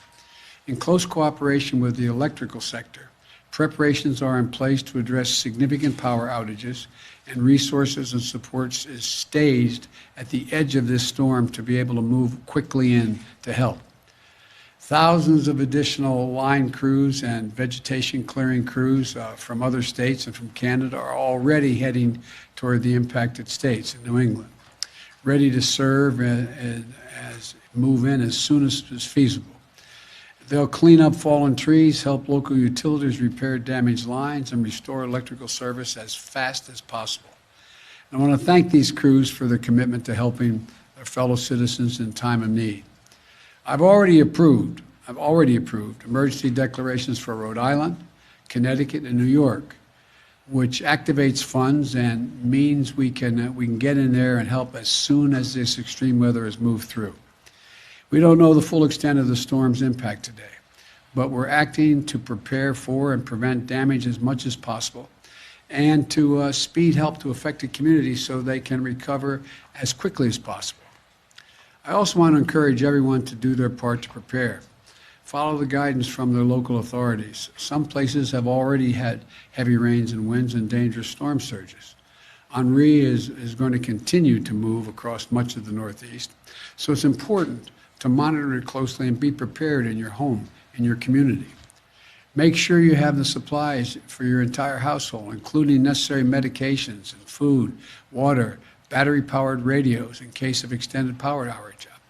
S8: In close cooperation with the electrical sector, preparations are in place to address significant power outages, and resources and supports is staged at the edge of this storm to be able to move quickly in to help. Thousands of additional line crews and vegetation clearing crews from other states and from Canada are already heading toward the impacted states in New England, ready to serve and move in as soon as is feasible. They'll clean up fallen trees, help local utilities repair damaged lines, and restore electrical service as fast as possible. And I want to thank these crews for their commitment to helping their fellow citizens in time of need. I've already approved emergency declarations for Rhode Island, Connecticut, and New York, which activates funds and means we can get in there and help as soon as this extreme weather has moved through. We don't know the full extent of the storm's impact today, but we're acting to prepare for and prevent damage as much as possible and to speed help to affected communities so they can recover as quickly as possible. I also want to encourage everyone to do their part to prepare. Follow the guidance from their local authorities. Some places have already had heavy rains and winds and dangerous storm surges. Henri is going to continue to move across much of the Northeast, so it's important to monitor it closely and be prepared in your home, in your community. Make sure you have the supplies for your entire household, including necessary medications and food, water, battery-powered radios in case of extended power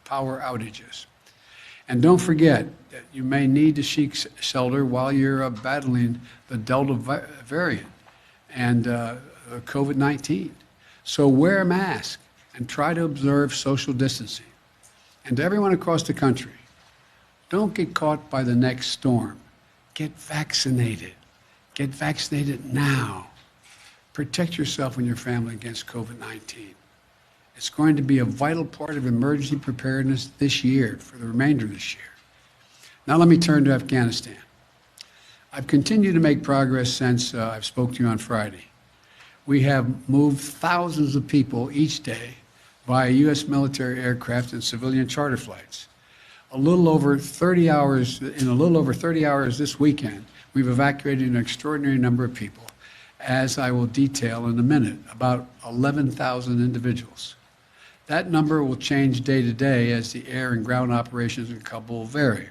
S8: outages. And don't forget that you may need to seek shelter while you're battling the Delta variant and COVID-19. So wear a mask and try to observe social distancing. And to everyone across the country, don't get caught by the next storm. Get vaccinated. Get vaccinated now. Protect yourself and your family against COVID-19. It's going to be a vital part of emergency preparedness this year, for the remainder of this year. Now let me turn to Afghanistan. I've continued to make progress since I've spoke to you on Friday. We have moved thousands of people each day via U.S. military aircraft and civilian charter flights. In a little over 30 hours this weekend, we've evacuated an extraordinary number of people, as I will detail in a minute, about 11,000 individuals. That number will change day to day as the air and ground operations in Kabul vary.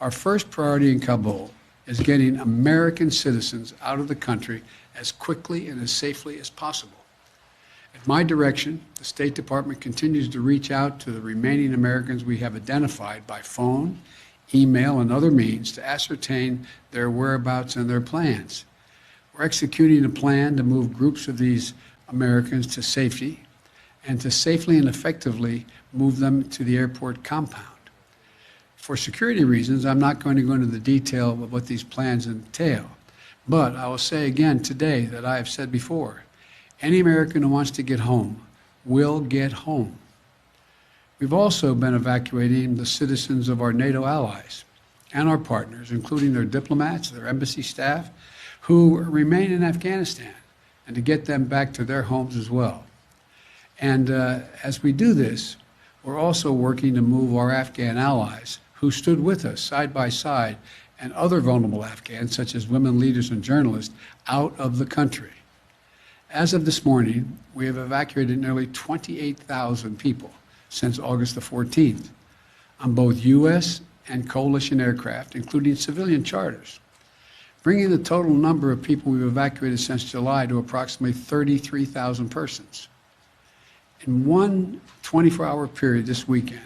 S8: Our first priority in Kabul is getting American citizens out of the country as quickly and as safely as possible. At my direction, the State Department continues to reach out to the remaining Americans we have identified by phone, email, and other means to ascertain their whereabouts and their plans. We're executing a plan to move groups of these Americans to safety and to safely and effectively move them to the airport compound. For security reasons, I'm not going to go into the detail of what these plans entail, but I will say again today that I have said before, any American who wants to get home will get home. We've also been evacuating the citizens of our NATO allies and our partners, including their diplomats, their embassy staff, who remain in Afghanistan, and to get them back to their homes as well. And as we do this, we're also working to move our Afghan allies who stood with us side by side and other vulnerable Afghans, such as women leaders and journalists, out of the country. As of this morning, we have evacuated nearly 28,000 people since August the 14th on both U.S. and coalition aircraft, including civilian charters, bringing the total number of people we've evacuated since July to approximately 33,000 persons. In one 24-hour period this weekend,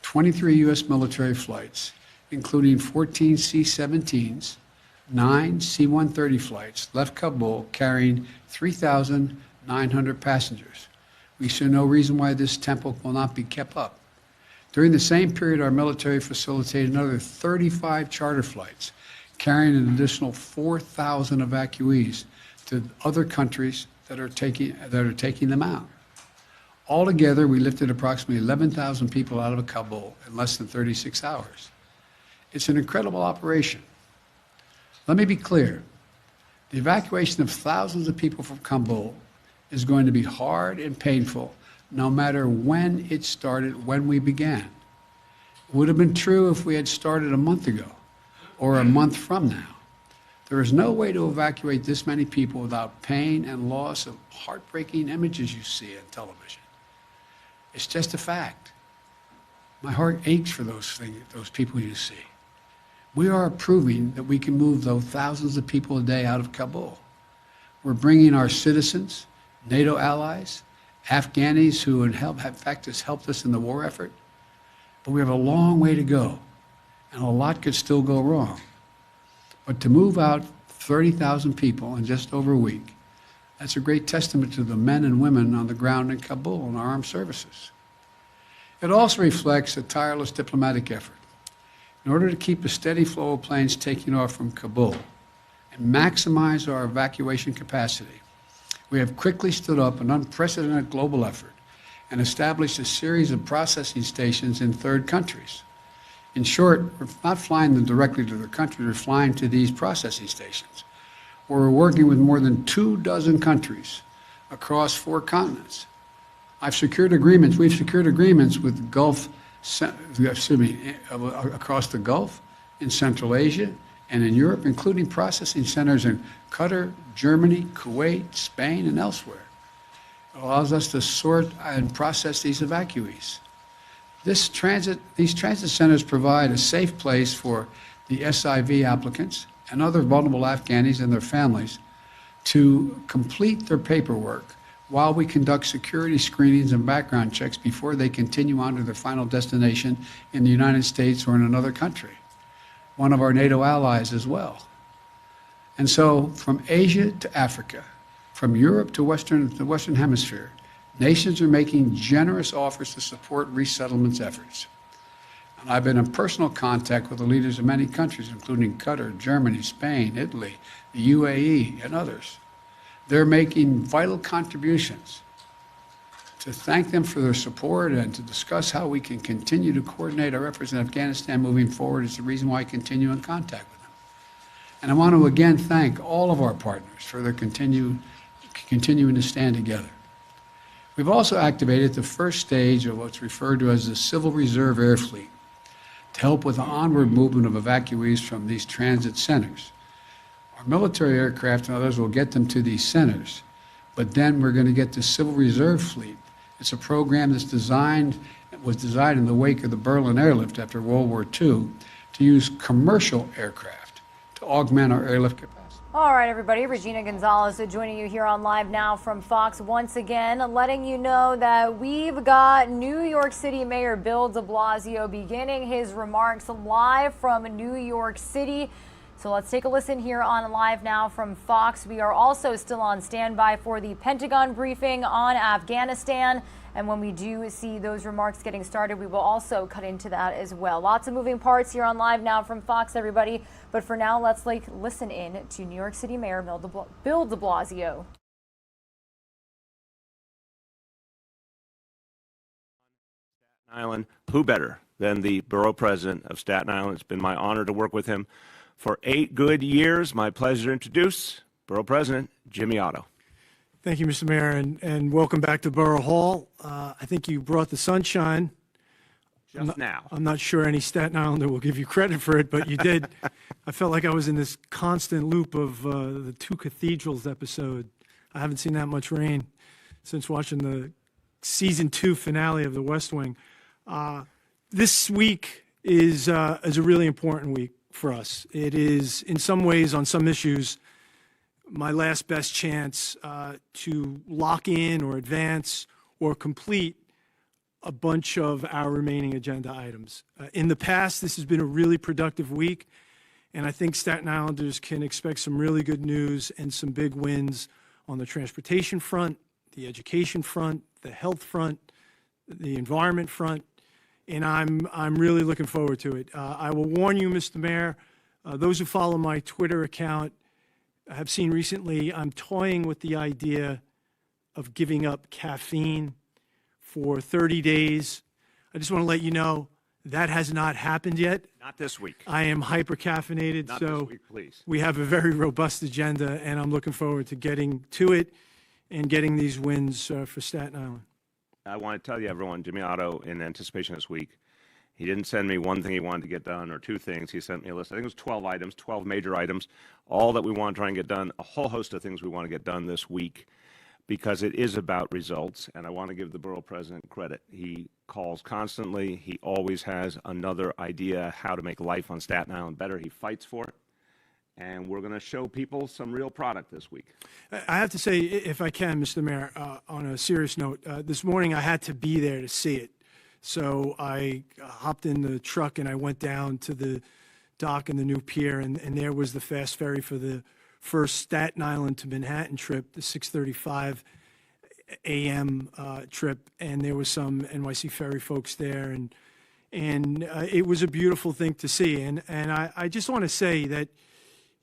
S8: 23 U.S. military flights, including 14 C-17s, 9 C-130 flights, left Kabul carrying 3,900 passengers. We see no reason why this tempo will not be kept up. During the same period, our military facilitated another 35 charter flights, carrying an additional 4,000 evacuees to other countries that are taking them out. Altogether, we lifted approximately 11,000 people out of Kabul in less than 36 hours. It's an incredible operation. Let me be clear. The evacuation of thousands of people from Kabul is going to be hard and painful, no matter when it started, when we began. It would have been true if we had started a month ago or a month from now. There is no way to evacuate this many people without pain and loss of heartbreaking images you see on television. It's just a fact. My heart aches for those people you see. We are proving that we can move those thousands of people a day out of Kabul. We're bringing our citizens, NATO allies, Afghanis who in fact has helped us in the war effort, but we have a long way to go, and a lot could still go wrong. But to move out 30,000 people in just over a week, that's a great testament to the men and women on the ground in Kabul and our armed services. It also reflects a tireless diplomatic effort. In order to keep a steady flow of planes taking off from Kabul and maximize our evacuation capacity, we have quickly stood up an unprecedented global effort and established a series of processing stations in third countries. In short, we're not flying them directly to their country, we're flying to these processing stations, where we're working with more than 24 countries across 4 continents. We've secured agreements with across the Gulf, in Central Asia, and in Europe, including processing centers in Qatar, Germany, Kuwait, Spain, and elsewhere. It allows us to sort and process these evacuees. These transit centers provide a safe place for the SIV applicants and other vulnerable Afghanis and their families to complete their paperwork while we conduct security screenings and background checks before they continue on to their final destination in the United States or in another country, one of our NATO allies as well. And so from Asia to Africa, from Europe to the Western Hemisphere, nations are making generous offers to support resettlement efforts. And I've been in personal contact with the leaders of many countries, including Qatar, Germany, Spain, Italy, the UAE, and others. They're making vital contributions. To thank them for their support and to discuss how we can continue to coordinate our efforts in Afghanistan moving forward is the reason why I continue in contact with them. And I want to again thank all of our partners for their continuing to stand together. We've also activated the first stage of what's referred to as the Civil Reserve Air Fleet to help with the onward movement of evacuees from these transit centers. Our military aircraft and others will get them to these centers, but then we're going to get the Civil Reserve Fleet. It's a program that's was designed in the wake of the Berlin airlift after World War II to use commercial aircraft to augment our airlift capacity.
S1: All right, everybody. Regina Gonzalez joining you here on Live Now from Fox once again, letting you know that we've got New York City Mayor Bill de Blasio beginning his remarks live from New York City. So let's take a listen here on Live Now from Fox. We are also still on standby for the Pentagon briefing on Afghanistan. And when we do see those remarks getting started, we will also cut into that as well. Lots of moving parts here on Live Now from Fox, everybody. But for now, let's listen in to New York City Mayor Bill de Blasio.
S13: Island, who better than the borough president of Staten Island? It's been my honor to work with him for 8 good years. My pleasure to introduce Borough President Jimmy Otto.
S14: Thank you, Mr. Mayor, and welcome back to Borough Hall. I think you brought the sunshine.
S13: Now.
S14: I'm not sure any Staten Islander will give you credit for it, but you did. I felt like I was in this constant loop of the Two Cathedrals episode. I haven't seen that much rain since watching the season 2 finale of The West Wing. This week is a really important week for us. It is, in some ways, on some issues, my last best chance to lock in or advance or complete a bunch of our remaining agenda items. In the past, this has been a really productive week, and I think Staten Islanders can expect some really good news and some big wins on the transportation front, the education front, the health front, the environment front, and I'm really looking forward to it. I will warn you, Mr. Mayor, those who follow my Twitter account have seen recently I'm toying with the idea of giving up caffeine for 30 days. I just want to let you know that has not happened yet.
S13: Not this week.
S14: I am hyper-caffeinated,
S13: Not
S14: so
S13: this week, please.
S14: we have a very robust agenda, and I'm looking forward to getting to it and getting these wins for Staten Island.
S13: I want to tell you, everyone, Jimmy Otto, in anticipation this week, he didn't send me one thing he wanted to get done or 2 things. He sent me a list. I think it was 12 items, 12 major items, all that we want to try and get done, a whole host of things we want to get done this week because it is about results, and I want to give the borough president credit. He calls constantly. He always has another idea how to make life on Staten Island better. He fights for it, and we're going to show people some real product this week.
S14: I have to say, if I can, Mr. Mayor, on a serious note, this morning I had to be there to see it. So I hopped in the truck and I went down to the dock in the new pier, and there was the fast ferry for the first Staten Island to Manhattan trip, the 6:35 a.m. Trip, and there was some NYC ferry folks there, and it was a beautiful thing to see. And I just want to say that,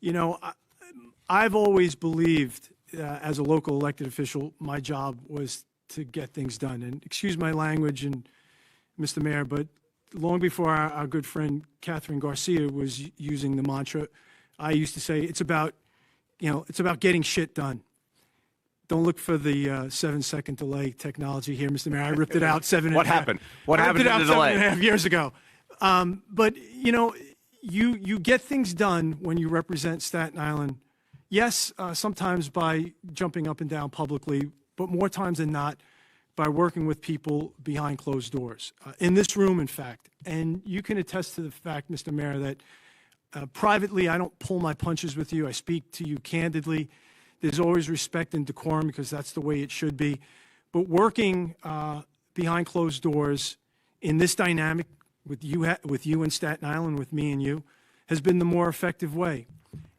S14: you know, I've always believed as a local elected official, my job was to get things done. And excuse my language, and Mr. Mayor, but long before our good friend Catherine Garcia was using the mantra, I used to say it's about getting shit done. Don't look for the 7-second delay technology here, Mr. Mayor. I ripped it out
S13: What happened? What happened to the delay?
S14: 7.5 years ago. But you know, you get things done when you represent Staten Island. Yes, sometimes by jumping up and down publicly, but more times than not, by working with people behind closed doors. In this room, in fact. And you can attest to the fact, Mr. Mayor, that privately, I don't pull my punches with you. I speak to you candidly. There's always respect and decorum because that's the way it should be. But working behind closed doors in this dynamic with you in Staten Island, with me and you, has been the more effective way.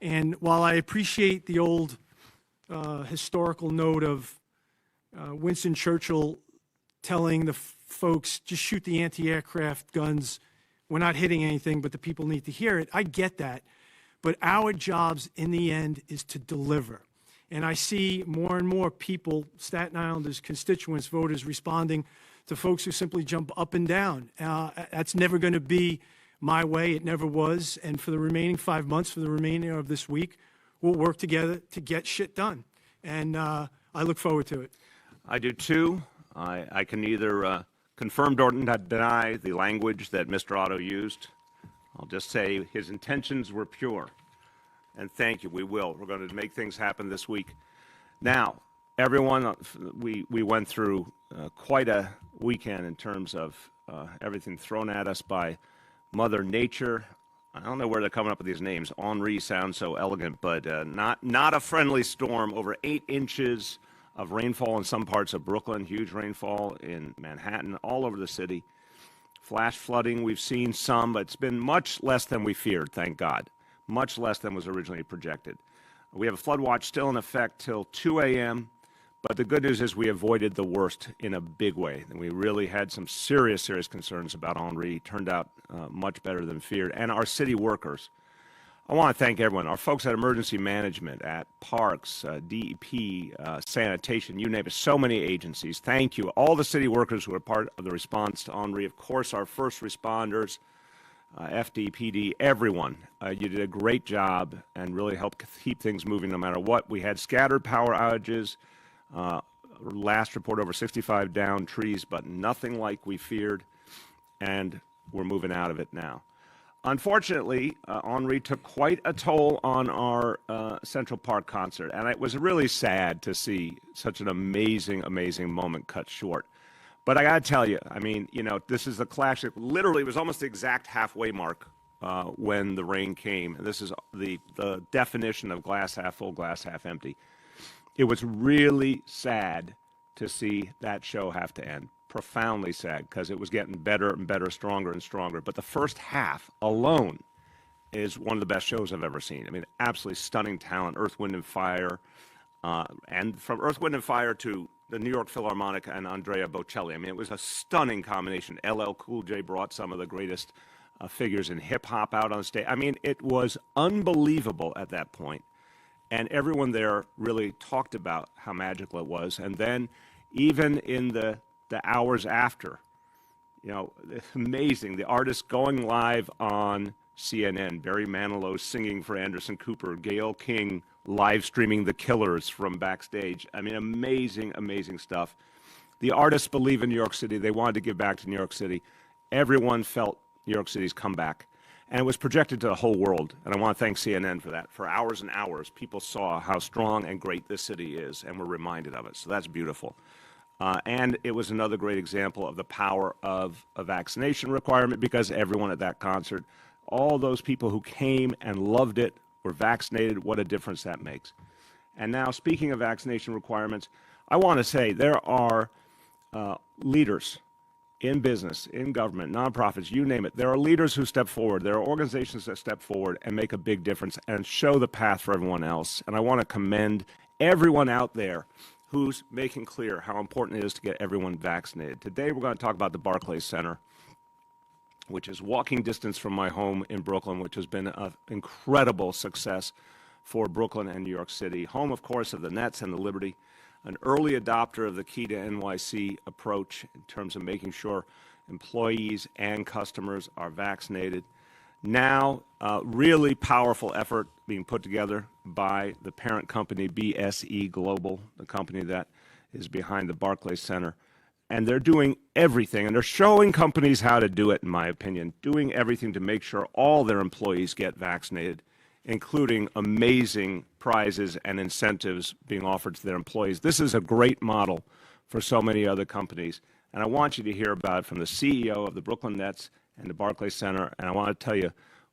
S14: And while I appreciate the old historical note of Winston Churchill telling the folks, just shoot the anti-aircraft guns. We're not hitting anything, but the people need to hear it. I get that. But our jobs in the end is to deliver. And I see more and more people, Staten Islanders, constituents, voters, responding to folks who simply jump up and down. That's never going to be my way. It never was. And for the remaining 5 months, for the remainder of this week, we'll work together to get shit done. And I look forward to it.
S13: I do too. I can neither confirm nor deny the language that Mr. Otto used. I'll just say his intentions were pure. And thank you, we will. We're going to make things happen this week. Now, everyone, we went through quite a weekend in terms of everything thrown at us by Mother Nature. I don't know where they're coming up with these names. Henri sounds so elegant, but not a friendly storm. Over 8 inches of rainfall in some parts of Brooklyn, huge rainfall in Manhattan, all over the city. Flash flooding, we've seen some, but it's been much less than we feared, thank God. Much less than was originally projected. We have a flood watch still in effect till 2 a.m., but the good news is we avoided the worst in a big way. And we really had some serious concerns about Henri. Turned out much better than feared. And our city workers. I want to thank everyone. Our folks at emergency management, at parks, DEP, sanitation, you name it, so many agencies. Thank you. All the city workers who are part of the response to Henri. Of course, our first responders, FD, PD, everyone. You did a great job and really helped keep things moving no matter what. We had scattered power outages. Last report over 65 downed trees, but nothing like we feared, and we're moving out of it now. Unfortunately, Henri took quite a toll on our Central Park concert, and it was really sad to see such an amazing moment cut short. But I got to tell you, I mean, you know, this is the classic. Literally, it was almost the exact halfway mark when the rain came. This is the definition of glass half full, glass half empty. It was really sad to see that show have to end. Profoundly sad, because it was getting better and better, stronger and stronger. But the first half alone is one of the best shows I've ever seen. I mean, absolutely stunning talent, Earth, Wind, and Fire. And from Earth, Wind, and Fire to the New York Philharmonic and Andrea Bocelli. I mean, it was a stunning combination. LL Cool J brought some of the greatest figures in hip-hop out on stage. I mean, it was unbelievable at that point. And everyone there really talked about how magical it was. And then even in the hours after, you know, amazing. The artists going live on CNN, Barry Manilow singing for Anderson Cooper, Gayle King live streaming The Killers from backstage. I mean, amazing stuff. The artists believe in New York City. They wanted to give back to New York City. Everyone felt New York City's comeback. And it was projected to the whole world. And I want to thank CNN for that. For hours and hours, people saw how strong and great this city is and were reminded of it. So that's beautiful. And it was another great example of the power of a vaccination requirement, because everyone at that concert, all those people who came and loved it, were vaccinated. What a difference that makes. And now, speaking of vaccination requirements, I want to say there are leaders in business, in government, nonprofits, you name it. There are leaders who step forward. There are organizations that step forward and make a big difference and show the path for everyone else. And I want to commend everyone out there who's making clear how important it is to get everyone vaccinated. Today, we're going to talk about the Barclays Center, which is walking distance from my home in Brooklyn, which has been an incredible success for Brooklyn and New York City. Home, of course, of the Nets and the Liberty. An early adopter of the Key to NYC approach in terms of making sure employees and customers are vaccinated. Now, really powerful effort being put together by the parent company BSE Global, the company that is behind the Barclays Center. And they're doing everything, and they're showing companies how to do it, in my opinion, doing everything to make sure all their employees get vaccinated, including amazing prizes and incentives being offered to their employees. This is a great model for so many other companies. And I want you to hear about it from the CEO of the Brooklyn Nets and the Barclays Center. And I want to tell you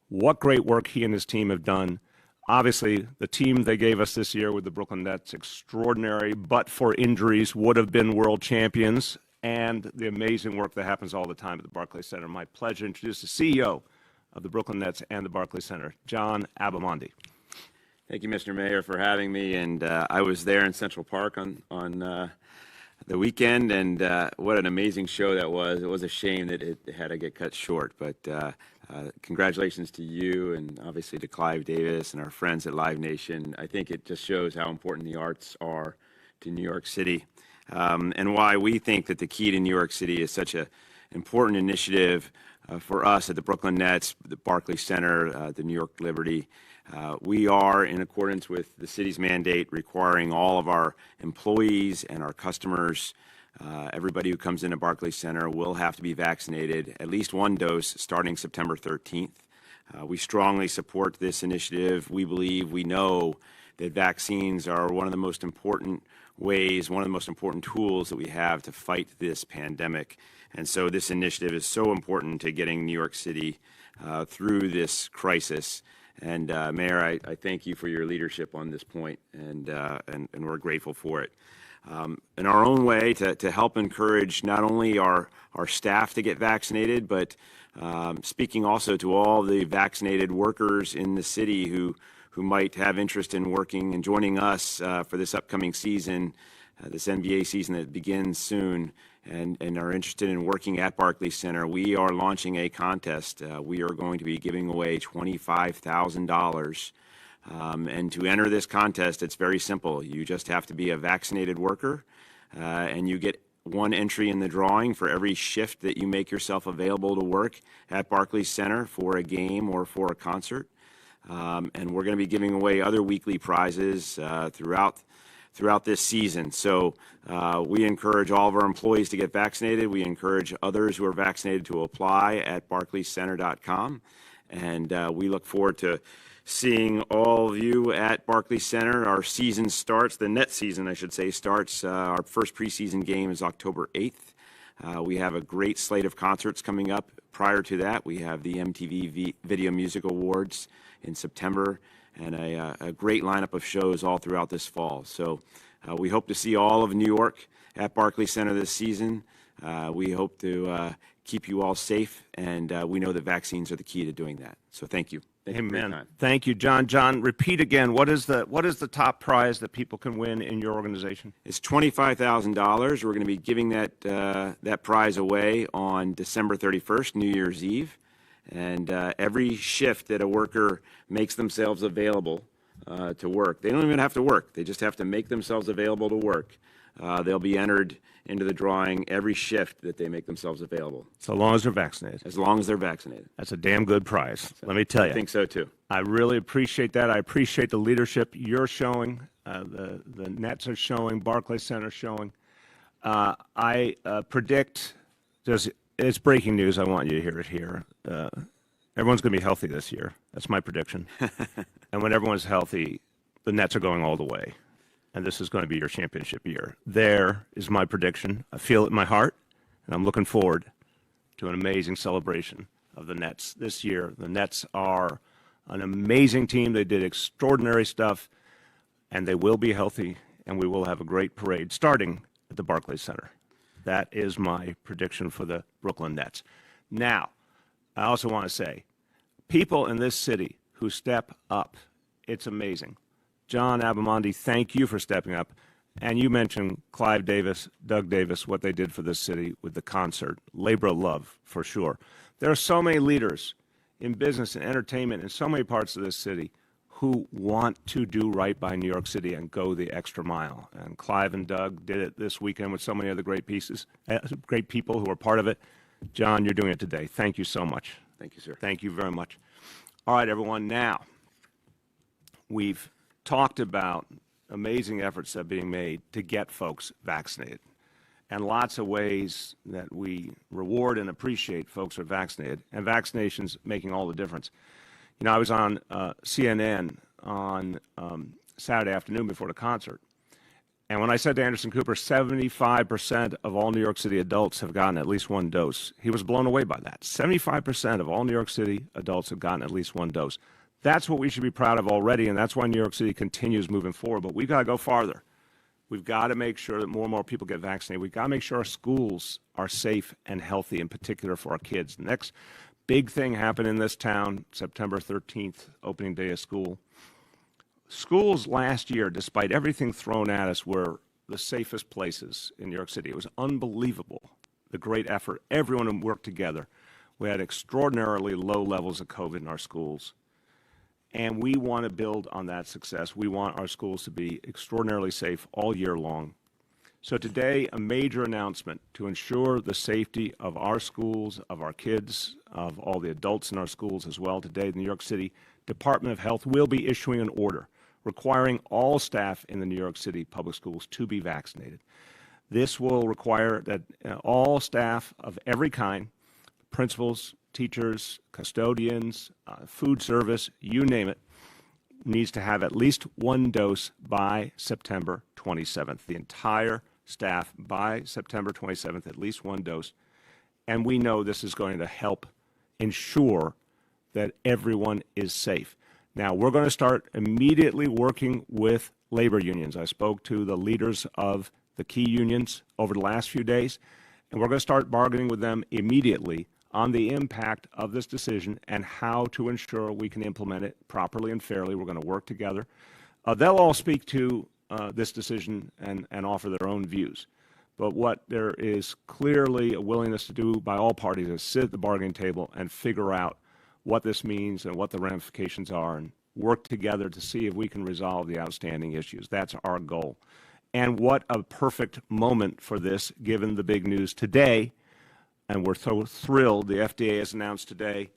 S13: what great work he and his team have done. Obviously, the team they gave us this year with the Brooklyn Nets, extraordinary, but for injuries, would have been world champions. And the amazing work that happens all the time at the Barclays Center. My pleasure to introduce the CEO of the Brooklyn Nets and the Barclays Center, John Abamonte.
S3: Thank you, Mr. Mayor, for having me. And I was there in Central Park on the weekend, and what an amazing show that was. It was a shame that it had to get cut short, but congratulations to you and obviously to Clive Davis and our friends at Live Nation. I think it just shows how important the arts are to New York City, and why we think that the Key to New York City is such an important initiative for us at the Brooklyn Nets, the Barclays Center, the New York Liberty. We are, in accordance with the city's mandate, requiring all of our employees and our customers Everybody who comes into Barclays Center will have to be vaccinated, at least one dose, starting September 13th. We strongly support this initiative. We know that vaccines are one of the most important ways, one of the most important tools that we have to fight this pandemic. And so this initiative is so important to getting New York City through this crisis. And Mayor, I thank you for your leadership on this point, and we're grateful for it. In our own way, to help encourage not only our staff to get vaccinated, but speaking also to all the vaccinated workers in the city who might have interest in working and joining us for this upcoming season, this NBA season that begins soon, and are interested in working at Barclays Center. We are launching a contest. We are going to be giving away $25,000. And to enter this contest, it's very simple. You just have to be a vaccinated worker, and you get one entry in the drawing for every shift that you make yourself available to work at Barclays Center for a game or for a concert. And we're going to be giving away other weekly prizes throughout this season. So we encourage all of our employees to get vaccinated. We encourage others who are vaccinated to apply at barclayscenter.com. And we look forward to seeing all of you at Barclays Center. Our season starts, the Nets season, I should say, starts. Our first preseason game is October 8th. We have a great slate of concerts coming up. Prior to that, we have the MTV Video Music Awards in September, and a great lineup of shows all throughout this fall. So we hope to see all of New York at Barclays Center this season. We hope to keep you all safe, and we know that vaccines are the key to doing that. So thank you.
S13: Amen. Thank you, John. John, repeat again. What is the top prize that people can win in your organization?
S3: It's $25,000. We're going to be giving that prize away on December 31st, New Year's Eve. And every shift that a worker makes themselves available to work, they don't even have to work. They just have to make themselves available to work. They'll be entered into the drawing every shift that they make themselves available.
S13: So long as they're vaccinated.
S3: As long as they're vaccinated.
S13: That's a damn good prize, let me tell you.
S3: I think so, too.
S13: I really appreciate that. I appreciate the leadership you're showing, the Nets are showing, Barclays Center is showing. I predict, it's breaking news, I want you to hear it here. Everyone's going to be healthy this year. That's my prediction. And when everyone's healthy, the Nets are going all the way. And this is going to be your championship year. There is my prediction. I feel it in my heart, and I'm looking forward to an amazing celebration of the Nets this year. The Nets are an amazing team. They did extraordinary stuff, and they will be healthy, and we will have a great parade starting at the Barclays Center. That is my prediction for the Brooklyn Nets. Now, I also want to say, people in this city who step up, it's amazing. John Abamondi, thank you for stepping up. And you mentioned Clive Davis, Doug Davis, what they did for this city with the concert. Labor of love, for sure. There are so many leaders in business and entertainment in so many parts of this city who want to do right by New York City and go the extra mile. And Clive and Doug did it this weekend with so many other great people who are part of it. John, you're doing it today. Thank you so much.
S3: Thank you, sir.
S13: Thank you very much. All right, everyone. Now, we've talked about amazing efforts that are being made to get folks vaccinated, and lots of ways that we reward and appreciate folks who are vaccinated, and vaccinations making all the difference. You know, I was on CNN on Saturday afternoon before the concert, and when I said to Anderson Cooper, 75% of all New York City adults have gotten at least one dose, he was blown away by that. 75% of all New York City adults have gotten at least one dose. That's what we should be proud of already, and that's why New York City continues moving forward. But we've got to go farther. We've got to make sure that more and more people get vaccinated. We've got to make sure our schools are safe and healthy, in particular for our kids. The next big thing happened in this town, September 13th, opening day of school. Schools last year, despite everything thrown at us, were the safest places in New York City. It was unbelievable, the great effort. Everyone worked together. We had extraordinarily low levels of COVID in our schools. And we want to build on that success. We want our schools to be extraordinarily safe all year long. So today, a major announcement to ensure the safety of our schools, of our kids, of all the adults in our schools as well. Today, the New York City Department of Health will be issuing an order requiring all staff in the New York City public schools to be vaccinated. This will require that all staff of every kind, principals, teachers, custodians, food service, you name it, needs to have at least one dose by September 27th. The entire staff by September 27th, at least one dose. And we know this is going to help ensure that everyone is safe. Now, we're going to start immediately working with labor unions. I spoke to the leaders of the key unions over the last few days, and we're going to start bargaining with them immediately on the impact of this decision and how to ensure we can implement it properly and fairly. We're going to work together. They'll all speak to this decision and offer their own views. But what there is clearly a willingness to do by all parties is sit at the bargaining table and figure out what this means and what the ramifications are and work together to see if we can resolve the outstanding issues. That's our goal. And what a perfect moment for this, given the big news today. And we're so thrilled the FDA has announced today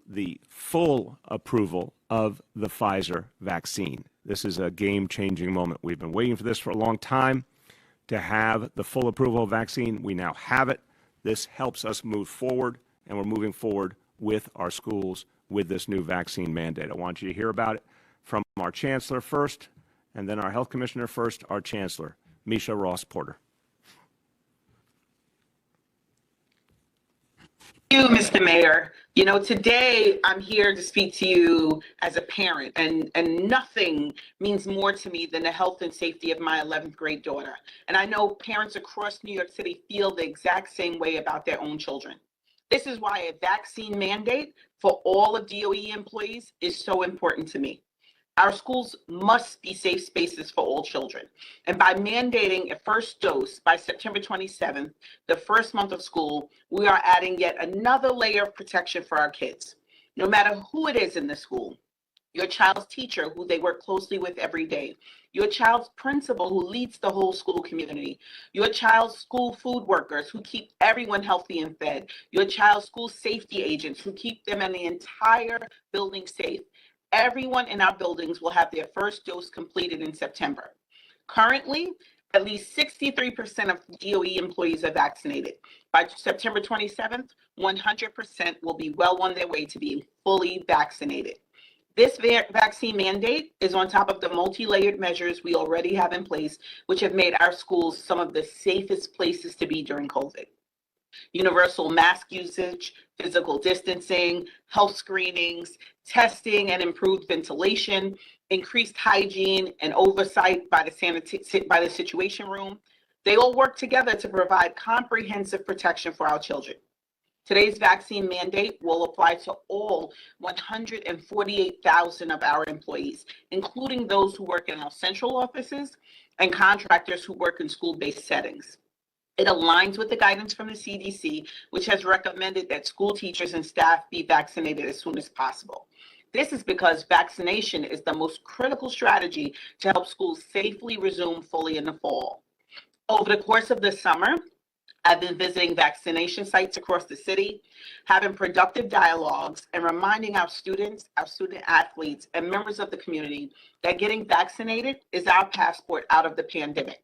S13: the full approval of the Pfizer vaccine. This is a game-changing moment. We've been waiting for this for a long time to have the full approval of vaccine. We now have it. This helps us move forward, and we're moving forward with our schools with this new vaccine mandate. I want you to hear about it from our chancellor first, and then our health commissioner first, our chancellor, Misha Ross-Porter.
S5: Thank you, Mr. Mayor. You know, today I'm here to speak to you as a parent, and nothing means more to me than the health and safety of my 11th grade daughter. And I know parents across New York City feel the exact same way about their own children. This is why a vaccine mandate for all of DOE employees is so important to me. Our schools must be safe spaces for all children. And by mandating a first dose by September 27th, the first month of school, we are adding yet another layer of protection for our kids. No matter who it is in the school, your child's teacher, who they work closely with every day, your child's principal, who leads the whole school community, your child's school food workers, who keep everyone healthy and fed, your child's school safety agents, who keep them and the entire building safe. Everyone in our buildings will have their first dose completed in September. Currently, at least 63% of DOE employees are vaccinated. By September 27th, 100% will be well on their way to being fully vaccinated. This vaccine mandate is on top of the multi-layered measures we already have in place, which have made our schools some of the safest places to be during COVID. Universal mask usage, physical distancing, health screenings, testing and improved ventilation, increased hygiene and oversight by the Situation Room. They all work together to provide comprehensive protection for our children. Today's vaccine mandate will apply to all 148,000 of our employees, including those who work in our central offices and contractors who work in school-based settings. It aligns with the guidance from the CDC, which has recommended that school teachers and staff be vaccinated as soon as possible. This is because vaccination is the most critical strategy to help schools safely resume fully in the fall. Over the course of the summer, I've been visiting vaccination sites across the city, having productive dialogues, and reminding our students, our student athletes, and members of the community that getting vaccinated is our passport out of the pandemic.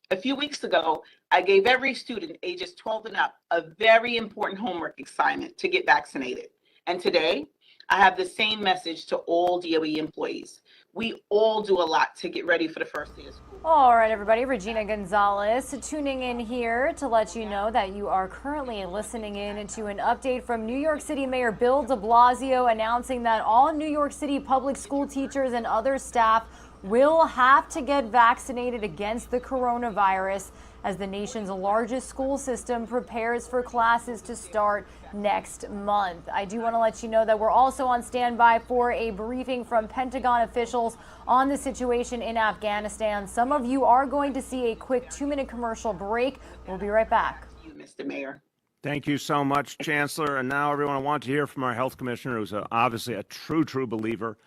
S5: A few weeks ago, I gave every student ages 12 and up a very important homework assignment to get vaccinated. And today, I have the same message to all DOE employees. We all do a lot to get ready for the first day of school.
S1: All right, everybody. Regina Gonzalez tuning in here to let you know that you are currently listening in to an update from New York City Mayor Bill de Blasio announcing that all New York City public school teachers and other staff will have to get vaccinated against the coronavirus as the nation's largest school system prepares for classes to start next month. I do want to let you know that we're also on standby for a briefing from Pentagon officials on the situation in Afghanistan. Some of you are going to see a quick 2-minute commercial break. We'll be right back.
S5: Thank you, Mr. Mayor.
S13: Thank you so much, Chancellor. And now, everyone, I want to hear from our health commissioner, who's obviously a true believer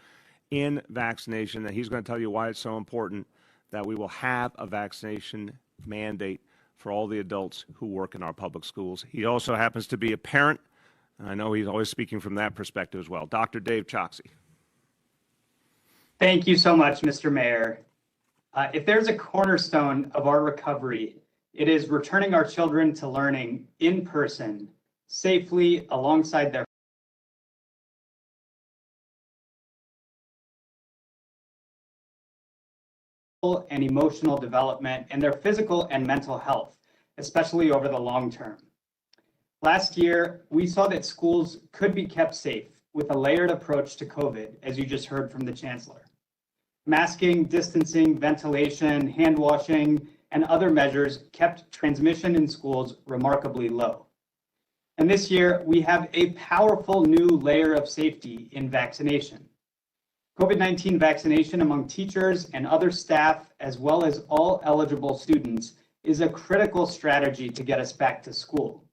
S13: in vaccination, that he's going to tell you why it's so important that we will have a vaccination mandate for all the adults who work in our public schools. He also happens to be a parent, and I know he's always speaking from that perspective as well. Dr. Dave Choksi.
S15: Thank you so much, Mr. Mayor. If there's a cornerstone of our recovery, It is returning our children to learning in person, safely alongside their and emotional development and their physical and mental health, especially over the long term. Last year, we saw that schools could be kept safe with a layered approach to COVID, as you just heard from the Chancellor. Masking, distancing, ventilation, hand washing, and other measures kept transmission in schools remarkably low. And this year, we have a powerful new layer of safety in vaccination. COVID-19 vaccination among teachers and other staff, as well as all eligible students, is a critical strategy to get us back to school.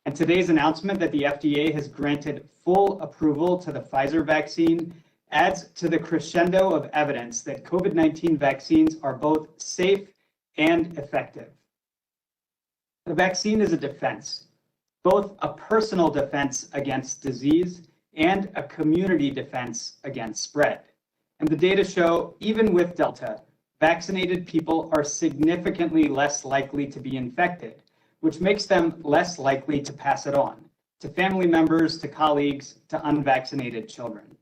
S15: And today's announcement that the FDA has granted full approval to the Pfizer vaccine adds to the crescendo of evidence that COVID-19 vaccines are both safe and effective. The vaccine is a defense, both a personal defense against disease and a community defense against spread. And the data show, even with Delta, vaccinated people are significantly less likely to be infected, which makes them less likely to pass it on to family members, to colleagues, to unvaccinated children.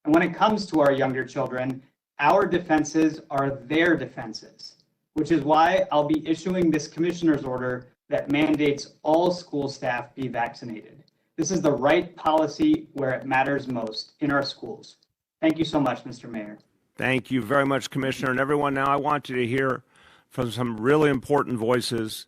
S15: And when it comes to our younger children, our defenses are their defenses, which is why I'll be issuing this commissioner's order that mandates all school staff be vaccinated. This is the right policy where it matters most in our schools. Thank you so much, Mr. Mayor.
S13: Thank you very much, Commissioner. And everyone, now I want you to hear from some really important voices,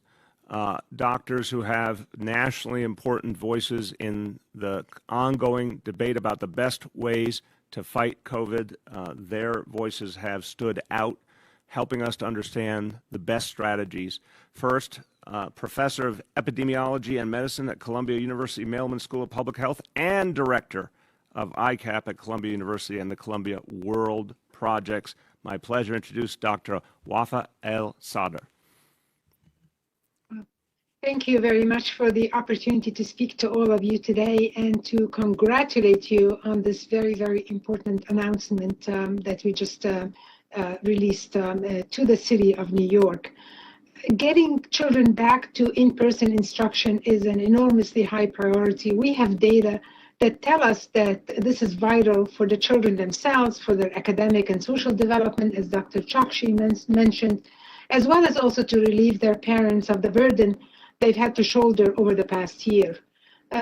S13: doctors who have nationally important voices in the ongoing debate about the best ways to fight COVID. Their voices have stood out, helping us to understand the best strategies. First, Professor of Epidemiology and Medicine at Columbia University Mailman School of Public Health and Director of ICAP at Columbia University and the Columbia World Projects. My pleasure to introduce Dr. Wafa El-Sadr.
S16: Thank you very much for the opportunity to speak to all of you today and to congratulate you on this very, very important announcement that we just released to the city of New York. Getting children back to in-person instruction is an enormously high priority. We have data that tell us that this is vital for the children themselves, for their academic and social development, as Dr. Chokshi mentioned, as well as also to relieve their parents of the burden they've had to shoulder over the past year.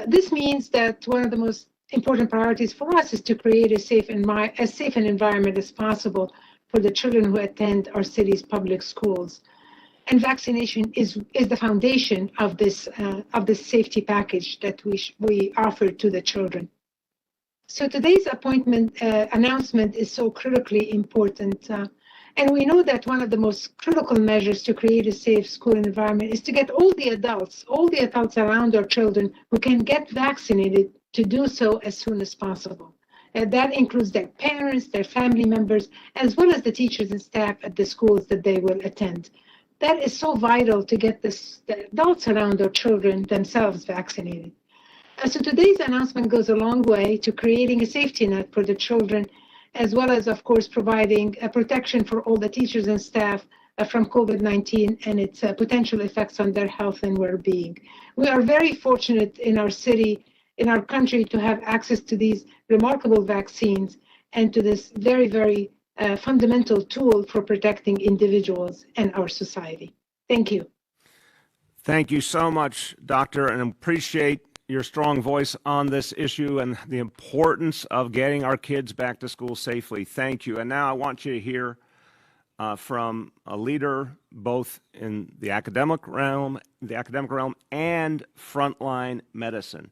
S16: This means that one of the most important priorities for us is to create as safe an environment as possible for the children who attend our city's public schools. And vaccination is the foundation of this safety package that we offer to the children. So today's announcement is so critically important. And we know that one of the most critical measures to create a safe school environment is to get all the adults around our children who can get vaccinated to do so as soon as possible. That includes their parents, their family members, as well as the teachers and staff at the schools that they will attend. That is so vital to get the adults around our children themselves vaccinated. So today's announcement goes a long way to creating a safety net for the children, as well as, of course, providing a protection for all the teachers and staff from COVID-19 and its potential effects on their health and well-being. We are very fortunate in our city, in our country, to have access to these remarkable vaccines and to this very, very fundamental tool for protecting individuals and our society. Thank you.
S13: Thank you so much, Doctor, and appreciate your strong voice on this issue and the importance of getting our kids back to school safely. Thank you. And now I want you to hear from a leader both in the academic realm and frontline medicine,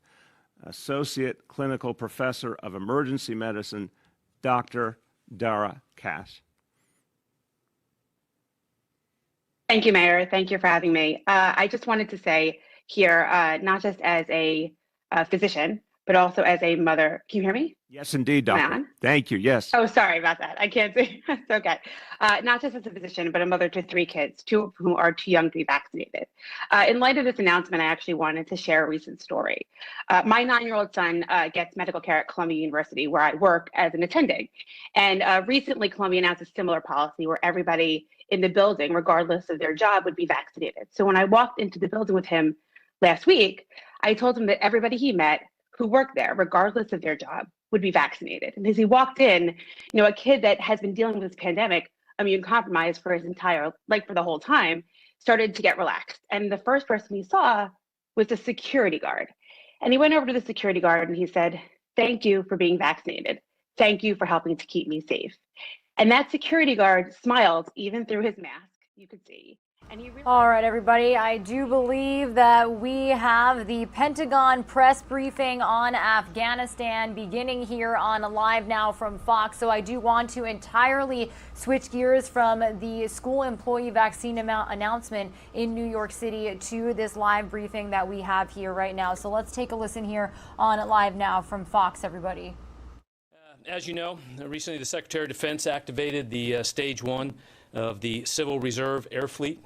S13: Associate Clinical Professor of Emergency Medicine, Dr. Dara Kass.
S17: Thank you, Mayor. Thank you for having me. I just wanted to say here, not just as a physician, but also as a mother. Can you hear me?
S13: Yes, indeed,
S17: Am I
S13: doctor.
S17: on?
S13: Thank you. Yes.
S17: Oh, sorry about that. I can't see. It's okay. Not just as a physician, but a mother to 3 kids, 2 of whom are too young to be vaccinated. In light of this announcement, I actually wanted to share a recent story. My 9-year-old son gets medical care at Columbia University, where I work as an attending. And recently, Columbia announced a similar policy where everybody in the building, regardless of their job, would be vaccinated. So when I walked into the building with him last week, I told him that everybody he met who worked there, regardless of their job, would be vaccinated. And as he walked in, a kid that has been dealing with this pandemic, immune compromised for his entire, for the whole time, started to get relaxed. And the first person he saw was the security guard. And he went over to the security guard and he said, "Thank you for being vaccinated. Thank you for helping to keep me safe." And that security guard smiled even through his mask, you could see. And he realized—
S1: All right, everybody, I do believe that we have the Pentagon press briefing on Afghanistan beginning here on Live Now from Fox. So I do want to entirely switch gears from the school employee vaccine announcement in New York City to this live briefing that we have here right now. So let's take a listen here on Live Now from Fox, everybody.
S2: As you know, recently the Secretary of Defense activated the Stage 1 of the Civil Reserve Air Fleet.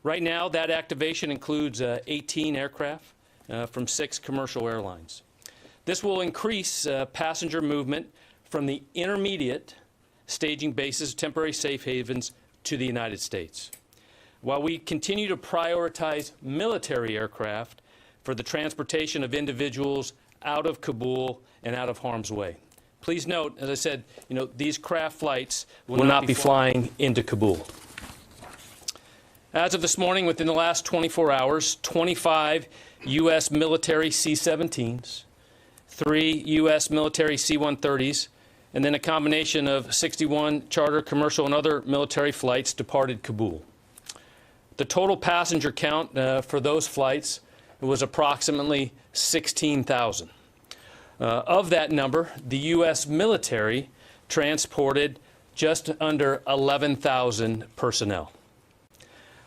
S2: Right now, that activation includes 18 aircraft from 6 commercial airlines. This will increase passenger movement from the intermediate staging bases, temporary safe havens, to the United States, while we continue to prioritize military aircraft for the transportation of individuals out of Kabul and out of harm's way. Please note, as I said, these craft flights will not be flying into Kabul. As of this morning, within the last 24 hours, 25 U.S. military C-17s, 3 U.S. military C-130s, and then a combination of 61 charter, commercial, and other military flights departed Kabul. The total passenger count for those flights was approximately 16,000. Of that number, the U.S. military transported just under 11,000 personnel.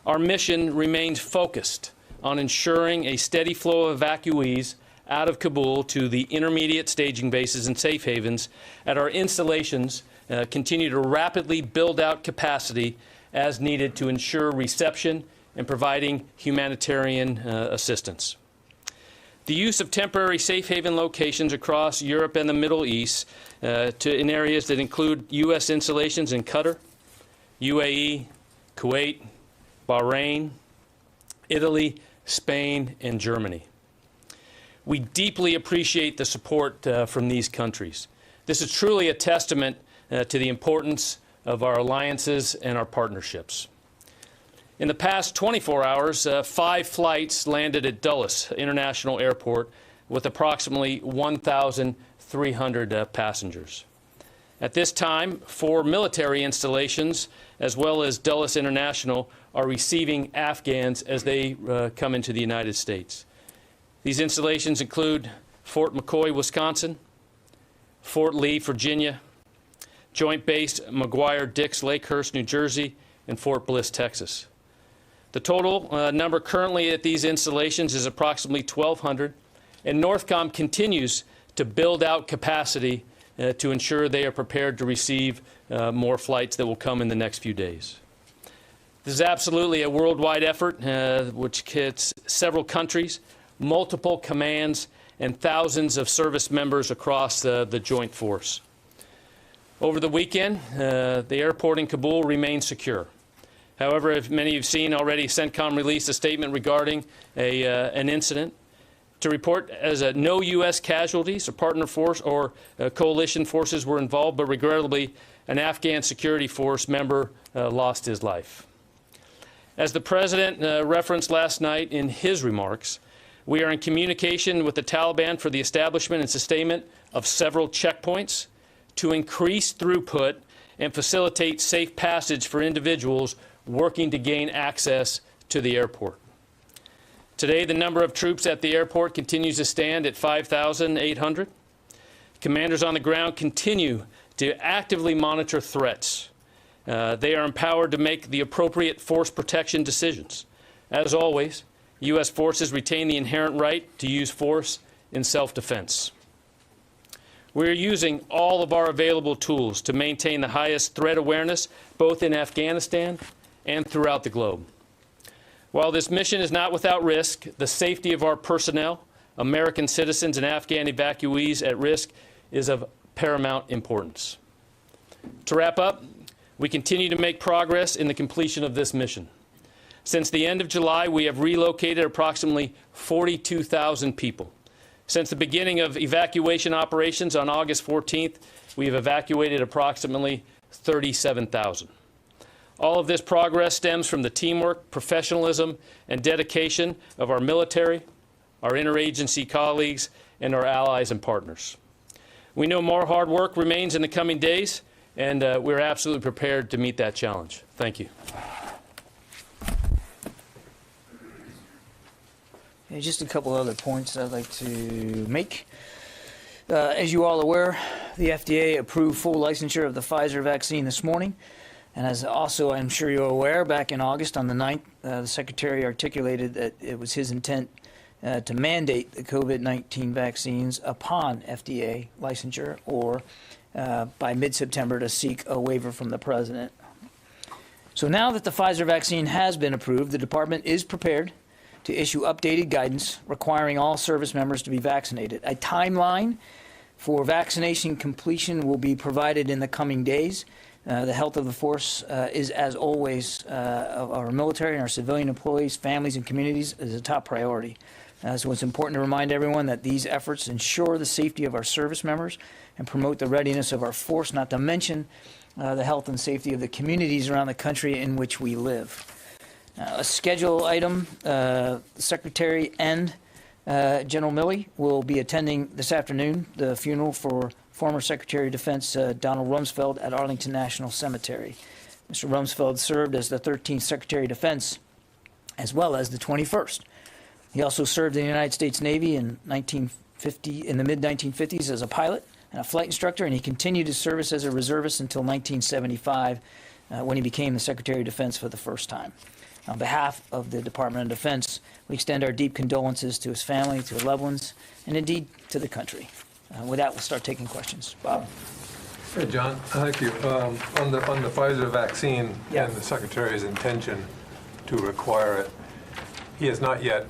S2: Our mission remains focused on ensuring a steady flow of evacuees out of Kabul to the intermediate staging bases and safe havens at our installations, continue to rapidly build out capacity as needed to ensure reception and providing humanitarian assistance. The use of temporary safe haven locations across Europe and the Middle East in areas that include U.S. installations in Qatar, UAE, Kuwait, Bahrain, Italy, Spain, and Germany. We deeply appreciate the support from these countries. This is truly a testament to the importance of our alliances and our partnerships. In the past 24 hours, 5 flights landed at Dulles International Airport with approximately 1,300 passengers. At this time, 4 military installations, as well as Dulles International, are receiving Afghans as they come into the United States. These installations include Fort McCoy, Wisconsin, Fort Lee, Virginia, Joint Base McGuire-Dix, Lakehurst, New Jersey, and Fort Bliss, Texas. The total number currently at these installations is approximately 1,200, and Northcom continues to build out capacity to ensure they are prepared to receive more flights that will come in the next few days. This is absolutely a worldwide effort which hits several countries, multiple commands, and thousands of service members across the joint force. Over the weekend, the airport in Kabul remains secure. However, as many of you have seen already, CENTCOM released a statement regarding an incident to report as no U.S. casualties or partner force or coalition forces were involved, but regrettably, an Afghan security force member lost his life. As the President referenced last night in his remarks, we are in communication with the Taliban for the establishment and sustainment of several checkpoints to increase throughput and facilitate safe passage for individuals working to gain access to the airport. Today, the number of troops at the airport continues to stand at 5,800. Commanders on the ground continue to actively monitor threats. They are empowered to make the appropriate force protection decisions. As always, U.S. forces retain the inherent right to use force in self-defense. We're using all of our available tools to maintain the highest threat awareness, both in Afghanistan and throughout the globe. While this mission is not without risk, the safety of our personnel, American citizens, and Afghan evacuees at risk is of paramount importance. To wrap up, we continue to make progress in the completion of this mission. Since the end of July, we have relocated approximately 42,000 people. Since the beginning of evacuation operations on August 14th, we have evacuated approximately 37,000. All of this progress stems from the teamwork, professionalism, and dedication of our military, our interagency colleagues, and our allies and partners. We know more hard work remains in the coming days, and we're absolutely prepared to meet that challenge. Thank you.
S6: Just a couple other points I'd like to make. As you all are aware, the FDA approved full licensure of the Pfizer vaccine this morning. And as also I'm sure you're aware, back in August on the 9th, the Secretary articulated that it was his intent to mandate the COVID-19 vaccines upon FDA licensure or by mid-September to seek a waiver from the President. So now that the Pfizer vaccine has been approved, the Department is prepared to issue updated guidance requiring all service members to be vaccinated. A timeline for vaccination completion will be provided in the coming days. The health of the force is, as always, of our military and our civilian employees, families, and communities is a top priority. So it's important to remind everyone that these efforts ensure the safety of our service members and promote the readiness of our force, not to mention the health and safety of the communities around the country in which we live. A schedule item, the Secretary and General Milley will be attending this afternoon the funeral for former Secretary of Defense Donald Rumsfeld at Arlington National Cemetery. Mr. Rumsfeld served as the 13th Secretary of Defense as well as the 21st. He also served in the United States Navy in the mid-1950s as a pilot and a flight instructor, and he continued his service as a reservist until 1975 when he became the Secretary of Defense for the first time. On behalf of the Department of Defense, we extend our deep condolences to his family, to his loved ones, and indeed to the country. With that, we'll start taking questions. Bob.
S18: Hey, John. Thank you. On the Pfizer vaccine and the Secretary's intention to require it, he has not yet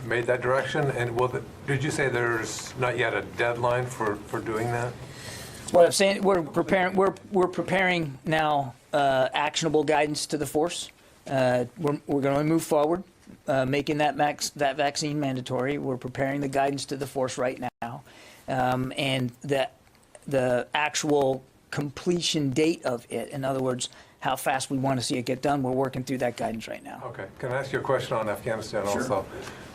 S18: made that direction. And did you say there's not yet a deadline for doing that?
S6: What I'm saying, we're preparing now actionable guidance to the force. We're going to move forward, making that vaccine mandatory. We're preparing the guidance to the force right now, and the actual completion date of it. In other words, how fast we want to see it get done. We're working through that guidance right now.
S18: Okay. Can I ask you a question on Afghanistan
S6: Sure.
S18: also?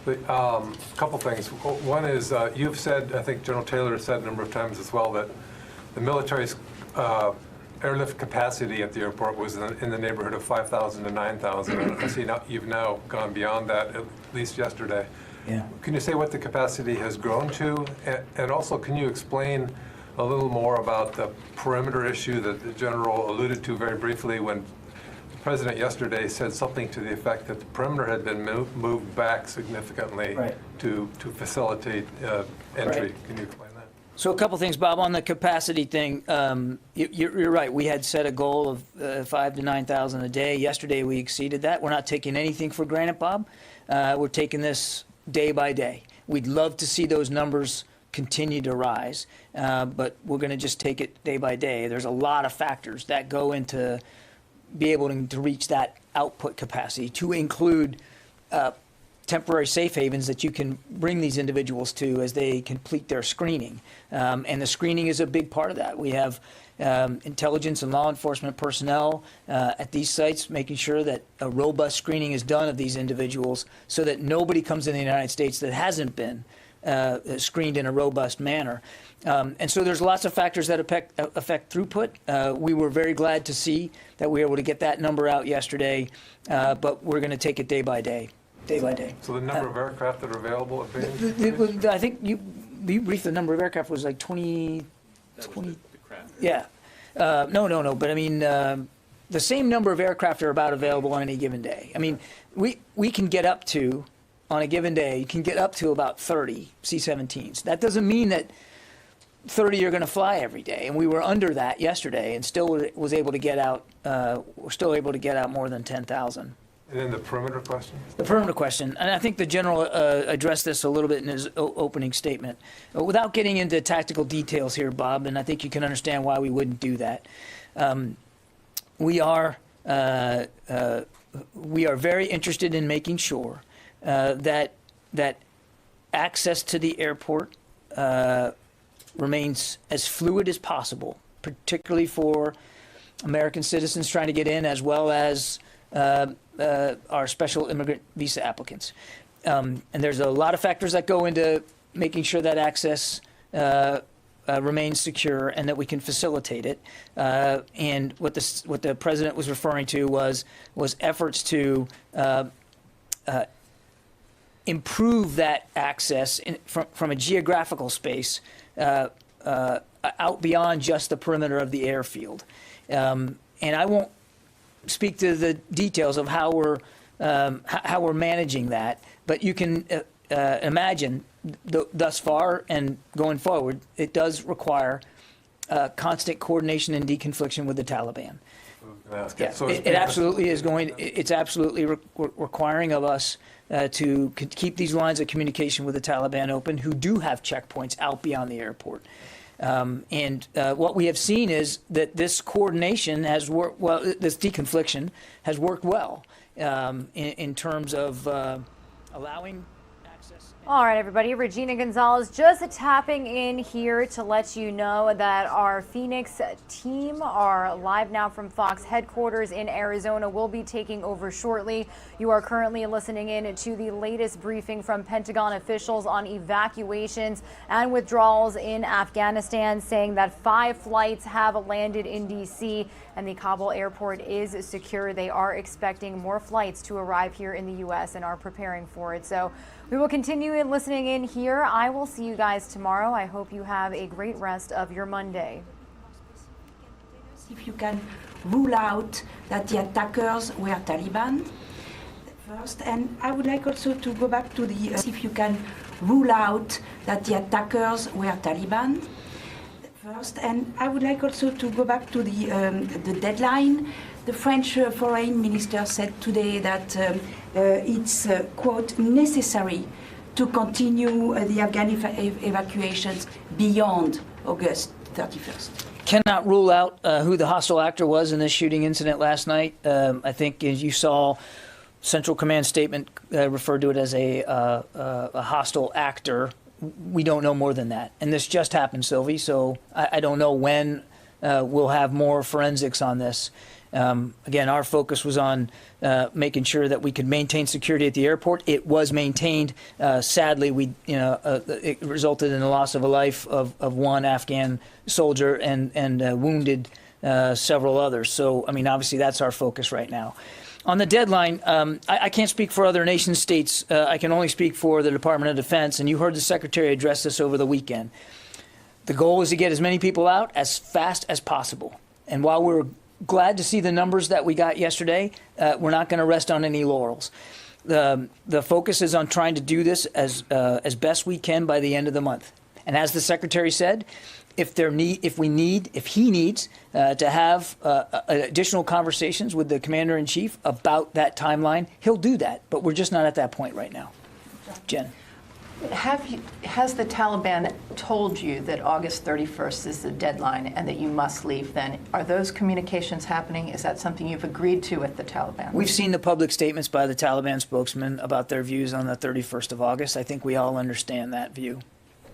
S18: A couple things. One is you've said, I think General Taylor has said a number of times as well, that the military's airlift capacity at the airport was in the neighborhood of 5,000 to 9,000. I see you've now gone beyond that, at least yesterday.
S6: Yeah.
S18: Can you say what the capacity has grown to? And also, can you explain a little more about the perimeter issue that the General alluded to very briefly when the President yesterday said something to the effect that the perimeter had been moved back significantly to facilitate entry?
S6: Right.
S18: Can you explain that?
S6: So a couple things, Bob, on the capacity thing. You're right. We had set a goal of 5,000 to 9,000 a day. Yesterday, we exceeded that. We're not taking anything for granted, Bob. We're taking this day by day. We'd love to see those numbers continue to rise, but we're going to just take it day by day. There's a lot of factors that go into be able to reach that output capacity, to include temporary safe havens that you can bring these individuals to as they complete their screening. And the screening is a big part of that. We have intelligence and law enforcement personnel at these sites making sure that a robust screening is done of these individuals so that nobody comes in the United States that hasn't been screened in a robust manner. And so there's lots of factors that affect throughput. We were very glad to see that we were able to get that number out yesterday, but we're going to take it day by day. Day by day.
S18: So the number of aircraft that are available at
S6: Bing? I think you briefed the number of aircraft was like 20. Yeah. No. But I mean, the same number of aircraft are about available on any given day. I mean, we can get up to on a given day can get up to about 30 C-17s. That doesn't mean that 30 are going to fly every day, and we were under that yesterday, and still was able to get out. We're still able to get out more than 10,000.
S18: And then the perimeter question?
S6: The perimeter question, and I think the general addressed this a little bit in his opening statement. Without getting into tactical details here, Bob, and I think you can understand why we wouldn't do that. We are very interested in making sure that access to the airport remains as fluid as possible, particularly for American citizens trying to get in, as well as our special immigrant visa applicants. And there's a lot of factors that go into making sure that access remains secure and that we can facilitate it. And what the president was referring to was efforts to improve that access from a geographical space out beyond just the perimeter of the airfield. And I won't speak to the details of how we're managing that, but you can imagine thus far and going forward, it does require constant coordination and deconfliction with the Taliban. Yeah, it absolutely is going. It's absolutely requiring of us to keep these lines of communication with the Taliban open, who do have checkpoints out beyond the airport. And what we have seen is that this coordination has worked well. This deconfliction has worked well in terms of allowing access.
S1: All right, everybody. Regina Gonzalez just tapping in here to let you know that our Phoenix team, our Live Now from Fox headquarters in Arizona, will be taking over shortly. You are currently listening in to the latest briefing from Pentagon officials on evacuations and withdrawals in Afghanistan, saying that 5 flights have landed in D.C. and the Kabul airport is secure. They are expecting more flights to arrive here in the U.S. and are preparing for it. So we will continue listening in here. I will see you guys tomorrow. I hope you have a great rest of your Monday.
S11: If you can rule out that the attackers were Taliban first, and I would like also to go back to the if you can rule out that the attackers were Taliban first, and I would like also to go back to the deadline. The French foreign minister said today that it's quote necessary to continue the Afghan evacuations beyond August 31st.
S6: Cannot rule out who the hostile actor was in this shooting incident last night. I think, as you saw, Central Command statement referred to it as a hostile actor. We don't know more than that. And this just happened, Sylvie, so I don't know when we'll have more forensics on this. Again, our focus was on making sure that we could maintain security at the airport. It was maintained. Sadly, it resulted in the loss of a life of one Afghan soldier and wounded several others. So, I mean, obviously, that's our focus right now. On the deadline, I can't speak for other nation states. I can only speak for the Department of Defense, and you heard the Secretary address this over the weekend. The goal is to get as many people out as fast as possible. And while we're glad to see the numbers that we got yesterday, we're not going to rest on any laurels. The focus is on trying to do this as best we can by the end of the month. And as the Secretary said, if he needs to have additional conversations with the Commander-in-Chief about that timeline, he'll do that. But we're just not at that point right now. Jen.
S19: Has the Taliban told you that August 31st is the deadline and that you must leave then? Are those communications happening? Is that something you've agreed to with the Taliban?
S6: We've seen the public statements by the Taliban spokesman about their views on the 31st of August. I think we all understand that view.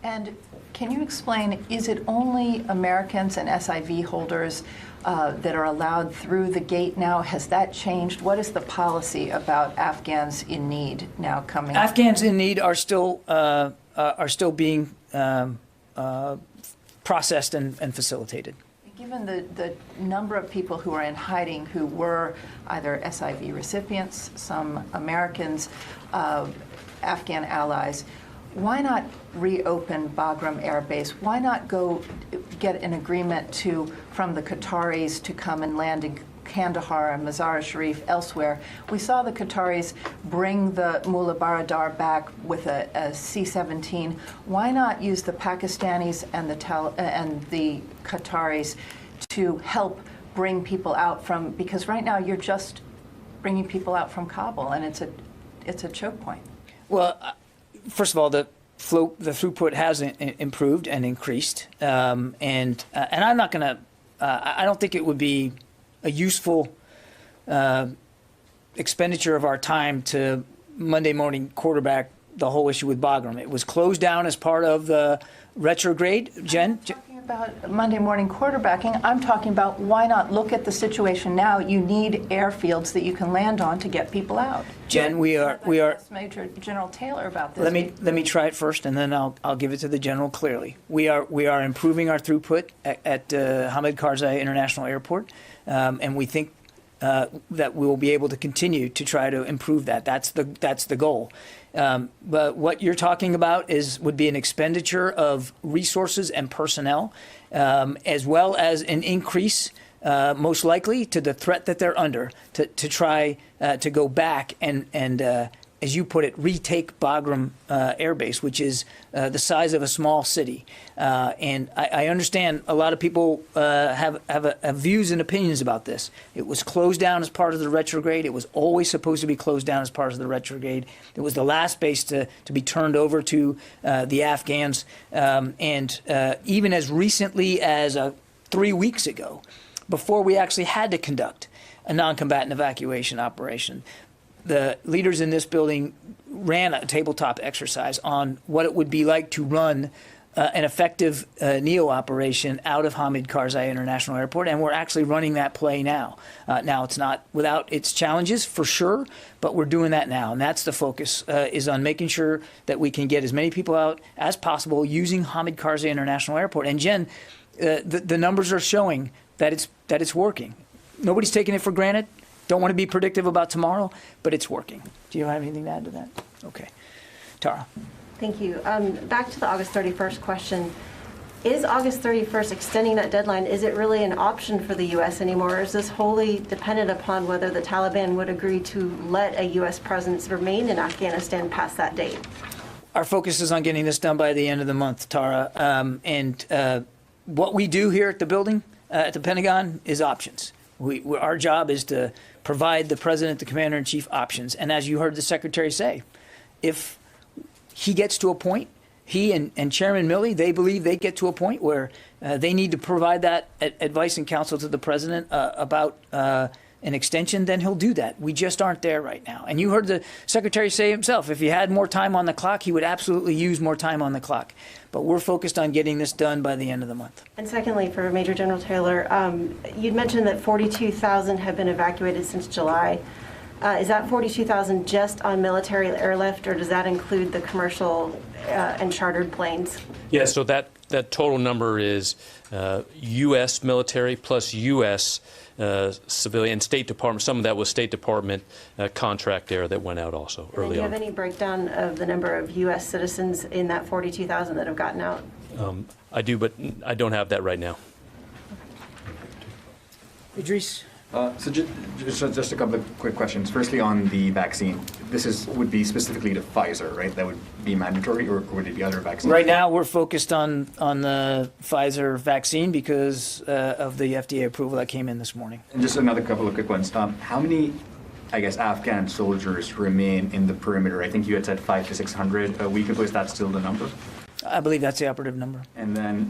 S19: And can you explain, is it only Americans and SIV holders that are allowed through the gate now? Has that changed? What is the policy about Afghans in need now coming?
S6: Afghans in need are still being processed and facilitated.
S19: Given the number of people who are in hiding who were either SIV recipients, some Americans, Afghan allies, why not reopen Bagram Air Base? Why not go get an agreement from the Qataris to come and land in Kandahar and Mazar-e-Sharif, elsewhere. We saw the Qataris bring the Mullah Baradar back with a C-17. Why not use the Pakistanis and the Qataris to help bring people out from, because right now you're just bringing people out from Kabul, and it's a choke point.
S6: Well, first of all, the throughput has improved and increased, and I'm not going to. I don't think it would be a useful expenditure of our time to Monday morning quarterback the whole issue with Bagram. It was closed down as part of the retrograde. Jen?
S19: About Monday morning quarterbacking, I'm talking about why not look at the situation now. You need airfields that you can land on to get people out.
S6: Jen, we are.
S19: Major General Taylor about this.
S6: Let me try it first, and then I'll give it to the general clearly. We are improving our throughput at Hamid Karzai International Airport, and we think that we will be able to continue to try to improve that. That's the goal. But what you're talking about would be an expenditure of resources and personnel, as well as an increase, most likely, to the threat that they're under, to try to go back and as you put it, retake Bagram Air Base, which is the size of a small city. And I understand a lot of people have views and opinions about this. It was closed down as part of the retrograde. It was always supposed to be closed down as part of the retrograde. It was the last base to be turned over to the Afghans. And even as recently as 3 weeks ago, before we actually had to conduct a non-combatant evacuation operation, the leaders in this building ran a tabletop exercise on what it would be like to run an effective NEO operation out of Hamid Karzai International Airport, and we're actually running that play now. Now, it's not without its challenges, for sure, but we're doing that now, and that's the focus, is on making sure that we can get as many people out as possible using Hamid Karzai International Airport. And Jen, the numbers are showing that it's working. Nobody's taking it for granted. Don't want to be predictive about tomorrow, but it's working. Do you have anything to add to that? Okay. Tara.
S4: Thank you. Back to the August 31st question. Is August 31st extending that deadline, is it really an option for the U.S. anymore, or is this wholly dependent upon whether the Taliban would agree to let a U.S. presence remain in Afghanistan past that date?
S6: Our focus is on getting this done by the end of the month, Tara. What we do here at the building, at the Pentagon, is options. Our job is to provide the president, the commander-in-chief, options. And as you heard the secretary say, if he gets to a point, he and Chairman Milley, they believe they get to a point where they need to provide that advice and counsel to the president about an extension, then he'll do that. We just aren't there right now. And you heard the secretary say himself, if he had more time on the clock, he would absolutely use more time on the clock. But we're focused on getting this done by the end of the month.
S4: And secondly, for Major General Taylor, you'd mentioned that 42,000 have been evacuated since July. Is that 42,000 just on military airlift, or does that include the commercial and chartered planes?
S2: Yeah, so that total number is U.S. military plus U.S. Civilian, State Department. Some of that was State Department contract air that went out also early on.
S4: Do you have any breakdown of the number of U.S. citizens in that 42,000 that have gotten out?
S2: I do, but I don't have that right now.
S6: Idris?
S20: So just a couple of quick questions. Firstly, on the vaccine, this would be specifically to Pfizer, right? That would be mandatory, or would it be other vaccines?
S6: Right now, we're focused on the Pfizer vaccine because of the FDA approval that came in this morning.
S20: And just another couple of quick ones. How many, I guess, Afghan soldiers remain in the perimeter? I think you had said 500 to 600 a week ago. Is that still the number?
S6: I believe that's the operative number.
S20: And then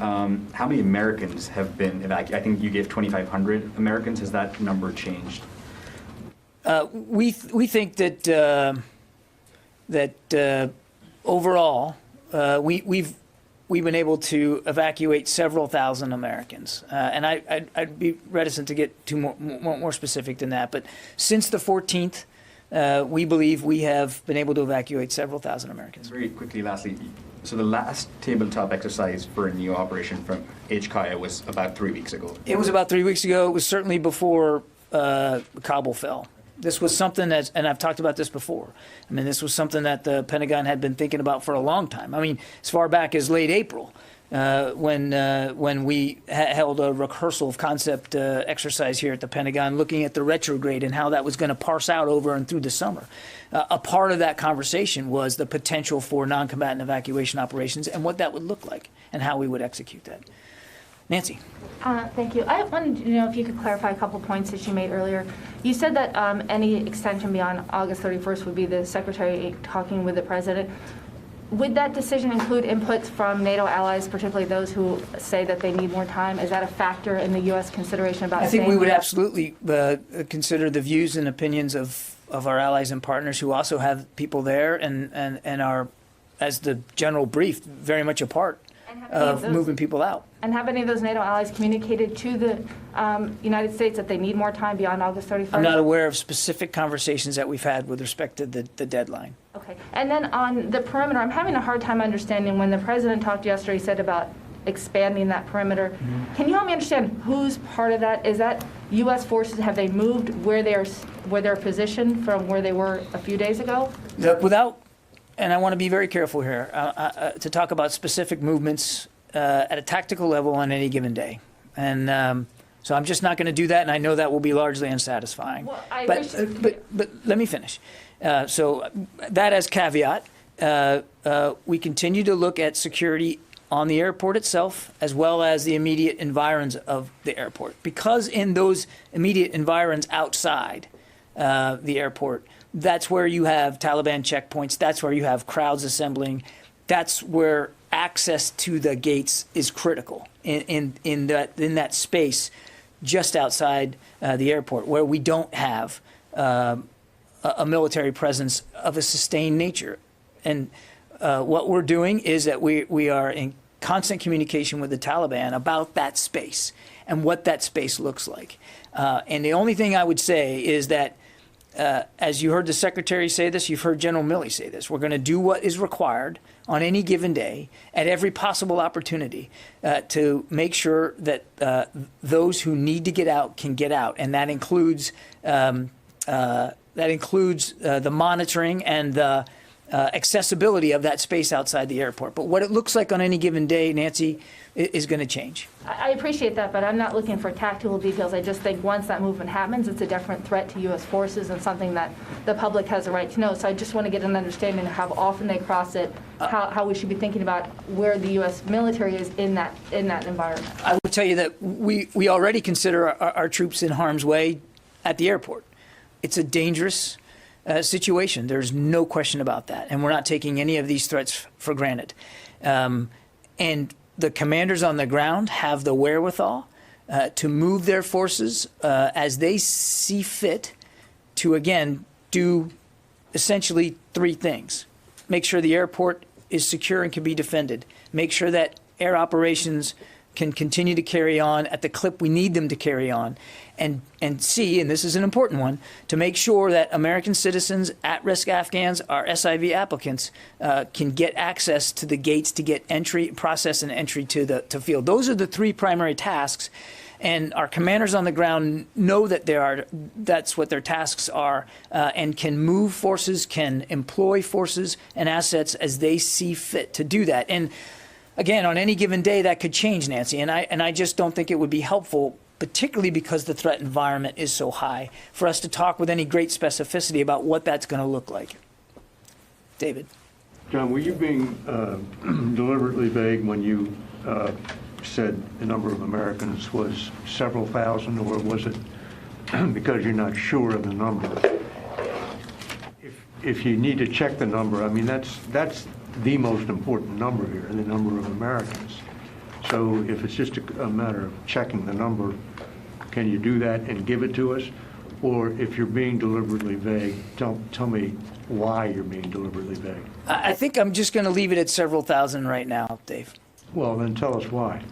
S20: how many Americans have been evacuated? I think you gave 2,500 Americans. Has that number changed?
S6: We think that overall we've been able to evacuate several thousand Americans, and I'd be reticent to get more specific than that. But since the 14th, we believe we have been able to evacuate several thousand Americans.
S20: Very quickly, lastly, so the last tabletop exercise for a NEO operation from HKIA was about 3 weeks ago.
S6: It was about 3 weeks ago. It was certainly before Kabul fell. This was something that, and I've talked about this before, this was something that the Pentagon had been thinking about for a long time. As far back as late April, when we held a rehearsal of concept exercise here at the Pentagon, looking at the retrograde and how that was going to parse out over and through the summer. A part of that conversation was the potential for non-combatant evacuation operations and what that would look like and how we would execute that. Nancy.
S7: Thank you. I wanted to know if you could clarify a couple points that you made earlier. You said that any extension beyond August 31st would be the Secretary talking with the President. Would that decision include inputs from NATO allies, particularly those who say that they need more time? Is that a factor in the U.S. consideration about
S6: I think
S7: staying
S6: we would
S7: there?
S6: absolutely consider the views and opinions of our allies and partners who also have people there and are, as the general brief, very much a part of moving people out.
S7: And have any of those NATO allies communicated to the United States that they need more time beyond August 31st?
S6: I'm not aware of specific conversations that we've had with respect to the deadline.
S7: Okay. And then on the perimeter, I'm having a hard time understanding when the President talked yesterday, he said about expanding that perimeter.
S6: Mm-hmm.
S7: Can you help me understand who's part of that? Is that U.S. forces? Have they moved where they're positioned from where they were a few days ago?
S6: Without, and I want to be very careful here, to talk about specific movements at a tactical level on any given day. And so I'm just not going to do that, and I know that will be largely unsatisfying.
S7: Well,
S6: but let me finish. So that as caveat, we continue to look at security on the airport itself, as well as the immediate environs of the airport. Because in those immediate environs outside the airport, that's where you have Taliban checkpoints, that's where you have crowds assembling, that's where access to the gates is critical in that space just outside the airport, where we don't have a military presence of a sustained nature. And what we're doing is that we are in constant communication with the Taliban about that space and what that space looks like. And the only thing I would say is that, as you heard the Secretary say this, you've heard General Milley say this, we're going to do what is required on any given day at every possible opportunity to make sure that those who need to get out can get out. And that includes the monitoring and the accessibility of that space outside the airport. But what it looks like on any given day, Nancy, is going to change.
S7: I appreciate that, but I'm not looking for tactical details. I just think once that movement happens, it's a different threat to U.S. forces and something that the public has a right to know. So I just want to get an understanding of how often they cross it, how we should be thinking about where the U.S. military is in that environment.
S6: I would tell you that we already consider our troops in harm's way at the airport. It's a dangerous situation. There's no question about that. And we're not taking any of these threats for granted. And the commanders on the ground have the wherewithal to move their forces as they see fit to, again, do essentially three things. Make sure the airport is secure and can be defended. Make sure that air operations can continue to carry on at the clip we need them to carry on. And C, and this is an important one, to make sure that American citizens, at-risk Afghans, our SIV applicants, can get access to the gates to get entry, process and entry to field. Those are the three primary tasks, and our commanders on the ground know that that's what their tasks are, and can move forces, can employ forces and assets as they see fit to do that. And again, on any given day, that could change, Nancy, and I just don't think it would be helpful, particularly because the threat environment is so high, for us to talk with any great specificity about what that's going to look like. David.
S9: John, were you being deliberately vague when you said the number of Americans was several thousand, or was it because you're not sure of the number? If you need to check the number, I mean, that's the most important number here, the number of Americans. So if it's just a matter of checking the number, can you do that and give it to us? Or if you're being deliberately vague, tell me why you're being deliberately vague.
S6: I think I'm just going to leave it at several thousand right now, Dave.
S9: Well, then tell us why.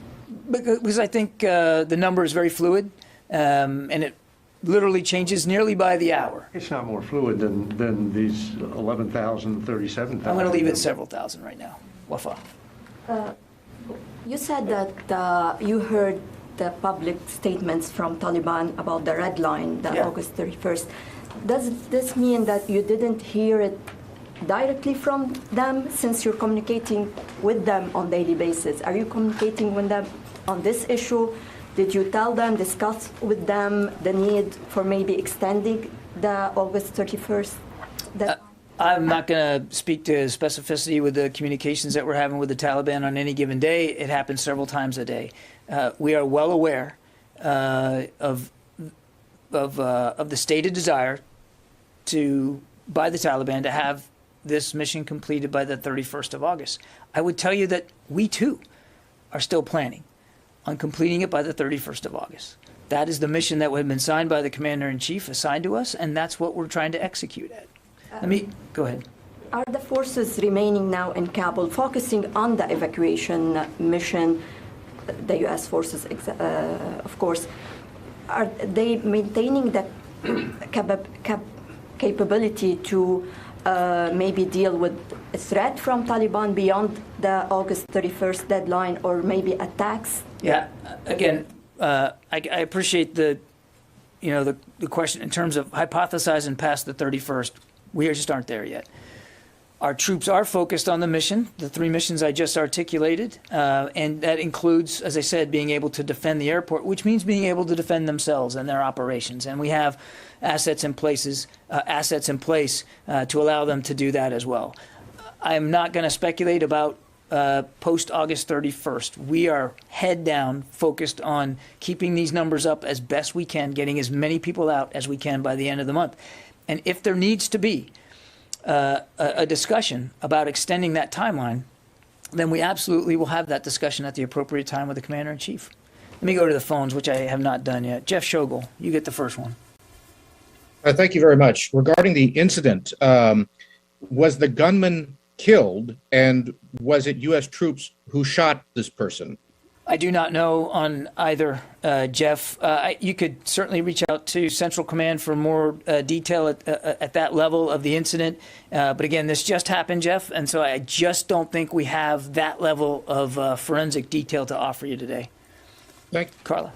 S6: Because I think the number is very fluid, and it literally changes nearly by the hour.
S9: It's not more fluid than these 11,000, 37,000.
S6: I'm going to leave it several thousand right now. Wafa.
S21: You said that you heard the public statements from Taliban about the red line, the August 31st. Does this mean that you didn't hear it directly from them since you're communicating with them on a daily basis? Are you communicating with them on this issue? Did you tell them, discuss with them the need for maybe extending the August 31st deadline?
S6: I'm not going to speak to specificity with the communications that we're having with the Taliban on any given day. It happens several times a day. We are well aware of the stated desire by the Taliban to have this mission completed by the 31st of August. I would tell you that we too are still planning on completing it by the 31st of August. That is the mission that had been signed by the Commander-in-Chief, assigned to us, and that's what we're trying to execute at. Go ahead.
S21: Are the forces remaining now in Kabul focusing on the evacuation mission, the U.S. forces, of course? Are they maintaining the capability to maybe deal with a threat from Taliban beyond the August 31st deadline, or maybe attacks?
S6: Yeah, again, I appreciate the question in terms of hypothesizing past the 31st. We just aren't there yet. Our troops are focused on the mission, the 3 missions I just articulated, and that includes, as I said, being able to defend the airport, which means being able to defend themselves and their operations. And we have assets in place to allow them to do that as well. I'm not going to speculate about post-August 31st. We are head down, focused on keeping these numbers up as best we can, getting as many people out as we can by the end of the month. And if there needs to be a discussion about extending that timeline, then we absolutely will have that discussion at the appropriate time with the Commander-in-Chief. Let me go to the phones, which I have not done yet. Jeff Schogel, you get the first one.
S12: Thank you very much. Regarding the incident, was the gunman killed, and was it U.S. troops who shot this person?
S6: I do not know on either, Jeff. You could certainly reach out to Central Command for more detail at that level of the incident. But again, this just happened, Jeff, and so I just don't think we have that level of forensic detail to offer you today.
S12: Thank you.
S6: Carla.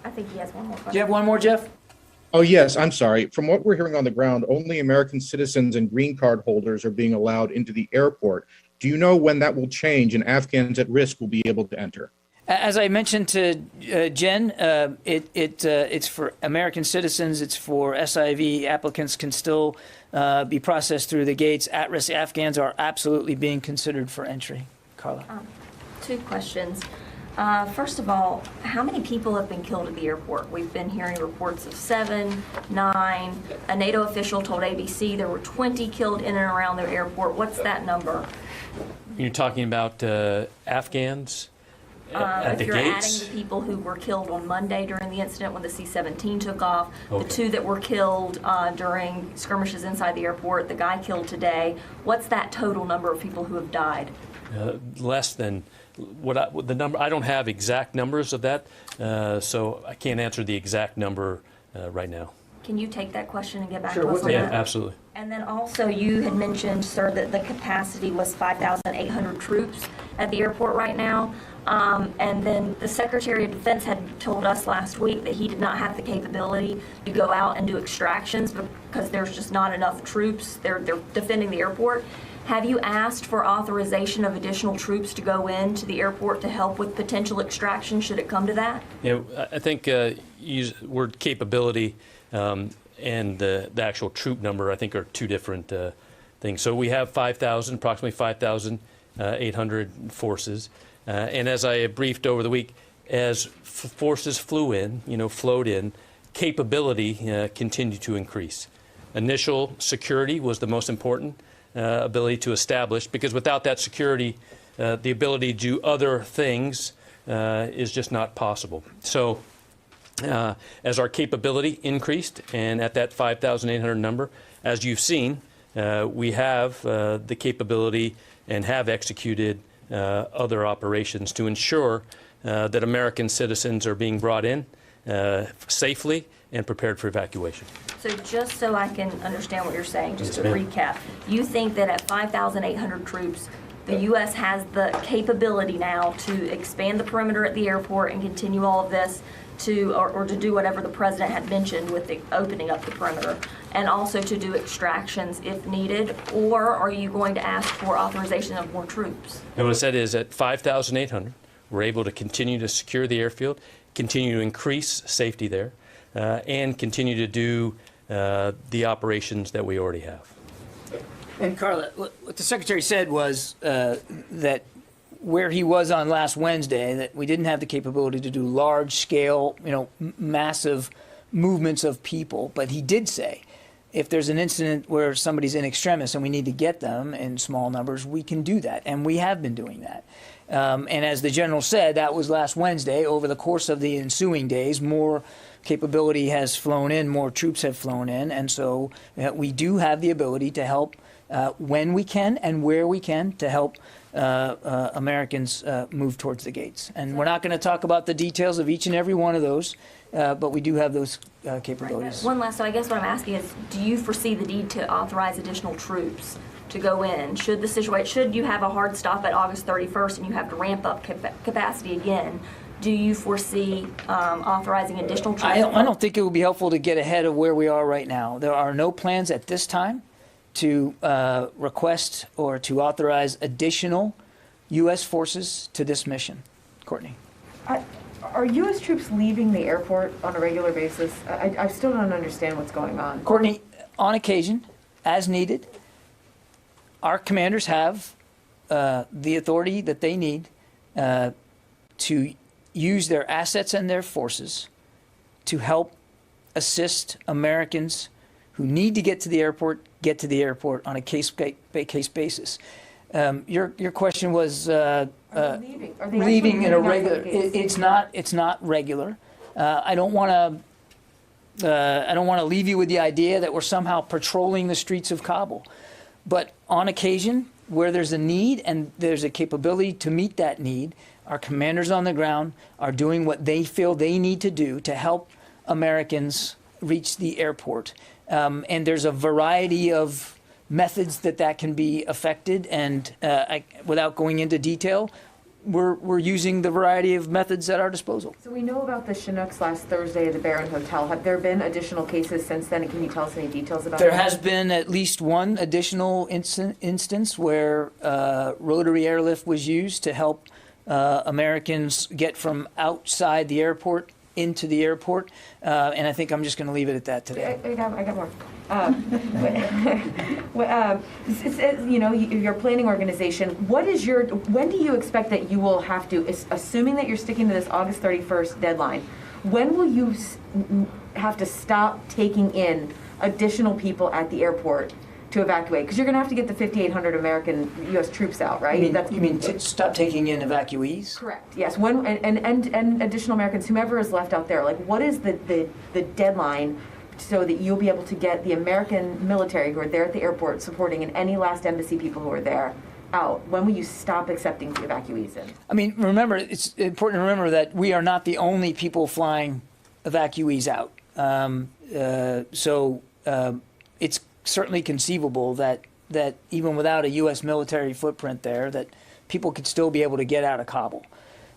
S21: I think he has one more question.
S6: Do you have one more, Jeff?
S12: Oh, yes, I'm sorry. From what we're hearing on the ground, only American citizens and green card holders are being allowed into the airport. Do you know when that will change and Afghans at risk will be able to enter?
S6: As I mentioned to Jen, it's for American citizens. It's for SIV. Applicants can still be processed through the gates. At-risk Afghans are absolutely being considered for entry. Carla.
S21: 2 questions. First of all, how many people have been killed at the airport? We've been hearing reports of 7, 9. A NATO official told ABC there were 20 killed in and around their airport. What's that number?
S2: You're talking about Afghans? At the
S21: if you're
S2: gates?
S21: adding the people who were killed on Monday during the incident when the C-17 took off,
S2: Okay.
S21: the 2 that were killed during skirmishes inside the airport, the guy killed today, what's that total number of people who have died?
S2: Less than the number. I don't have exact numbers of that, so I can't answer the exact number right now.
S21: Can you take that question and get back
S2: Sure,
S21: to us on
S2: yeah,
S21: that?
S2: absolutely.
S21: And then also you had mentioned, sir, that the capacity was 5,800 troops at the airport right now. And then the Secretary of Defense had told us last week that he did not have the capability to go out and do extractions because there's just not enough troops. They're defending the airport. Have you asked for authorization of additional troops to go into the airport to help with potential extraction should it come to that?
S2: Yeah, I think use the word capability and the actual troop number, I think, are 2 different things. So we have approximately 5,800 forces. And as I briefed over the week, as forces flowed in, capability continued to increase. Initial security was the most important ability to establish, because without that security, the ability to do other things is just not possible. So as our capability increased, and at that 5,800 number, as you've seen, we have the capability and have executed other operations to ensure that American citizens are being brought in safely and prepared for evacuation.
S21: So just so I can understand what you're saying, just to recap, you think that at 5,800 troops, the U.S. has the capability now to expand the perimeter at the airport and continue all of this or to do whatever the president had mentioned with the opening up the perimeter. and also to do extractions if needed? Or are you going to ask for authorization of more troops?
S2: And what I said is at 5,800, we're able to continue to secure the airfield, continue to increase safety there, and continue to do the operations that we already have.
S6: And Carla, what the Secretary said was that where he was on last Wednesday, that we didn't have the capability to do large-scale, massive movements of people. But he did say, if there's an incident where somebody's in extremis and we need to get them in small numbers, we can do that. And we have been doing that. And as the General said, that was last Wednesday. Over the course of the ensuing days, more capability has flown in, more troops have flown in. And so we do have the ability to help when we can and where we can to help Americans move towards the gates. And we're not going to talk about the details of each and every one of those, but we do have those capabilities.
S21: One last, so I guess what I'm asking is, do you foresee the need to authorize additional troops to go in? Should you have a hard stop at August 31st and you have to ramp up capacity again, do you foresee authorizing additional troops?
S6: I don't think it would be helpful to get ahead of where we are right now. There are no plans at this time to request or to authorize additional U.S. forces to this mission. Courtney.
S10: Are U.S. troops leaving the airport on a regular basis? I still don't understand what's going on.
S6: Courtney, on occasion, as needed, our commanders have the authority that they need to use their assets and their forces to help assist Americans who need to get to the airport on a case-by-case basis. Your question was leaving in a regular. It's not regular. I don't want to leave you with the idea that we're somehow patrolling the streets of Kabul, but on occasion, where there's a need and there's a capability to meet that need, our commanders on the ground are doing what they feel they need to do to help Americans reach the airport. And there's a variety of methods that can be affected. And without going into detail, we're using the variety of methods at our disposal.
S10: So we know about the Chinooks last Thursday at the Barron Hotel. Have there been additional cases since then? And can you tell us any details about that?
S6: There has been at least one additional instance where rotary airlift was used to help Americans get from outside the airport into the airport, and I think I'm just going to leave it at that today.
S10: I got more. Your planning organization, when do you expect that you will have to, assuming that you're sticking to this August 31st deadline, when will you have to stop taking in additional people at the airport to evacuate? Because you're going to have to get the 5,800 American U.S. troops out, right?
S6: You mean stop taking in evacuees?
S10: Correct. Yes. When and additional Americans, whomever is left out there, like what is the deadline so that you'll be able to get the American military who are there at the airport supporting and any last embassy people who are there out? When will you stop accepting the evacuees in?
S6: I mean, remember, it's important to remember that we are not the only people flying evacuees out. It's certainly conceivable that even without a U.S. military footprint there, that people could still be able to get out of Kabul.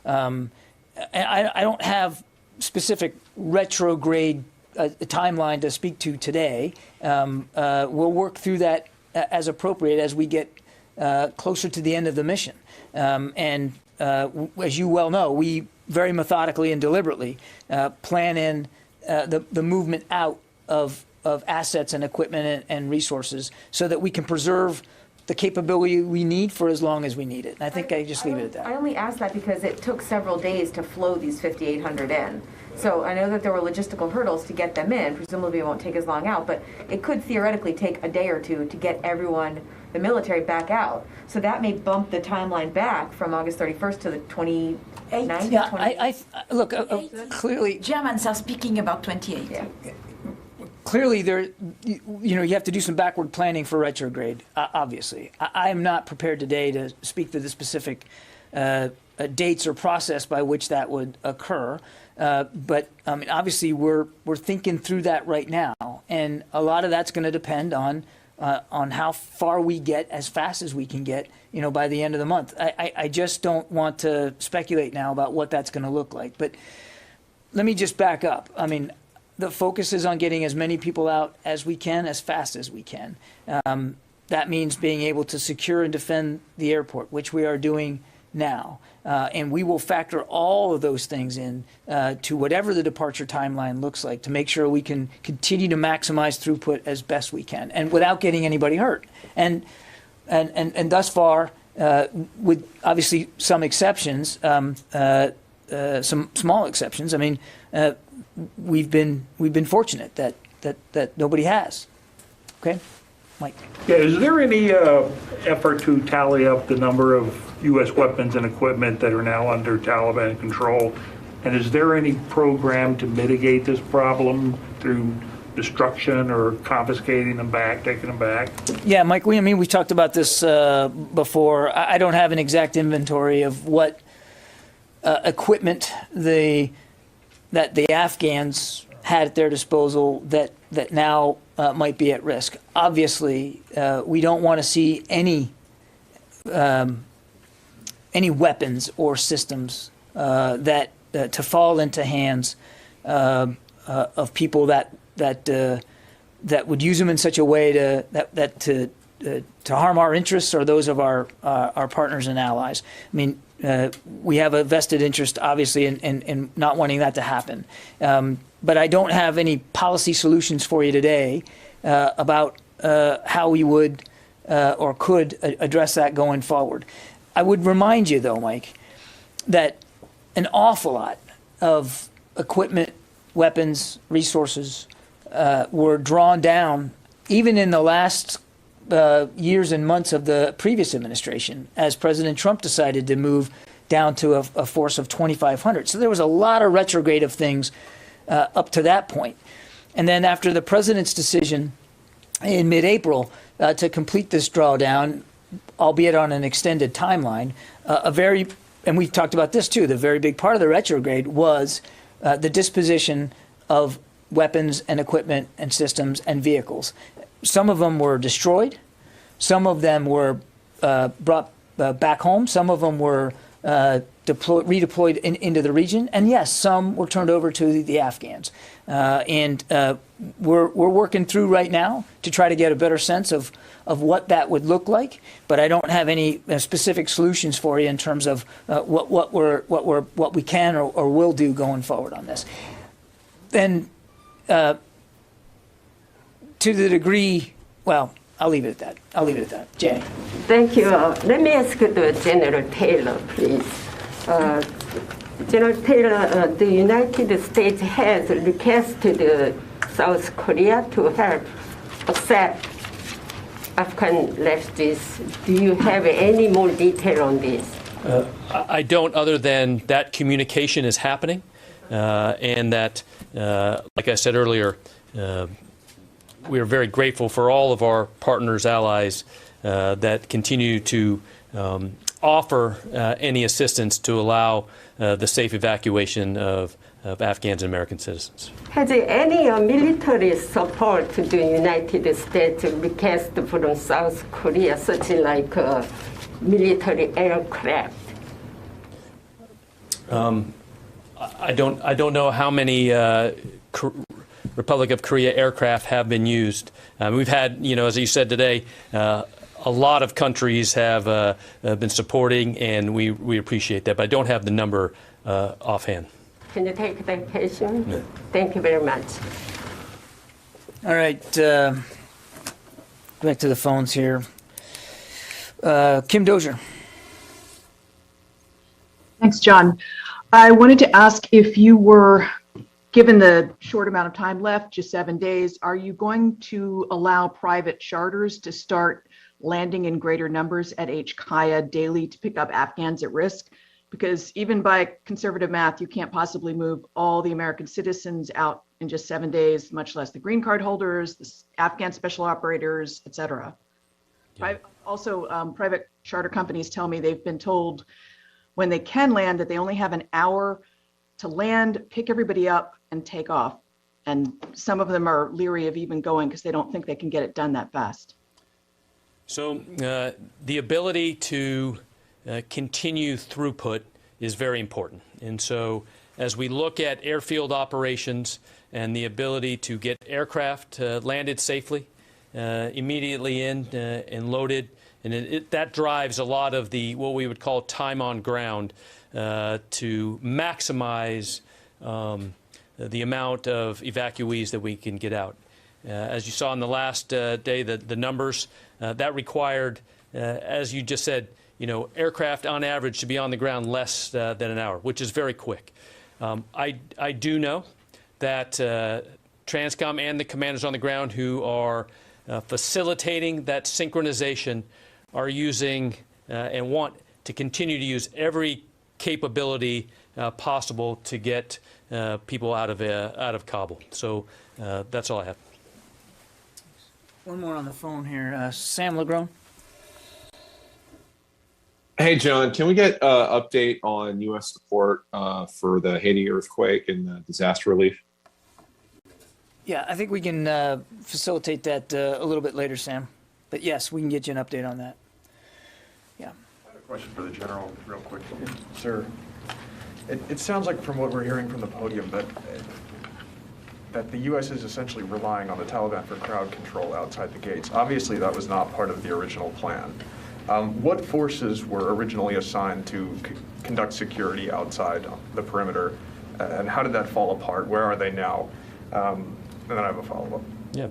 S6: I don't have specific retrograde timeline to speak to today. We'll work through that as appropriate as we get closer to the end of the mission. As you well know, we very methodically and deliberately plan in the movement out of assets and equipment and resources so that we can preserve the capability we need for as long as we need it. And I think I just leave it at that.
S10: I only asked that because it took several days to flow these 5,800 in. So I know that there were logistical hurdles to get them in. Presumably it won't take as long out, but it could theoretically take a day or two to get everyone, the military, back out. So that may bump the timeline back from August 31st to the 29th.
S6: Yeah, look, clearly
S11: Germans are speaking about 28.
S10: Yeah.
S6: Clearly, you have to do some backward planning for retrograde, obviously. I am not prepared today to speak to the specific dates or process by which that would occur. But I mean, obviously, we're thinking through that right now. And a lot of that's going to depend on how far we get as fast as we can get, by the end of the month. I just don't want to speculate now about what that's going to look like. But let me just back up. I mean, the focus is on getting as many people out as we can, as fast as we can. That means being able to secure and defend the airport, which we are doing now. And we will factor all of those things in to whatever the departure timeline looks like to make sure we can continue to maximize throughput as best we can and without getting anybody hurt. And thus far, with obviously some exceptions, some small exceptions, I mean, we've been fortunate that nobody has. Okay, Mike.
S8: Yeah, is there any effort to tally up the number of U.S. weapons and equipment that are now under Taliban control? And is there any program to mitigate this problem through destruction or confiscating them back, taking them back?
S6: Yeah, Mike, we talked about this before. I don't have an exact inventory of what equipment that the Afghans had at their disposal that now might be at risk. Obviously, we don't want to see any weapons or systems that to fall into hands of people that would use them in such a way to harm our interests or those of our partners and allies. I mean, we have a vested interest, obviously, in not wanting that to happen. But I don't have any policy solutions for you today about how we would or could address that going forward. I would remind you, though, Mike, that an awful lot of equipment, weapons, resources were drawn down even in the last years and months of the previous administration, as President Trump decided to move down to a force of 2,500. So there was a lot of retrograde things up to that point. And then after the president's decision in mid-April to complete this drawdown, albeit on an extended timeline, and we've talked about this too, the very big part of the retrograde was the disposition of weapons and equipment and systems and vehicles. Some of them were destroyed. Some of them were brought back home. Some of them were redeployed into the region. And yes, some were turned over to the Afghans. And we're working through right now to try to get a better sense of what that would look like. But I don't have any specific solutions for you in terms of what we can or will do going forward on this. Then to the degree, well, I'll leave it at that. Jay.
S22: Thank you. Let me ask the General Taylor, please. General Taylor, the United States has requested South Korea to help accept Afghan refugees. Do you have any more detail on this?
S2: I don't, other than that communication is happening, and that, like I said earlier, we are very grateful for all of our partners, allies that continue to offer any assistance to allow the safe evacuation of Afghans and American citizens.
S22: Has any military support to the United States request from South Korea, such like military aircraft?
S2: I don't know how many Republic of Korea aircraft have been used. We've had, as you said today, a lot of countries have been supporting, and we appreciate that. But I don't have the number offhand.
S22: Can you take that question? No. Thank you very much.
S6: All right. Back to the phones here. Kim Dozier.
S23: Thanks, John. I wanted to ask if you were, given the short amount of time left, just 7 days, are you going to allow private charters to start landing in greater numbers at HKIA daily to pick up Afghans at risk? Because even by conservative math, you can't possibly move all the American citizens out in just 7 days, much less the green card holders, the Afghan special operators, et cetera. Yeah. Also, private charter companies tell me they've been told when they can land that they only have an hour to land, pick everybody up, and take off. And some of them are leery of even going because they don't think they can get it done that fast.
S2: So the ability to continue throughput is very important. And so as we look at airfield operations and the ability to get aircraft landed safely, immediately in and loaded. And that drives a lot of what we would call time on ground to maximize the amount of evacuees that we can get out. As you saw in the last day, the numbers, that required, as you just said, aircraft on average to be on the ground less than an hour, which is very quick. I do know that Transcom and the commanders on the ground who are facilitating that synchronization are using and want to continue to use every capability possible to get people out of Kabul. So that's all I have.
S6: One more on the phone here. Sam Legrone.
S3: Hey, John, can we get an update on U.S. support for the Haiti earthquake and the disaster relief?
S6: Yeah, I think we can facilitate that a little bit later, Sam. But yes, we can get you an update on that. Yeah.
S5: I have a question for the general real quick. Sir, it sounds like from what we're hearing from the podium that the U.S. is essentially relying on the Taliban for crowd control outside the gates. Obviously, that was not part of the original plan. What forces were originally assigned to conduct security outside the perimeter, and how did that fall apart? Where are they now? And then I have a follow-up.
S2: Yeah.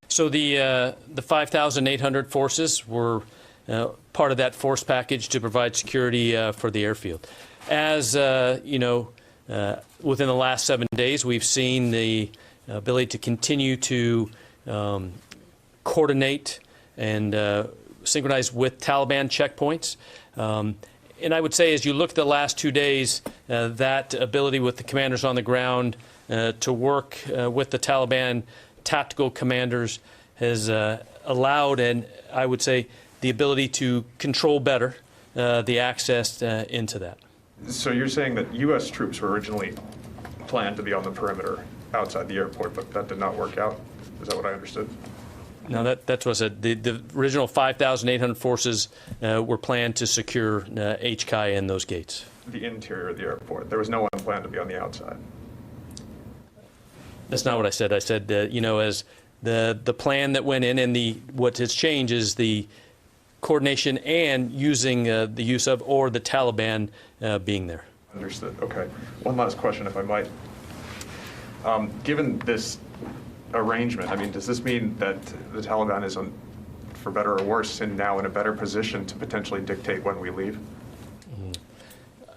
S2: So the 5,800 forces were part of that force package to provide security for the airfield. As within the last 7 days, we've seen the ability to continue to coordinate and synchronize with Taliban checkpoints. And I would say as you look at the last 2 days, that ability with the commanders on the ground to work with the Taliban tactical commanders has allowed, and I would say, the ability to control better the access into that.
S5: So you're saying that U.S. troops were originally planned to be on the perimeter outside the airport, but that did not work out? Is that what I understood?
S2: No, that's what I said. The original 5,800 forces were planned to secure HKI and those gates.
S5: The interior of the airport. There was no one planned to be on the outside.
S2: That's not what I said. I said, as the plan that went in and what has changed is the coordination and using the use of or the Taliban being there.
S5: Understood. Okay. One last question, if I might. Given this arrangement, I mean, does this mean that the Taliban is, for better or worse, now in a better position to potentially dictate when we leave?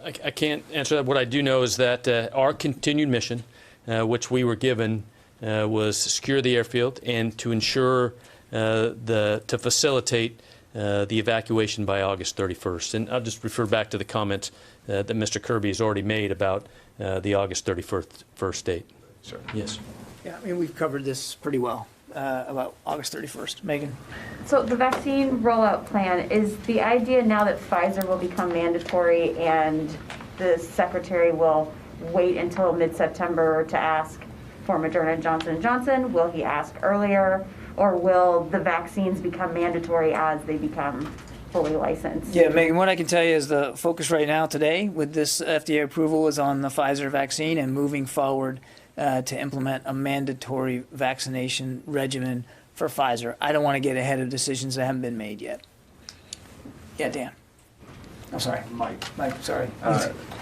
S2: I can't answer that. What I do know is that our continued mission, which we were given, was to secure the airfield and to ensure to facilitate the evacuation by August 31st. And I'll just refer back to the comments that Mr. Kirby has already made about the August 31st date.
S5: Sure.
S2: Yes.
S6: Yeah, I mean, we've covered this pretty well about August 31st. Megan?
S7: So the vaccine rollout plan, is the idea now that Pfizer will become mandatory and the secretary will wait until mid-September to ask for Moderna and Johnson & Johnson? Will he ask earlier? Or will the vaccines become mandatory as they become fully licensed?
S6: Yeah, Megan, what I can tell you is the focus right now today with this FDA approval is on the Pfizer vaccine and moving forward to implement a mandatory vaccination regimen for Pfizer. I don't want to get ahead of decisions that haven't been made yet. Yeah, Dan. I'm sorry. Mike, sorry.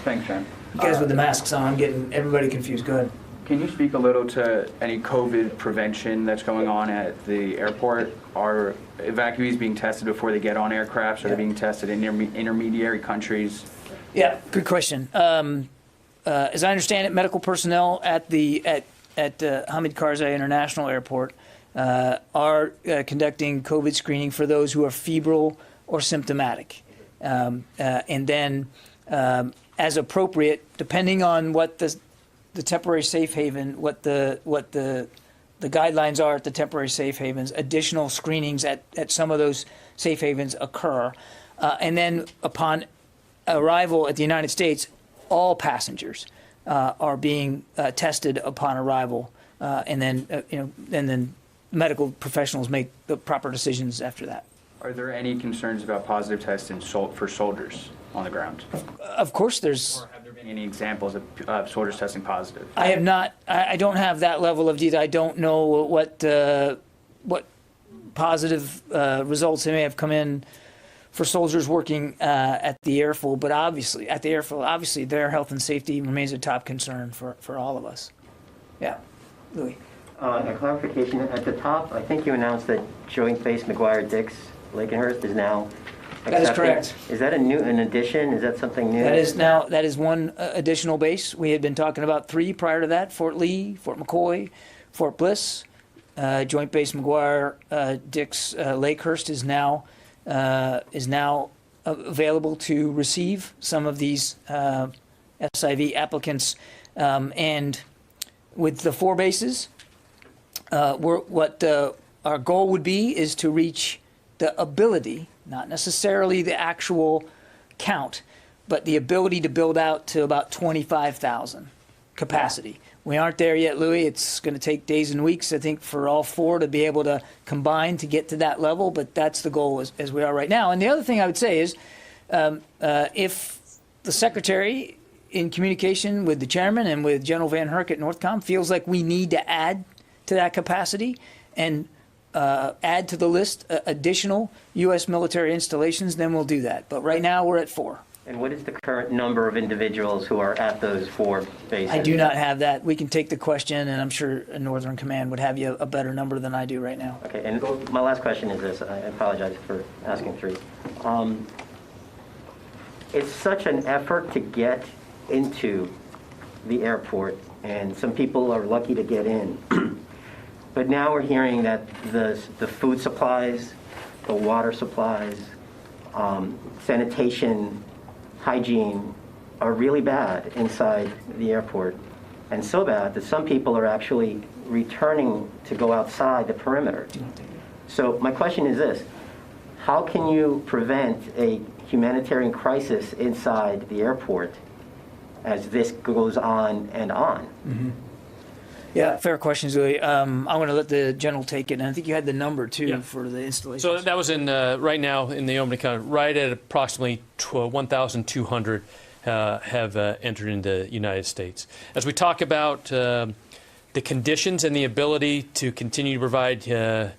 S14: Thanks, Jen.
S6: You guys with the masks on, I'm getting everybody confused. Go ahead.
S14: Can you speak a little to any COVID prevention that's going on at the airport? Are evacuees being tested before they get on aircraft? Are they being tested in intermediary countries?
S6: Yeah, good question. As I understand it, medical personnel at Hamid Karzai International Airport are conducting COVID screening for those who are febrile or symptomatic. And then, as appropriate, depending on what the temporary safe haven, what the guidelines are at the temporary safe havens, additional screenings at some of those safe havens occur. And then upon arrival at the United States, all passengers are being tested upon arrival, and then medical professionals make the proper decisions after that.
S14: Are there any concerns about positive testing for soldiers on the ground?
S6: Of course, there's.
S14: Or have there been Any examples of soldiers testing positive?
S6: I have not. I don't have that level of detail. I don't know what positive results may have come in for soldiers working at the airfield, but obviously their health and safety remains a top concern for all of us. Yeah, Louis.
S13: A clarification at the top. I think you announced that Joint Base McGuire-Dix Lakenhurst is now accepted.
S6: That is correct.
S13: Is that an addition? Is that something new?
S6: That is one additional base. We had been talking about 3 prior to that: Fort Lee, Fort McCoy, Fort Bliss. Joint Base McGuire-Dix Lakehurst is now available to receive some of these SIV applicants, and with the 4 bases, our goal would be is to reach the ability, not necessarily the actual count, but the ability to build out to about 25,000 capacity. We aren't there yet, Louis. It's going to take days and weeks, I think, for all 4 to be able to combine to get to that level, but that's the goal as we are right now. And the other thing I would say is if the Secretary, in communication with the Chairman and with General Van Herk at Northcom, feels like we need to add to that capacity and add to the list additional U.S. military installations, then we'll do that. But right now we're at 4.
S13: And what is the current number of individuals who are at those 4 bases?
S6: I do not have that. We can take the question, and I'm sure Northern Command would have you a better number than I do right now.
S13: Okay, and my last question is this. I apologize for asking 3. It's such an effort to get into the airport, and some people are lucky to get in. But now we're hearing that the food supplies, the water supplies, sanitation, hygiene are really bad inside the airport, and so bad that some people are actually returning to go outside the perimeter. So my question is this: how can you prevent a humanitarian crisis inside the airport as this goes on and on?
S6: Mm-hmm. Yeah, fair questions, Louis. I'm going to let the general take it, and I think you had the number too for the installation.
S2: So that was in right now in the opening comment, right at approximately 1,200 have entered into the United States. As we talk about the conditions and the ability to continue to provide a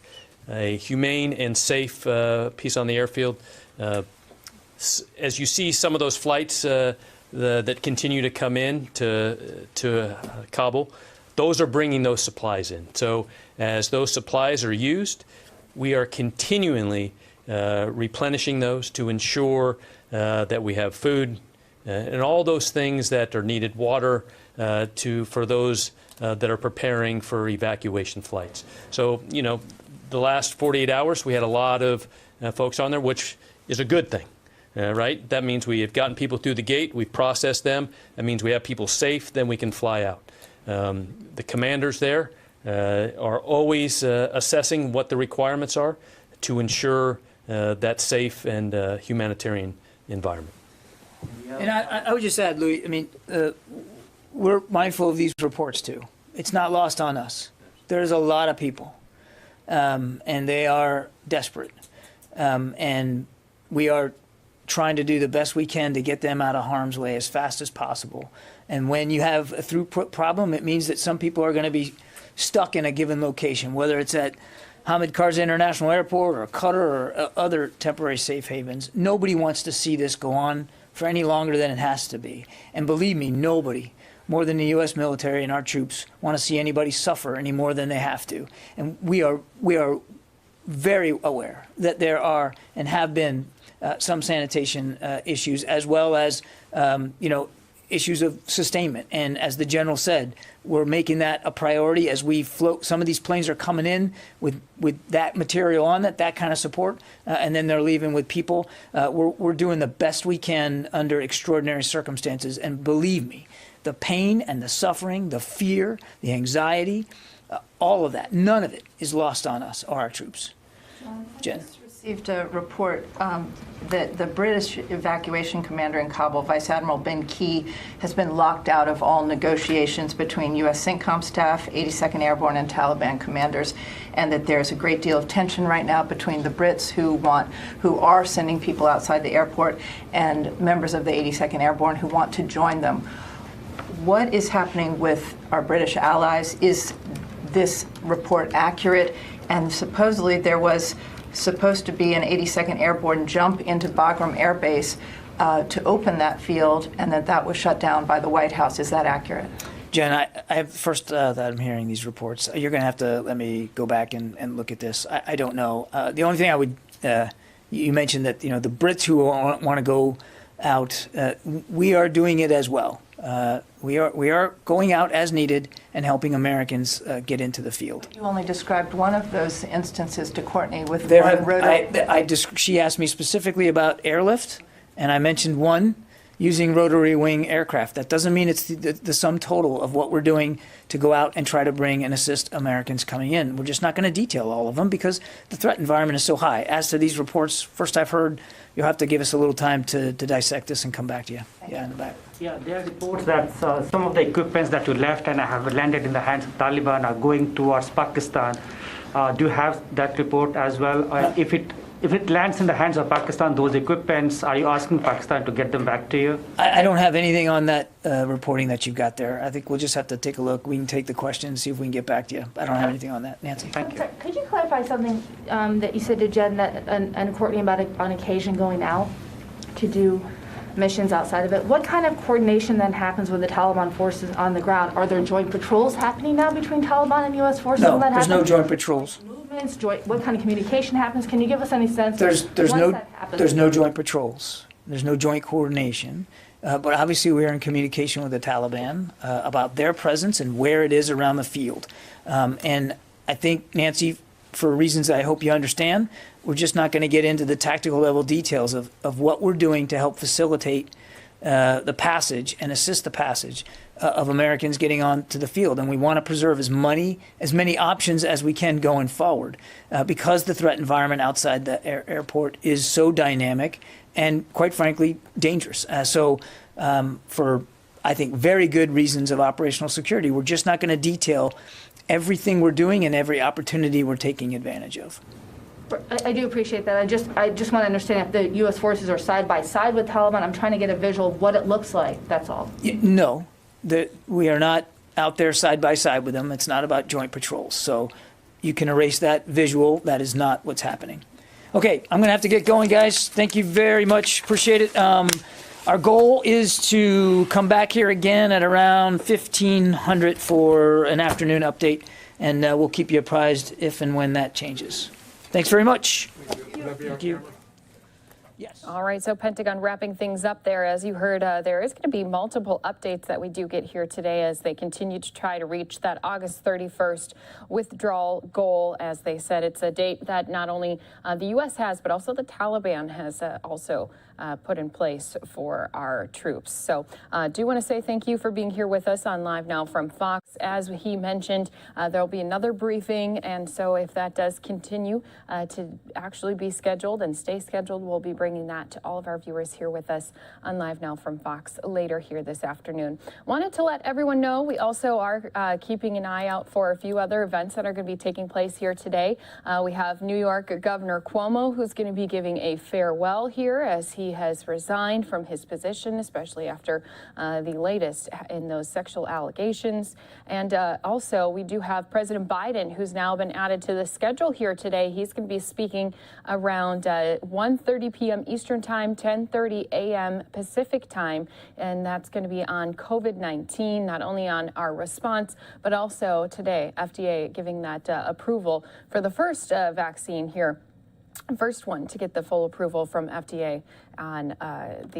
S2: humane and safe piece on the airfield, as you see some of those flights that continue to come in to Kabul, those are bringing those supplies in. So as those supplies are used, we are continually replenishing those to ensure that we have food and all those things that are needed, water for those that are preparing for evacuation flights. So, you know, the last 48 hours, we had a lot of folks on there, which is a good thing. Right? That means we have gotten people through the gate, we've processed them. That means we have people safe, then we can fly out. The commanders there are always assessing what the requirements are to ensure that safe and humanitarian environment.
S6: And I would just add, Louis, I mean, we're mindful of these reports too. It's not lost on us. There's a lot of people, and they are desperate. And we are trying to do the best we can to get them out of harm's way as fast as possible. And when you have a throughput problem, it means that some people are going to be stuck in a given location, whether it's at Hamid Karzai International Airport or Qatar or other temporary safe havens. Nobody wants to see this go on for any longer than it has to be. And believe me, nobody, more than the U.S. military and our troops, want to see anybody suffer any more than they have to. And we are very aware that there are and have been some sanitation issues, as well as issues of sustainment. And as the general said, we're making that a priority as we float. Some of these planes are coming in with that material on it, that kind of support, and then they're leaving with people. We're doing the best we can under extraordinary circumstances. And believe me, the pain and the suffering, the fear, the anxiety, all of that, none of it is lost on us or our troops. Jen.
S19: Received a report that the British evacuation commander in Kabul, Vice Admiral Ben Key, has been locked out of all negotiations between U.S. CENTCOM staff, 82nd Airborne, and Taliban commanders, and that there's a great deal of tension right now between the Brits who are sending people outside the airport and members of the 82nd Airborne who want to join them. What is happening with our British allies? Is this report accurate? And supposedly there was supposed to be an 82nd Airborne jump into Bagram Air Base to open that field, and that was shut down by the White House. Is that accurate?
S6: Jen, first that I'm hearing these reports, you're going to have to let me go back and look at this. I don't know. The only thing I would, you mentioned that the Brits who want to go out, we are doing it as well. We are going out as needed and helping Americans get into the field.
S19: You only described one of those instances to Courtney with
S6: she asked me specifically about airlift, and I mentioned one using rotary wing aircraft. That doesn't mean it's the sum total of what we're doing to go out and try to bring and assist Americans coming in. We're just not going to detail all of them because the threat environment is so high. As to these reports, first I've heard, you'll have to give us a little time to dissect this and come back to you. Yeah, in the back.
S15: Yeah, there are reports that some of the equipments that you left and have landed in the hands of Taliban are going towards Pakistan. Do you have that report as well? If it lands in the hands of Pakistan, those equipments, are you asking Pakistan to get them back to you?
S6: I don't have anything on that reporting that you've got there. I think we'll just have to take a look. We can take the question and see if we can get back to you. I don't have anything on that. Nancy.
S7: Thank you. Could you clarify something that you said to Jen and Courtney about on occasion going out to do missions outside of it? What kind of coordination then happens with the Taliban forces on the ground? Are there joint patrols happening now between Taliban and U.S. forces?
S6: No, there's no joint patrols.
S7: Movements, what kind of communication happens? Can you give us any sense?
S6: There's no joint patrols. There's no joint coordination. But obviously we are in communication with the Taliban about their presence and where it is around the field. And I think, Nancy, for reasons I hope you understand, we're just not going to get into the tactical level details of what we're doing to help facilitate the passage and assist the passage of Americans getting onto the field. And we want to preserve as many options as we can going forward because the threat environment outside the airport is so dynamic and, quite frankly, dangerous. For, I think, very good reasons of operational security, we're just not going to detail everything we're doing and every opportunity we're taking advantage of.
S7: I do appreciate that. I just want to understand if the U.S. forces are side by side with Taliban. I'm trying to get a visual of what it looks like. That's all.
S6: No, we are not out there side by side with them. It's not about joint patrols. So you can erase that visual. That is not what's happening. Okay, I'm going to have to get going, guys. Thank you very much. Appreciate it. Our goal is to come back here again at around 1500 for an afternoon update, and we'll keep you apprised if and when that changes. Thanks very much. Thank you.
S1: Yes. All right, so Pentagon wrapping things up there. As you heard, there is going to be multiple updates that we do get here today as they continue to try to reach that August 31st withdrawal goal. As they said, it's a date that not only the U.S. has, but also the Taliban has also put in place for our troops. So do want to say thank you for being here with us on Live Now from Fox. As he mentioned, there'll be another briefing. And so if that does continue to actually be scheduled and stay scheduled, we'll be bringing that to all of our viewers here with us on Live Now from Fox later here this afternoon. Wanted to let everyone know we also are keeping an eye out for a few other events that are going to be taking place here today. We have New York Governor Cuomo, who's going to be giving a farewell here as he has resigned from his position, especially after the latest in those sexual allegations. And also we do have President Biden, who's now been added to the schedule here today. He's going to be speaking around 1:30 p.m. Eastern Time, 10:30 a.m. Pacific Time, and that's going to be on COVID-19, not only on our response, but also today, FDA giving that approval for the first vaccine here. First one to get the full approval from FDA on of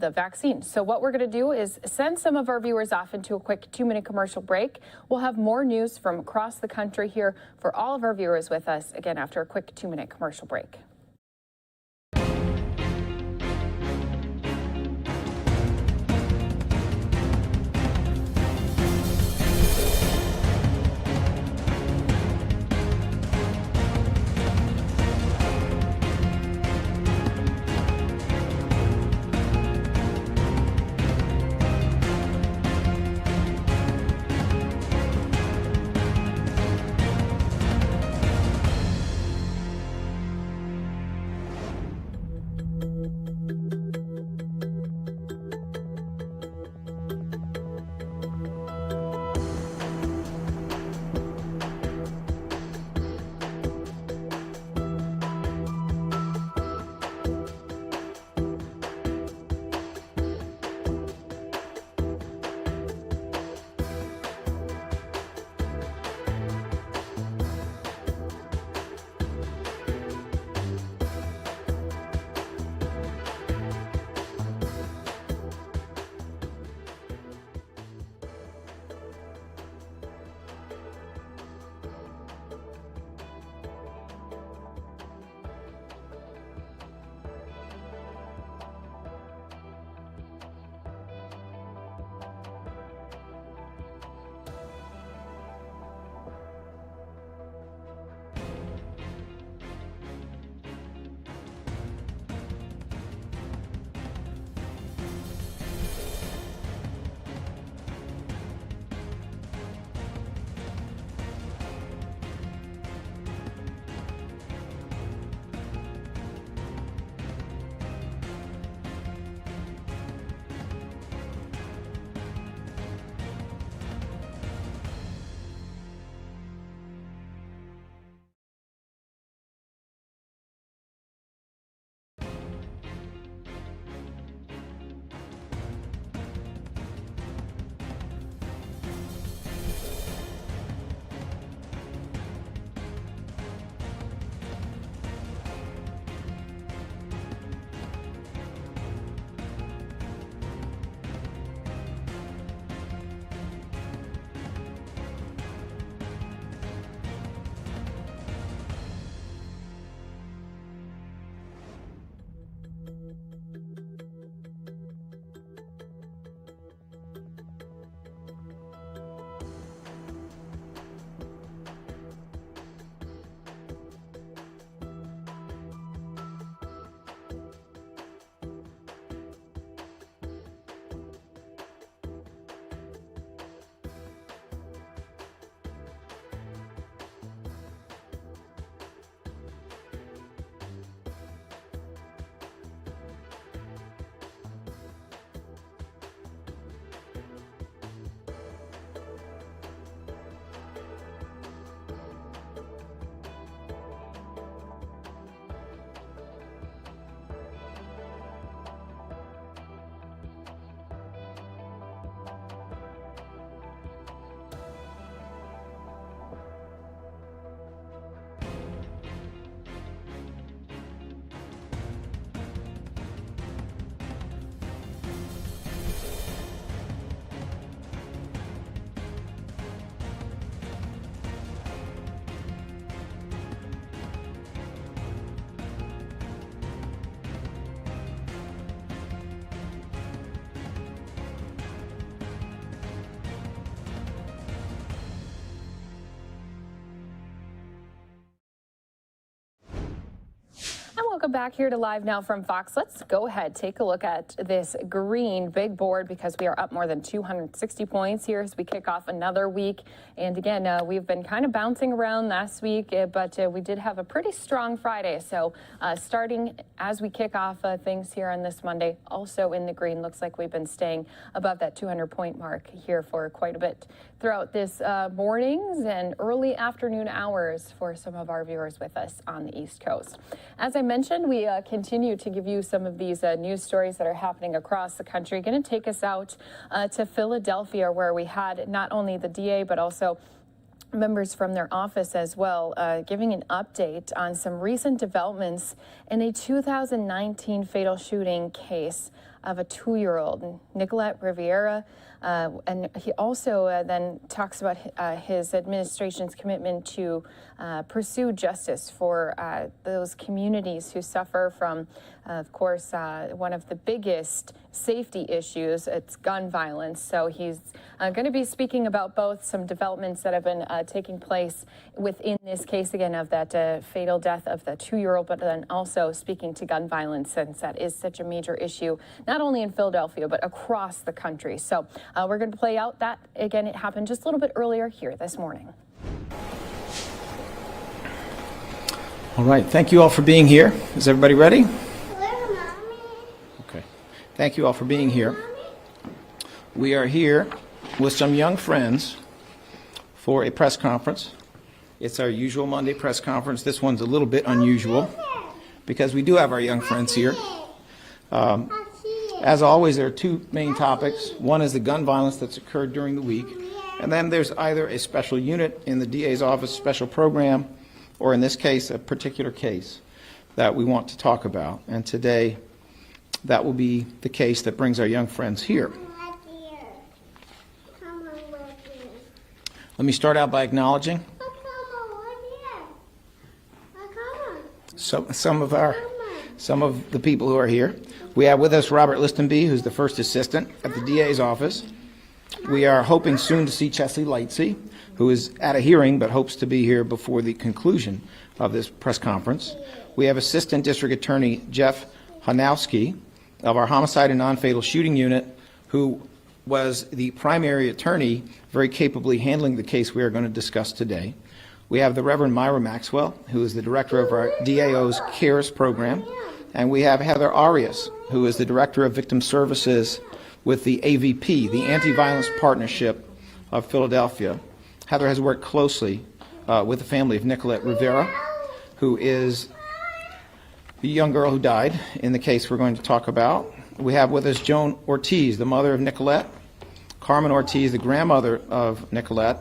S1: the vaccine. So what we're going to do is send some of our viewers off into a quick 2-minute commercial break. We'll have more news from across the country here for all of our viewers with us again after a quick 2-minute commercial break.
S16: welcome back here to Live Now from Fox. Let's go ahead, take a look at this green big board because we are up more than 260 points here as we kick off another week. And again, we've been kind of bouncing around last week, but we did have a pretty strong Friday. So starting as we kick off things here on this Monday, also in the green, looks like we've been staying above that 200-point mark here for quite a bit throughout this mornings and early afternoon hours for some of our viewers with us on the East Coast. As I mentioned, we continue to give you some of these news stories that are happening across the country. Going to take us out to Philadelphia, where we had not only the DA, but also members from their office as well, giving an update on some recent developments in a 2019 fatal shooting case of a 2-year-old, Nicolette Rivera. And he also then talks about his administration's commitment to pursue justice for those communities who suffer from, of course, one of the biggest safety issues, it's gun violence. So he's going to be speaking about both some developments that have been taking place within this case, again, of that fatal death of the 2-year-old, but then also speaking to gun violence, since that is such a major issue, not only in Philadelphia, but across the country. So we're going to play out that. Again, it happened just a little bit earlier here this morning.
S17: All right, thank you all for being here. Is everybody ready? Okay. Thank you all for being here. We are here with some young friends for a press conference. It's our usual Monday press conference. This one's a little bit unusual because we do have our young friends here. As always, there are two main topics. One is the gun violence that's occurred during the week, and then there's either a special unit in the DA's office, special program, or in this case, a particular case that we want to talk about. And today, that will be the case that brings our young friends here. Let me start out by acknowledging some of the people who are here. We have with us Robert Listenby, who's the first assistant at the DA's office. We are hoping soon to see Chesley Lightsey, who is at a hearing but hopes to be here before the conclusion of this press conference. We have Assistant District Attorney Jeff Hanowski of our Homicide and Non-Fatal Shooting Unit, who was the primary attorney very capably handling the case we are going to discuss today. We have the Reverend Myra Maxwell, who is the director of our DAO's CARES program. And we have Heather Arias, who is the director of victim services with the AVP, the Anti-Violence Partnership of Philadelphia. Heather has worked closely with the family of Nicolette Rivera, who is the young girl who died in the case we're going to talk about. We have with us Joan Ortiz, the mother of Nicolette, Carmen Ortiz, the grandmother of Nicolette,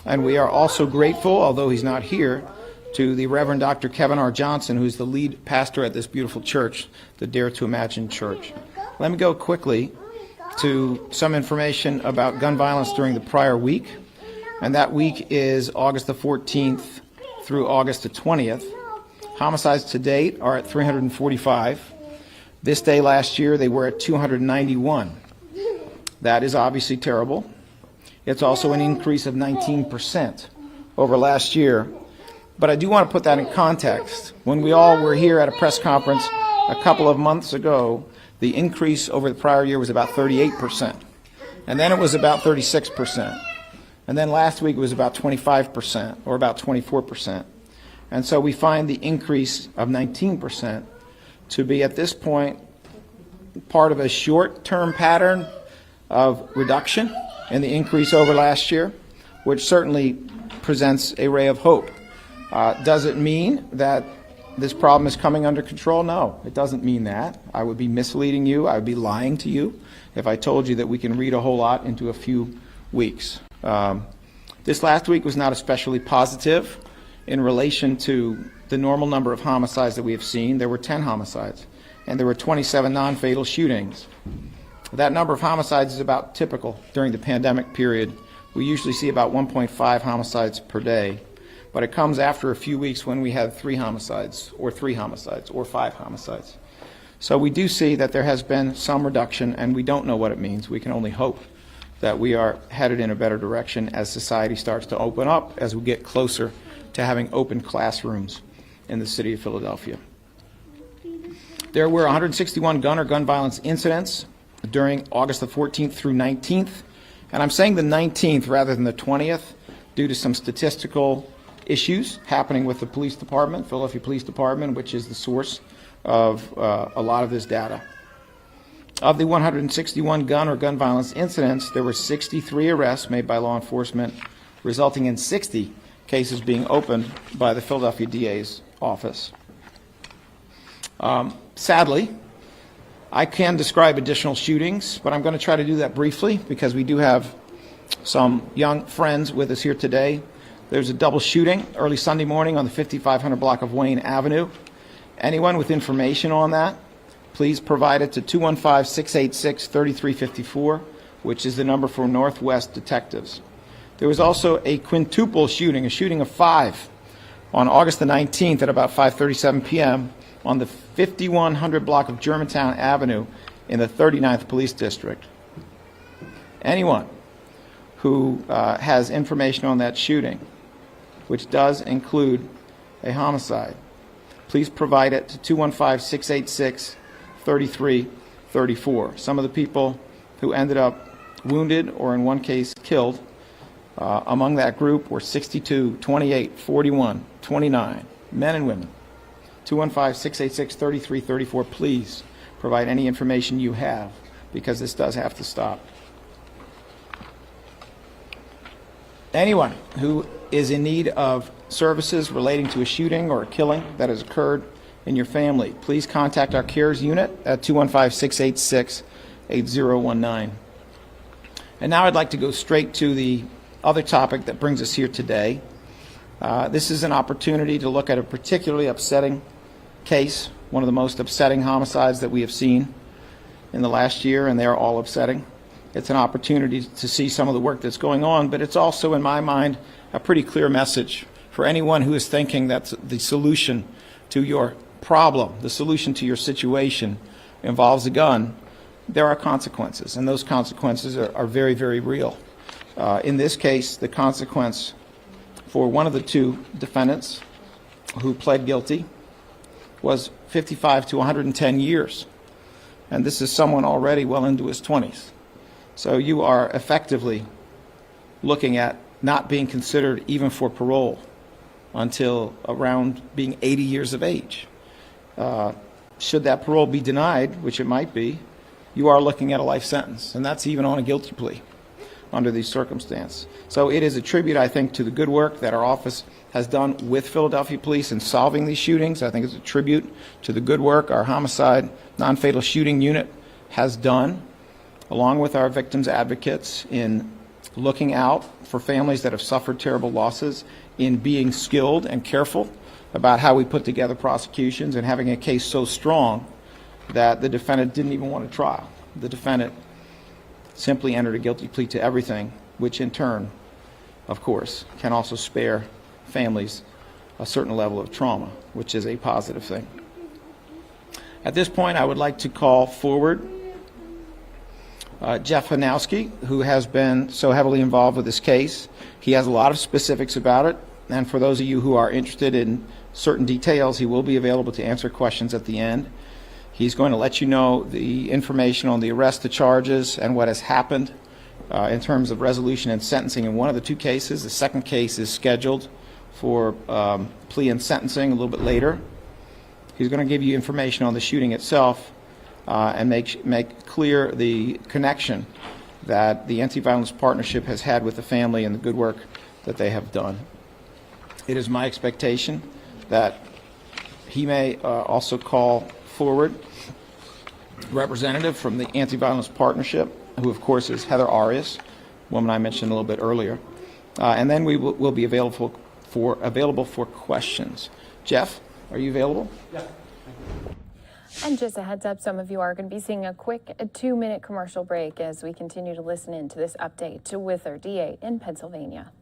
S17: and we are also grateful, although he's not here, to the Reverend Dr. Kevin R. Johnson, who's the lead pastor at this beautiful church, the Dare to Imagine Church. Let me go quickly to some information about gun violence during the prior week, and that week is August the 14th through August the 20th. Homicides to date are at 345. This day last year, they were at 291. That is obviously terrible. It's also an increase of 19% over last year. But I do want to put that in context. When we all were here at a press conference a couple of months ago, the increase over the prior year was about 38%. And then it was about 36%. And then last week it was about 25%, or about 24%. And so we find the increase of 19% to be, at this point, part of a short-term pattern of reduction in the increase over last year, which certainly presents a ray of hope. Does it mean that this problem is coming under control? No, it doesn't mean that. I would be misleading you. I would be lying to you if I told you that we can read a whole lot into a few weeks. This last week was not especially positive in relation to the normal number of homicides that we have seen. There were 10 homicides, and there were 27 non-fatal shootings. That number of homicides is about typical during the pandemic period. We usually see about 1.5 homicides per day. But it comes after a few weeks when we have 3 homicides, or 5 homicides. So we do see that there has been some reduction, and we don't know what it means. We can only hope that we are headed in a better direction as society starts to open up, as we get closer to having open classrooms in the city of Philadelphia. There were 161 gun or gun violence incidents during August the 14th through 19th. And I'm saying the 19th rather than the 20th due to some statistical issues happening with the police department, Philadelphia Police Department, which is the source of a lot of this data. Of the 161 gun or gun violence incidents, there were 63 arrests made by law enforcement, resulting in 60 cases being opened by the Philadelphia DA's office. Sadly, I can describe additional shootings, but I'm going to try to do that briefly because we do have some young friends with us here today. There's a double shooting early Sunday morning on the 5500 block of Wayne Avenue. Anyone with information on that, please provide it to 215-686-3354, which is the number for Northwest Detectives. There was also a quintuple shooting, a shooting of 5 on August the 19th at about 5:37 p.m. on the 5100 block of Germantown Avenue in the 39th Police District. Anyone who has information on that shooting, which does include a homicide, please provide it to 215-686-3334. Some of the people who ended up wounded or in one case killed among that group were 62, 28, 41, 29, men and women. 215-686-3334. Please provide any information you have because this does have to stop. Anyone who is in need of services relating to a shooting or a killing that has occurred in your family, please contact our CARES unit at 215-686-8019. And now I'd like to go straight to the other topic that brings us here today. This is an opportunity to look at a particularly upsetting case, one of the most upsetting homicides that we have seen in the last year, and they are all upsetting. It's an opportunity to see some of the work that's going on, but it's also, in my mind, a pretty clear message for anyone who is thinking that the solution to your problem, the solution to your situation involves a gun. There are consequences, and those consequences are very, very real. In this case, the consequence for one of the two defendants who pled guilty was 55 to 110 years. And this is someone already well into his 20s. So you are effectively looking at not being considered even for parole until around being 80 years of age. Should that parole be denied, which it might be, you are looking at a life sentence, and that's even on a guilty plea under these circumstances. So it is a tribute, I think, to the good work that our office has done with Philadelphia Police in solving these shootings. I think it's a tribute to the good work our homicide non-fatal shooting unit has done, along with our victims advocates, in looking out for families that have suffered terrible losses, in being skilled and careful about how we put together prosecutions, and having a case so strong that the defendant didn't even want a trial. The defendant simply entered a guilty plea to everything, which in turn, of course, can also spare families a certain level of trauma, which is a positive thing. At this point, I would like to call forward Jeff Hanowski, who has been so heavily involved with this case. He has a lot of specifics about it, and for those of you who are interested in certain details, he will be available to answer questions at the end. He's going to let you know the information on the arrest, the charges, and what has happened in terms of resolution and sentencing in one of the two cases. The second case is scheduled for plea and sentencing a little bit later. He's going to give you information on the shooting itself and make clear the connection that the Anti-Violence Partnership has had with the family and the good work that they have done. It is my expectation that he may also call forward a representative from the Anti-Violence Partnership, who of course is Heather Arias, woman I mentioned a little bit earlier. And then we will be available for questions. Jeff, are you available?
S16: Yeah. And just a heads up, some of you are going to be seeing a quick 2-minute commercial break as we continue to listen in to this update with our DA in Pennsylvania.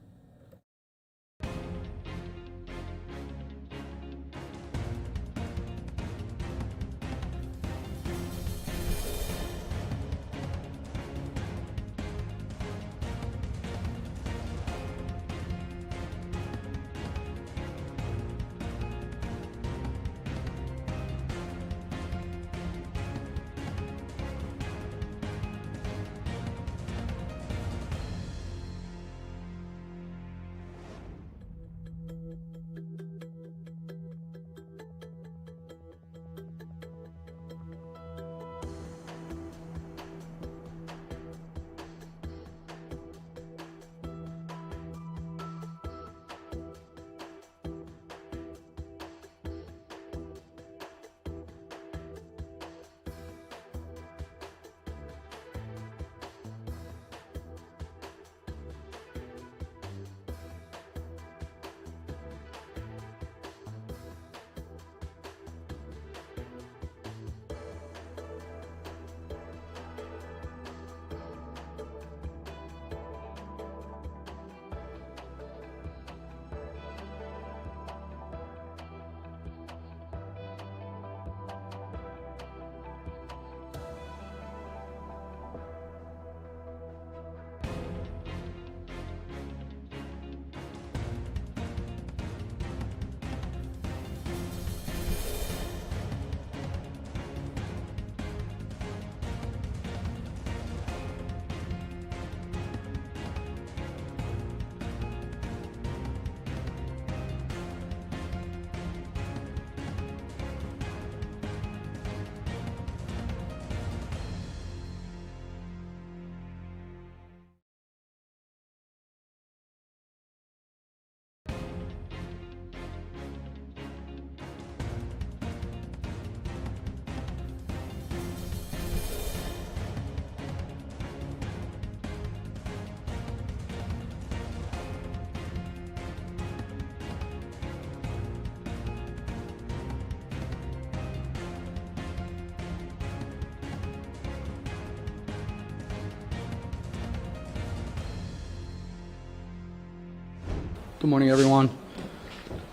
S4: Good morning, everyone.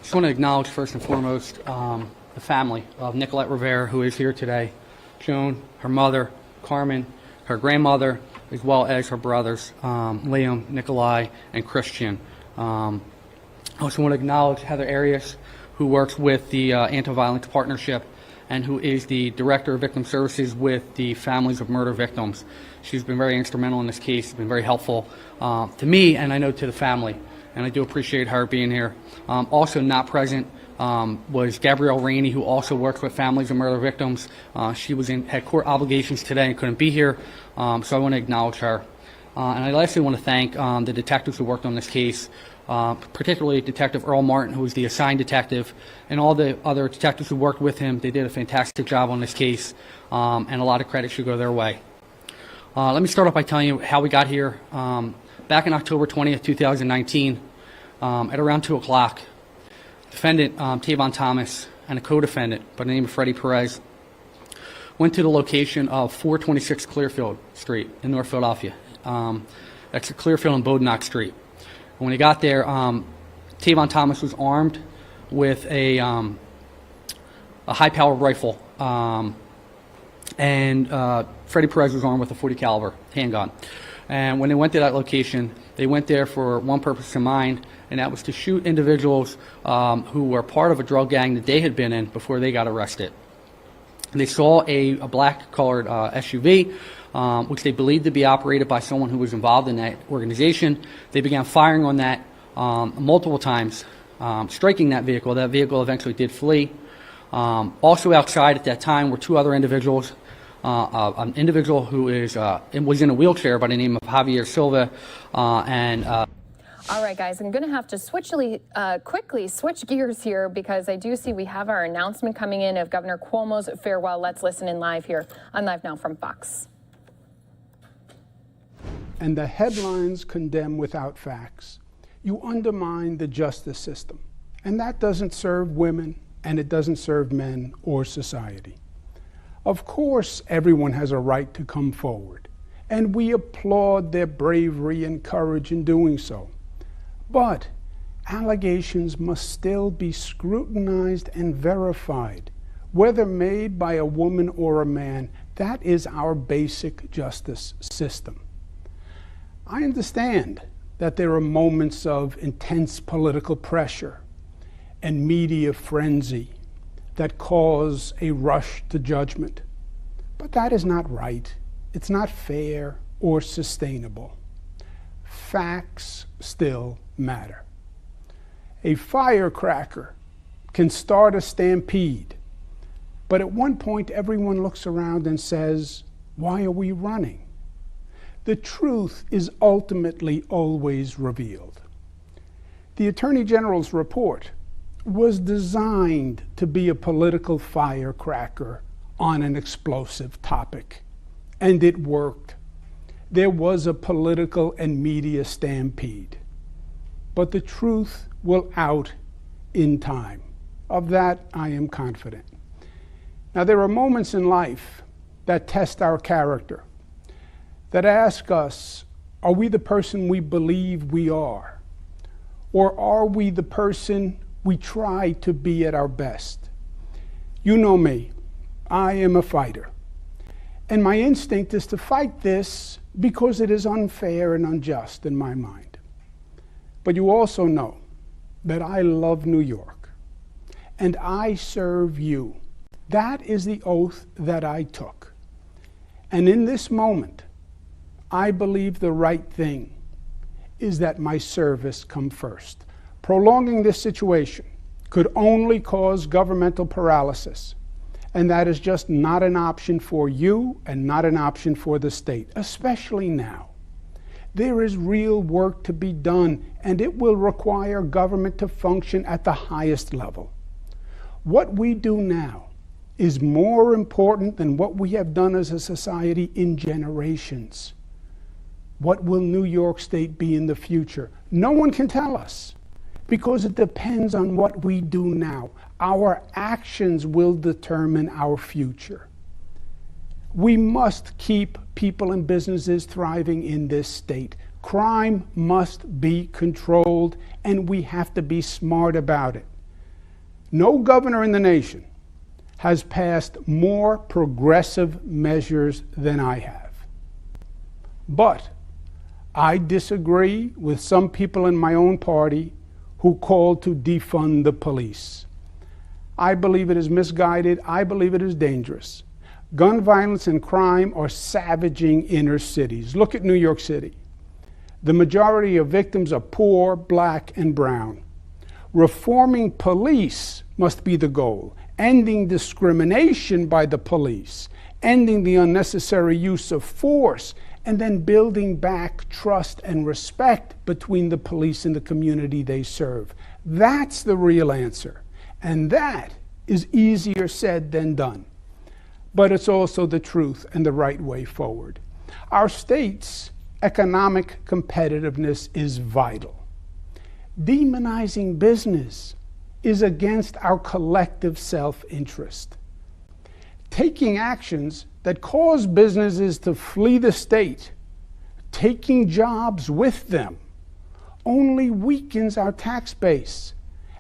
S4: Just want to acknowledge first and foremost the family of Nicolette Rivera, who is here today. Joan, her mother, Carmen, her grandmother, as well as her brothers, Liam, Nikolai, and Christian. I also want to acknowledge Heather Arias, who works with the Anti-Violence Partnership and who is the Director of Victim Services with the families of murder victims. She's been very instrumental in this case, been very helpful to me, and I know to the family. And I do appreciate her being here. Also not present was Gabrielle Rainey, who also works with families of murder victims. She had court obligations today and couldn't be here, so I want to acknowledge her. And I lastly want to thank the detectives who worked on this case, particularly Detective Earl Martin, who was the assigned detective, and all the other detectives who worked with him. They did a fantastic job on this case, and a lot of credit should go their way. Let me start off by telling you how we got here. Back on October 20th, 2019, at around 2 o'clock, defendant Tavon Thomas and a co-defendant by the name of Freddie Perez went to the location of 426 Clearfield Street in North Philadelphia. That's Clearfield and Bodenock Street. And when he got there, Tavon Thomas was armed with a high-powered rifle, and Freddie Perez was armed with a .40 caliber handgun. And when they went to that location, they went there for one purpose in mind, and that was to shoot individuals who were part of a drug gang that they had been in before they got arrested. They saw a black-colored SUV, which they believed to be operated by someone who was involved in that organization. They began firing on that multiple times, striking that vehicle. That vehicle eventually did flee. Also outside at that time were two other individuals. An individual who was in a wheelchair by the name of Javier Silva,
S16: All right, guys, I'm going to have to quickly switch gears here because I do see we have our announcement coming in of Governor Cuomo's farewell. Let's listen in live here on Live Now from Fox.
S18: And the headlines condemn without facts. You undermine the justice system, and that doesn't serve women, and it doesn't serve men or society. Of course, everyone has a right to come forward, and we applaud their bravery and courage in doing so. But allegations must still be scrutinized and verified, whether made by a woman or a man. That is our basic justice system. I understand that there are moments of intense political pressure and media frenzy that cause a rush to judgment. But that is not right. It's not fair or sustainable. Facts still matter. A firecracker can start a stampede, but at one point everyone looks around and says, "Why are we running?" The truth is ultimately always revealed. The Attorney General's report was designed to be a political firecracker on an explosive topic, and it worked. There was a political and media stampede, but the truth will out in time. Of that, I am confident. Now, there are moments in life that test our character, that ask us, are we the person we believe we are? Or are we the person we try to be at our best? You know me. I am a fighter. And my instinct is to fight this because it is unfair and unjust in my mind. But you also know that I love New York, and I serve you. That is the oath that I took. And in this moment, I believe the right thing is that my service come first. Prolonging this situation could only cause governmental paralysis, and that is just not an option for you and not an option for the state, especially now. There is real work to be done, and it will require government to function at the highest level. What we do now is more important than what we have done as a society in generations. What will New York State be in the future? No one can tell us, because it depends on what we do now. Our actions will determine our future. We must keep people and businesses thriving in this state. Crime must be controlled, and we have to be smart about it. No governor in the nation has passed more progressive measures than I have. But I disagree with some people in my own party who called to defund the police. I believe it is misguided. I believe it is dangerous. Gun violence and crime are savaging inner cities. Look at New York City. The majority of victims are poor, black, and brown. Reforming police must be the goal. Ending discrimination by the police. Ending the unnecessary use of force. And then building back trust and respect between the police and the community they serve. That's the real answer. And that is easier said than done. But it's also the truth and the right way forward. Our state's economic competitiveness is vital. Demonizing business is against our collective self-interest. Taking actions that cause businesses to flee the state, taking jobs with them, only weakens our tax base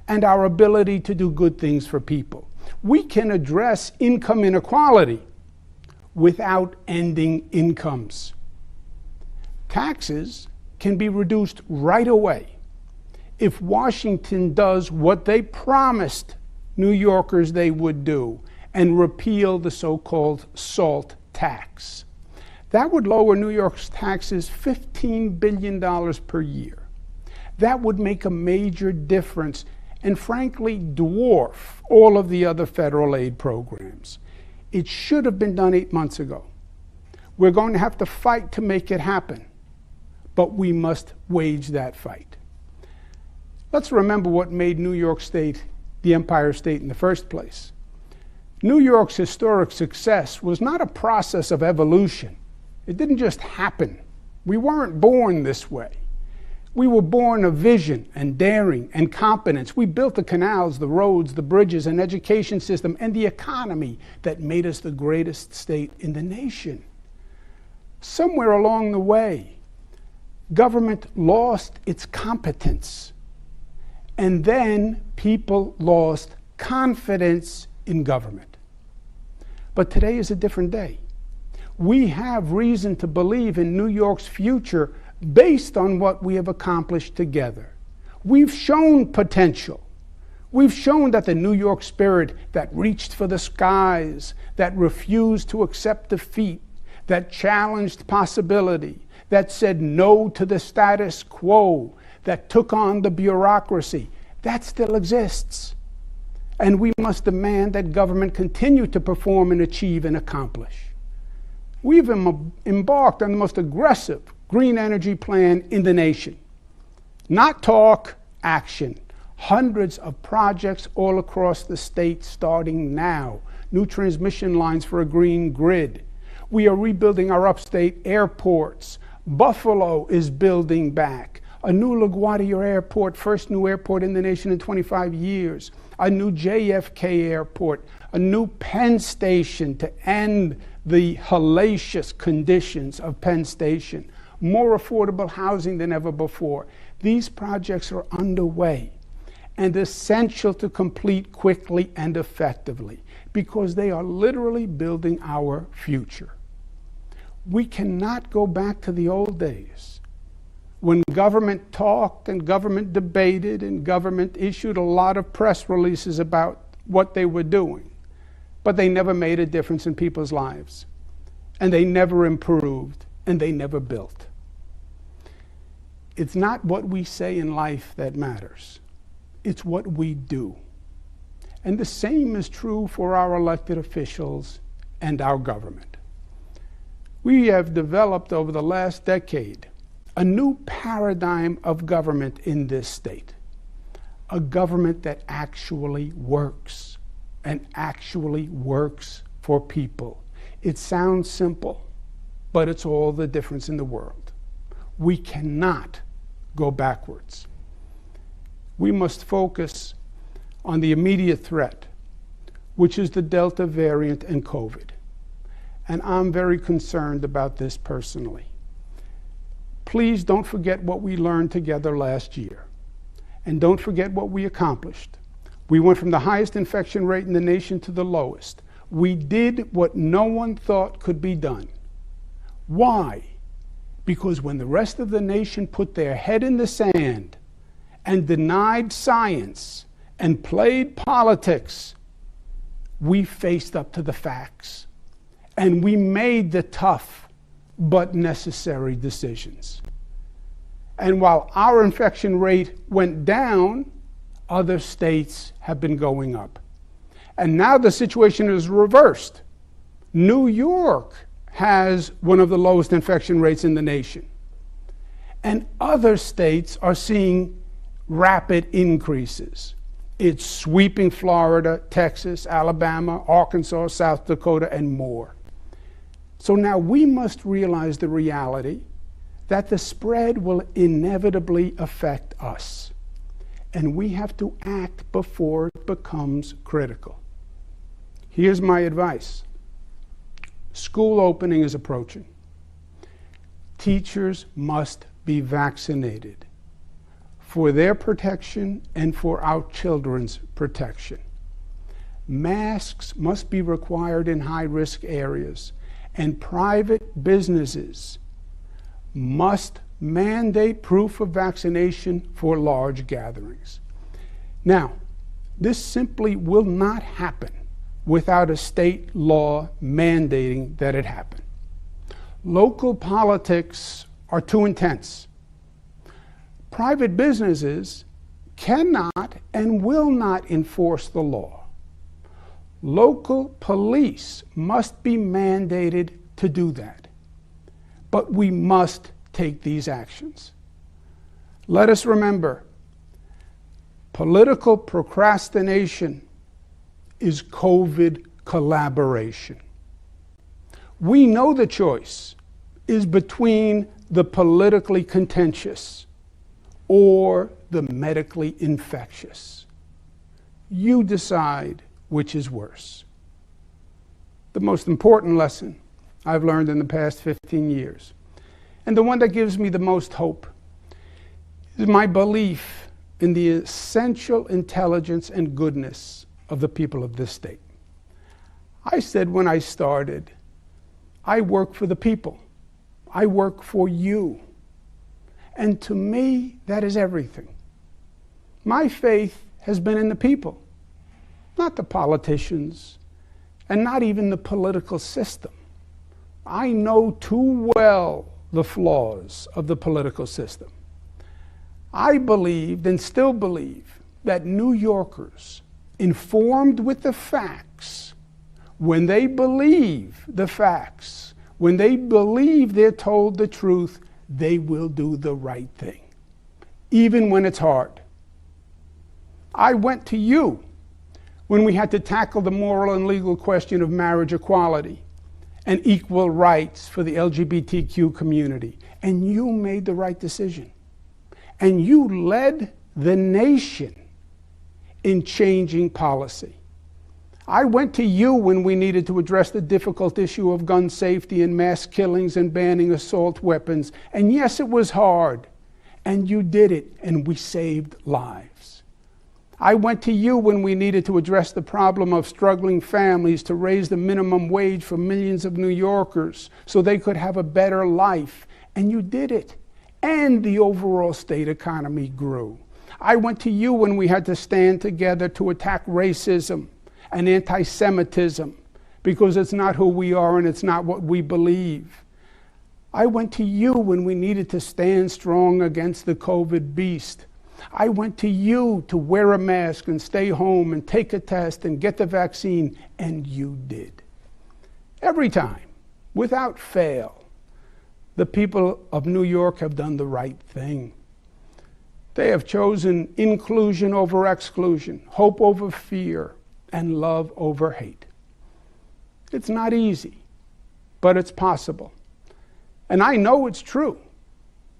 S18: and our ability to do good things for people. We can address income inequality without ending incomes. Taxes can be reduced right away if Washington does what they promised New Yorkers they would do and repeal the so-called SALT tax. That would lower New York's taxes $15 billion per year. That would make a major difference and frankly dwarf all of the other federal aid programs. It should have been done 8 months ago. We're going to have to fight to make it happen, but we must wage that fight. Let's remember what made New York State the Empire State in the first place. New York's historic success was not a process of evolution. It didn't just happen. We weren't born this way. We were born of vision and daring and competence. We built the canals, the roads, the bridges, an education system, and the economy that made us the greatest state in the nation. Somewhere along the way, government lost its competence. And then people lost confidence in government. But today is a different day. We have reason to believe in New York's future based on what we have accomplished together. We've shown potential. We've shown that the New York spirit that reached for the skies, that refused to accept defeat, that challenged possibility, that said no to the status quo, that took on the bureaucracy, that still exists. And we must demand that government continue to perform and achieve and accomplish. We've embarked on the most aggressive green energy plan in the nation. Not talk, action. Hundreds of projects all across the state starting now. New transmission lines for a green grid. We are rebuilding our upstate airports. Buffalo is building back. A new LaGuardia airport, first new airport in the nation in 25 years. A new JFK airport. A new Penn Station to end the hellacious conditions of Penn Station. More affordable housing than ever before. These projects are underway and essential to complete quickly and effectively because they are literally building our future. We cannot go back to the old days when government talked and government debated and government issued a lot of press releases about what they were doing, but they never made a difference in people's lives, and they never improved, and they never built. It's not what we say in life that matters. It's what we do. And the same is true for our elected officials and our government. We have developed over the last decade a new paradigm of government in this state. A government that actually works and actually works for people. It sounds simple, but it's all the difference in the world. We cannot go backwards. We must focus on the immediate threat, which is the Delta variant and COVID. And I'm very concerned about this personally. please don't forget what we learned together last year. And don't forget what we accomplished. We went from the highest infection rate in the nation to the lowest. We did what no one thought could be done. Why? Because when the rest of the nation put their head in the sand and denied science and played politics, we faced up to the facts. And we made the tough but necessary decisions. And while our infection rate went down, other states have been going up. And now the situation is reversed. New York has one of the lowest infection rates in the nation. And other states are seeing rapid increases. It's sweeping Florida, Texas, Alabama, Arkansas, South Dakota, and more. So now we must realize the reality that the spread will inevitably affect us. And we have to act before it becomes critical. Here's my advice. School opening is approaching. Teachers must be vaccinated for their protection and for our children's protection. Masks must be required in high-risk areas, and private businesses must mandate proof of vaccination for large gatherings. Now, this simply will not happen without a state law mandating that it happen. Local politics are too intense. Private businesses cannot and will not enforce the law. Local police must be mandated to do that. But we must take these actions. Let us remember, political procrastination is COVID collaboration. We know the choice is between the politically contentious or the medically infectious. You decide which is worse. The most important lesson I've learned in the past 15 years, and the one that gives me the most hope, is my belief in the essential intelligence and goodness of the people of this state. I said when I started, I work for the people. I work for you. And to me, that is everything. My faith has been in the people, not the politicians, and not even the political system. I know too well the flaws of the political system. I believed and still believe that New Yorkers, informed with the facts, when they believe the facts, when they believe they're told the truth, they will do the right thing, even when it's hard. I went to you when we had to tackle the moral and legal question of marriage equality and equal rights for the LGBTQ community, and you made the right decision. And you led the nation in changing policy. I went to you when we needed to address the difficult issue of gun safety and mass killings and banning assault weapons. And yes, it was hard. And you did it, and we saved lives. I went to you when we needed to address the problem of struggling families to raise the minimum wage for millions of New Yorkers so they could have a better life. And you did it. And the overall state economy grew. I went to you when we had to stand together to attack racism and anti-Semitism, because it's not who we are and it's not what we believe. I went to you when we needed to stand strong against the COVID beast. I went to you to wear a mask and stay home and take a test and get the vaccine, and you did. Every time, without fail, the people of New York have done the right thing. They have chosen inclusion over exclusion, hope over fear, and love over hate. It's not easy, but it's possible. And I know it's true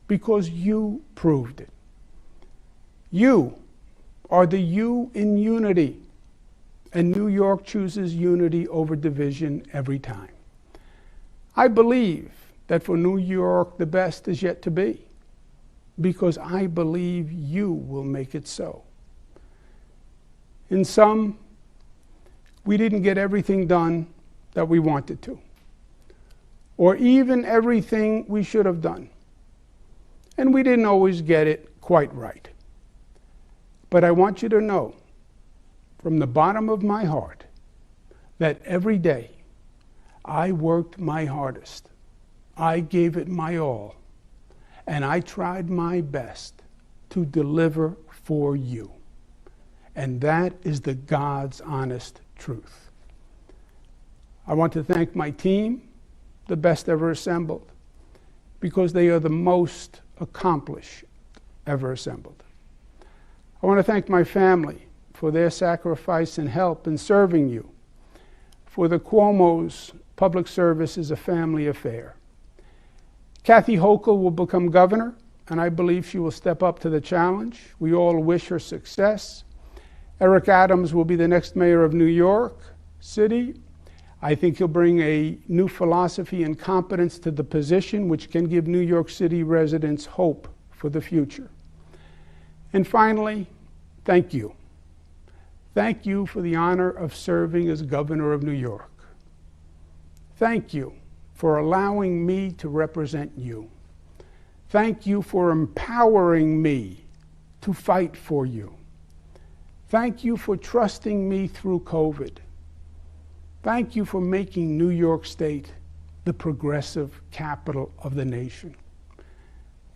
S18: because you proved it. You are the you in unity, and New York chooses unity over division every time. I believe that for New York, the best is yet to be, because I believe you will make it so. In sum, we didn't get everything done that we wanted to, or even everything we should have done. And we didn't always get it quite right. But I want you to know, from the bottom of my heart, that every day I worked my hardest. I gave it my all. And I tried my best to deliver for you. And that is the God's honest truth. I want to thank my team, the best ever assembled, because they are the most accomplished ever assembled. I want to thank my family for their sacrifice and help in serving you. For the Cuomos, public service is a family affair. Kathy Hochul will become governor, and I believe she will step up to the challenge. We all wish her success. Eric Adams will be the next mayor of New York City. I think he'll bring a new philosophy and competence to the position, which can give New York City residents hope for the future. And finally, thank you. Thank you for the honor of serving as governor of New York. Thank you for allowing me to represent you. Thank you for empowering me to fight for you. Thank you for trusting me through COVID. Thank you for making New York State the progressive capital of the nation.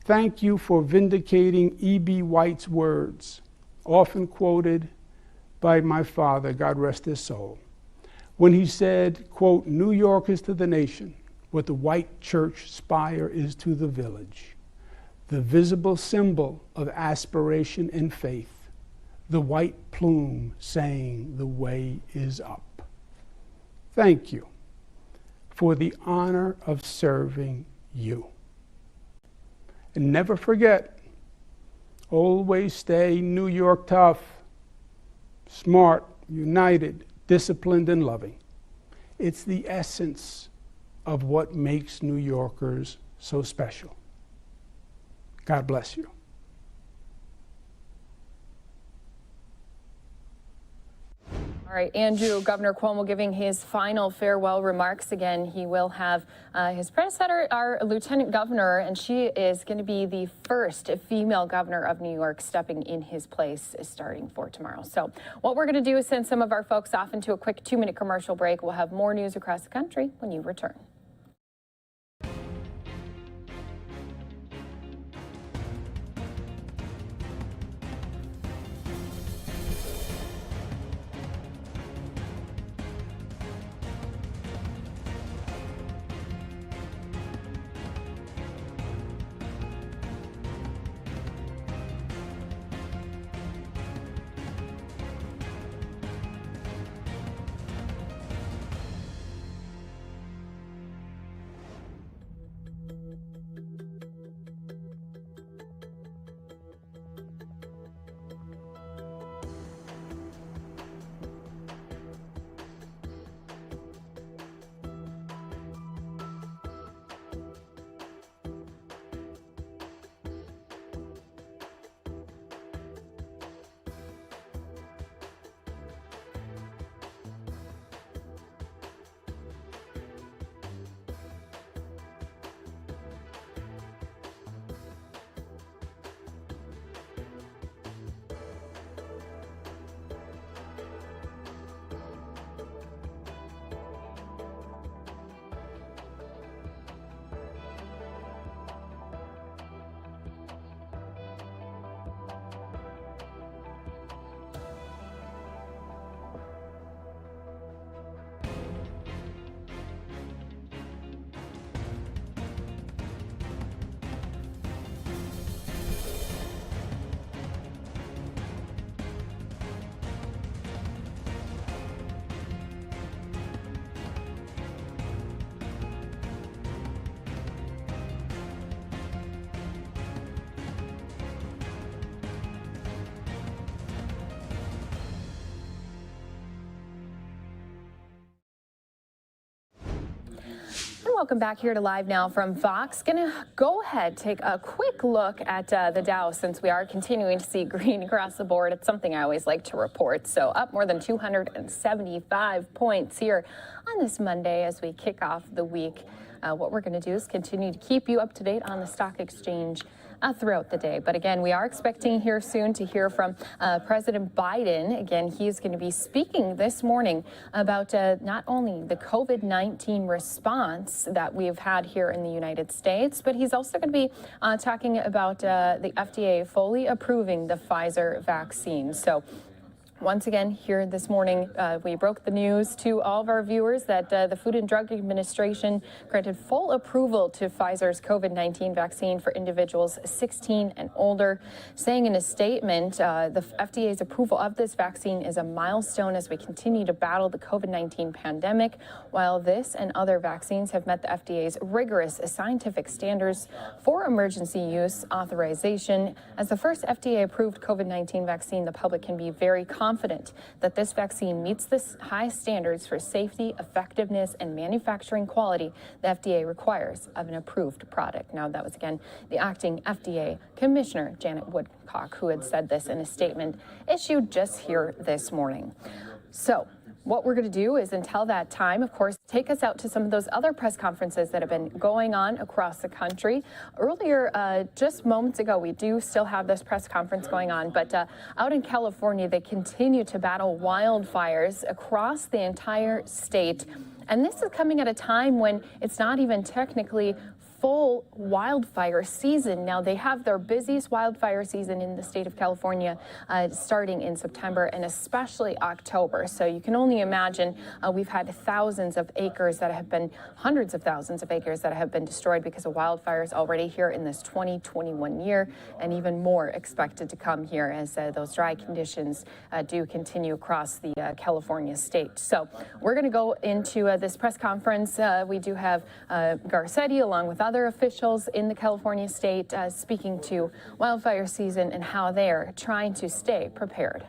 S18: Thank you for vindicating E.B. White's words, often quoted by my father, God rest his soul, when he said, quote, "New York is to the nation what the white church spire is to the village, the visible symbol of aspiration and faith, the white plume saying the way is up." Thank you for the honor of serving you. And never forget, always stay New York tough, smart, united, disciplined, and loving. It's the essence of what makes New Yorkers so special. God bless you.
S16: All right, Andrew, Governor Cuomo giving his final farewell remarks. Again, he will have his predecessor, our lieutenant governor, and she is going to be the first female governor of New York stepping in his place starting for tomorrow. So what we're going to do is send some of our folks off into a quick 2-minute commercial break. We'll have more news across the country when you return. Welcome back here to Live Now from Fox. Gonna go ahead, take a quick look at the Dow since we are continuing to see green across the board. It's something I always like to report. So up more than 275 points here on this Monday as we kick off the week. What we're going to do is continue to keep you up to date on the stock exchange throughout the day. But again, we are expecting here soon to hear from President Biden. Again, he's going to be speaking this morning about not only the COVID-19 response that we've had here in the United States, but he's also going to be talking about the FDA fully approving the Pfizer vaccine. So once again, here this morning, we broke the news to all of our viewers that the Food and Drug Administration granted full approval to Pfizer's COVID-19 vaccine for individuals 16 and older, saying in a statement, the FDA's approval of this vaccine is a milestone as we continue to battle the COVID-19 pandemic. While this and other vaccines have met the FDA's rigorous scientific standards for emergency use authorization, as the first FDA-approved COVID-19 vaccine, the public can be very confident that this vaccine meets the high standards for safety, effectiveness, and manufacturing quality the FDA requires of an approved product. Now, that was again the acting FDA Commissioner, Janet Woodcock, who had said this in a statement issued just here this morning. So what we're going to do is, until that time, of course, take us out to some of those other press conferences that have been going on across the country. Earlier, just moments ago, we do still have this press conference going on, but out in California, they continue to battle wildfires across the entire state. And this is coming at a time when it's not even technically full wildfire season. Now, they have their busiest wildfire season in the state of California starting in September and especially October. So you can only imagine we've had thousands of acres that have been, hundreds of thousands of acres that have been destroyed because of wildfires already here in this 2021 year, and even more expected to come here as those dry conditions do continue across the California state. So we're going to go into this press conference. We do have Garcetti along with other officials in the California state speaking to wildfire season and how they're trying to stay prepared.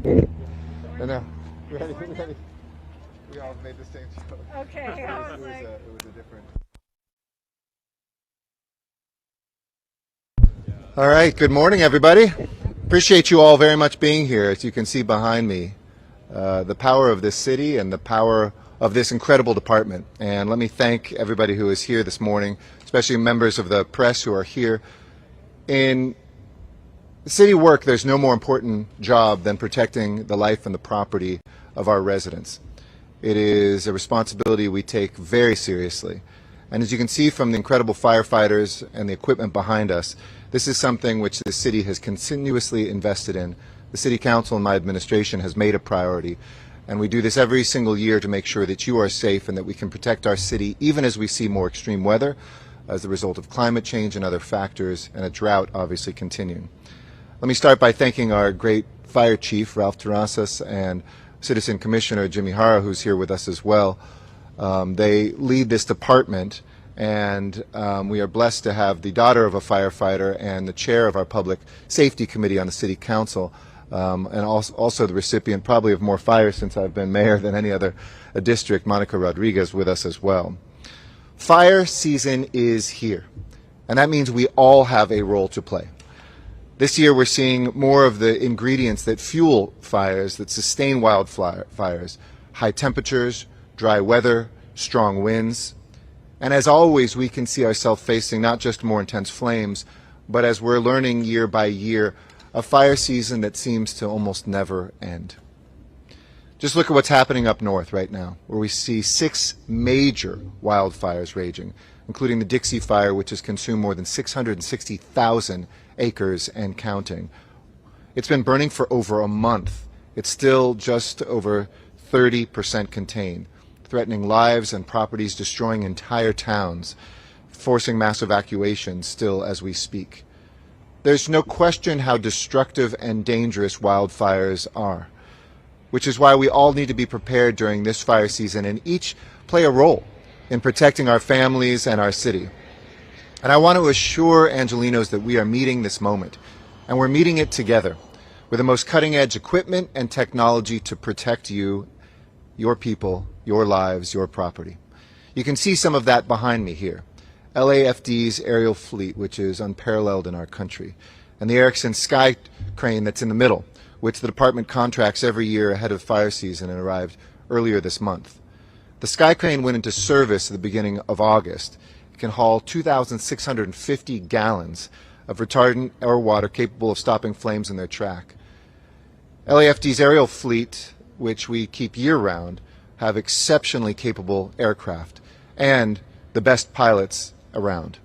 S9: No, ready. We all made the same joke.
S12: Okay,
S9: it was a different. All right, good morning, everybody. Appreciate you all very much being here. As you can see behind me, the power of this city and the power of this incredible department. And let me thank everybody who is here this morning, especially members of the press who are here. In city work, there's no more important job than protecting the life and the property of our residents. It is a responsibility we take very seriously. And as you can see from the incredible firefighters and the equipment behind us, this is something which the city has continuously invested in. The City Council and my administration has made a priority. And we do this every single year to make sure that you are safe and that we can protect our city even as we see more extreme weather as a result of climate change and other factors, and a drought obviously continuing. Let me start by thanking our great fire chief, Ralph Terrasas, and Citizen Commissioner Jimmy Hara, who's here with us as well. They lead this department, and we are blessed to have the daughter of a firefighter and the chair of our Public Safety Committee on the City Council, and also the recipient probably of more fire since I've been mayor than any other district, Monica Rodriguez, with us as well. Fire season is here, and that means we all have a role to play. This year we're seeing more of the ingredients that fuel fires, that sustain wildfires: high temperatures, dry weather, strong winds. And as always, we can see ourselves facing not just more intense flames, but as we're learning year by year, a fire season that seems to almost never end. Just look at what's happening up north right now, where we see 6 major wildfires raging, including the Dixie Fire, which has consumed more than 660,000 acres and counting. It's been burning for over a month. It's still just over 30% contained, threatening lives and properties, destroying entire towns, forcing mass evacuations still as we speak. There's no question how destructive and dangerous wildfires are, which is why we all need to be prepared during this fire season and each play a role in protecting our families and our city. And I want to assure Angelenos that we are meeting this moment, and we're meeting it together with the most cutting-edge equipment and technology to protect you, your people, your lives, your property. You can see some of that behind me here. LAFD's aerial fleet, which is unparalleled in our country, and the Erickson Sky Crane that's in the middle, which the department contracts every year ahead of fire season and arrived earlier this month. The Sky Crane went into service at the beginning of August. It can haul 2,650 gallons of retardant or water capable of stopping flames in their track. LAFD's aerial fleet, which we keep year-round, have exceptionally capable aircraft and the best pilots around.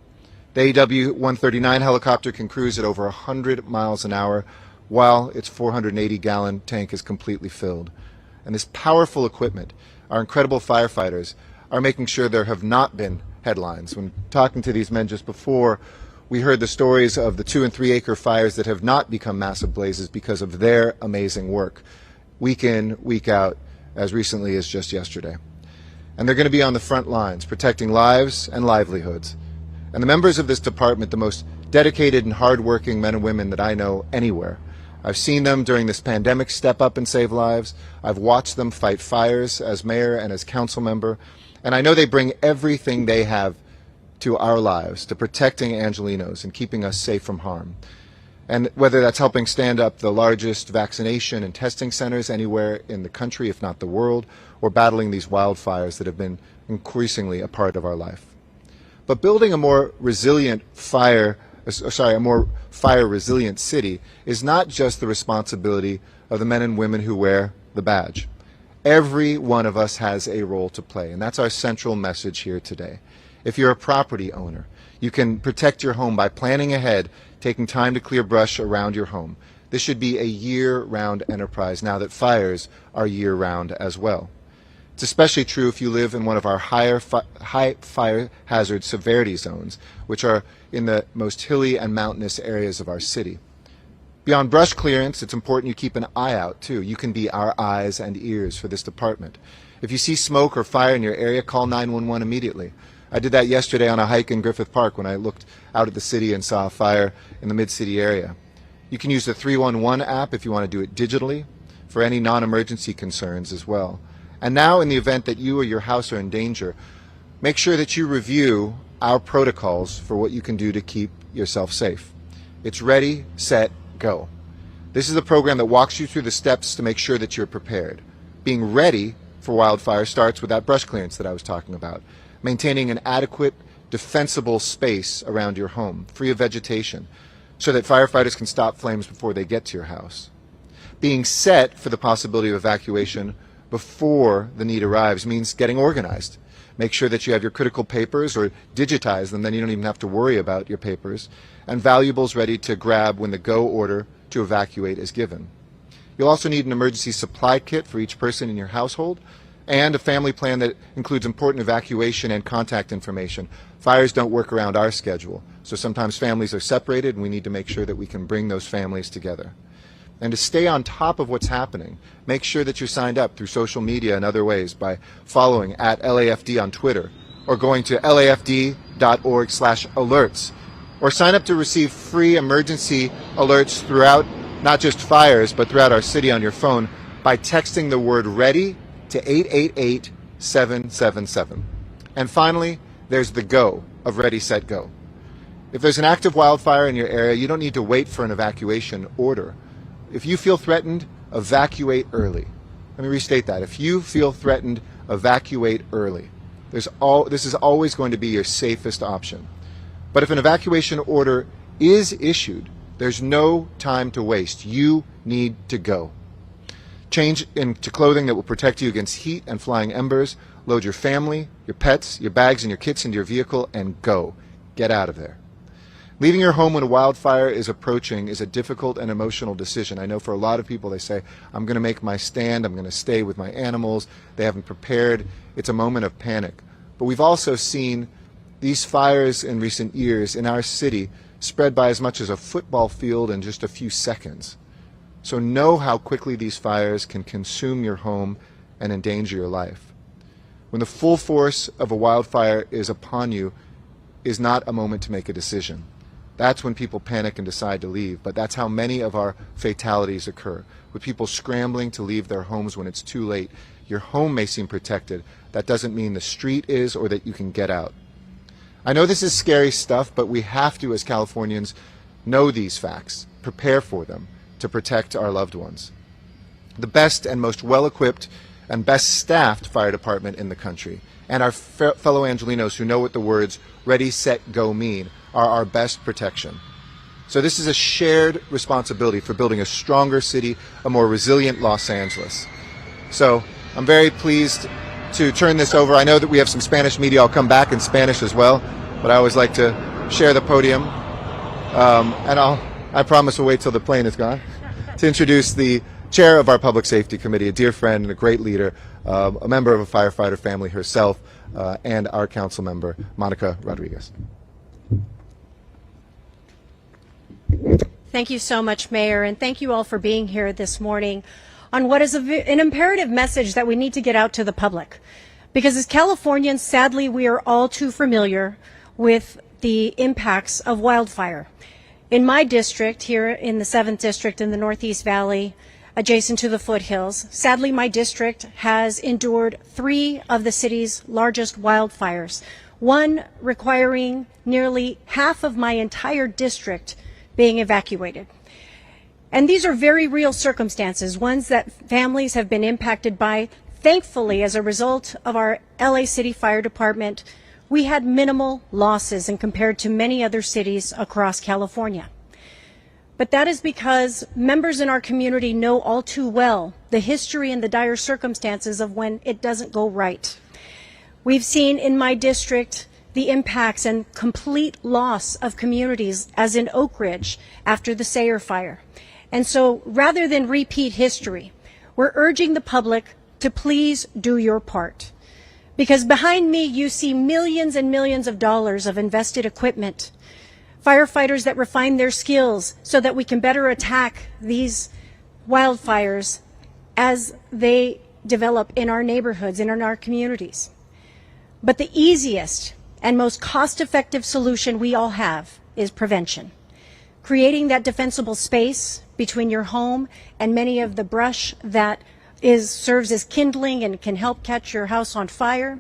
S9: The AW-139 helicopter can cruise at over 100 miles an hour while its 480-gallon tank is completely filled. And this powerful equipment, our incredible firefighters, are making sure there have not been headlines. When talking to these men just before, we heard the stories of the 2- and 3-acre fires that have not become massive blazes because of their amazing work, week in, week out, as recently as just yesterday. And they're going to be on the front lines, protecting lives and livelihoods. And the members of this department, the most dedicated and hardworking men and women that I know anywhere. I've seen them during this pandemic step up and save lives. I've watched them fight fires as mayor and as council member. And I know they bring everything they have to our lives, to protecting Angelenos and keeping us safe from harm. And whether that's helping stand up the largest vaccination and testing centers anywhere in the country, if not the world, or battling these wildfires that have been increasingly a part of our life. But building a more resilient a more fire-resilient city is not just the responsibility of the men and women who wear the badge. Every one of us has a role to play, and that's our central message here today. If you're a property owner, you can protect your home by planning ahead, taking time to clear brush around your home. This should be a year-round enterprise now that fires are year-round as well. It's especially true if you live in one of our high fire hazard severity zones, which are in the most hilly and mountainous areas of our city. Beyond brush clearance, it's important you keep an eye out, too. You can be our eyes and ears for this department. If you see smoke or fire in your area, call 911 immediately. I did that yesterday on a hike in Griffith Park when I looked out at the city and saw a fire in the mid-city area. You can use the 311 app if you want to do it digitally for any non-emergency concerns as well. And now, in the event that you or your house are in danger, make sure that you review our protocols for what you can do to keep yourself safe. It's ready, set, go. This is a program that walks you through the steps to make sure that you're prepared. Being ready for wildfire starts with that brush clearance that I was talking about. Maintaining an adequate, defensible space around your home, free of vegetation, so that firefighters can stop flames before they get to your house. Being set for the possibility of evacuation before the need arrives means getting organized. Make sure that you have your critical papers or digitize them, then you don't even have to worry about your papers, and valuables ready to grab when the go order to evacuate is given. You'll also need an emergency supply kit for each person in your household, and a family plan that includes important evacuation and contact information. Fires don't work around our schedule, so sometimes families are separated, and we need to make sure that we can bring those families together. And to stay on top of what's happening, make sure that you're signed up through social media and other ways by following @LAFD on Twitter, or going to lafd.org/alerts, or sign up to receive free emergency alerts throughout, not just fires, but throughout our city on your phone by texting the word READY to 888-777. And finally, there's the GO of Ready, Set, Go. If there's an active wildfire in your area, you don't need to wait for an evacuation order. If you feel threatened, evacuate early. Let me restate that. If you feel threatened, evacuate early. This is always going to be your safest option. But if an evacuation order is issued, there's no time to waste. You need to go. Change into clothing that will protect you against heat and flying embers. Load your family, your pets, your bags, and your kits into your vehicle and go. Get out of there. Leaving your home when a wildfire is approaching is a difficult and emotional decision. I know for a lot of people, they say, I'm going to make my stand, I'm going to stay with my animals. They haven't prepared. It's a moment of panic. But we've also seen these fires in recent years in our city spread by as much as a football field in just a few seconds. So know how quickly these fires can consume your home and endanger your life. When the full force of a wildfire is upon you is not a moment to make a decision. That's when people panic and decide to leave, but that's how many of our fatalities occur, with people scrambling to leave their homes when it's too late. Your home may seem protected. That doesn't mean the street is or that you can get out. I know this is scary stuff, but we have to, as Californians, know these facts, prepare for them, to protect our loved ones. The best and most well-equipped and best staffed fire department in the country, and our fellow Angelinos who know what the words ready, set, go mean, are our best protection. So this is a shared responsibility for building a stronger city, a more resilient Los Angeles. So I'm very pleased to turn this over. I know that we have some Spanish media. I'll come back in Spanish as well, but I always like to share the podium. And I promise we'll wait till the plane is gone to introduce the chair of our Public Safety Committee, a dear friend and a great leader, a member of a firefighter family herself, and our council member, Monica Rodriguez.
S12: Thank you so much, Mayor, and thank you all for being here this morning on what is an imperative message that we need to get out to the public. Because as Californians, sadly, we are all too familiar with the impacts of wildfire. In my district, here in the 7th District in the Northeast Valley, adjacent to the foothills, sadly, my district has endured 3 of the city's largest wildfires, one requiring nearly half of my entire district being evacuated. And these are very real circumstances, ones that families have been impacted by. Thankfully, as a result of our LA City Fire Department, we had minimal losses and compared to many other cities across California. But that is because members in our community know all too well the history and the dire circumstances of when it doesn't go right. We've seen in my district the impacts and complete loss of communities, as in Oak Ridge after the Sayer fire. And so rather than repeat history, we're urging the public to please do your part. Because behind me, you see millions and millions of dollars of invested equipment, firefighters that refine their skills so that we can better attack these wildfires as they develop in our neighborhoods and in our communities. But the easiest and most cost-effective solution we all have is prevention. Creating that defensible space between your home and many of the brush that serves as kindling and can help catch your house on fire,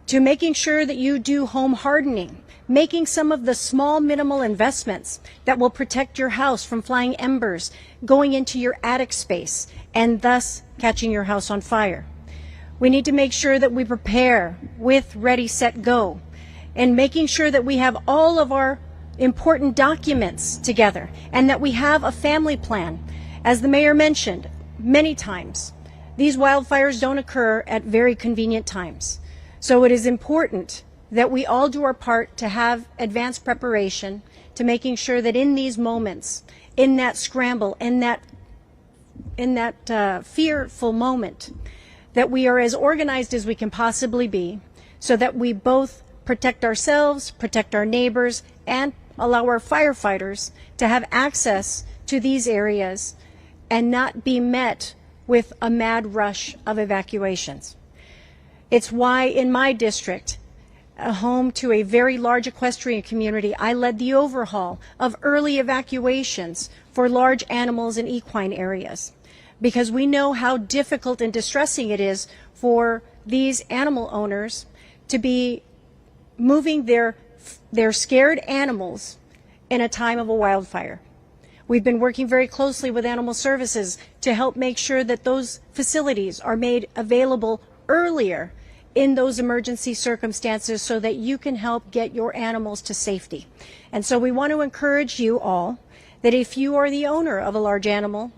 S12: to making sure that you do home hardening, making some of the small minimal investments that will protect your house from flying embers going into your attic space and thus catching your house on fire. We need to make sure that we prepare with Ready, Set, Go, and making sure that we have all of our important documents together and that we have a family plan. As the mayor mentioned many times, these wildfires don't occur at very convenient times. So it is important that we all do our part to have advanced preparation to making sure that in these moments, in that scramble, in that fearful moment, that we are as organized as we can possibly be so that we both protect ourselves, protect our neighbors, and allow our firefighters to have access to these areas and not be met with a mad rush of evacuations. It's why in my district, a home to a very large equestrian community, I led the overhaul of early evacuations for large animals in equine areas, because we know how difficult and distressing it is for these animal owners to be moving their scared animals in a time of a wildfire. We've been working very closely with Animal Services to help make sure that those facilities are made available earlier in those emergency circumstances so that you can help get your animals to safety. And so we want to encourage you all that if you are the owner of a large animal,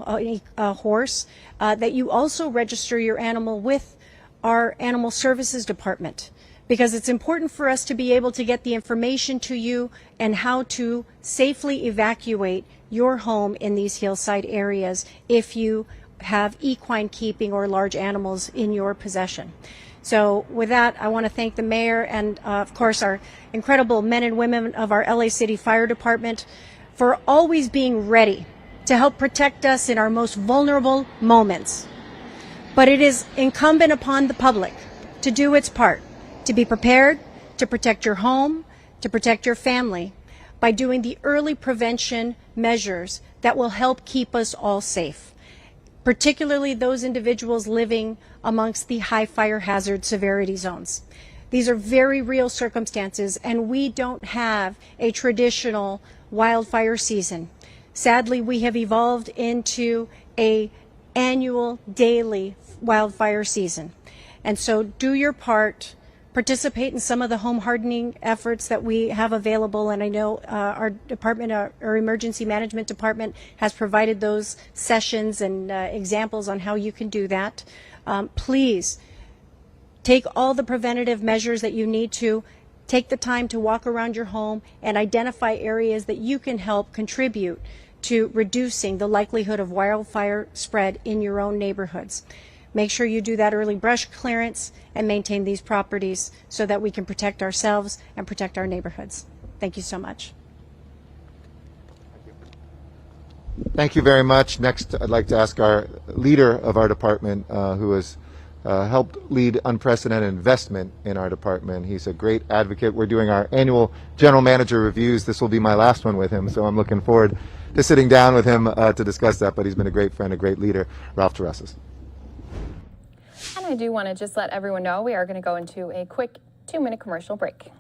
S12: a horse, that you also register your animal with our Animal Services Department, because it's important for us to be able to get the information to you and how to safely evacuate your home in these hillside areas if you have equine keeping or large animals in your possession. So with that, I want to thank the mayor and, of course, our incredible men and women of our LA City Fire Department for always being ready to help protect us in our most vulnerable moments. But it is incumbent upon the public to do its part, to be prepared, to protect your home, to protect your family by doing the early prevention measures that will help keep us all safe. particularly those individuals living amongst the high fire hazard severity zones. These are very real circumstances, and we don't have a traditional wildfire season. Sadly, we have evolved into a annual, daily wildfire season. And so do your part. Participate in some of the home hardening efforts that we have available, and I know our department, our emergency management department, has provided those sessions and examples on how you can do that. Please take all the preventative measures that you need to. Take the time to walk around your home and identify areas that you can help contribute to reducing the likelihood of wildfire spread in your own neighborhoods. Make sure you do that early brush clearance and maintain these properties so that we can protect ourselves and protect our neighborhoods. Thank you so much.
S9: Thank you very much. Next, I'd like to ask our leader of our department, who has helped lead unprecedented investment in our department. He's a great advocate. We're doing our annual general manager reviews. This will be my last one with him, so I'm looking forward to sitting down with him to discuss that, but he's been a great friend, a great leader. Ralph Terrazas.
S16: And I do want to just let everyone know we are going to go into a quick 2-minute commercial break.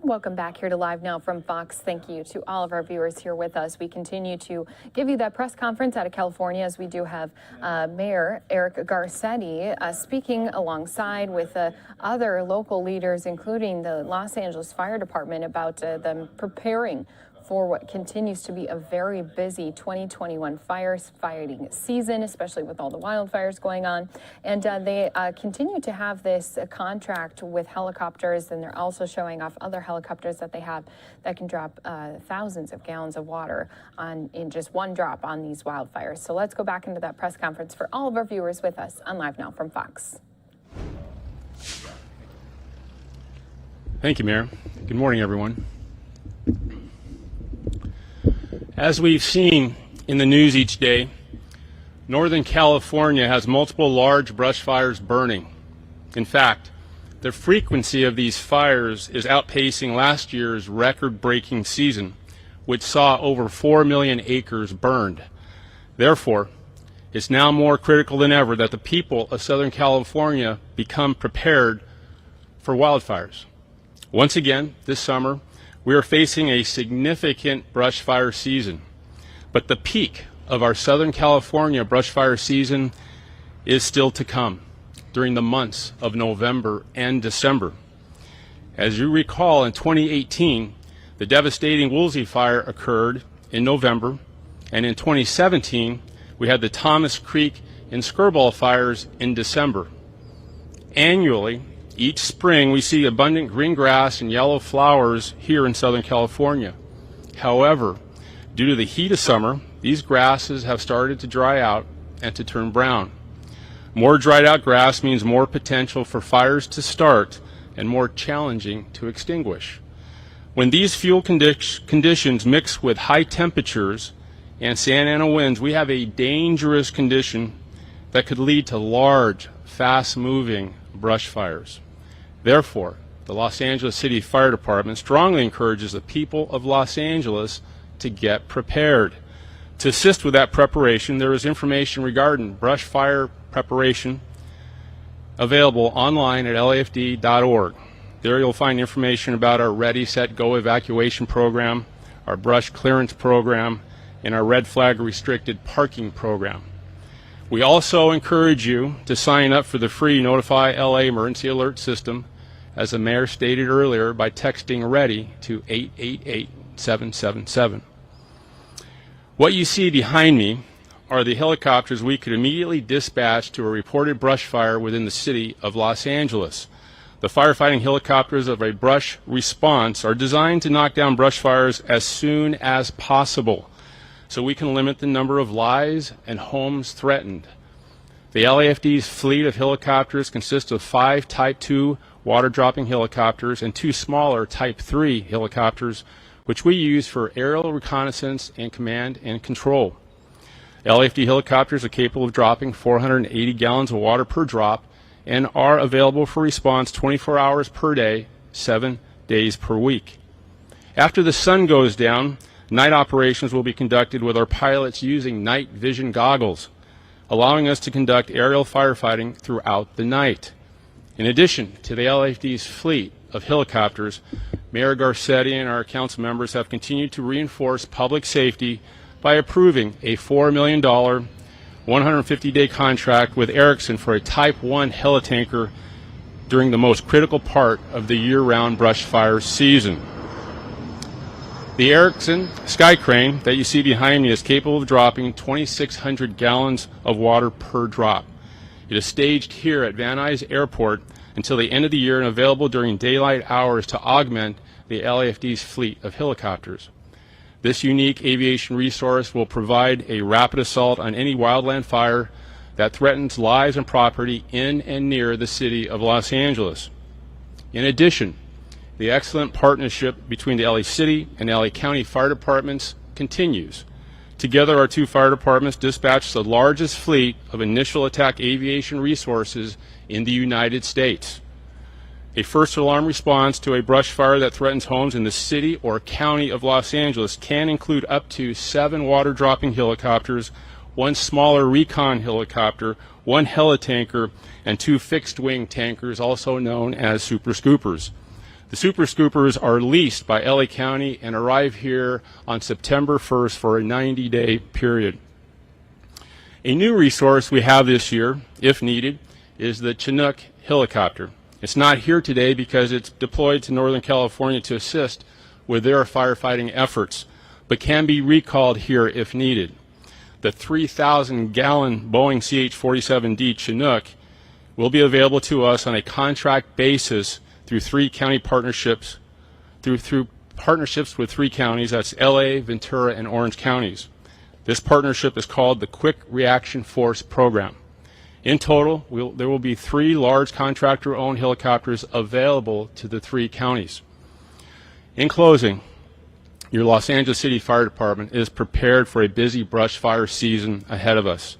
S16: Welcome back here to Live Now from Fox. Thank you to all of our viewers here with us. We continue to give you that press conference out of California, as we do have Mayor Eric Garcetti speaking alongside with other local leaders, including the Los Angeles Fire Department, about them preparing for what continues to be a very busy 2021 fighting season, especially with all the wildfires going on. And they continue to have this contract with helicopters, and they're also showing off other helicopters that they have that can drop thousands of gallons of water in just one drop on these wildfires. So let's go back into that press conference for all of our viewers with us on Live Now from Fox.
S11: Thank you, Mayor. Good morning, everyone. As we've seen in the news each day, Northern California has multiple large brush fires burning. In fact, the frequency of these fires is outpacing last year's record-breaking season, which saw over 4 million acres burned. Therefore, it's now more critical than ever that the people of Southern California become prepared for wildfires. Once again, this summer, we are facing a significant brush fire season, but the peak of our Southern California brush fire season is still to come during the months of November and December. As you recall, in 2018, the devastating Woolsey fire occurred in November, and in 2017, we had the Thomas Creek in skirball fires in December. Annually, each spring we see abundant green grass and yellow flowers here in Southern California. However, due to the heat of summer, these grasses have started to dry out and to turn brown. More dried out grass means more potential for fires to start and more challenging to extinguish. When these fuel conditions mix with high temperatures and Santa Ana winds, we have a dangerous condition that could lead to large, fast-moving brush fires. Therefore, the Los Angeles City Fire Department strongly encourages the people of Los Angeles to get prepared. To assist with that preparation, there is information regarding brush fire preparation available online at lafd.org. There you'll find information about our Ready, Set, Go evacuation program, our brush clearance program, and our red flag restricted parking program. We also encourage you to sign up for the free Notify LA emergency alert system, as the mayor stated earlier, by texting READY to 888-777. What you see behind me are the helicopters we could immediately dispatch to a reported brush fire within the city of Los Angeles. The firefighting helicopters of a brush response are designed to knock down brush fires as soon as possible, so we can limit the number of lives and homes threatened. The LAFD's fleet of helicopters consists of 5 Type 2 water-dropping helicopters and 2 smaller Type 3 helicopters, which we use for aerial reconnaissance and command and control. LAFD helicopters are capable of dropping 480 gallons of water per drop and are available for response 24 hours per day, 7 days per week. After the sun goes down, night operations will be conducted with our pilots using night vision goggles, allowing us to conduct aerial firefighting throughout the night. In addition to the LAFD's fleet of helicopters, Mayor Garcetti and our council members have continued to reinforce public safety by approving a $4 million, 150-day contract with Erickson for a Type 1 helitanker during the most critical part of the year-round brush fire season. The Erickson Sky Crane that you see behind me is capable of dropping 2,600 gallons of water per drop. It is staged here at Van Nuys Airport until the end of the year and available during daylight hours to augment the LAFD's fleet of helicopters. This unique aviation resource will provide a rapid assault on any wildland fire that threatens lives and property in and near the city of Los Angeles. In addition, the excellent partnership between the LA City and LA County Fire Departments continues. Together, our 2 fire departments dispatch the largest fleet of initial attack aviation resources in the United States. A first alarm response to a brush fire that threatens homes in the city or county of Los Angeles can include up to 7 water-dropping helicopters, 1 smaller recon helicopter, 1 helitanker, and 2 fixed-wing tankers, also known as Super Scoopers. The Super Scoopers are leased by LA County and arrive here on September 1st for a 90-day period. A new resource we have this year, if needed, is the Chinook helicopter. It's not here today because it's deployed to Northern California to assist with their firefighting efforts, but can be recalled here if needed. The 3,000-gallon Boeing CH-47D Chinook will be available to us on a contract basis through 3 county partnerships, through partnerships with 3 counties, that's LA, Ventura, and Orange counties. This partnership is called the Quick Reaction Force Program. In total, there will be 3 large contractor-owned helicopters available to the 3 counties. In closing, your Los Angeles City Fire Department is prepared for a busy brush fire season ahead of us.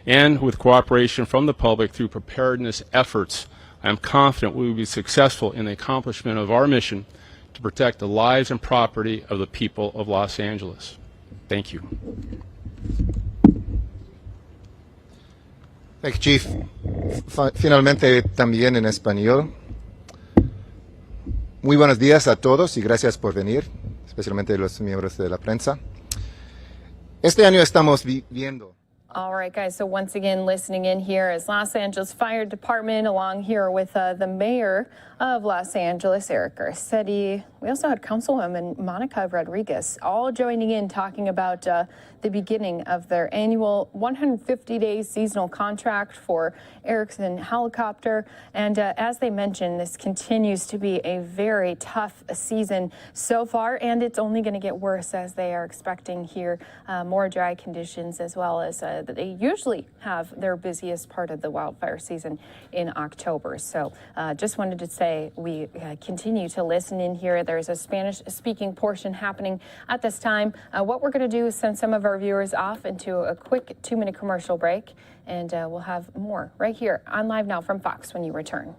S11: And with cooperation from the public through preparedness efforts, I am confident we will be successful in the accomplishment of our mission to protect the lives and property of the people of Los Angeles. Thank you.
S9: Thank you, Chief. Finalmente, también en español. Muy buenos días a todos y gracias por venir, especialmente los miembros de la prensa. Este año estamos viviendo.
S16: All right, guys. So once again, listening in here is Los Angeles Fire Department, along here with the mayor of Los Angeles, Eric Garcetti. We also had Councilwoman Monica Rodriguez, all joining in, talking about the beginning of their annual 150-day seasonal contract for Erickson Helicopter. And as they mentioned, this continues to be a very tough season so far, and it's only going to get worse as they are expecting here more dry conditions, as well as they usually have their busiest part of the wildfire season in October. So just wanted to say we continue to listen in here. There's a Spanish-speaking portion happening at this time. What we're going to do is send some of our viewers off into a quick 2-minute commercial break, and we'll have more right here on Live Now from Fox when you return.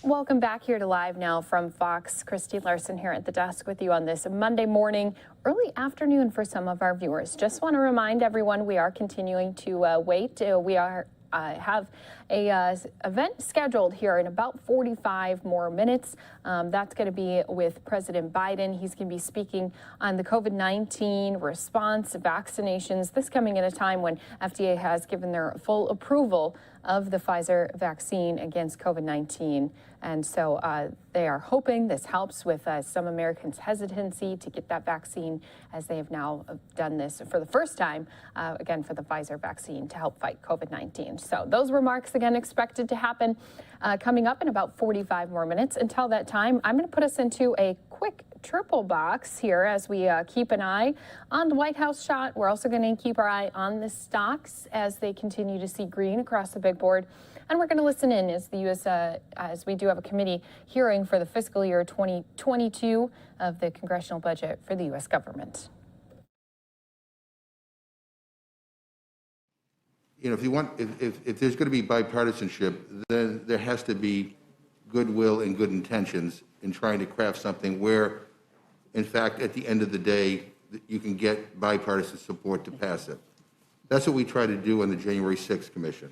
S16: Welcome back here to Live Now from Fox. Christy Larson here at the desk with you on this Monday morning, early afternoon for some of our viewers. Just want to remind everyone we are continuing to wait. We are have a event scheduled here in about 45 more minutes. That's going to be with President Biden. He's going to be speaking on the COVID-19 response, vaccinations, this coming at a time when FDA has given their full approval of the Pfizer vaccine against COVID-19. And so they are hoping this helps with some Americans' hesitancy to get that vaccine, as they have now done this for the first time, again, for the Pfizer vaccine to help fight COVID-19. So those remarks, again, expected to happen coming up in about 45 more minutes. Until that time, I'm going to put us into a quick triple box here as we keep an eye on the White House shot. We're also going to keep our eye on the stocks as they continue to see green across the big board. And we're going to listen in as the U.S. As we do have a committee hearing for the fiscal year 2022 of the congressional budget for the U.S. government.
S10: You know, if there's going to be bipartisanship, then there has to be goodwill and good intentions in trying to craft something where, in fact, at the end of the day, you can get bipartisan support to pass it. That's what we try to do on the January 6th Commission.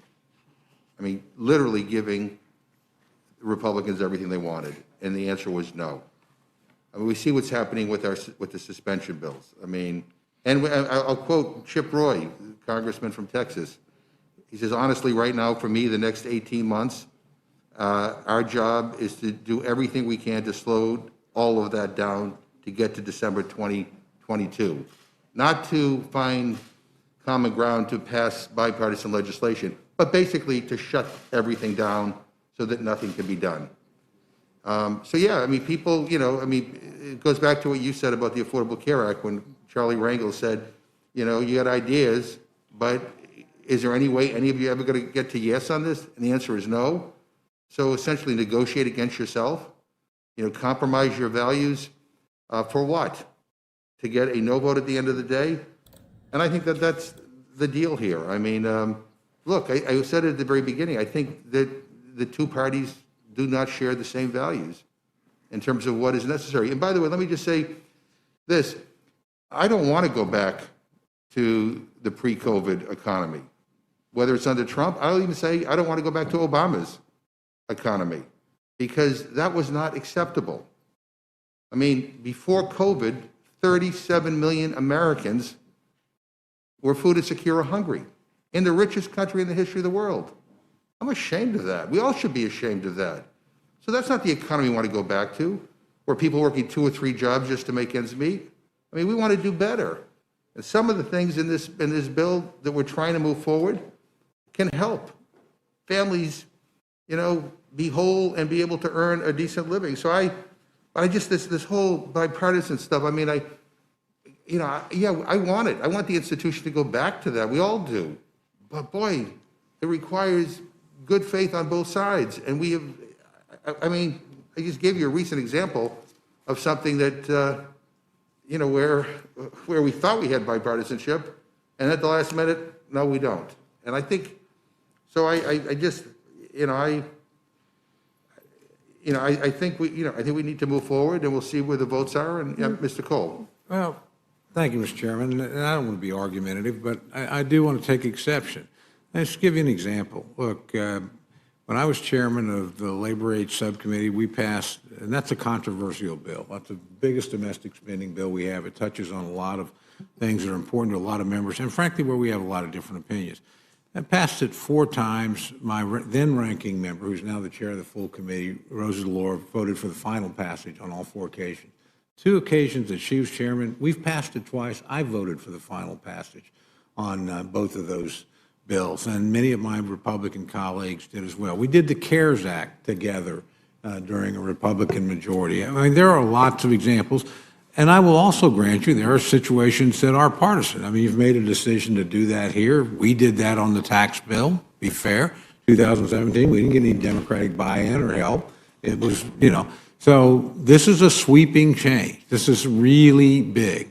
S10: I mean, literally giving Republicans everything they wanted, and the answer was no. I mean, we see what's happening with the suspension bills. I mean, and I'll quote Chip Roy, Congressman from Texas. He says, honestly, right now, for me, the next 18 months, our job is to do everything we can to slow all of that down to get to December 2022. not to find common ground to pass bipartisan legislation, but basically to shut everything down so that nothing can be done. So yeah, I mean, people, it goes back to what you said about the Affordable Care Act when Charlie Rangel said, you got ideas, but is there any way any of you ever going to get to yes on this? And the answer is no. So essentially negotiate against yourself, compromise your values for what? To get a no vote at the end of the day? And I think that that's the deal here. I mean, look, I said it at the very beginning, I think that the two parties do not share the same values in terms of what is necessary. And by the way, let me just say this. I don't want to go back to the pre-COVID economy. Whether it's under Trump, I'll even say I don't want to go back to Obama's economy because that was not acceptable. I mean, before COVID, 37 million Americans were food insecure or hungry in the richest country in the history of the world. I'm ashamed of that. We all should be ashamed of that. So that's not the economy we want to go back to, where people working 2 or 3 jobs just to make ends meet. I mean, we want to do better. And some of the things in this bill that we're trying to move forward can help families, be whole and be able to earn a decent living. So I just, this whole bipartisan stuff, I mean, I want it. I want the institution to go back to that. We all do. But boy, it requires good faith on both sides. And we have, I mean, I just gave you a recent example of something that, where we thought we had bipartisanship, and at the last minute, no, we don't. And I think, so I think we need to move forward, and we'll see where the votes are. And Mr. Cole.
S8: Well, thank you, Mr. Chairman. And I don't want to be argumentative, but I do want to take exception. Let's give you an example. Look, when I was chairman of the Labor Aid Subcommittee, we passed, and that's a controversial bill. That's the biggest domestic spending bill we have. It touches on a lot of things that are important to a lot of members, and frankly, where we have a lot of different opinions. I passed it 4 times. My then ranking member, who's now the chair of the full committee, Rosa DeLore, voted for the final passage on all 4 occasions. 2 occasions that she was chairman, we've passed it twice. I voted for the final passage on both of those bills, and many of my Republican colleagues did as well. We did the CARES Act together during a Republican majority. I mean, there are lots of examples, and I will also grant you there are situations that are partisan. I mean, you've made a decision to do that here. We did that on the tax bill, be fair. 2017, we didn't get any Democratic buy-in or help. It was, so this is a sweeping change. This is really big.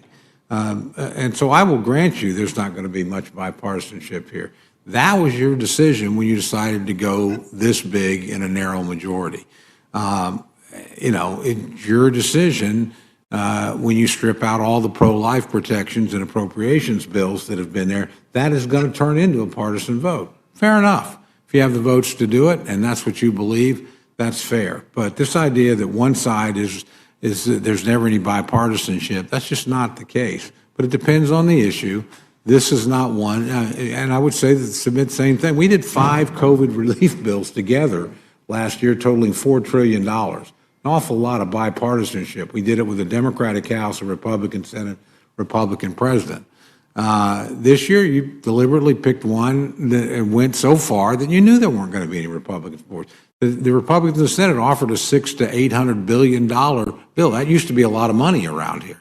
S8: And so I will grant you there's not going to be much bipartisanship here. That was your decision when you decided to go this big in a narrow majority. It's your decision when you strip out all the pro-life protections and appropriations bills that have been there. That is going to turn into a partisan vote. Fair enough. If you have the votes to do it and that's what you believe, that's fair. But this idea that one side is that there's never any bipartisanship, that's just not the case. But it depends on the issue. This is not one, and I would say that submit the same thing. We did 5 COVID relief bills together last year, totaling $4 trillion. An awful lot of bipartisanship. We did it with a Democratic House, a Republican Senate, Republican President. This year, you deliberately picked one that went so far that you knew there weren't going to be any Republican support. The Republicans in the Senate offered a $600 to $800 billion bill. That used to be a lot of money around here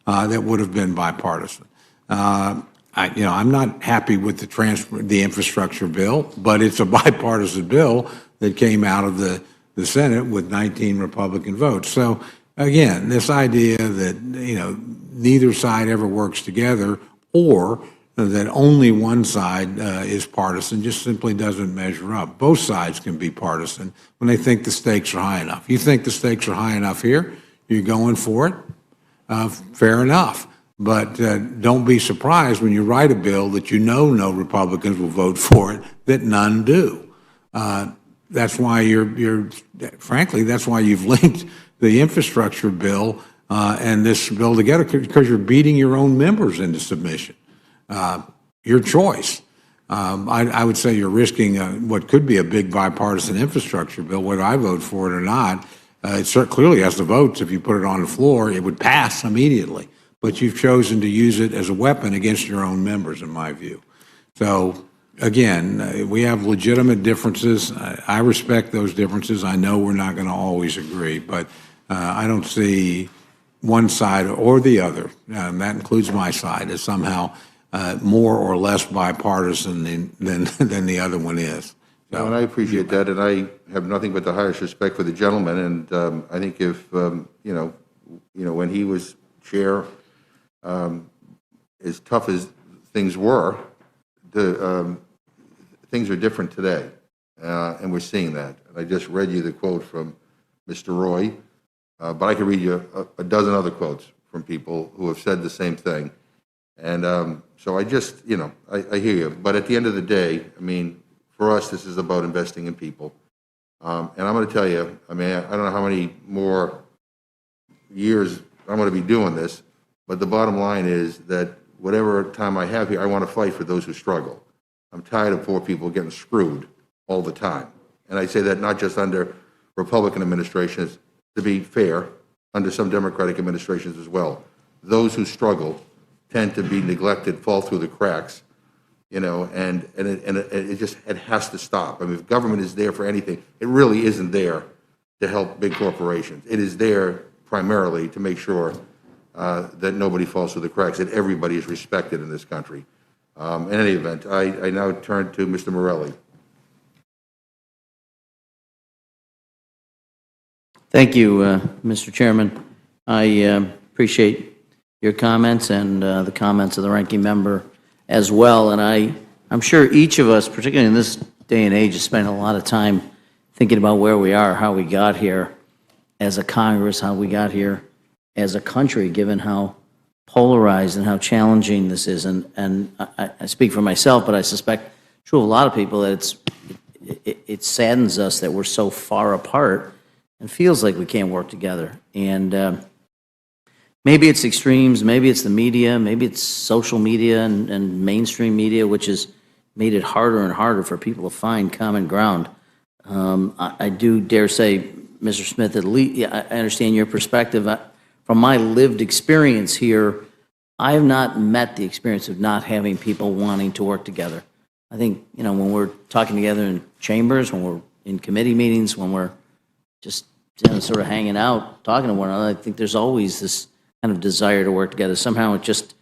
S8: that would have been bipartisan. I'm not happy with the infrastructure bill, but it's a bipartisan bill that came out of the Senate with 19 Republican votes. So again, this idea that neither side ever works together or that only one side is partisan just simply doesn't measure up. Both sides can be partisan when they think the stakes are high enough. You think the stakes are high enough here, you're going for it, fair enough. But don't be surprised when you write a bill that no Republicans will vote for it, that none do. That's why frankly, that's why you've linked the infrastructure bill and this bill together, because you're beating your own members into submission. Your choice. I would say you're risking what could be a big bipartisan infrastructure bill, whether I vote for it or not. It clearly has the votes. If you put it on the floor, it would pass immediately. but you've chosen to use it as a weapon against your own members, in my view. So, again, we have legitimate differences. I respect those differences. I know we're not going to always agree, but I don't see one side or the other, and that includes my side, as somehow more or less bipartisan than the other one is.
S10: And I appreciate that, and I have nothing but the highest respect for the gentleman. And I think if when he was chair, as tough as things were, things are different today, and we're seeing that. And I just read you the quote from Mr. Roy, but I could read you a dozen other quotes from people who have said the same thing. And so I just, I hear you. But at the end of the day, I mean, for us, this is about investing in people. And I'm going to tell you, I mean, I don't know how many more years I'm going to be doing this, but the bottom line is that whatever time I have here, I want to fight for those who struggle. I'm tired of poor people getting screwed all the time. And I say that not just under Republican administrations, to be fair, under some Democratic administrations as well. Those who struggle tend to be neglected, fall through the cracks, and it has to stop. I mean, if government is there for anything, it really isn't there to help big corporations. It is there primarily to make sure that nobody falls through the cracks, that everybody is respected in this country. In any event, I now turn to Mr. Morelli.
S20: Thank you, Mr. Chairman. I appreciate your comments and the comments of the ranking member as well. And I'm sure each of us, particularly in this day and age, is spending a lot of time thinking about where we are, how we got here as a Congress, how we got here as a country, given how polarized and how challenging this is. And I speak for myself, but I suspect true of a lot of people that it saddens us that we're so far apart and feels like we can't work together. And maybe it's extremes, maybe it's the media, maybe it's social media and mainstream media, which has made it harder and harder for people to find common ground. I do dare say, Mr. Smith, at least I understand your perspective. From my lived experience here, I have not met the experience of not having people wanting to work together. I think, when we're talking together in chambers, when we're in committee meetings, when we're just sort of hanging out, talking to one another, I think there's always this kind of desire to work together. Somehow it just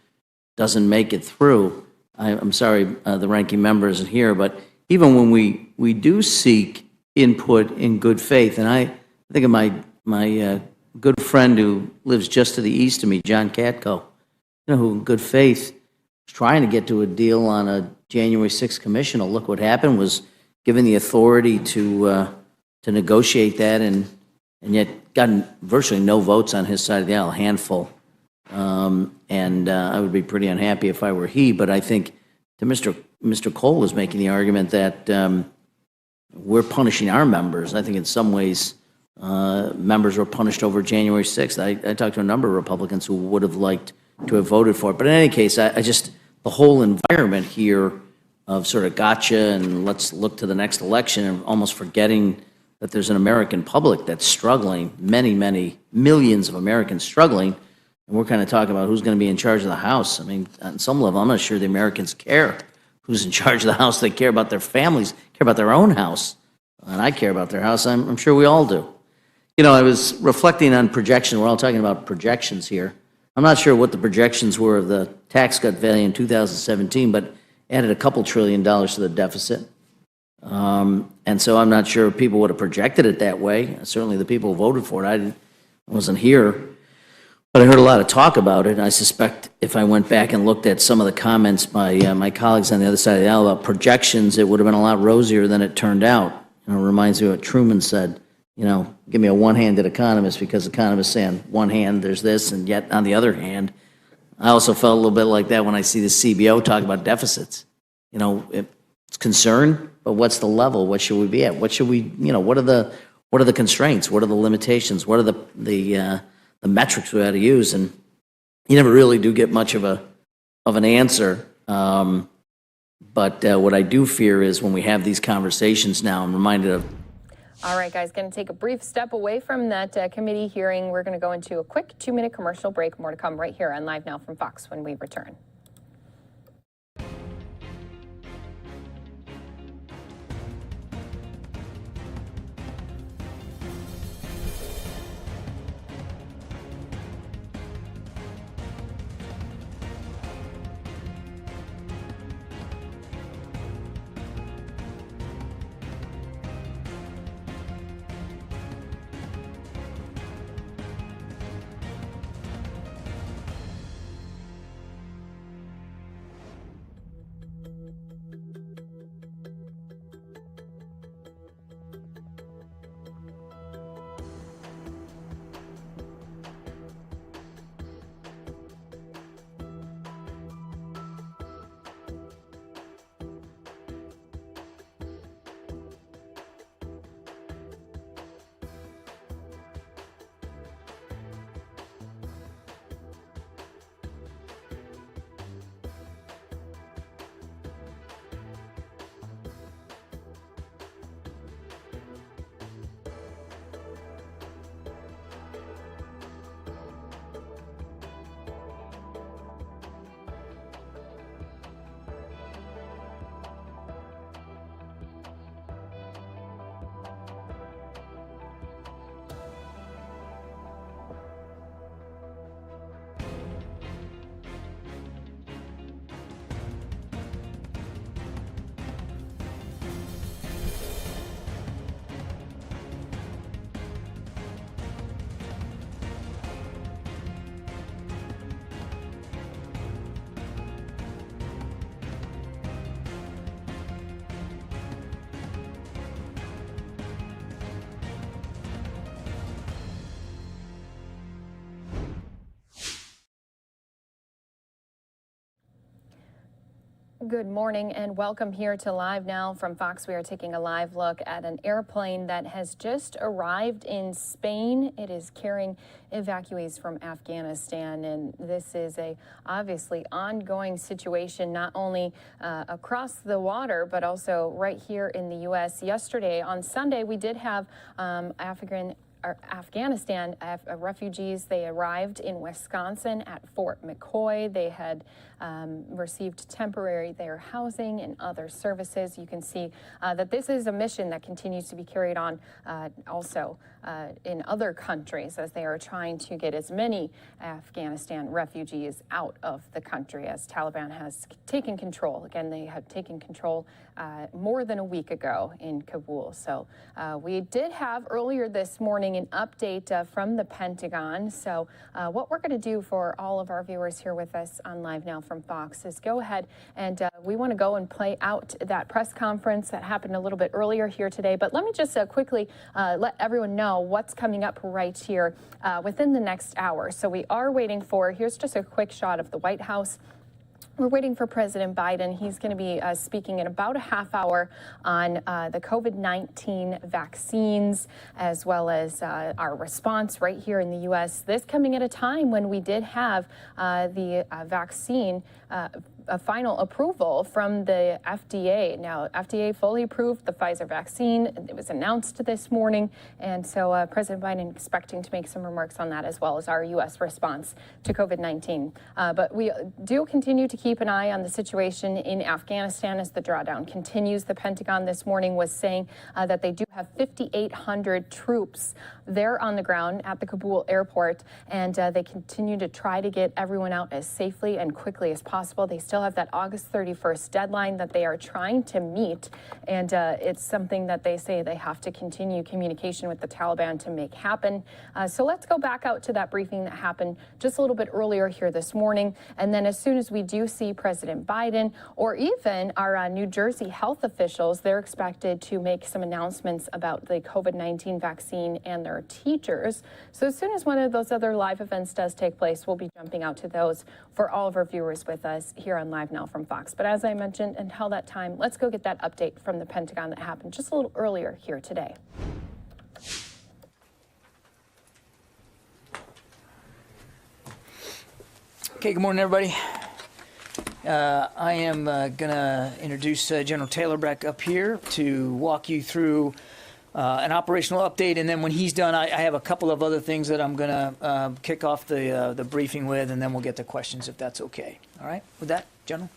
S20: doesn't make it through. I'm sorry the ranking member isn't here, but even when we do seek input in good faith, and I think of my good friend who lives just to the east of me, John Katko, who in good faith was trying to get to a deal on a January 6th commission. Look what happened, was given the authority to negotiate that, and yet got virtually no votes on his side of the aisle, a handful. And I would be pretty unhappy if I were he, but I think to Mr. Cole was making the argument that we're punishing our members. I think in some ways members were punished over January 6th. I talked to a number of Republicans who would have liked to have voted for it. But in any case, I just, the whole environment here of sort of gotcha and let's look to the next election and almost forgetting that there's an American public that's struggling, many, many millions of Americans struggling, and we're kind of talking about who's going to be in charge of the House. I mean, on some level, I'm not sure the Americans care who's in charge of the House. They care about their families, care about their own house, and I care about their house. I'm sure we all do. I was reflecting on projections. We're all talking about projections here. I'm not sure what the projections were of the tax cut value in 2017, but added a couple $1 trillion to the deficit. And so I'm not sure people would have projected it that way. Certainly the people who voted for it, I wasn't here, but I heard a lot of talk about it. And I suspect if I went back and looked at some of the comments by my colleagues on the other side of the aisle about projections, it would have been a lot rosier than it turned out. It reminds me of what Truman said, give me a one-handed economist, because economists say on one hand there's this, and yet on the other hand, I also felt a little bit like that when I see the CBO talk about deficits. It's concern, but what's the level? What should we be at? What should we, what are the constraints? What are the limitations? What are the metrics we ought to use? And you never really do get much of an answer. But what I do fear is when we have these conversations now, I'm reminded of
S16: All right, guys, going to take a brief step away from that committee hearing. We're going to go into a quick 2-minute commercial break. More to come right here on Live Now from Fox when we return. Good morning and welcome here to Live Now from Fox. We are taking a live look at an airplane that has just arrived in Spain. It is carrying evacuees from Afghanistan, and this is a obviously ongoing situation not only across the water but also right here in the U.S. Yesterday, on Sunday, we did have Afghanistan refugees. They arrived in Wisconsin at Fort McCoy. They had received temporary housing and other services. You can see that this is a mission that continues to be carried on also in other countries as they are trying to get as many Afghanistan refugees out of the country as Taliban has taken control. Again, they had taken control more than a week ago in Kabul. So we did have earlier this morning an update from the Pentagon. So what we're going to do for all of our viewers here with us on Live Now from Fox is go ahead and we want to go and play out that press conference that happened a little bit earlier here today. But let me just quickly let everyone know what's coming up right here within the next hour. So we are waiting for, here's just a quick shot of the White House. We're waiting for President Biden. He's going to be speaking in about a half hour on the COVID-19 vaccines, as well as our response right here in the U.S. This coming at a time when we did have the vaccine a final approval from the FDA. Now, FDA fully approved the Pfizer vaccine. It was announced this morning, and so President Biden expecting to make some remarks on that, as well as our U.S. response to COVID-19. But we do continue to keep an eye on the situation in Afghanistan as the drawdown continues. The Pentagon this morning was saying that they do have 5,800 troops there on the ground at the Kabul airport, and they continue to try to get everyone out as safely and quickly as possible. They still have that August 31st deadline that they are trying to meet, and it's something that they say they have to continue communication with the Taliban to make happen. So let's go back out to that briefing that happened just a little bit earlier here this morning, and then as soon as we do see President Biden or even our New Jersey health officials, they're expected to make some announcements about the COVID-19 vaccine and their teachers. So as soon as one of those other live events does take place, we'll be jumping out to those for all of our viewers with us here on Live Now from Fox. But as I mentioned, until that time, let's go get that update from the Pentagon that happened just a little earlier here today.
S6: Okay, good morning, everybody. I am going to introduce General Taylor back up here to walk you through an operational update, and then when he's done, I have a couple of other things that I'm going to kick off the briefing with, and then we'll get to questions if that's okay. All right? With that, General.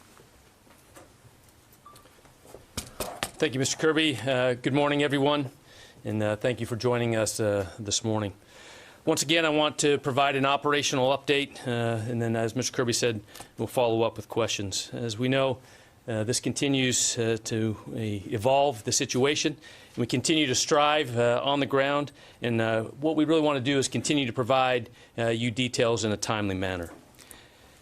S2: Thank you, Mr. Kirby. Good morning, everyone, and thank you for joining us this morning. Once again, I want to provide an operational update, and then, as Mr. Kirby said, we'll follow up with questions. As we know, this continues to evolve the situation, and we continue to strive on the ground, and what we really want to do is continue to provide you details in a timely manner.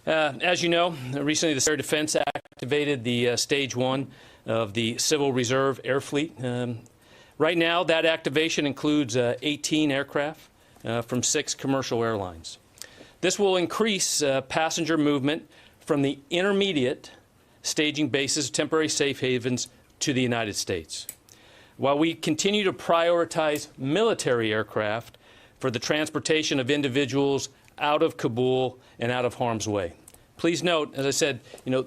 S2: As you know, recently the Secretary of Defense activated the Stage 1 of the Civil Reserve Air Fleet. Right now, that activation includes 18 aircraft from 6 commercial airlines. This will increase passenger movement from the intermediate staging bases, temporary safe havens, to the United States, while we continue to prioritize military aircraft for the transportation of individuals out of Kabul and out of harm's way. Please note, as I said,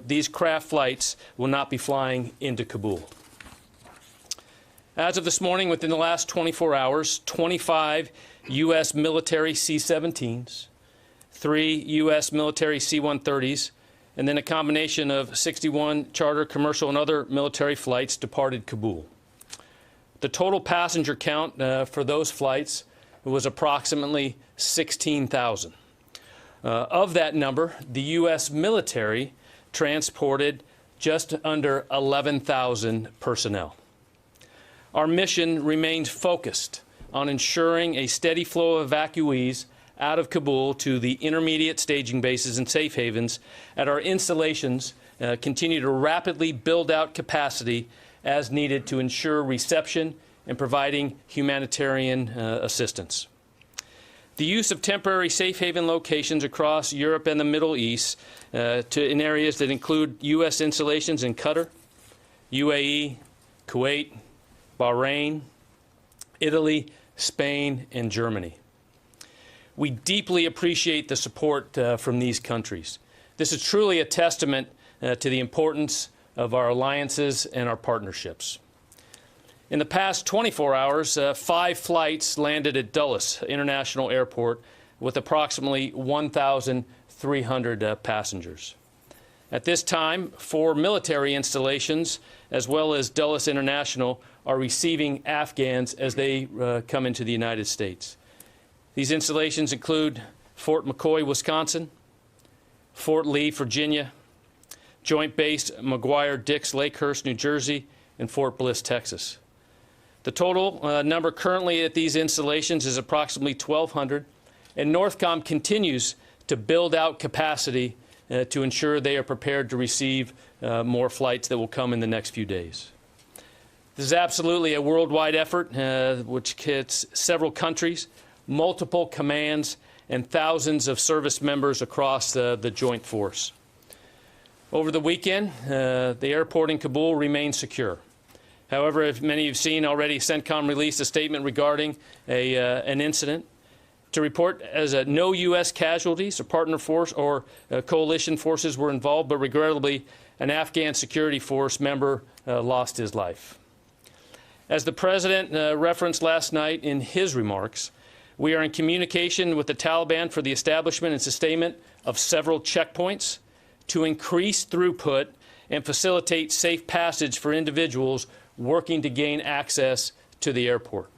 S2: these craft flights will not be flying into Kabul. As of this morning, within the last 24 hours, 25 U.S. military C-17s, 3 U.S. military C-130s, and then a combination of 61 charter, commercial, and other military flights departed Kabul. The total passenger count for those flights was approximately 16,000. Of that number, the U.S. military transported just under 11,000 personnel. Our mission remains focused on ensuring a steady flow of evacuees out of Kabul to the intermediate staging bases and safe havens at our installations continue to rapidly build out capacity as needed to ensure reception and providing humanitarian assistance. The use of temporary safe haven locations across Europe and the Middle East in areas that include U.S. installations in Qatar, UAE, Kuwait, Bahrain, Italy, Spain, and Germany. We deeply appreciate the support from these countries. This is truly a testament to the importance of our alliances and our partnerships. In the past 24 hours, 5 flights landed at Dulles International Airport with approximately 1,300 passengers. At this time, 4 military installations, as well as Dulles International, are receiving Afghans as they come into the United States. These installations include Fort McCoy, Wisconsin, Fort Lee, Virginia, Joint Base McGuire-Dix, Lakehurst, New Jersey, and Fort Bliss, Texas. The total number currently at these installations is approximately 1,200, and Northcom continues to build out capacity to ensure they are prepared to receive more flights that will come in the next few days. This is absolutely a worldwide effort which hits several countries, multiple commands, and thousands of service members across the joint force. Over the weekend, the airport in Kabul remained secure. However, as many of you have seen already, CENTCOM released a statement regarding an incident to report as no U.S. casualties or partner force or coalition forces were involved, but regrettably, an Afghan security force member lost his life. As the President referenced last night in his remarks, we are in communication with the Taliban for the establishment and sustainment of several checkpoints to increase throughput and facilitate safe passage for individuals working to gain access to the airport.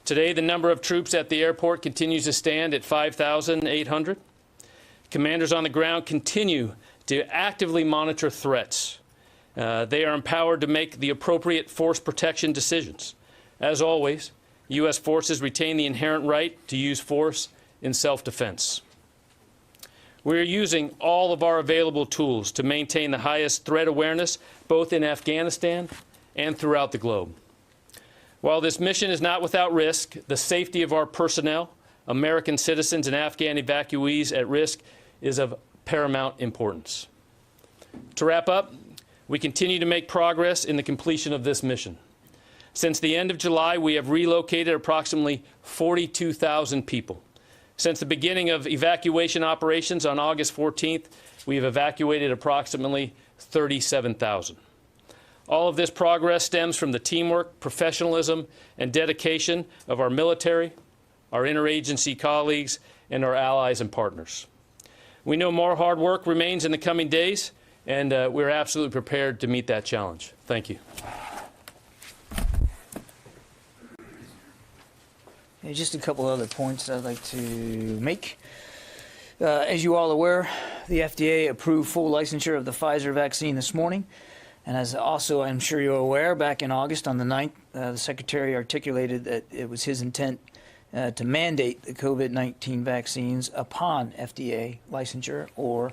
S2: Today, the number of troops at the airport continues to stand at 5,800. Commanders on the ground continue to actively monitor threats. They are empowered to make the appropriate force protection decisions. As always, U.S. forces retain the inherent right to use force in self-defense. We are using all of our available tools to maintain the highest threat awareness, both in Afghanistan and throughout the globe. While this mission is not without risk, the safety of our personnel, American citizens, and Afghan evacuees at risk is of paramount importance. To wrap up, we continue to make progress in the completion of this mission. Since the end of July, we have relocated approximately 42,000 people. Since the beginning of evacuation operations on August 14th, we have evacuated approximately 37,000. All of this progress stems from the teamwork, professionalism, and dedication of our military, our interagency colleagues, and our allies and partners. We know more hard work remains in the coming days, and we're absolutely prepared to meet that challenge. Thank you.
S6: Just a couple other points I'd like to make. As you all are aware, the FDA approved full licensure of the Pfizer vaccine this morning. And as also I'm sure you're aware, back in August on the 9th, the Secretary articulated that it was his intent to mandate the COVID-19 vaccines upon FDA licensure or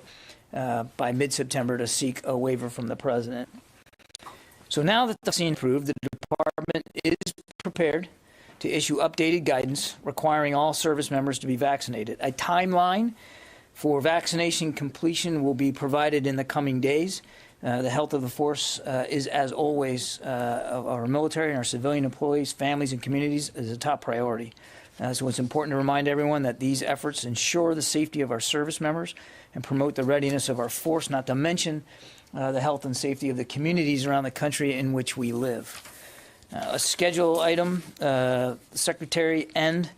S6: by mid-September to seek a waiver from the President. So now that the vaccine is approved, the Department is prepared to issue updated guidance requiring all service members to be vaccinated. A timeline for vaccination completion will be provided in the coming days. The health of the force is, as always, of our military and our civilian employees, families, and communities is a top priority. So it's important to remind everyone that these efforts ensure the safety of our service members and promote the readiness of our force, not to mention the health and safety of the communities around the country in which we live. A schedule item, the Secretary and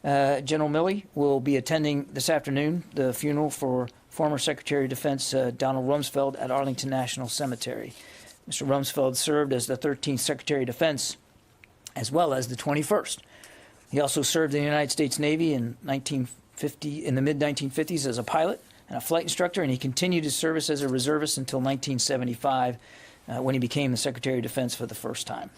S6: General Milley will be attending this afternoon the funeral for former Secretary of Defense Donald Rumsfeld at Arlington National Cemetery. Mr. Rumsfeld served as the 13th Secretary of Defense as well as the 21st. He also served in the United States Navy in the mid-1950s as a pilot and a flight instructor, and he continued his service as a reservist until 1975 when he became the Secretary of Defense for the first time.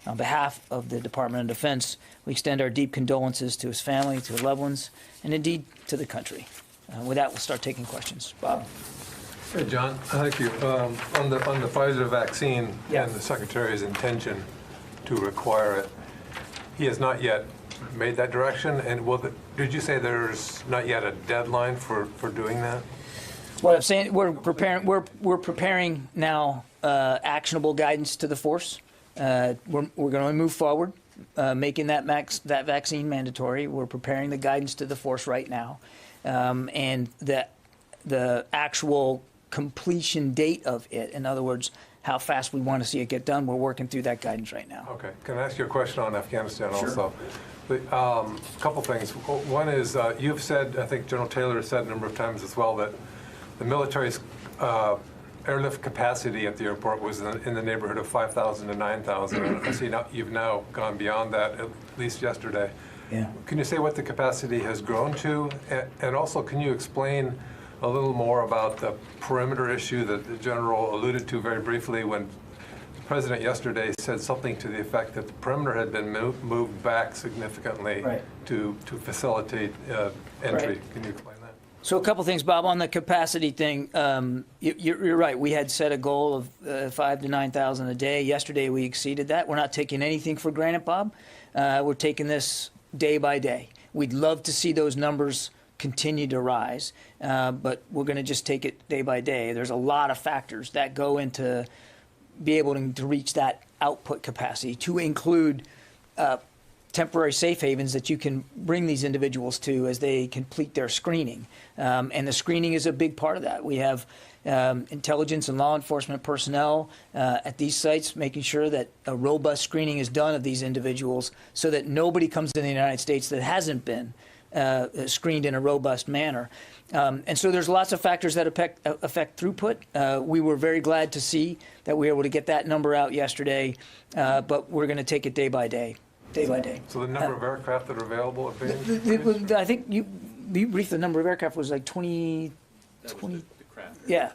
S6: On behalf of the Department of Defense, we extend our deep condolences to his family, to his loved ones, and indeed to the country. With that, we'll start taking questions. Bob.
S21: Hey, John. Thank you. On the Pfizer vaccine and the Secretary's intention to require it, he has not yet made that direction. And did you say there's not yet a deadline for doing that?
S6: What I'm saying, we're preparing now actionable guidance to the force. We're going to move forward, making that vaccine mandatory. We're preparing the guidance to the force right now. And the actual completion date of it, in other words, how fast we want to see it get done, we're working through that guidance right now.
S21: Okay. Can I ask you a question on Afghanistan
S6: Sure.
S21: also? A couple things. One is you've said, I think General Taylor has said a number of times as well, that the military's airlift capacity at the airport was in the neighborhood of 5,000 to 9,000. I see you've now gone beyond that, at least yesterday.
S6: Yeah.
S21: Can you say what the capacity has grown to? And also, can you explain a little more about the perimeter issue that the General alluded to very briefly when the President yesterday said something to the effect that the perimeter had been moved back significantly to facilitate entry?
S6: Right.
S21: Can you explain that?
S6: So a couple things, Bob, on the capacity thing. You're right. We had set a goal of 5,000 to 9,000 a day. Yesterday, we exceeded that. We're not taking anything for granted, Bob. We're taking this day by day. We'd love to see those numbers continue to rise, but we're going to just take it day by day. There's a lot of factors that go into be able to reach that output capacity, to include temporary safe havens that you can bring these individuals to as they complete their screening. And the screening is a big part of that. We have intelligence and law enforcement personnel at these sites making sure that a robust screening is done of these individuals so that nobody comes to the United States that hasn't been screened in a robust manner. And so there's lots of factors that affect throughput. We were very glad to see that we were able to get that number out yesterday, but we're going to take it day by day. Day by day.
S21: So the number of aircraft that are available at
S6: I think you briefed the number of aircraft was like 20. Yeah.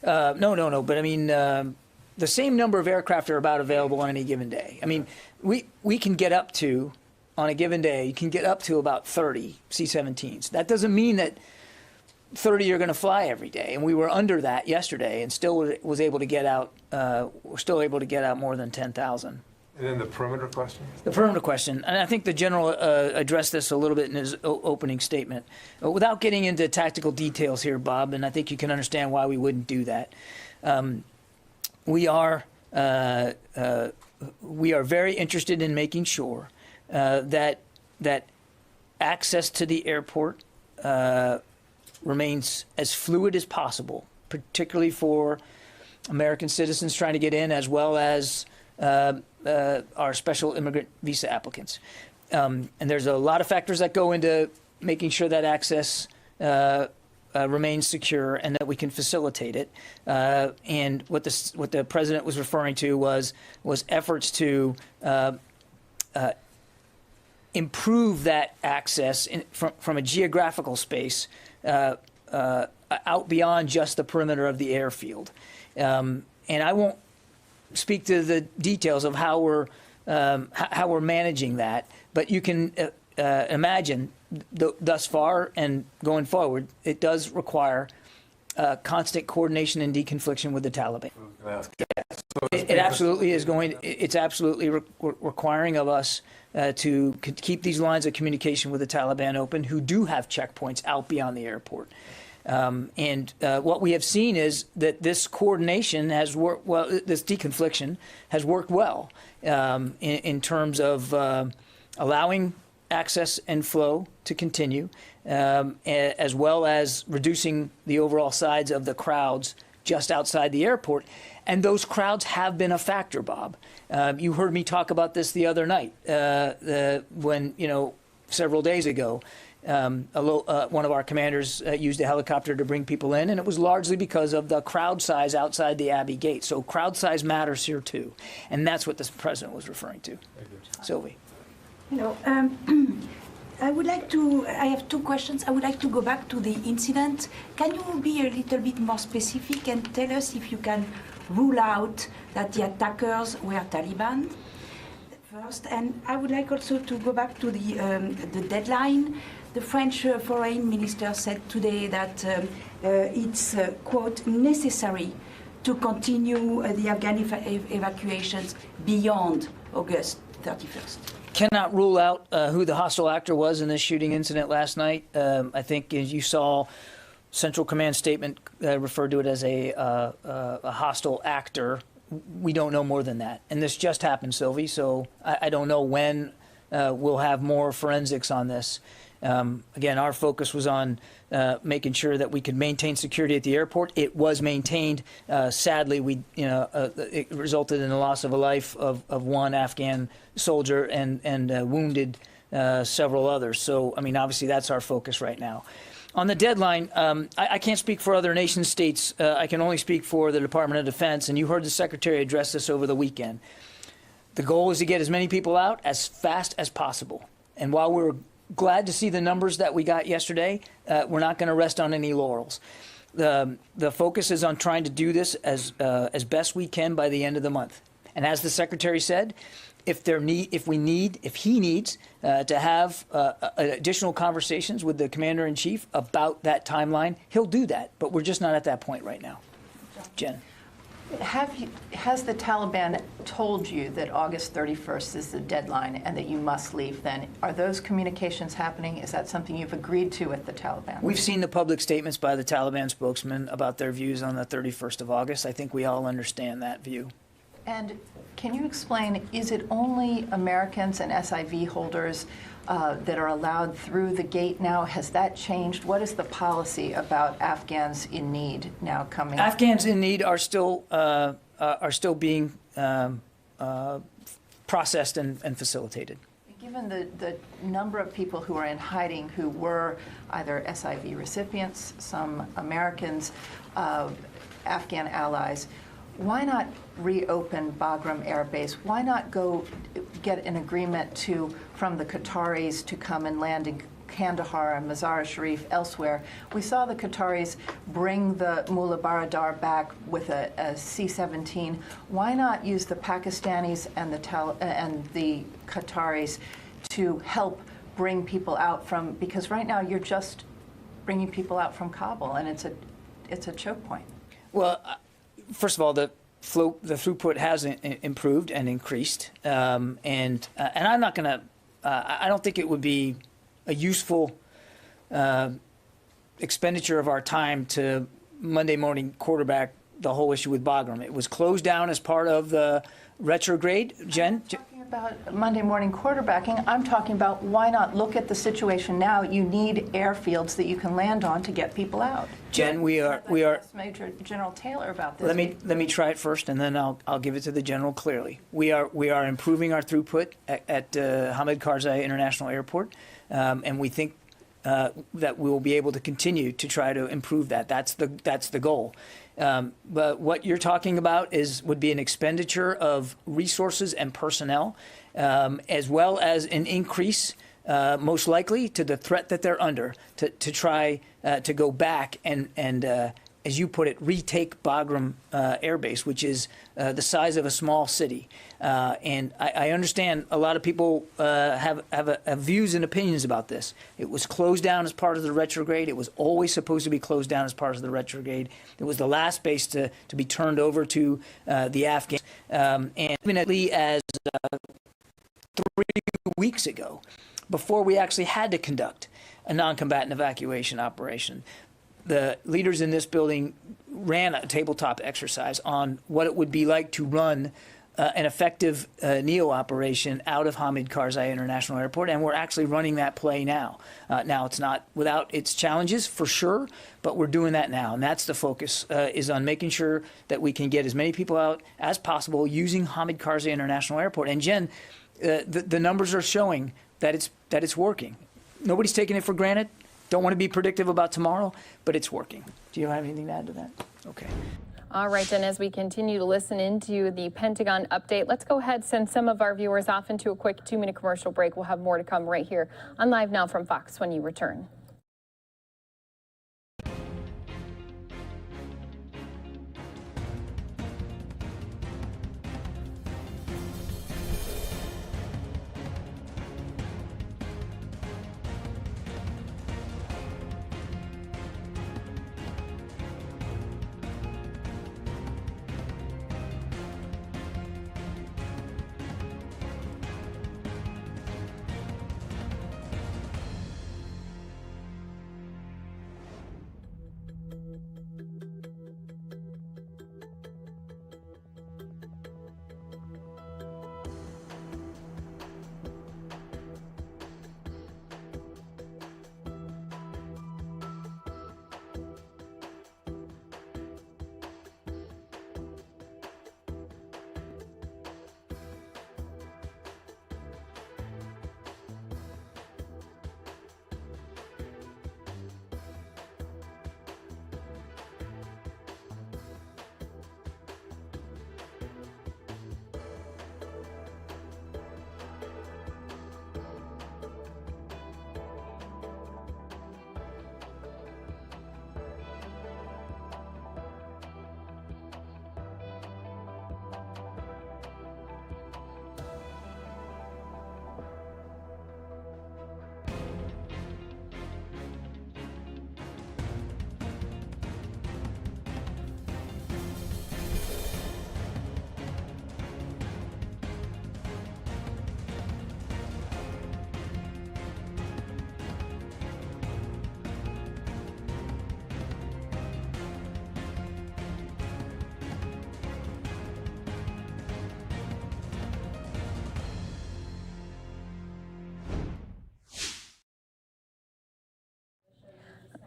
S6: No. But I mean, the same number of aircraft are about available on any given day. I mean, we can get up to, on a given day, you can get up to about 30 C-17s. That doesn't mean that 30 are going to fly every day. And we were under that yesterday and still was able to get out, we're still able to get out more than 10,000.
S21: And then the perimeter question?
S6: The perimeter question, and I think the General addressed this a little bit in his opening statement. Without getting into tactical details here, Bob, and I think you can understand why we wouldn't do that. We are very interested in making sure that access to the airport remains as fluid as possible, particularly for American citizens trying to get in, as well as our special immigrant visa applicants. And there's a lot of factors that go into making sure that access remains secure and that we can facilitate it. And what the president was referring to was efforts to improve that access from a geographical space out beyond just the perimeter of the airfield. And I won't speak to the details of how we're managing that, but you can imagine thus far and going forward, it does require constant coordination and deconfliction with the Taliban. It absolutely is going. It's absolutely requiring of us to keep these lines of communication with the Taliban open, who do have checkpoints out beyond the airport. And what we have seen is that this coordination has worked well. This deconfliction has worked well in terms of allowing access and flow to continue, as well as reducing the overall size of the crowds just outside the airport. And those crowds have been a factor, Bob. You heard me talk about this the other night when, several days ago, one of our commanders used a helicopter to bring people in, and it was largely because of the crowd size outside the Abbey Gate. So crowd size matters here, too. And that's what the president was referring to. Sylvie.
S3: I have two questions. I would like to go back to the incident. Can you be a little bit more specific and tell us if you can rule out that the attackers were Taliban first? And I would like also to go back to the deadline. The French foreign minister said today that it's, quote, necessary to continue the Afghan evacuations beyond August 31st.
S6: Cannot rule out who the hostile actor was in this shooting incident last night. I think, as you saw, Central Command statement referred to it as a hostile actor. We don't know more than that. And this just happened, Sylvie, so I don't know when we'll have more forensics on this. Again, our focus was on making sure that we could maintain security at the airport. It was maintained. Sadly, it resulted in the loss of a life of one Afghan soldier and wounded several others. So, I mean, obviously, that's our focus right now. On the deadline, I can't speak for other nation states. I can only speak for the Department of Defense, and you heard the Secretary address this over the weekend. The goal is to get as many people out as fast as possible. And while we're glad to see the numbers that we got yesterday, we're not going to rest on any laurels. The focus is on trying to do this as best we can by the end of the month. And as the Secretary said, if he needs to have additional conversations with the Commander-in-Chief about that timeline, he'll do that. But we're just not at that point right now. Jen.
S19: Has the Taliban told you that August 31st is the deadline and that you must leave then? Are those communications happening? Is that something you've agreed to with the Taliban?
S6: We've seen the public statements by the Taliban spokesman about their views on the 31st of August. I think we all understand that view.
S19: And can you explain, is it only Americans and SIV holders that are allowed through the gate now? Has that changed? What is the policy about Afghans in need now coming?
S6: Afghans in need are still being processed and facilitated.
S19: Given the number of people who are in hiding who were either SIV recipients, some Americans, Afghan allies, why not reopen Bagram Air Base? Why not go get an agreement from the Qataris to come and land in Kandahar and Mazar-e-Sharif, elsewhere? We saw the Qataris bring the Mullah Baradar back with a C-17. Why not use the Pakistanis and the Qataris to help bring people out from, because right now you're just bringing people out from Kabul, and it's a choke point.
S6: Well, first of all, the throughput has improved and increased, and I'm not going to. I don't think it would be a useful expenditure of our time to Monday morning quarterback the whole issue with Bagram. It was closed down as part of the retrograde. Jen?
S19: I'm talking about Monday morning quarterbacking. I'm talking about why not look at the situation now. You need airfields that you can land on to get people out.
S6: Jen, we are.
S19: Ask Major General Taylor about this.
S6: Let me try it first, and then I'll give it to the general clearly. We are improving our throughput at Hamid Karzai International Airport, and we think that we will be able to continue to try to improve that. That's the goal. But what you're talking about would be an expenditure of resources and personnel, as well as an increase, most likely, to the threat that they're under, to try to go back and as you put it, retake Bagram Air Base, which is the size of a small city. And I understand a lot of people have views and opinions about this. It was closed down as part of the retrograde. It was always supposed to be closed down as part of the retrograde. It was the last base to be turned over to the Afghans. And immediately as 3 weeks ago, before we actually had to conduct a non-combatant evacuation operation, the leaders in this building ran a tabletop exercise on what it would be like to run an effective NEO operation out of Hamid Karzai International Airport, and we're actually running that play now. Now, it's not without its challenges, for sure, but we're doing that now, and that's the focus, is on making sure that we can get as many people out as possible using Hamid Karzai International Airport. And Jen, the numbers are showing that it's working. Nobody's taking it for granted. Don't want to be predictive about tomorrow, but it's working. Do you have anything to add to that? Okay.
S16: All right, and as we continue to listen into the Pentagon update, let's go ahead and send some of our viewers off into a quick 2-minute commercial break. We'll have more to come right here on Live Now from Fox when you return.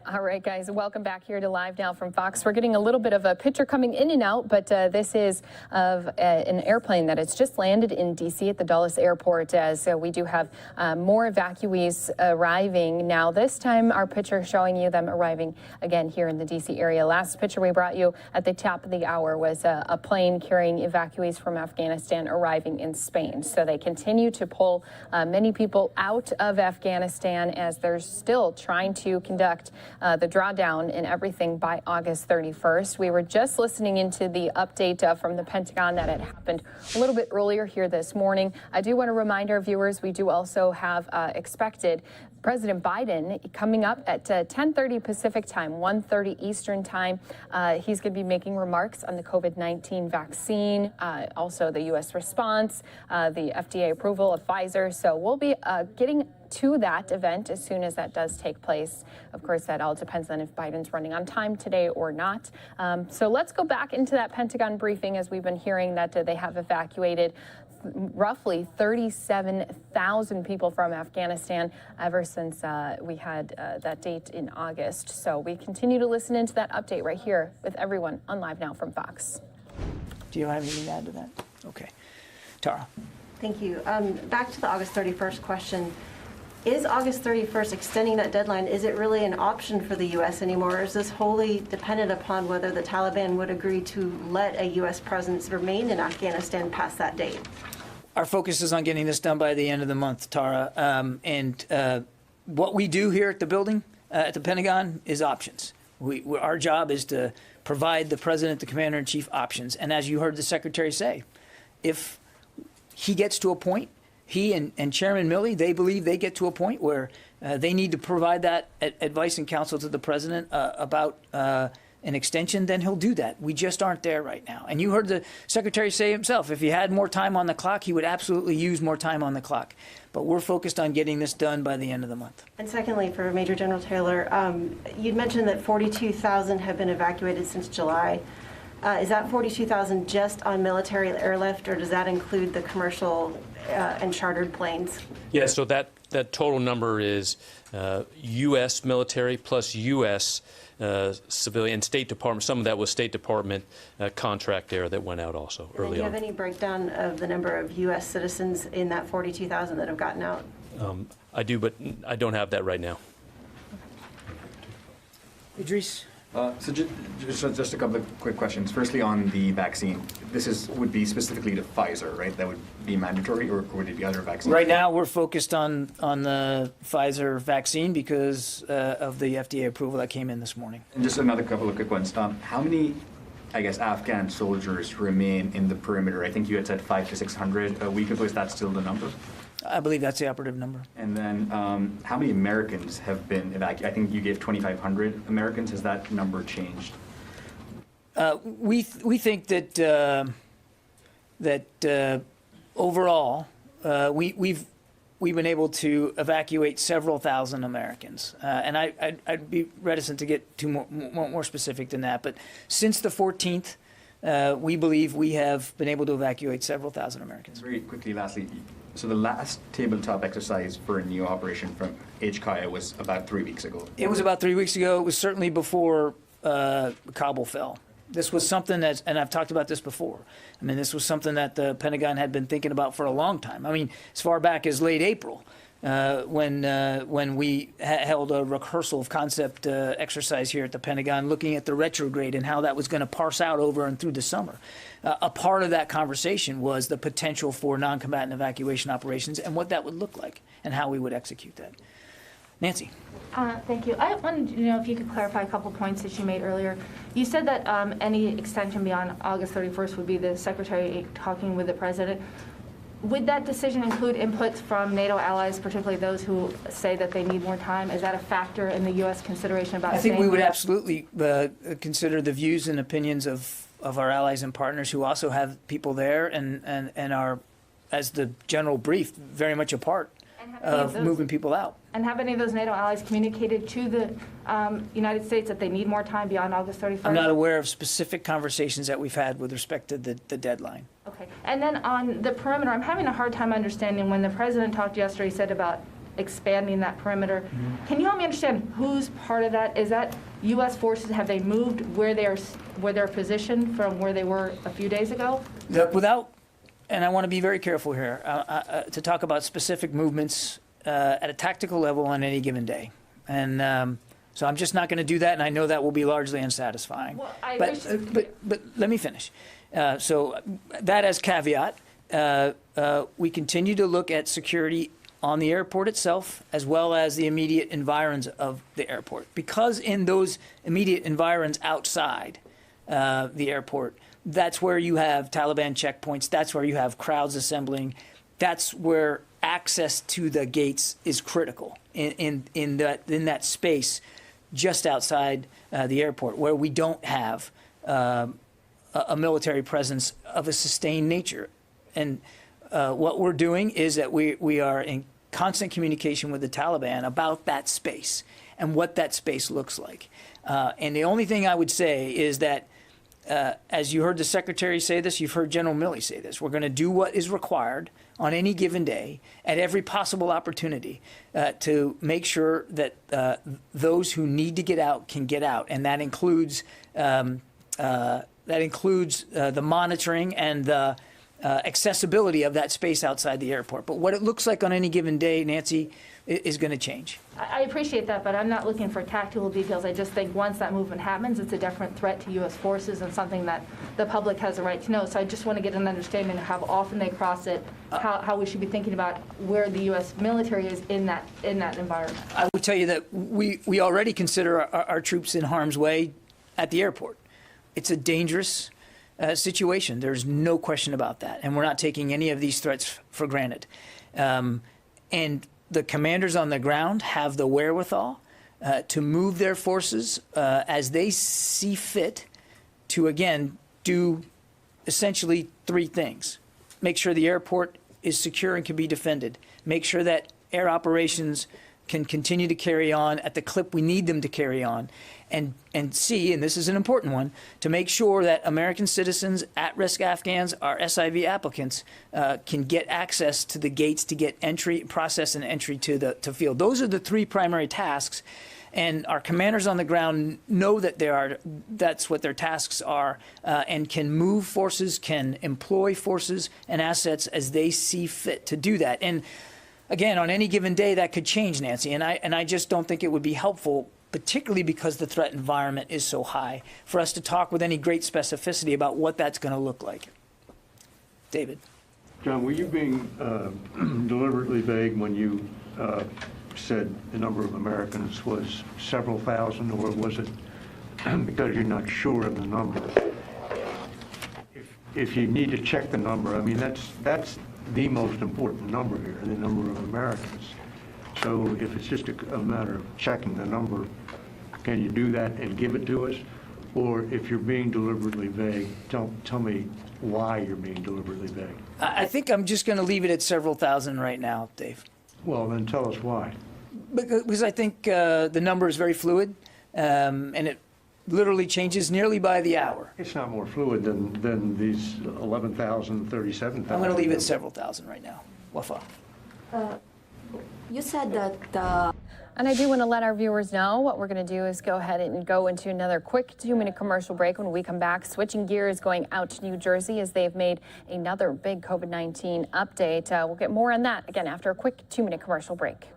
S16: All right, guys, welcome back here to Live Now from Fox. We're getting a little bit of a picture coming in and out, but this is of an airplane that has just landed in D.C. at the Dulles Airport, as we do have more evacuees arriving. Now, this time, our picture showing you them arriving again here in the D.C. area. Last picture we brought you at the top of the hour was a plane carrying evacuees from Afghanistan arriving in Spain. So they continue to pull many people out of Afghanistan as they're still trying to conduct the drawdown and everything by August 31st. We were just listening into the update from the Pentagon that had happened a little bit earlier here this morning. I do want to remind our viewers, we do also have expected President Biden coming up at 10:30 Pacific time, 1:30 Eastern time. He's going to be making remarks on the COVID-19 vaccine, also the U.S. response, the FDA approval of Pfizer. So we'll be getting to that event as soon as that does take place. Of course, that all depends on if Biden's running on time today or not. So let's go back into that Pentagon briefing, as we've been hearing that they have evacuated roughly 37,000 people from Afghanistan ever since we had that date in August. So we continue to listen into that update right here with everyone on Live Now from Fox.
S6: Do you have anything to add to that? Okay. Tara.
S5: Thank you. Back to the August 31st question. Is August 31st extending that deadline, is it really an option for the U.S. anymore, or is this wholly dependent upon whether the Taliban would agree to let a U.S. presence remain in Afghanistan past that date?
S6: Our focus is on getting this done by the end of the month, Tara. What we do here at the building, at the Pentagon, is options. Our job is to provide the President, the Commander-in-Chief, options. And as you heard the Secretary say, if he gets to a point, he and Chairman Milley, they believe they get to a point where they need to provide that advice and counsel to the President about an extension, then he'll do that. We just aren't there right now. And you heard the Secretary say himself, if he had more time on the clock, he would absolutely use more time on the clock. But we're focused on getting this done by the end of the month.
S5: And secondly, for Major General Taylor, you'd mentioned that 42,000 have been evacuated since July. Is that 42,000 just on military airlift, or does that include the commercial and chartered planes?
S2: Yeah, so that total number is U.S. military plus U.S. Civilian, State Department. Some of that was State Department contract air that went out also early on.
S5: Do you have any breakdown of the number of U.S. citizens in that 42,000 that have gotten out?
S2: I do, but I don't have that right now.
S6: Idris?
S22: So just a couple of quick questions. Firstly, on the vaccine, this would be specifically to Pfizer, right? That would be mandatory, or would it be other vaccines?
S6: Right now, we're focused on the Pfizer vaccine because of the FDA approval that came in this morning.
S22: And just another couple of quick ones. How many, I guess, Afghan soldiers remain in the perimeter? I think you had said 500 to 600 a week ago. Is that still the number?
S6: I believe that's the operative number.
S22: And then how many Americans have been evacuated? I think you gave 2,500 Americans. Has that number changed?
S6: We think that overall we've been able to evacuate several thousand Americans, and I'd be reticent to get more specific than that. But since the 14th, we believe we have been able to evacuate several thousand Americans.
S22: Very quickly, lastly. So the last tabletop exercise for a new operation from HKIA was about 3 weeks ago.
S6: It was about 3 weeks ago. It was certainly before Kabul fell. This was something that, and I've talked about this before, I mean, this was something that the Pentagon had been thinking about for a long time. I mean, as far back as late April, when we held a rehearsal of concept exercise here at the Pentagon, looking at the retrograde and how that was going to parse out over and through the summer. A part of that conversation was the potential for non-combatant evacuation operations and what that would look like and how we would execute that. Nancy.
S7: Thank you. I wanted to know if you could clarify a couple points that you made earlier. You said that any extension beyond August 31st would be the Secretary talking with the President. Would that decision include inputs from NATO allies, particularly those who say that they need more time? Is that a factor in the U.S. consideration about?
S6: I think we would absolutely consider the views and opinions of our allies and partners who also have people there and are, as the general brief, very much a part of moving people out.
S7: And have any of those NATO allies communicated to the United States that they need more time beyond August 31st?
S6: I'm not aware of specific conversations that we've had with respect to the deadline.
S7: Okay. And then on the perimeter, I'm having a hard time understanding when the President talked yesterday, he said about expanding that perimeter. Mm-hmm. Can you help me understand who's part of that? Is that U.S. forces? Have they moved where they're positioned from where they were a few days ago?
S6: And I want to be very careful here to talk about specific movements at a tactical level on any given day. And so I'm just not going to do that, and I know that will be largely unsatisfying.
S7: Well,
S6: but let me finish. So that as caveat, we continue to look at security on the airport itself, as well as the immediate environs of the airport. Because in those immediate environs outside the airport, that's where you have Taliban checkpoints. That's where you have crowds assembling. That's where access to the gates is critical in that space just outside the airport, where we don't have a military presence of a sustained nature. And what we're doing is that we are in constant communication with the Taliban about that space and what that space looks like. And the only thing I would say is that as you heard the Secretary say this, you've heard General Milley say this, we're going to do what is required on any given day at every possible opportunity to make sure that those who need to get out can get out. And that includes the monitoring and the accessibility of that space outside the airport. But what it looks like on any given day, Nancy, is going to change.
S7: I appreciate that, but I'm not looking for tactical details. I just think once that movement happens, it's a different threat to U.S. forces and something that the public has a right to know. So I just want to get an understanding of how often they cross it, how we should be thinking about where the U.S. military is in that environment.
S6: I would tell you that we already consider our troops in harm's way at the airport. It's a dangerous situation. There's no question about that. And we're not taking any of these threats for granted. And the commanders on the ground have the wherewithal to move their forces as they see fit to, again, do essentially three things. Make sure the airport is secure and can be defended. Make sure that air operations can continue to carry on at the clip we need them to carry on. And C, and this is an important one, to make sure that American citizens, at-risk Afghans, our SIV applicants, can get access to the gates to get entry, process and entry to field. Those are the three primary tasks, and our commanders on the ground know that that's what their tasks are, and can move forces, can employ forces and assets as they see fit to do that. And again, on any given day, that could change, Nancy, and I just don't think it would be helpful, particularly because the threat environment is so high, for us to talk with any great specificity about what that's going to look like. David.
S13: John, were you being deliberately vague when you said the number of Americans was several thousand, or was it because you're not sure of the number? If you need to check the number, I mean, that's the most important number here, the number of Americans. So if it's just a matter of checking the number, can you do that and give it to us? Or if you're being deliberately vague, tell me why you're being deliberately vague.
S6: I think I'm just going to leave it at several thousand right now, Dave.
S13: Well, then tell us why.
S6: Because I think the number is very fluid, and it literally changes nearly by the hour.
S13: It's not more fluid than these 11,000, 37,000.
S6: I'm going to leave it at several thousand right now. Wafa.
S14: You said that...
S16: And I do want to let our viewers know what we're going to do is go ahead and go into another quick 2-minute commercial break. When we come back, switching gears, going out to New Jersey as they've made another big COVID-19 update. We'll get more on that again after a quick 2-minute commercial break.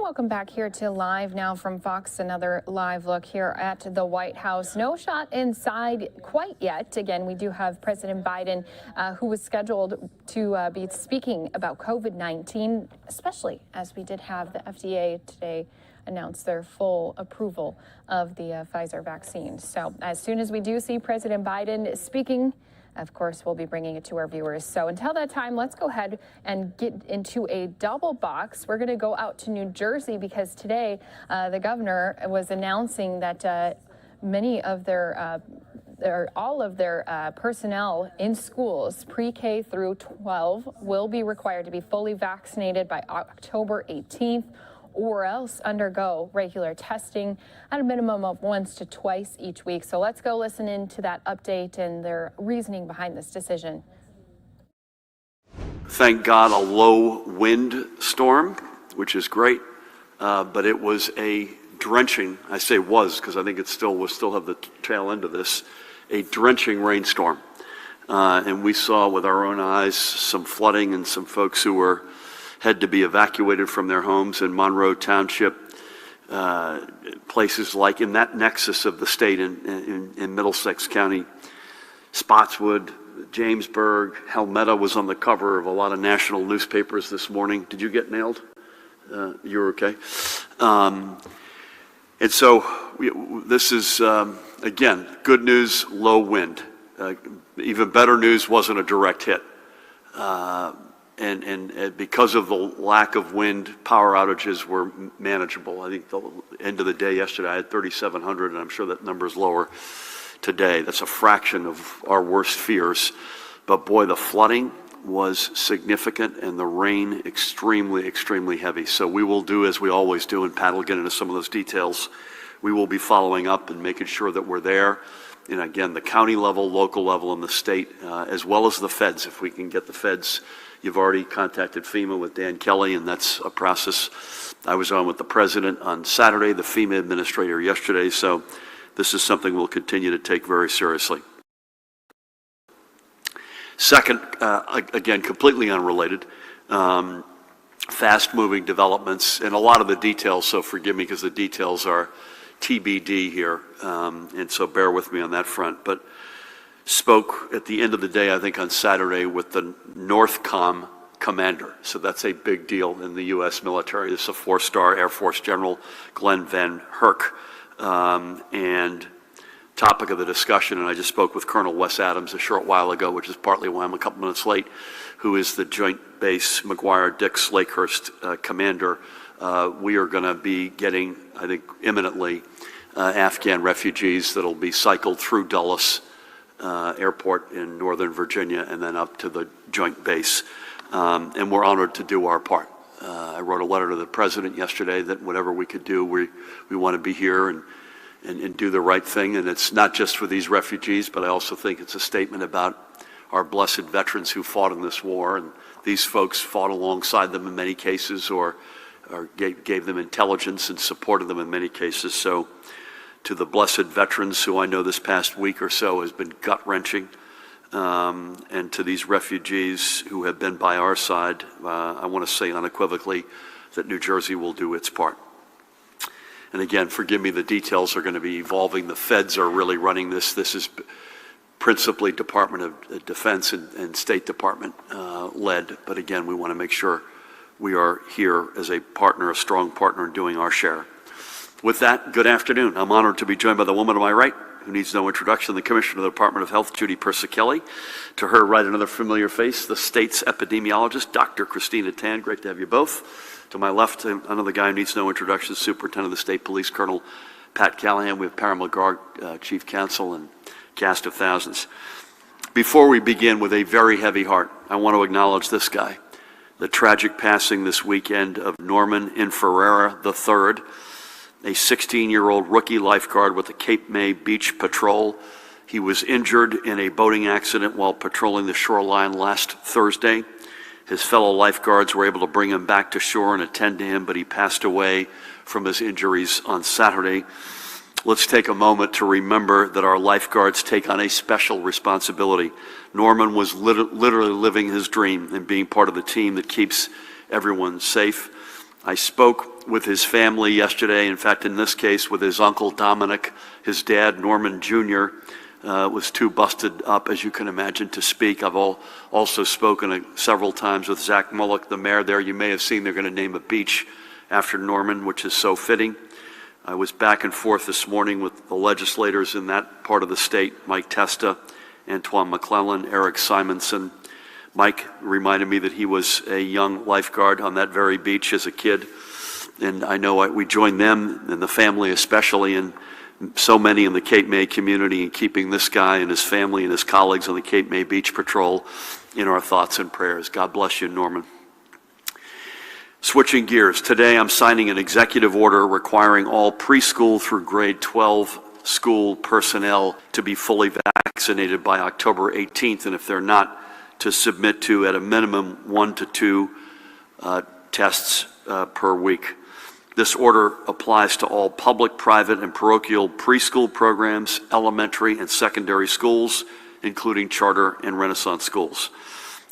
S16: welcome back here to Live Now from Fox. Another live look here at the White House. No shot inside quite yet. Again, we do have President Biden, who was scheduled to be speaking about COVID-19, especially as we did have the FDA today announce their full approval of the Pfizer vaccine. So as soon as we do see President Biden speaking, of course, we'll be bringing it to our viewers. So until that time, let's go ahead and get into a double box. We're going to go out to New Jersey because today the governor was announcing that many of their all of their personnel in schools, pre-K through 12, will be required to be fully vaccinated by October 18th. Or else undergo regular testing at a minimum of once to twice each week. So let's go listen into that update and their reasoning behind this decision.
S1: Thank God, a low wind storm, which is great, but it was a drenching, I say was because I think we'll still have the tail end of this, a drenching rainstorm. And we saw with our own eyes some flooding and some folks who had to be evacuated from their homes in Monroe Township, places like in that nexus of the state in Middlesex County, Spotswood, Jamesburg. Helmetta was on the cover of a lot of national newspapers this morning. Did you get nailed? You were okay? And so this is, again, good news, low wind. Even better news, wasn't a direct hit. And because of the lack of wind, power outages were manageable. I think the end of the day yesterday, I had 3,700, and I'm sure that number is lower today. That's a fraction of our worst fears. But boy, the flooding was significant and the rain extremely, extremely heavy. So we will do as we always do, and Pat will get into some of those details. We will be following up and making sure that we're there. And again, the county level, local level, and the state, as well as the feds, if we can get the feds. You've already contacted FEMA with Dan Kelly, and that's a process. I was on with the president on Saturday, the FEMA administrator yesterday, so this is something we'll continue to take very seriously. Second, again, completely unrelated, fast-moving developments, and a lot of the details, so forgive me because the details are TBD here, and so bear with me on that front. But spoke at the end of the day, I think on Saturday, with the NORTHCOM commander. So that's a big deal in the U.S. military. This is a 4-star Air Force General, Glenn Van Herk. And topic of the discussion, and I just spoke with Colonel Wes Adams a short while ago, which is partly why I'm a couple minutes late, who is the Joint Base McGuire-Dix Lakehurst commander. We are going to be getting, I think, imminently, Afghan refugees that'll be cycled through Dulles Airport in Northern Virginia and then up to the joint base. And we're honored to do our part. I wrote a letter to the president yesterday that whatever we could do, we want to be here and do the right thing. And it's not just for these refugees, but I also think it's a statement about our blessed veterans who fought in this war. And these folks fought alongside them in many cases or gave them intelligence and supported them in many cases. So to the blessed veterans who I know this past week or so has been gut-wrenching, and to these refugees who have been by our side, I want to say unequivocally that New Jersey will do its part. And again, forgive me, the details are going to be evolving. The feds are really running this. This is principally Department of Defense and State Department led, but again, we want to make sure we are here as a partner, a strong partner in doing our share. With that, good afternoon. I'm honored to be joined by the woman to my right, who needs no introduction, the Commissioner of the Department of Health, Judy Persichilli. To her right, another familiar face, the state's epidemiologist, Dr. Christina Tan. Great to have you both. To my left, another guy who needs no introduction, Superintendent of the State Police, Colonel Pat Callahan. We have Para McGarg, Chief Counsel, and cast of thousands. Before we begin with a very heavy heart, I want to acknowledge this guy, the tragic passing this weekend of Norman Inferrera III, a 16-year-old rookie lifeguard with the Cape May Beach Patrol. He was injured in a boating accident while patrolling the shoreline last Thursday. His fellow lifeguards were able to bring him back to shore and attend to him, but he passed away from his injuries on Saturday. Let's take a moment to remember that our lifeguards take on a special responsibility. Norman was literally living his dream and being part of the team that keeps everyone safe. I spoke with his family yesterday. In fact, in this case, with his uncle Dominic. His dad, Norman Jr., was too busted up, as you can imagine, to speak. I've also spoken several times with Zach Mullock, the mayor there. You may have seen they're going to name a beach after Norman, which is so fitting. I was back and forth this morning with the legislators in that part of the state, Mike Testa, Antoine McClellan, Eric Simonson. Mike reminded me that he was a young lifeguard on that very beach as a kid. And I know we joined them and the family especially, and so many in the Cape May community, in keeping this guy and his family and his colleagues on the Cape May Beach Patrol in our thoughts and prayers. God bless you, Norman. Switching gears, today I'm signing an executive order requiring all preschool through grade 12 school personnel to be fully vaccinated by October 18th, and if they're not, to submit to, at a minimum, 1 to 2 tests per week. This order applies to all public, private, and parochial preschool programs, elementary and secondary schools, including charter and Renaissance schools.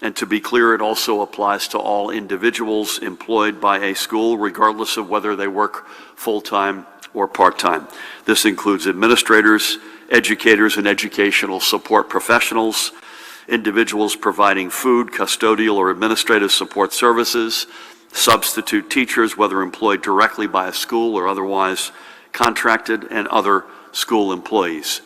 S1: And to be clear, it also applies to all individuals employed by a school, regardless of whether they work full-time or part-time. This includes administrators, educators, and educational support professionals, individuals providing food, custodial, or administrative support services, substitute teachers, whether employed directly by a school or otherwise contracted, and other school employees.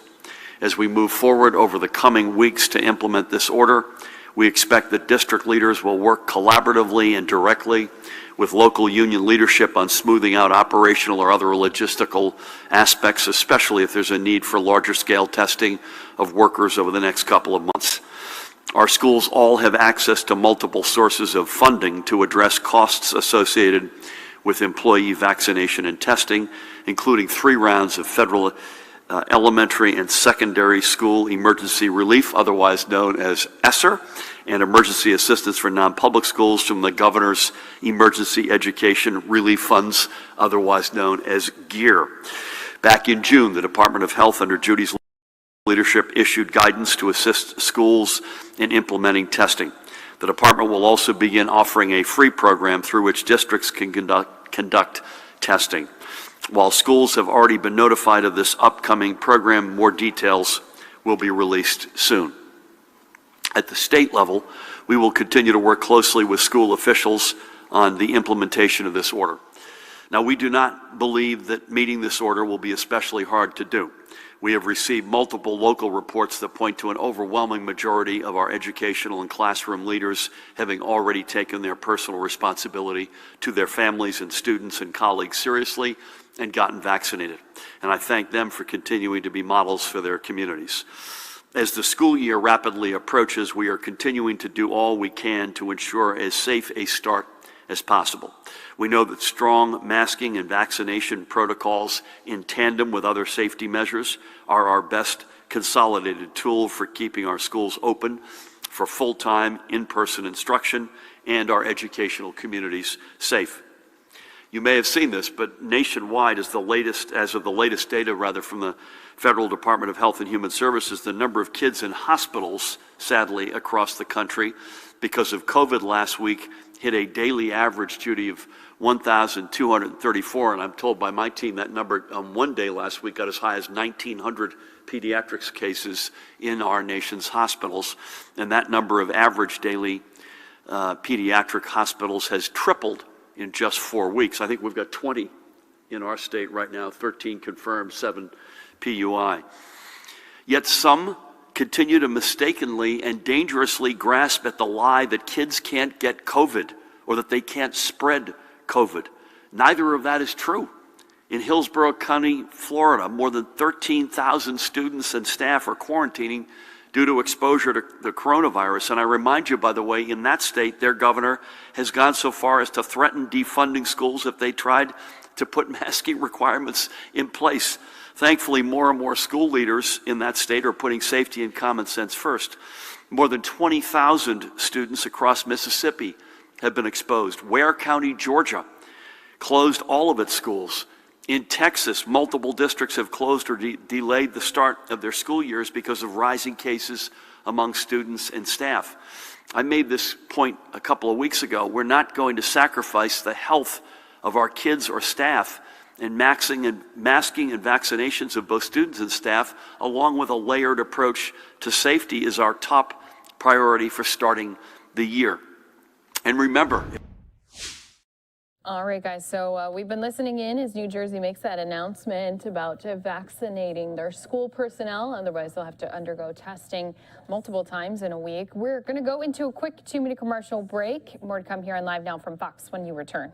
S1: As we move forward over the coming weeks to implement this order, we expect that district leaders will work collaboratively and directly with local union leadership on smoothing out operational or other logistical aspects, especially if there's a need for larger scale testing of workers over the next couple of months. Our schools all have access to multiple sources of funding to address costs associated with employee vaccination and testing, including 3 rounds of federal elementary and secondary school emergency relief, otherwise known as ESSER, and emergency assistance for non-public schools from the governor's emergency education relief funds, otherwise known as GEAR. Back in June, the Department of Health under Judy's leadership issued guidance to assist schools in implementing testing. The department will also begin offering a free program through which districts can conduct testing. While schools have already been notified of this upcoming program, more details will be released soon. At the state level, we will continue to work closely with school officials on the implementation of this order. Now, we do not believe that meeting this order will be especially hard to do. We have received multiple local reports that point to an overwhelming majority of our educational and classroom leaders having already taken their personal responsibility to their families and students and colleagues seriously and gotten vaccinated. And I thank them for continuing to be models for their communities. As the school year rapidly approaches, we are continuing to do all we can to ensure as safe a start as possible. We know that strong masking and vaccination protocols in tandem with other safety measures are our best consolidated tool for keeping our schools open for full-time in-person instruction and our educational communities safe. You may have seen this, but nationwide, as of the latest data from the Federal Department of Health and Human Services, the number of kids in hospitals, sadly, across the country because of COVID last week hit a daily average, Judy, of 1,234, and I'm told by my team that number on one day last week got as high as 1,900 pediatrics cases in our nation's hospitals, and that number of average daily pediatric hospitals has tripled in just 4 weeks. I think we've got 20 in our state right now, 13 confirmed, 7 PUI. Yet some continue to mistakenly and dangerously grasp at the lie that kids can't get COVID or that they can't spread COVID. Neither of that is true. In Hillsborough County, Florida, more than 13,000 students and staff are quarantining due to exposure to the coronavirus. And I remind you, by the way, in that state, their governor has gone so far as to threaten defunding schools if they tried to put masking requirements in place. Thankfully, more and more school leaders in that state are putting safety and common sense first. More than 20,000 students across Mississippi have been exposed. Ware County, Georgia, closed all of its schools. In Texas, multiple districts have closed or delayed the start of their school years because of rising cases among students and staff. I made this point a couple of weeks ago. We're not going to sacrifice the health of our kids or staff, and masking and vaccinations of both students and staff, along with a layered approach to safety, is our top priority for starting the year. And remember,
S16: all right, guys, so we've been listening in as New Jersey makes that announcement about vaccinating their school personnel. Otherwise, they'll have to undergo testing multiple times in a week. We're going to go into a quick 2-minute commercial break. More to come here on Live Now from Fox when you return.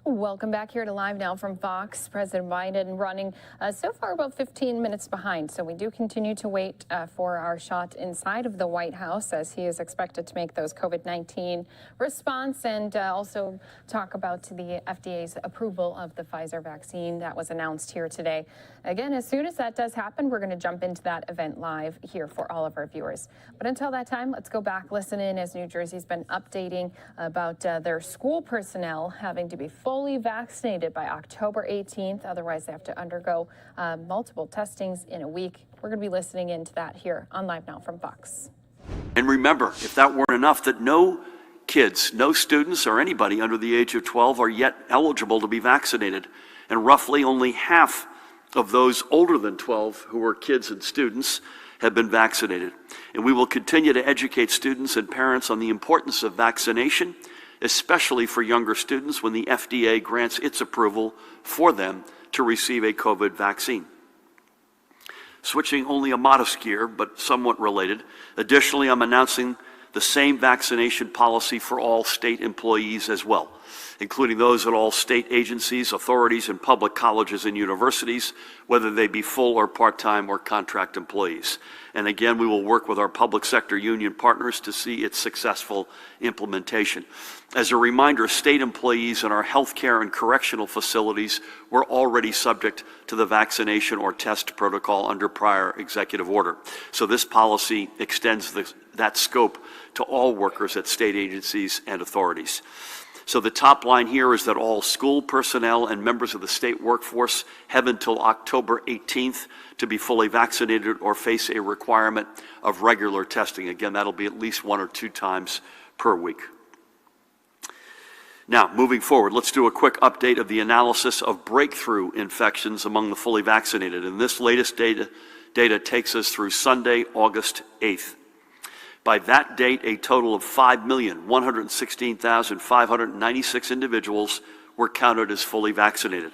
S16: Welcome back here to Live Now from Fox. President Biden running so far about 15 minutes behind. So we do continue to wait for our shot inside of the White House as he is expected to make those COVID-19 response and also talk about the FDA's approval of the Pfizer vaccine that was announced here today. Again, as soon as that does happen, we're going to jump into that event live here for all of our viewers. But until that time, let's go back, listen in as New Jersey's been updating about their school personnel having to be fully vaccinated by October 18th. Otherwise, they have to undergo multiple testings in a week. We're going to be listening into that here on Live Now from Fox.
S1: and remember, if that weren't enough, that no kids, no students or anybody under the age of 12 are yet eligible to be vaccinated. And roughly only half of those older than 12 who are kids and students have been vaccinated. And we will continue to educate students and parents on the importance of vaccination, especially for younger students when the FDA grants its approval for them to receive a COVID vaccine. Switching only a modest gear, but somewhat related, additionally, I'm announcing the same vaccination policy for all state employees as well, including those at all state agencies, authorities, and public colleges and universities, whether they be full or part-time or contract employees. And again, we will work with our public sector union partners to see its successful implementation. As a reminder, state employees in our healthcare and correctional facilities were already subject to the vaccination or test protocol under prior executive order. So this policy extends that scope to all workers at state agencies and authorities. So the top line here is that all school personnel and members of the state workforce have until October 18th to be fully vaccinated or face a requirement of regular testing. Again, that'll be at least 1 or 2 times per week. Now, moving forward, let's do a quick update of the analysis of breakthrough infections among the fully vaccinated. And this latest data takes us through Sunday, August 8th. By that date, a total of 5,116,596 individuals were counted as fully vaccinated.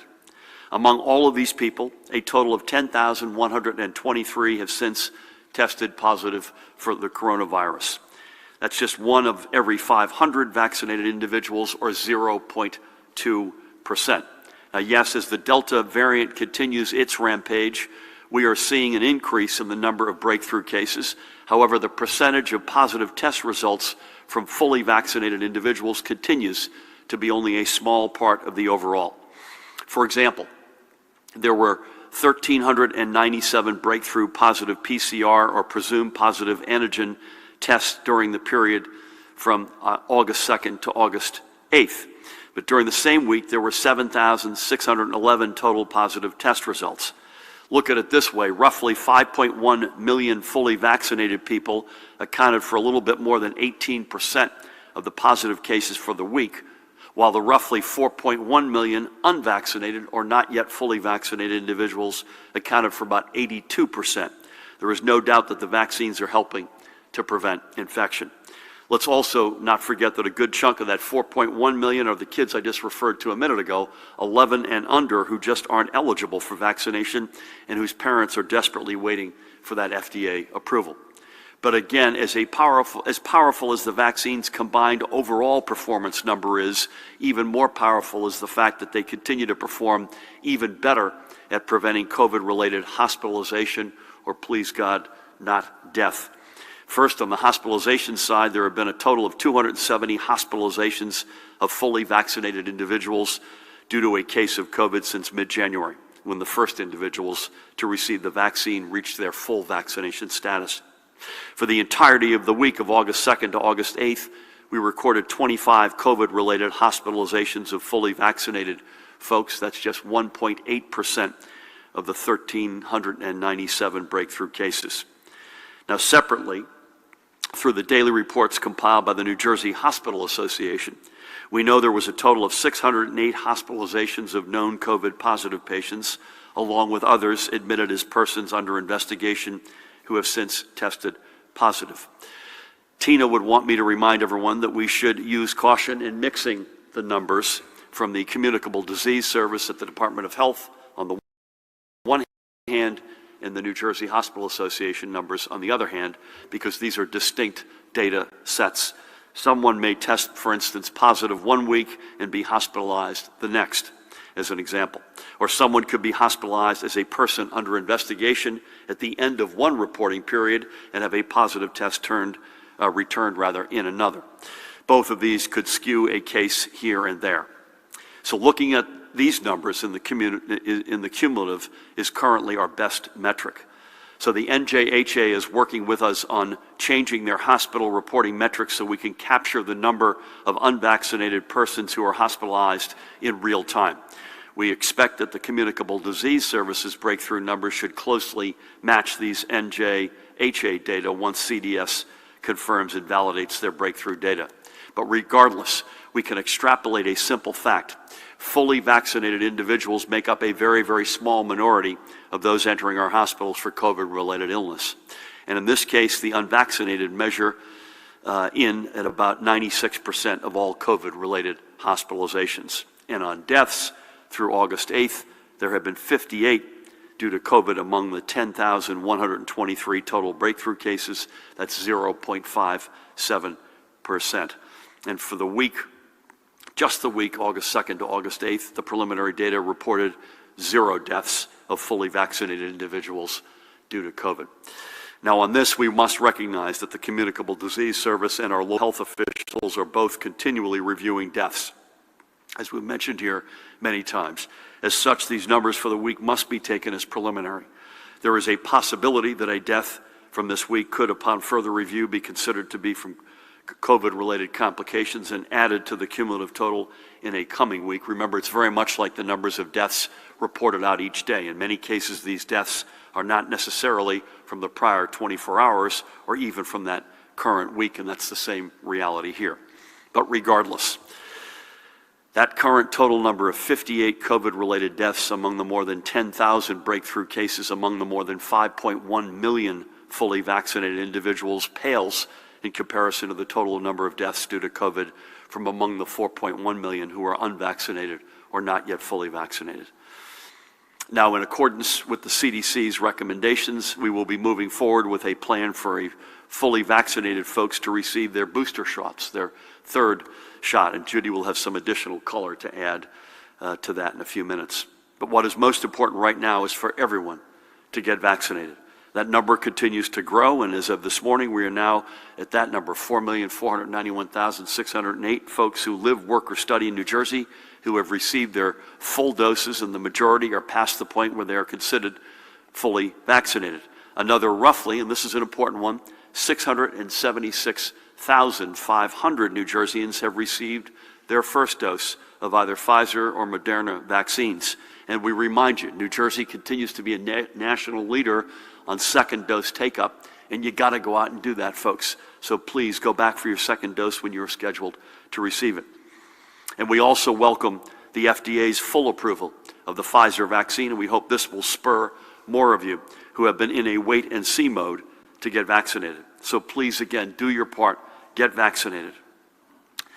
S1: Among all of these people, a total of 10,123 have since tested positive for the coronavirus. That's just 1 of every 500 vaccinated individuals, or 0.2%. Now, yes, as the Delta variant continues its rampage, we are seeing an increase in the number of breakthrough cases. However, the percentage of positive test results from fully vaccinated individuals continues to be only a small part of the overall. For example, there were 1,397 breakthrough positive PCR or presumed positive antigen tests during the period from August 2nd to August 8th. But during the same week, there were 7,611 total positive test results. Look at it this way, roughly 5.1 million fully vaccinated people accounted for a little bit more than 18% of the positive cases for the week, while the roughly 4.1 million unvaccinated or not yet fully vaccinated individuals accounted for about 82%. There is no doubt that the vaccines are helping to prevent infection. Let's also not forget that a good chunk of that 4.1 million are the kids I just referred to a minute ago, 11 and under, who just aren't eligible for vaccination and whose parents are desperately waiting for that FDA approval. But again, as powerful as the vaccine's combined overall performance number is, even more powerful is the fact that they continue to perform even better at preventing COVID-related hospitalization or, please God, not death. First, on the hospitalization side, there have been a total of 270 hospitalizations of fully vaccinated individuals due to a case of COVID since mid-January, when the first individuals to receive the vaccine reached their full vaccination status. For the entirety of the week of August 2nd to August 8th, we recorded 25 COVID-related hospitalizations of fully vaccinated folks. That's just 1.8% of the 1,397 breakthrough cases. Now, separately, through the daily reports compiled by the New Jersey Hospital Association, we know there was a total of 608 hospitalizations of known COVID-positive patients, along with others admitted as persons under investigation who have since tested positive. Tina would want me to remind everyone that we should use caution in mixing the numbers from the Communicable Disease Service at the Department of Health on the one hand and the New Jersey Hospital Association numbers on the other hand, because these are distinct data sets. Someone may test, for instance, positive one week and be hospitalized the next, as an example. Or someone could be hospitalized as a person under investigation at the end of one reporting period and have a positive test returned in another. Both of these could skew a case here and there. So looking at these numbers in the cumulative is currently our best metric. So the NJHA is working with us on changing their hospital reporting metrics so we can capture the number of unvaccinated persons who are hospitalized in real time. We expect that the Communicable Disease Service's breakthrough numbers should closely match these NJHA data once CDS confirms and validates their breakthrough data. But regardless, we can extrapolate a simple fact. Fully vaccinated individuals make up a very, very small minority of those entering our hospitals for COVID-related illness. And in this case, the unvaccinated measure in at about 96% of all COVID-related hospitalizations. And on deaths, through August 8th, there have been 58 due to COVID among the 10,123 total breakthrough cases. That's 0.57%. And for the week, just the week, August 2nd to August 8th, the preliminary data reported 0 deaths of fully vaccinated individuals due to COVID. Now on this, we must recognize that the Communicable Disease Service and our local health officials are both continually reviewing deaths, as we've mentioned here many times. As such, these numbers for the week must be taken as preliminary. There is a possibility that a death from this week could, upon further review, be considered to be from COVID-related complications and added to the cumulative total in a coming week. Remember, it's very much like the numbers of deaths reported out each day. In many cases, these deaths are not necessarily from the prior 24 hours or even from that current week, and that's the same reality here. But regardless, that current total number of 58 COVID-related deaths among the more than 10,000 breakthrough cases among the more than 5.1 million fully vaccinated individuals pales in comparison to the total number of deaths due to COVID from among the 4.1 million who are unvaccinated or not yet fully vaccinated. Now, in accordance with the CDC's recommendations, we will be moving forward with a plan for a fully vaccinated folks to receive their booster shots, their third shot. And Judy will have some additional color to add to that in a few minutes. But what is most important right now is for everyone to get vaccinated. That number continues to grow, and as of this morning, we are now at that number, 4,491,608 folks who live, work, or study in New Jersey who have received their full doses, and the majority are past the point where they are considered fully vaccinated. Another roughly, and this is an important one, 676,500 New Jerseyans have received their first dose of either Pfizer or Moderna vaccines. And we remind you, New Jersey continues to be a national leader on second dose take-up, and you got to go out and do that, folks. So please go back for your second dose when you're scheduled to receive it. And we also welcome the FDA's full approval of the Pfizer vaccine, and we hope this will spur more of you who have been in a wait-and-see mode to get vaccinated. So please, again, do your part, get vaccinated.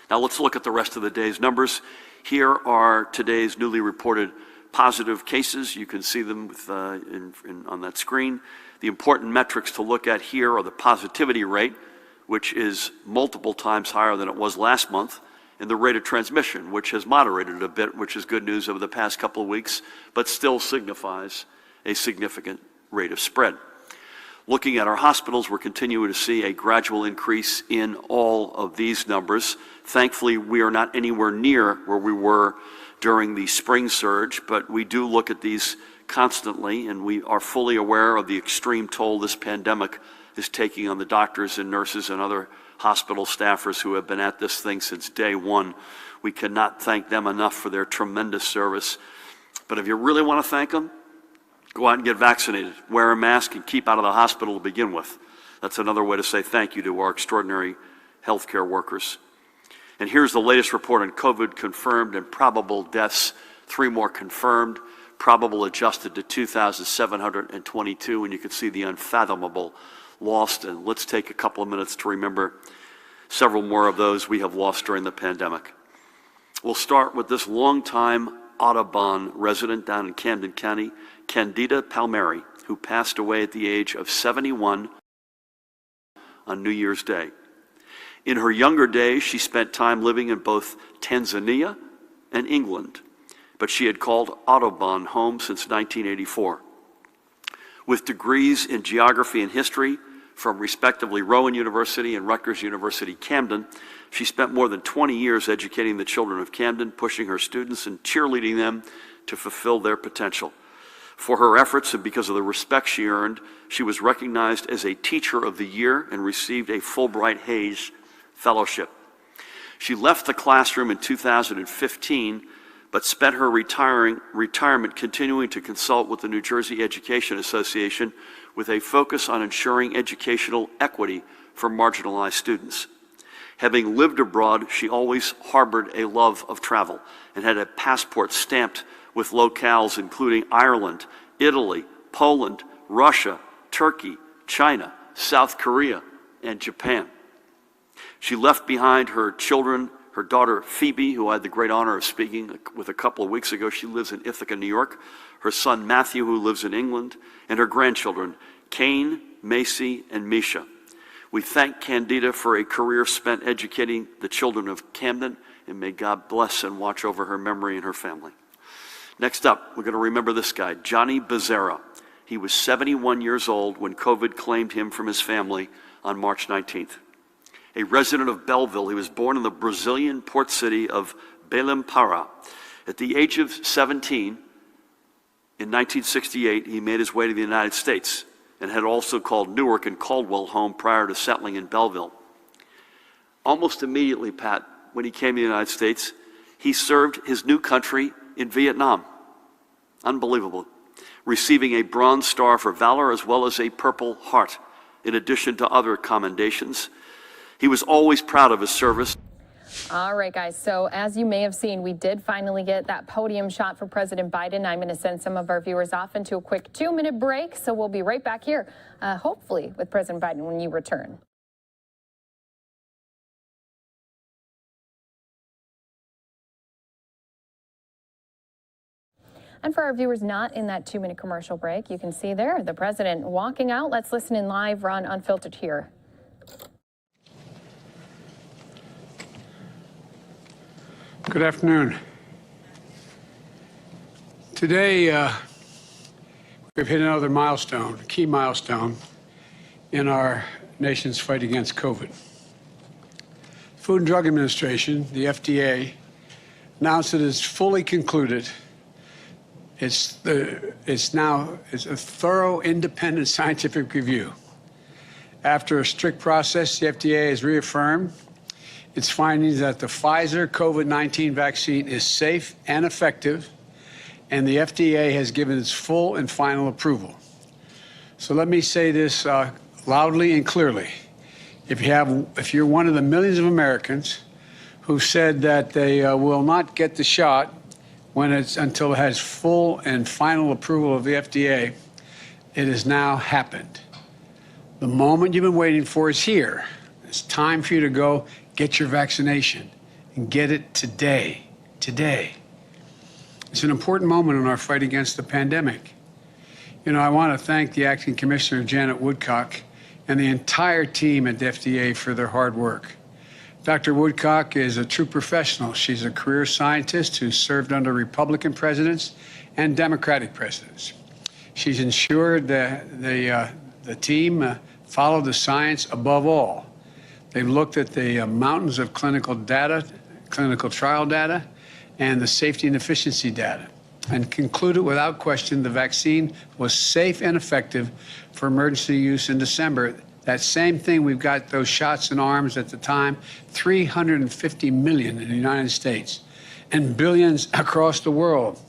S1: Now let's look at the rest of the day's numbers. Here are today's newly reported positive cases. You can see them with, on that screen. The important metrics to look at here are the positivity rate, which is multiple times higher than it was last month, and the rate of transmission, which has moderated a bit, which is good news over the past couple of weeks, but still signifies a significant rate of spread. Looking at our hospitals, we're continuing to see a gradual increase in all of these numbers. Thankfully, we are not anywhere near where we were during the spring surge, but we do look at these constantly, and we are fully aware of the extreme toll this pandemic is taking on the doctors and nurses and other hospital staffers who have been at this thing since day one. We cannot thank them enough for their tremendous service. But if you really want to thank them, go out and get vaccinated, wear a mask, and keep out of the hospital to begin with. That's another way to say thank you to our extraordinary healthcare workers. And here's the latest report on COVID confirmed and probable deaths. 3 more confirmed, probable adjusted to 2,722, and you can see the unfathomable lost. And let's take a couple of minutes to remember several more of those we have lost during the pandemic. We'll start with this longtime Audubon resident down in Camden County, Candida Palmieri, who passed away at the age of 71 on New Year's Day. In her younger days, she spent time living in both Tanzania and England, but she had called Audubon home since 1984. With degrees in geography and history from respectively Rowan University and Rutgers University Camden, she spent more than 20 years educating the children of Camden, pushing her students and cheerleading them to fulfill their potential. For her efforts and because of the respect she earned, she was recognized as a Teacher of the Year and received a Fulbright Hayes Fellowship. She left the classroom in 2015, but spent her retirement continuing to consult with the New Jersey Education Association with a focus on ensuring educational equity for marginalized students. Having lived abroad, she always harbored a love of travel and had a passport stamped with locales including Ireland, Italy, Poland, Russia, Turkey, China, South Korea, and Japan. She left behind her children, her daughter Phoebe, who I had the great honor of speaking with a couple of weeks ago. She lives in Ithaca, New York. Her son Matthew, who lives in England, and her grandchildren, Kane, Macy, and Misha. We thank Candida for a career spent educating the children of Camden, and may God bless and watch over her memory and her family. Next up, we're going to remember this guy, Johnny Becerra. He was 71 years old when COVID claimed him from his family on March 19th. A resident of Belleville, he was born in the Brazilian port city of Belém Pará. At the age of 17, in 1968, he made his way to the United States and had also called Newark and Caldwell home prior to settling in Belleville. Almost immediately, Pat, when he came to the United States, he served his new country in Vietnam. Unbelievable. Receiving a Bronze Star for Valor as well as a Purple Heart, in addition to other commendations. He was always proud of his service.
S16: All right, guys. So as you may have seen, we did finally get that podium shot for President Biden. I'm going to send some of our viewers off into a quick 2-minute break. So we'll be right back here, hopefully with President Biden when you return. And for our viewers not in that 2-minute commercial break, you can see there the president walking out. Let's listen in live on Unfiltered here.
S18: Good afternoon. Today, we've hit another milestone, a key milestone in our nation's fight against COVID. Food and Drug Administration, the FDA, announced it is fully concluded. It's a thorough, independent scientific review. After a strict process, the FDA has reaffirmed its findings that the Pfizer COVID-19 vaccine is safe and effective, and the FDA has given its full and final approval. So let me say this loudly and clearly. If you're one of the millions of Americans who said that they will not get the shot until it has full and final approval of the FDA, it has now happened. The moment you've been waiting for is here. It's time for you to go get your vaccination and get it today. Today. It's an important moment in our fight against the pandemic. You know, I want to thank the Acting Commissioner, Janet Woodcock, and the entire team at the FDA for their hard work. Dr. Woodcock is a true professional. She's a career scientist who served under Republican presidents and Democratic presidents. She's ensured that the team followed the science above all. They've looked at the mountains of clinical data, clinical trial data, and the safety and efficiency data, and concluded without question the vaccine was safe and effective for emergency use in December. That same thing, we've got those shots in arms at the time, 350 million in the United States, and billions across the world.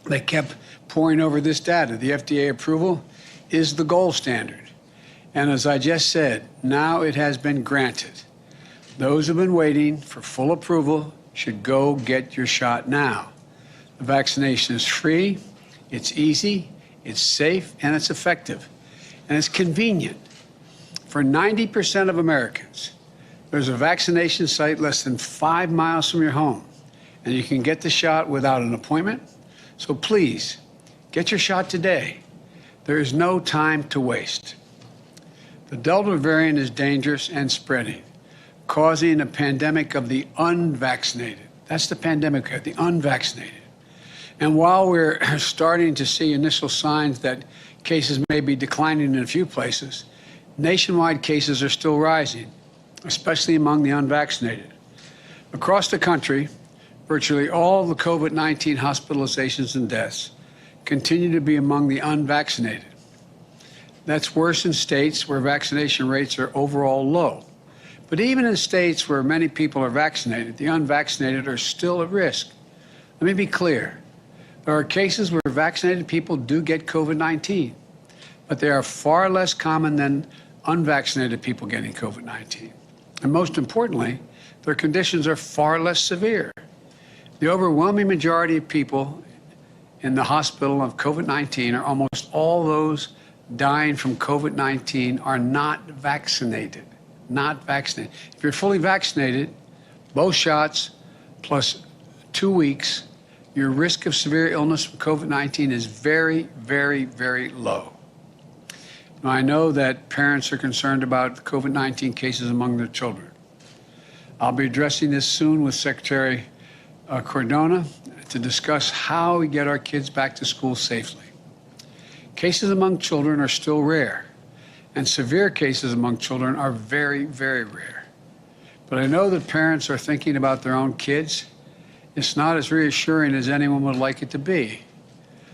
S18: They kept pouring over this data. The FDA approval is the gold standard. And as I just said, now it has been granted. Those who've been waiting for full approval should go get your shot now. The vaccination is free, it's easy, it's safe, and it's effective. And it's convenient. For 90% of Americans, there's a vaccination site less than 5 miles from your home, and you can get the shot without an appointment. So please, get your shot today. There is no time to waste. The Delta variant is dangerous and spreading, causing a pandemic of the unvaccinated. That's the pandemic of the unvaccinated. And while we're starting to see initial signs that cases may be declining in a few places, nationwide cases are still rising, especially among the unvaccinated. Across the country, virtually all the COVID-19 hospitalizations and deaths continue to be among the unvaccinated. That's worse in states where vaccination rates are overall low. But even in states where many people are vaccinated, the unvaccinated are still at risk. Let me be clear. There are cases where vaccinated people do get COVID-19, but they are far less common than unvaccinated people getting COVID-19. And most importantly, their conditions are far less severe. The overwhelming majority of people in the hospital of COVID-19, or almost all those dying from COVID-19, are not vaccinated. Not vaccinated. If you're fully vaccinated, both shots plus 2 weeks, your risk of severe illness from COVID-19 is very, very, very low. Now, I know that parents are concerned about COVID-19 cases among their children. I'll be addressing this soon with Secretary Cardona to discuss how we get our kids back to school safely. Cases among children are still rare, and severe cases among children are very, very rare. But I know that parents are thinking about their own kids. It's not as reassuring as anyone would like it to be.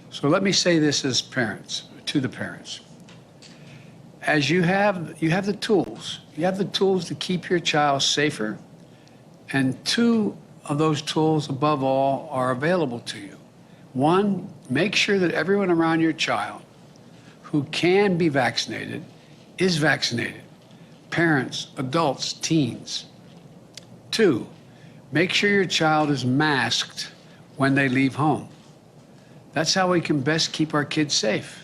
S18: So let me say this as parents, to the parents. As you have the tools. You have the tools to keep your child safer, and 2 of those tools, above all, are available to you. 1, make sure that everyone around your child who can be vaccinated is vaccinated. Parents, adults, teens. 2, make sure your child is masked when they leave home. That's how we can best keep our kids safe.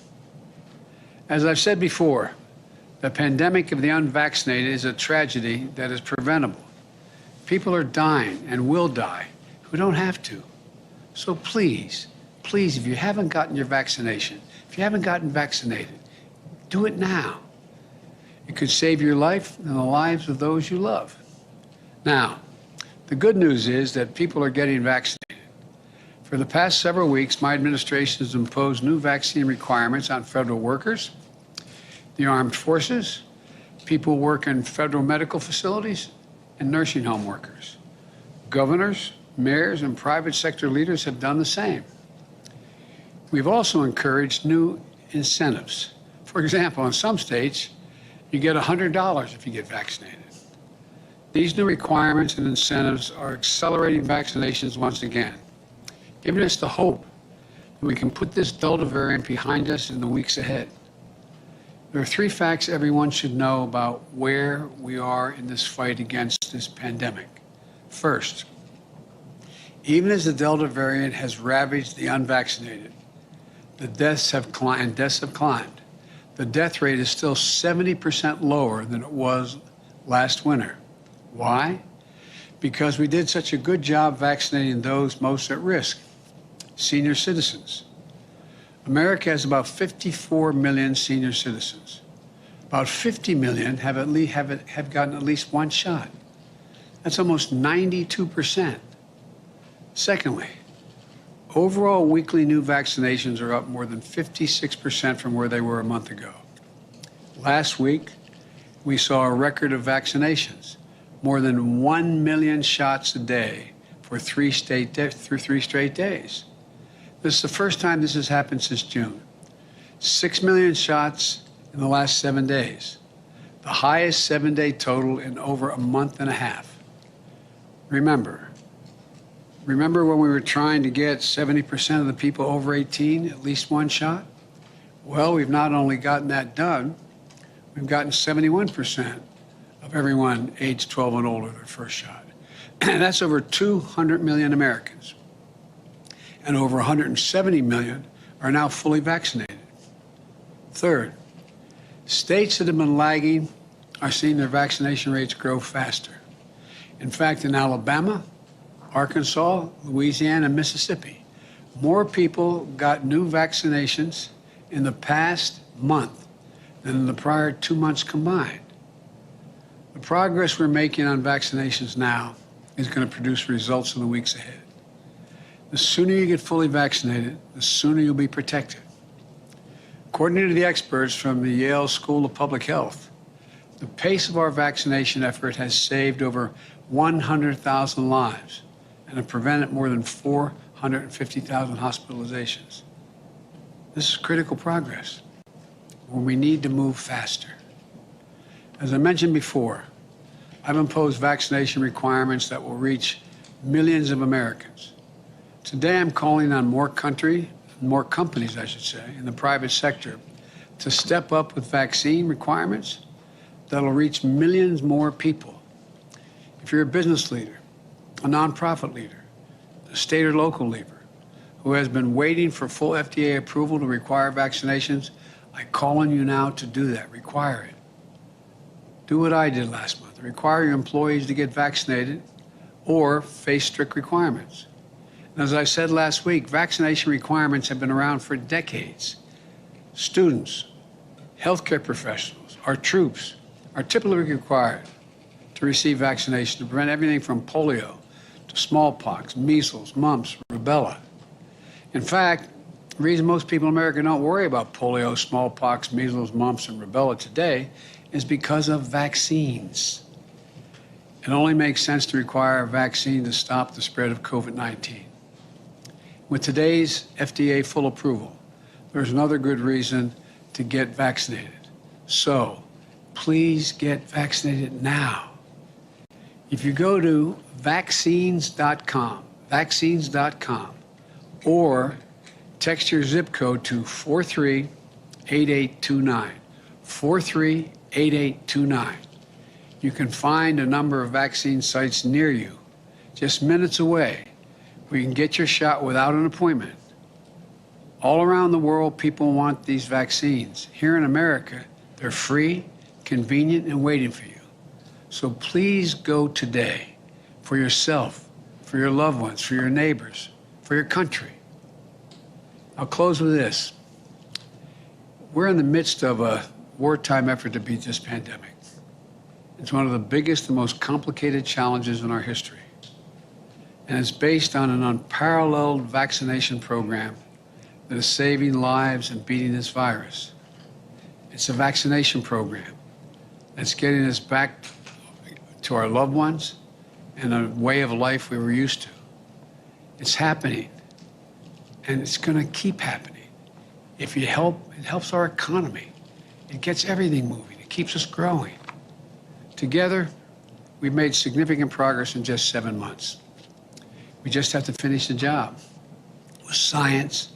S18: As I've said before, the pandemic of the unvaccinated is a tragedy that is preventable. People are dying and will die who don't have to. So please, please, if you haven't gotten your vaccination, if you haven't gotten vaccinated, do it now. It could save your life and the lives of those you love. Now,
S15: The good news is that people are getting vaccinated. For the past several weeks, my administration has imposed new vaccine requirements on federal workers, the armed forces, people who work in federal medical facilities, and nursing home workers. Governors, mayors, and private sector leaders have done the same. We've also encouraged new incentives. For example, in some states, you get $100 if you get vaccinated. These new requirements and incentives are accelerating vaccinations once again, giving us the hope that we can put this Delta variant behind us in the weeks ahead. There are 3 facts everyone should know about where we are in this fight against this pandemic. First, even as the Delta variant has ravaged the unvaccinated, the deaths have climbed. The death rate is still 70% lower than it was last winter. Why? Because we did such a good job vaccinating those most at risk, senior citizens. America has about 54 million senior citizens. About 50 million have gotten at least 1 shot. That's almost 92%. Secondly, overall weekly new vaccinations are up more than 56% from where they were a month ago. Last week, we saw a record of vaccinations, more than 1 million shots a day for 3 straight days. This is the first time this has happened since June. 6 million shots in the last 7 days, the highest 7-day total in over a month and a half. Remember when we were trying to get 70% of the people over 18 at least 1 shot? Well, we've not only gotten that done, we've gotten 71% of everyone aged 12 and older their first shot. That's over 200 million Americans. And over 170 million are now fully vaccinated. Third, states that have been lagging are seeing their vaccination rates grow faster. In fact, in Alabama, Arkansas, Louisiana, and Mississippi, more people got new vaccinations in the past month than in the prior 2 months combined. The progress we're making on vaccinations now is going to produce results in the weeks ahead. The sooner you get fully vaccinated, the sooner you'll be protected. According to the experts from the Yale School of Public Health, the pace of our vaccination effort has saved over 100,000 lives and have prevented more than 450,000 hospitalizations. This is critical progress, where we need to move faster. As I mentioned before, I've imposed vaccination requirements that will reach millions of Americans. Today, I'm calling on more companies, in the private sector to step up with vaccine requirements that'll reach millions more people. If you're a business leader, a nonprofit leader, a state or local leader who has been waiting for full FDA approval to require vaccinations, I call on you now to do that. Require it. Do what I did last month. Require your employees to get vaccinated or face strict requirements. And as I said last week, vaccination requirements have been around for decades. Students, healthcare professionals, our troops are typically required to receive vaccination to prevent everything from polio to smallpox, measles, mumps, rubella. In fact, the reason most people in America don't worry about polio, smallpox, measles, mumps, and rubella today is because of vaccines. It only makes sense to require a vaccine to stop the spread of COVID-19. With today's FDA full approval, there's another good reason to get vaccinated. So, please get vaccinated now. If you go to vaccines.com, or text your zip code to 438829, 438829. You can find a number of vaccine sites near you, just minutes away, where you can get your shot without an appointment. All around the world, people want these vaccines. Here in America, they're free, convenient, and waiting for you. So please go today for yourself, for your loved ones, for your neighbors, for your country. I'll close with this. We're in the midst of a wartime effort to beat this pandemic. It's one of the biggest and most complicated challenges in our history. and it's based on an unparalleled vaccination program that is saving lives and beating this virus. It's a vaccination program that's getting us back to our loved ones and a way of life we were used to. It's happening, and it's going to keep happening. If you help, it helps our economy. It gets everything moving. It keeps us growing. Together, we've made significant progress in just 7 months. We just have to finish the job with science,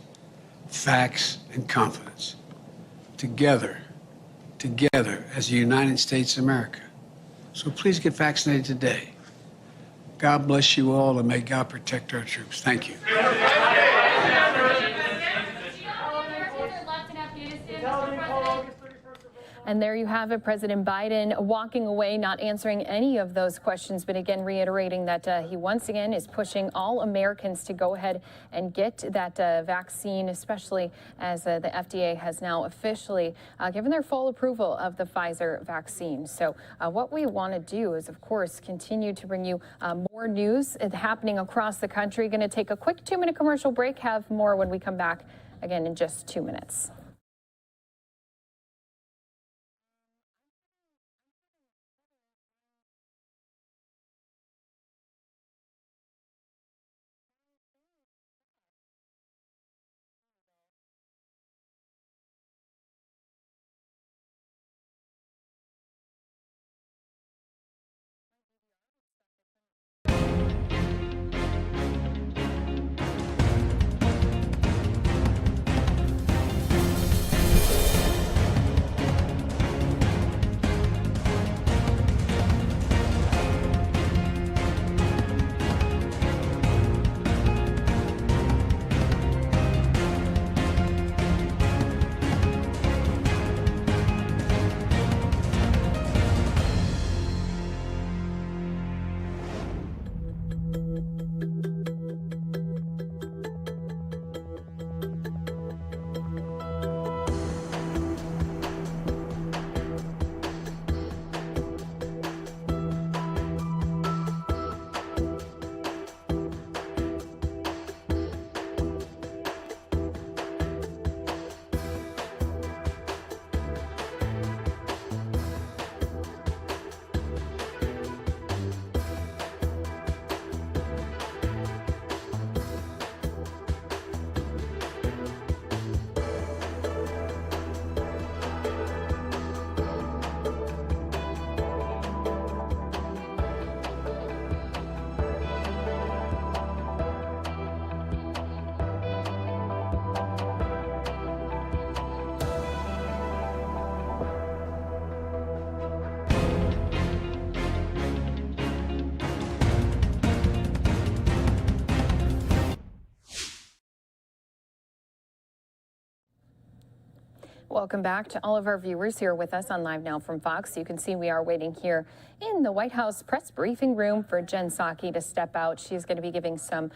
S15: facts, and confidence. Together as the United States of America. So please get vaccinated today. God bless you all, and may God protect our troops. Thank you.
S16: And there you have it, President Biden walking away, not answering any of those questions, but again reiterating that he once again is pushing all Americans to go ahead and get that vaccine, especially as the FDA has now officially given their full approval of the Pfizer vaccine. So what we want to do is, of course, continue to bring you more news happening across the country. Going to take a quick 2-minute commercial break, have more when we come back again in just 2 minutes. Welcome back to all of our viewers here with us on Live Now from Fox. You can see we are waiting here in the White House press briefing room for Jen Psaki to step out. She's going to be giving some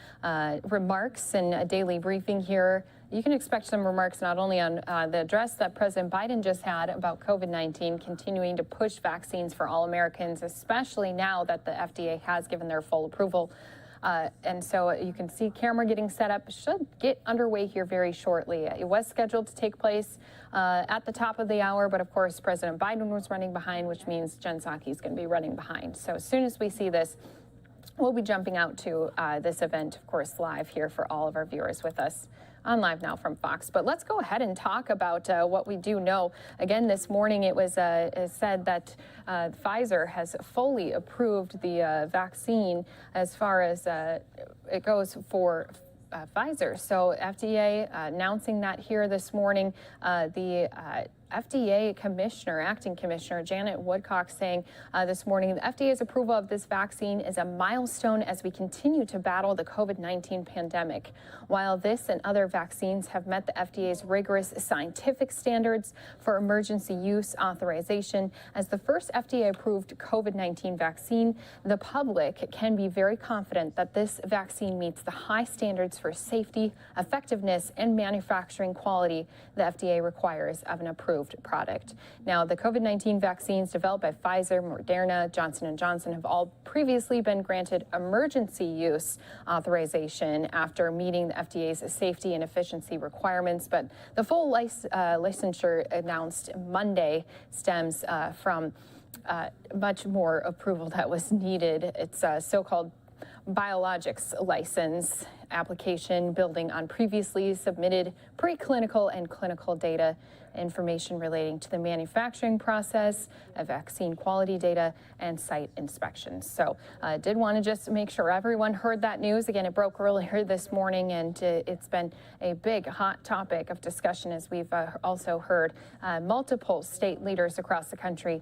S16: remarks in a daily briefing here. You can expect some remarks not only on the address that President Biden just had about COVID-19, continuing to push vaccines for all Americans, especially now that the FDA has given their full approval. And so you can see camera getting set up, should get underway here very shortly. It was scheduled to take place at the top of the hour, but of course President Biden was running behind, which means Jen Psaki is going to be running behind. So as soon as we see this, we'll be jumping out to this event, of course, live here for all of our viewers with us on Live Now from Fox. But let's go ahead and talk about what we do know. Again, this morning it was said that Pfizer has fully approved the vaccine as far as it goes for Pfizer. So FDA announcing that here this morning. The FDA commissioner, acting commissioner Janet Woodcock saying this morning the FDA's approval of this vaccine is a milestone as we continue to battle the COVID-19 pandemic. While this and other vaccines have met the FDA's rigorous scientific standards for emergency use authorization as the first FDA-approved COVID-19 vaccine, the public can be very confident that this vaccine meets the high standards for safety, effectiveness, and manufacturing quality the FDA requires of an approved approved product. Now, the COVID-19 vaccines developed by Pfizer, Moderna, Johnson & Johnson have all previously been granted emergency use authorization after meeting the FDA's safety and efficiency requirements, but the full licensure announced Monday stems from much more approval that was needed. It's a so-called biologics license application building on previously submitted preclinical and clinical data, information relating to the manufacturing process, vaccine quality data, and site inspections. So I did want to just make sure everyone heard that news. Again, it broke earlier this morning, and it's been a big hot topic of discussion, as we've also heard multiple state leaders across the country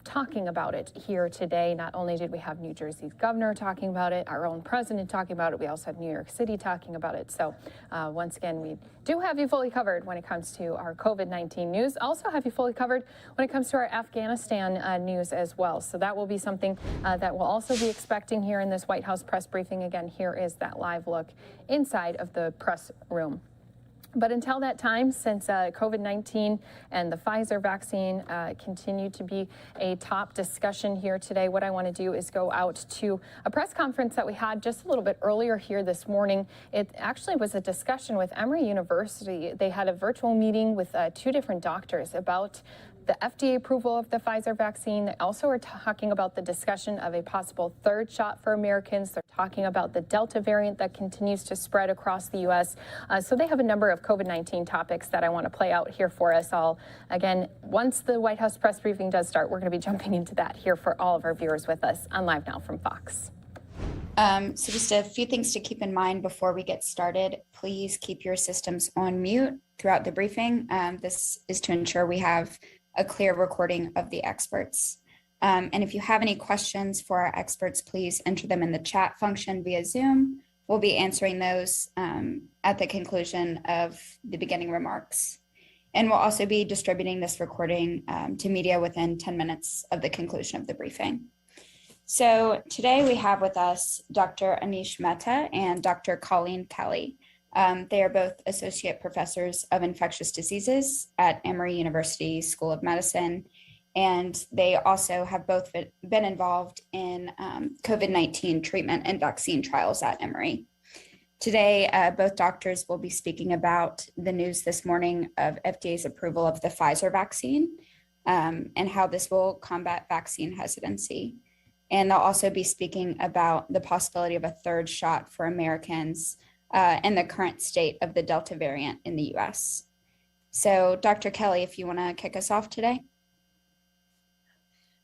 S16: talking about it here today. Not only did we have New Jersey's governor talking about it, our own president talking about it, we also have New York City talking about it. So once again, we do have you fully covered when it comes to our COVID-19 news. Also have you fully covered when it comes to our Afghanistan news as well. So that will be something that we'll also be expecting here in this White House press briefing. Again, here is that live look inside of the press room. But until that time, since COVID-19 and the Pfizer vaccine continue to be a top discussion here today, what I want to do is go out to a press conference that we had just a little bit earlier here this morning. It actually was a discussion with Emory University. They had a virtual meeting with two different doctors about the FDA approval of the Pfizer vaccine. They also are talking about the discussion of a possible third shot for Americans. They're talking about the Delta variant that continues to spread across the U.S. So they have a number of COVID-19 topics that I want to play out here for us all. Again, once the White House press briefing does start, we're going to be jumping into that here for all of our viewers with us on Live Now from Fox.
S4: So just a few things to keep in mind before we get started. Please keep your systems on mute throughout the briefing. This is to ensure we have a clear recording of the experts. And if you have any questions for our experts, please enter them in the chat function via Zoom. We'll be answering those at the conclusion of the beginning remarks. And we'll also be distributing this recording to media within 10 minutes of the conclusion of the briefing. So today we have with us Dr. Anish Mehta and Dr. Colleen Kelly. They are both associate professors of infectious diseases at Emory University School of Medicine, and they also have both been involved in COVID-19 treatment and vaccine trials at Emory. Today, both doctors will be speaking about the news this morning of FDA's approval of the Pfizer vaccine and how this will combat vaccine hesitancy. And they'll also be speaking about the possibility of a third shot for Americans and the current state of the Delta variant in the US. So Dr. Kelly, if you want to kick us off today.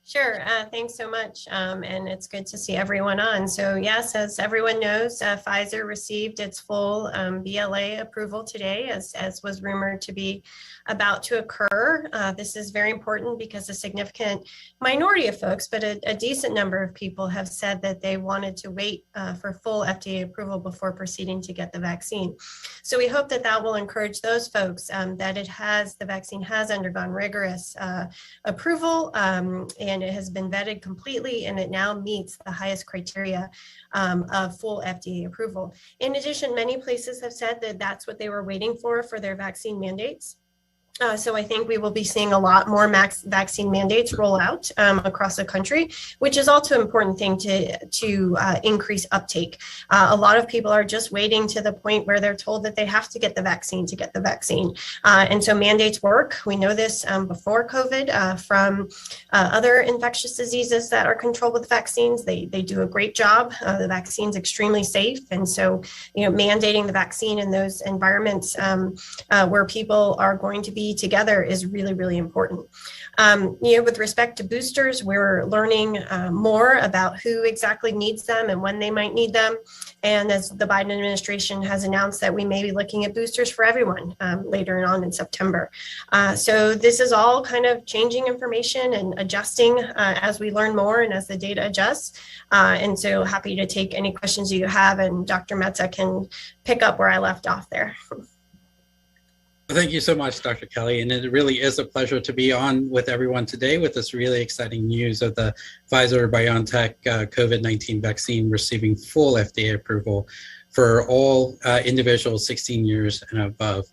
S17: Sure, thanks so much, and it's good to see everyone on. So yes, as everyone knows, Pfizer received its full BLA approval today, as was rumored to be about to occur. This is very important because a significant minority of folks, but a decent number of people have said that they wanted to wait for full FDA approval before proceeding to get the vaccine. So we hope that that will encourage those folks that the vaccine has undergone rigorous approval, and it has been vetted completely, and it now meets the highest criteria of full FDA approval. In addition, many places have said that that's what they were waiting for their vaccine mandates. So I think we will be seeing a lot more vaccine mandates roll out across the country, which is also an important thing to increase uptake. A lot of people are just waiting to the point where they're told that they have to get the vaccine to get the vaccine. And so mandates work. We know this before COVID from other infectious diseases that are controlled with vaccines. They do a great job. The vaccine's extremely safe. And so, mandating the vaccine in those environments where people are going to be together is really, really important. With respect to boosters, we're learning more about who exactly needs them and when they might need them. And as the Biden administration has announced that we may be looking at boosters for everyone later on in September. So this is all kind of changing information and adjusting as we learn more and as the data adjusts. And so happy to take any questions you have, and Dr. Mehta can pick up where I left off there.
S23: Thank you so much, Dr. Kelly. And it really is a pleasure to be on with everyone today with this really exciting news of the Pfizer-BioNTech COVID-19 vaccine receiving full FDA approval for all individuals 16 years and above.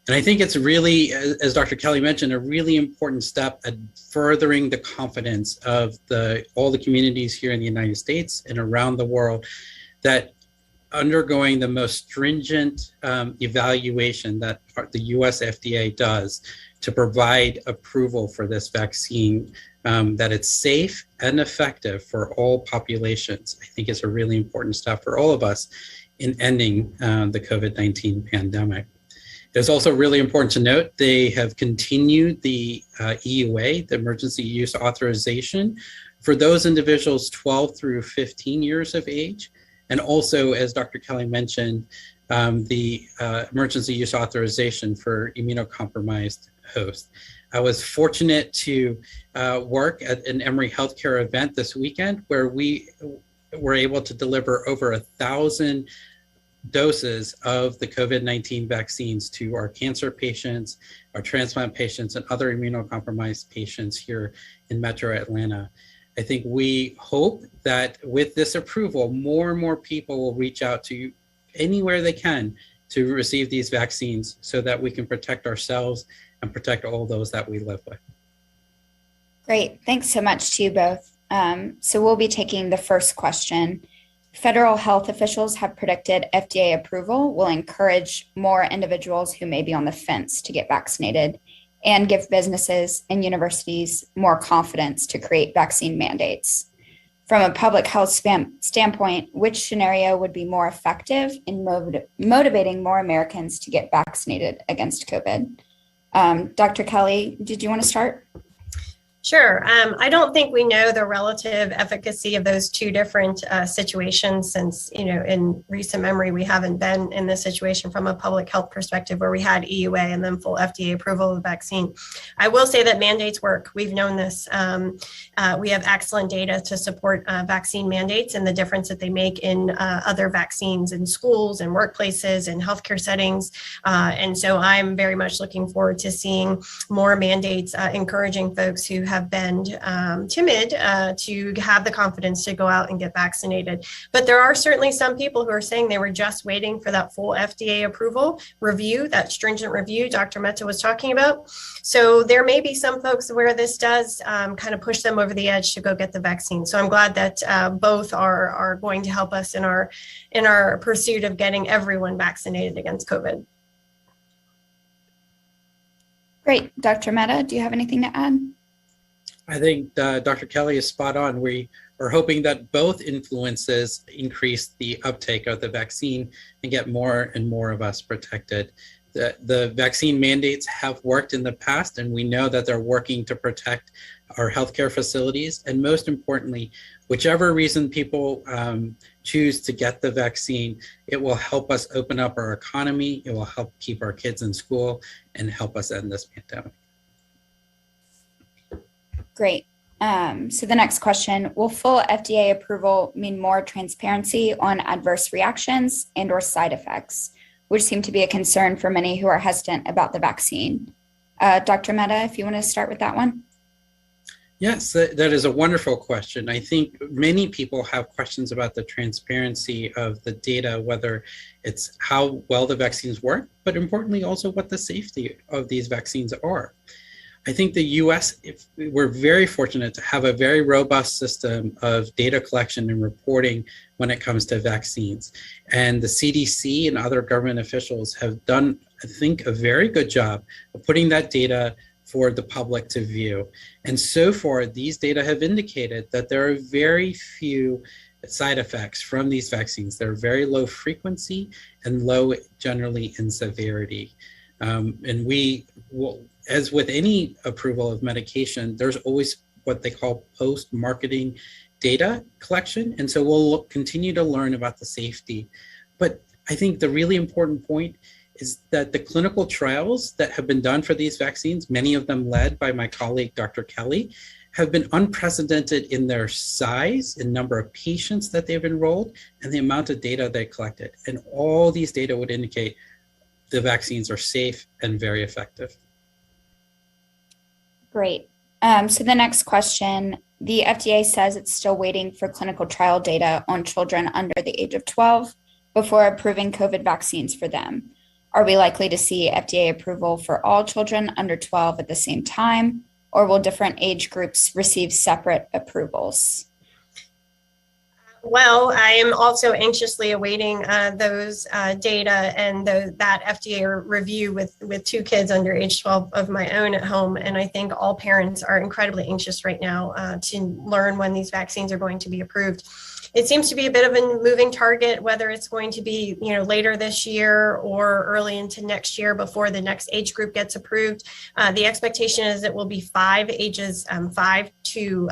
S23: And I think it's really, as Dr. Kelly mentioned, a really important step at furthering the confidence of all the communities here in the United States and around the world that undergoing the most stringent evaluation that the US FDA does to provide approval for this vaccine, that it's safe and effective for all populations. I think it's a really important step for all of us in ending the COVID-19 pandemic. It's also really important to note they have continued the EUA, the emergency use authorization, for those individuals 12 through 15 years of age. And also, as Dr. Kelly mentioned, the emergency use authorization for immunocompromised hosts. I was fortunate to work at an Emory Healthcare event this weekend where we were able to deliver over 1,000 doses of the COVID-19 vaccines to our cancer patients, our transplant patients, and other immunocompromised patients here in Metro Atlanta. I think we hope that with this approval, more and more people will reach out to anywhere they can to receive these vaccines so that we can protect ourselves and protect all those that we live with.
S4: Great. Thanks so much to you both. So we'll be taking the first question. Federal health officials have predicted FDA approval will encourage more individuals who may be on the fence to get vaccinated and give businesses and universities more confidence to create vaccine mandates. From a public health standpoint, which scenario would be more effective in motivating more Americans to get vaccinated against COVID? Dr. Kelly, did you want to start?
S17: Sure. I don't think we know the relative efficacy of those two different situations since, in recent memory, we haven't been in this situation from a public health perspective where we had EUA and then full FDA approval of the vaccine. I will say that mandates work. We've known this. We have excellent data to support vaccine mandates and the difference that they make in other vaccines in schools and workplaces and healthcare settings. And so I'm very much looking forward to seeing more mandates encouraging folks who have been timid to have the confidence to go out and get vaccinated. But there are certainly some people who are saying they were just waiting for that full FDA approval review, that stringent review Dr. Mehta was talking about. So there may be some folks where this does kind of push them over the edge to go get the vaccine. So I'm glad that both are going to help us in our pursuit of getting everyone vaccinated against COVID.
S4: Great. Dr. Mehta, do you have anything to add?
S23: I think Dr. Kelly is spot on. We are hoping that both influences increase the uptake of the vaccine and get more and more of us protected. The vaccine mandates have worked in the past, and we know that they're working to protect our healthcare facilities. And most importantly, whichever reason people choose to get the vaccine, it will help us open up our economy. It will help keep our kids in school and help us end this pandemic.
S4: Great. So the next question, will full FDA approval mean more transparency on adverse reactions and or side effects, which seem to be a concern for many who are hesitant about the vaccine? Dr. Mehta, if you want to start with that one.
S23: Yes, that is a wonderful question. I think many people have questions about the transparency of the data, whether it's how well the vaccines work, but importantly also what the safety of these vaccines are. I think the US, we're very fortunate to have a very robust system of data collection and reporting when it comes to vaccines. And the CDC and other government officials have done, I think, a very good job of putting that data for the public to view. And so far, these data have indicated that there are very few side effects from these vaccines. They're very low frequency and low generally in severity. And we will, as with any approval of medication, there's always what they call post-marketing data collection. And so we'll continue to learn about the safety. But I think the really important point is that the clinical trials that have been done for these vaccines, many of them led by my colleague, Dr. Kelly, have been unprecedented in their size and number of patients that they've enrolled and the amount of data they collected. And all these data would indicate the vaccines are safe and very effective.
S4: Great. So the next question, the FDA says it's still waiting for clinical trial data on children under the age of 12 before approving COVID vaccines for them. Are we likely to see FDA approval for all children under 12 at the same time, or will different age groups receive separate approvals?
S17: Well, I am also anxiously awaiting those data and that FDA review with 2 kids under age 12 of my own at home. And I think all parents are incredibly anxious right now to learn when these vaccines are going to be approved. It seems to be a bit of a moving target, whether it's going to be, later this year or early into next year before the next age group gets approved. The expectation is it will be ages 5 to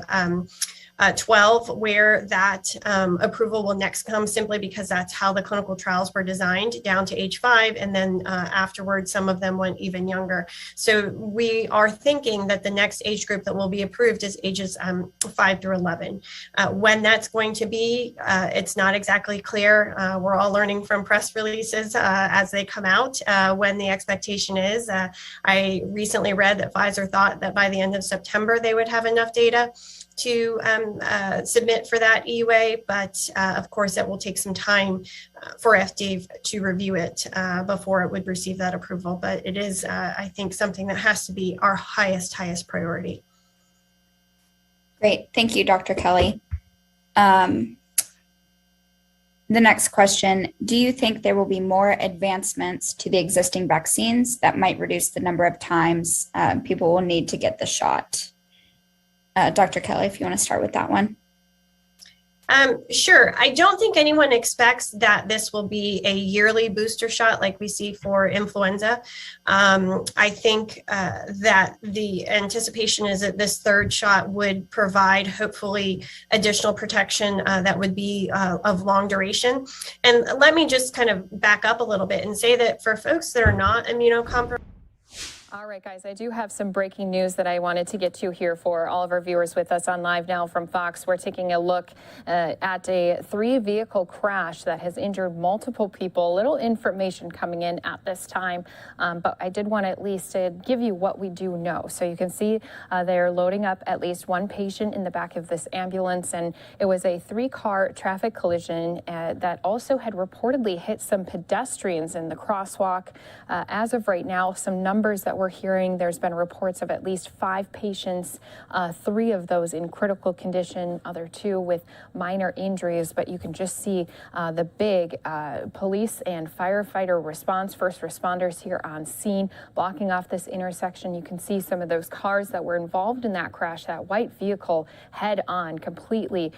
S17: 12, where that approval will next come, simply because that's how the clinical trials were designed, down to age 5, and then afterwards some of them went even younger. So we are thinking that the next age group that will be approved is ages 5 through 11. When that's going to be, it's not exactly clear. We're all learning from press releases as they come out when the expectation is. I recently read that Pfizer thought that by the end of September they would have enough data to submit for that EUA, but of course it will take some time for FDA to review it before it would receive that approval. But it is, I think, something that has to be our highest priority.
S4: Great, thank you, Dr. Kelly. The next question, do you think there will be more advancements to the existing vaccines that might reduce the number of times people will need to get the shot? Dr. Kelly, if you want to start with that one.
S17: Sure. I don't think anyone expects that this will be a yearly booster shot like we see for influenza. I think that the anticipation is that this 3rd shot would provide hopefully additional protection that would be of long duration. And let me just kind of back up a little bit and say that for folks that are not immunocompromised,
S16: All right, guys, I do have some breaking news that I wanted to get to here for all of our viewers with us on Live Now from Fox. We're taking a look at a 3-vehicle crash that has injured multiple people. Little information coming in at this time, but I did want to at least give you what we do know. So you can see they're loading up at least 1 patient in the back of this ambulance, and it was a 3-car traffic collision that also had reportedly hit some pedestrians in the crosswalk. As of right now, some numbers that we're hearing, there's been reports of at least 5 patients, 3 of those in critical condition, other 2 with minor injuries, but you can just see the big police and firefighter response, first responders here on scene, blocking off this intersection. You can see some of those cars that were involved in that crash, that white vehicle head on, completely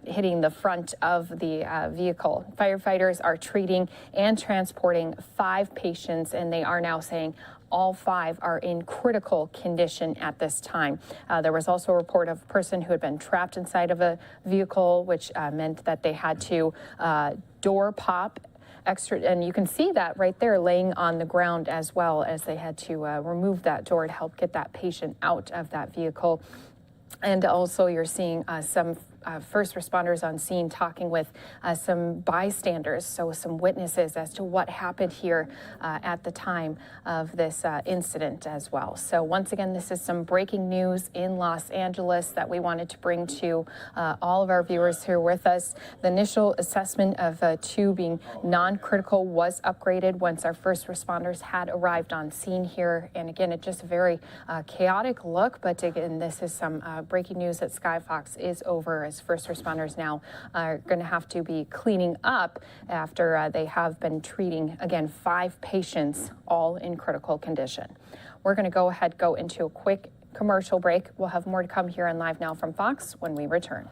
S16: hitting the front of the vehicle. Firefighters are treating and transporting 5 patients, and they are now saying all 5 are in critical condition at this time. There was also a report of a person who had been trapped inside of a vehicle, which meant that they had to door pop extra, and you can see that right there laying on the ground, as well as they had to remove that door to help get that patient out of that vehicle. And also you're seeing some first responders on scene talking with some bystanders, so some witnesses as to what happened here at the time of this incident as well. So once again, this is some breaking news in Los Angeles that we wanted to bring to all of our viewers here with us. The initial assessment of 2 being non-critical was upgraded once our first responders had arrived on scene here. And again, it's just a very chaotic look, but again, this is some breaking news that Skyfox is over, as first responders now are going to have to be cleaning up after they have been treating, again, 5 patients, all in critical condition. We're going to go into a quick commercial break. We'll have more to come here on Live Now from Fox when we return.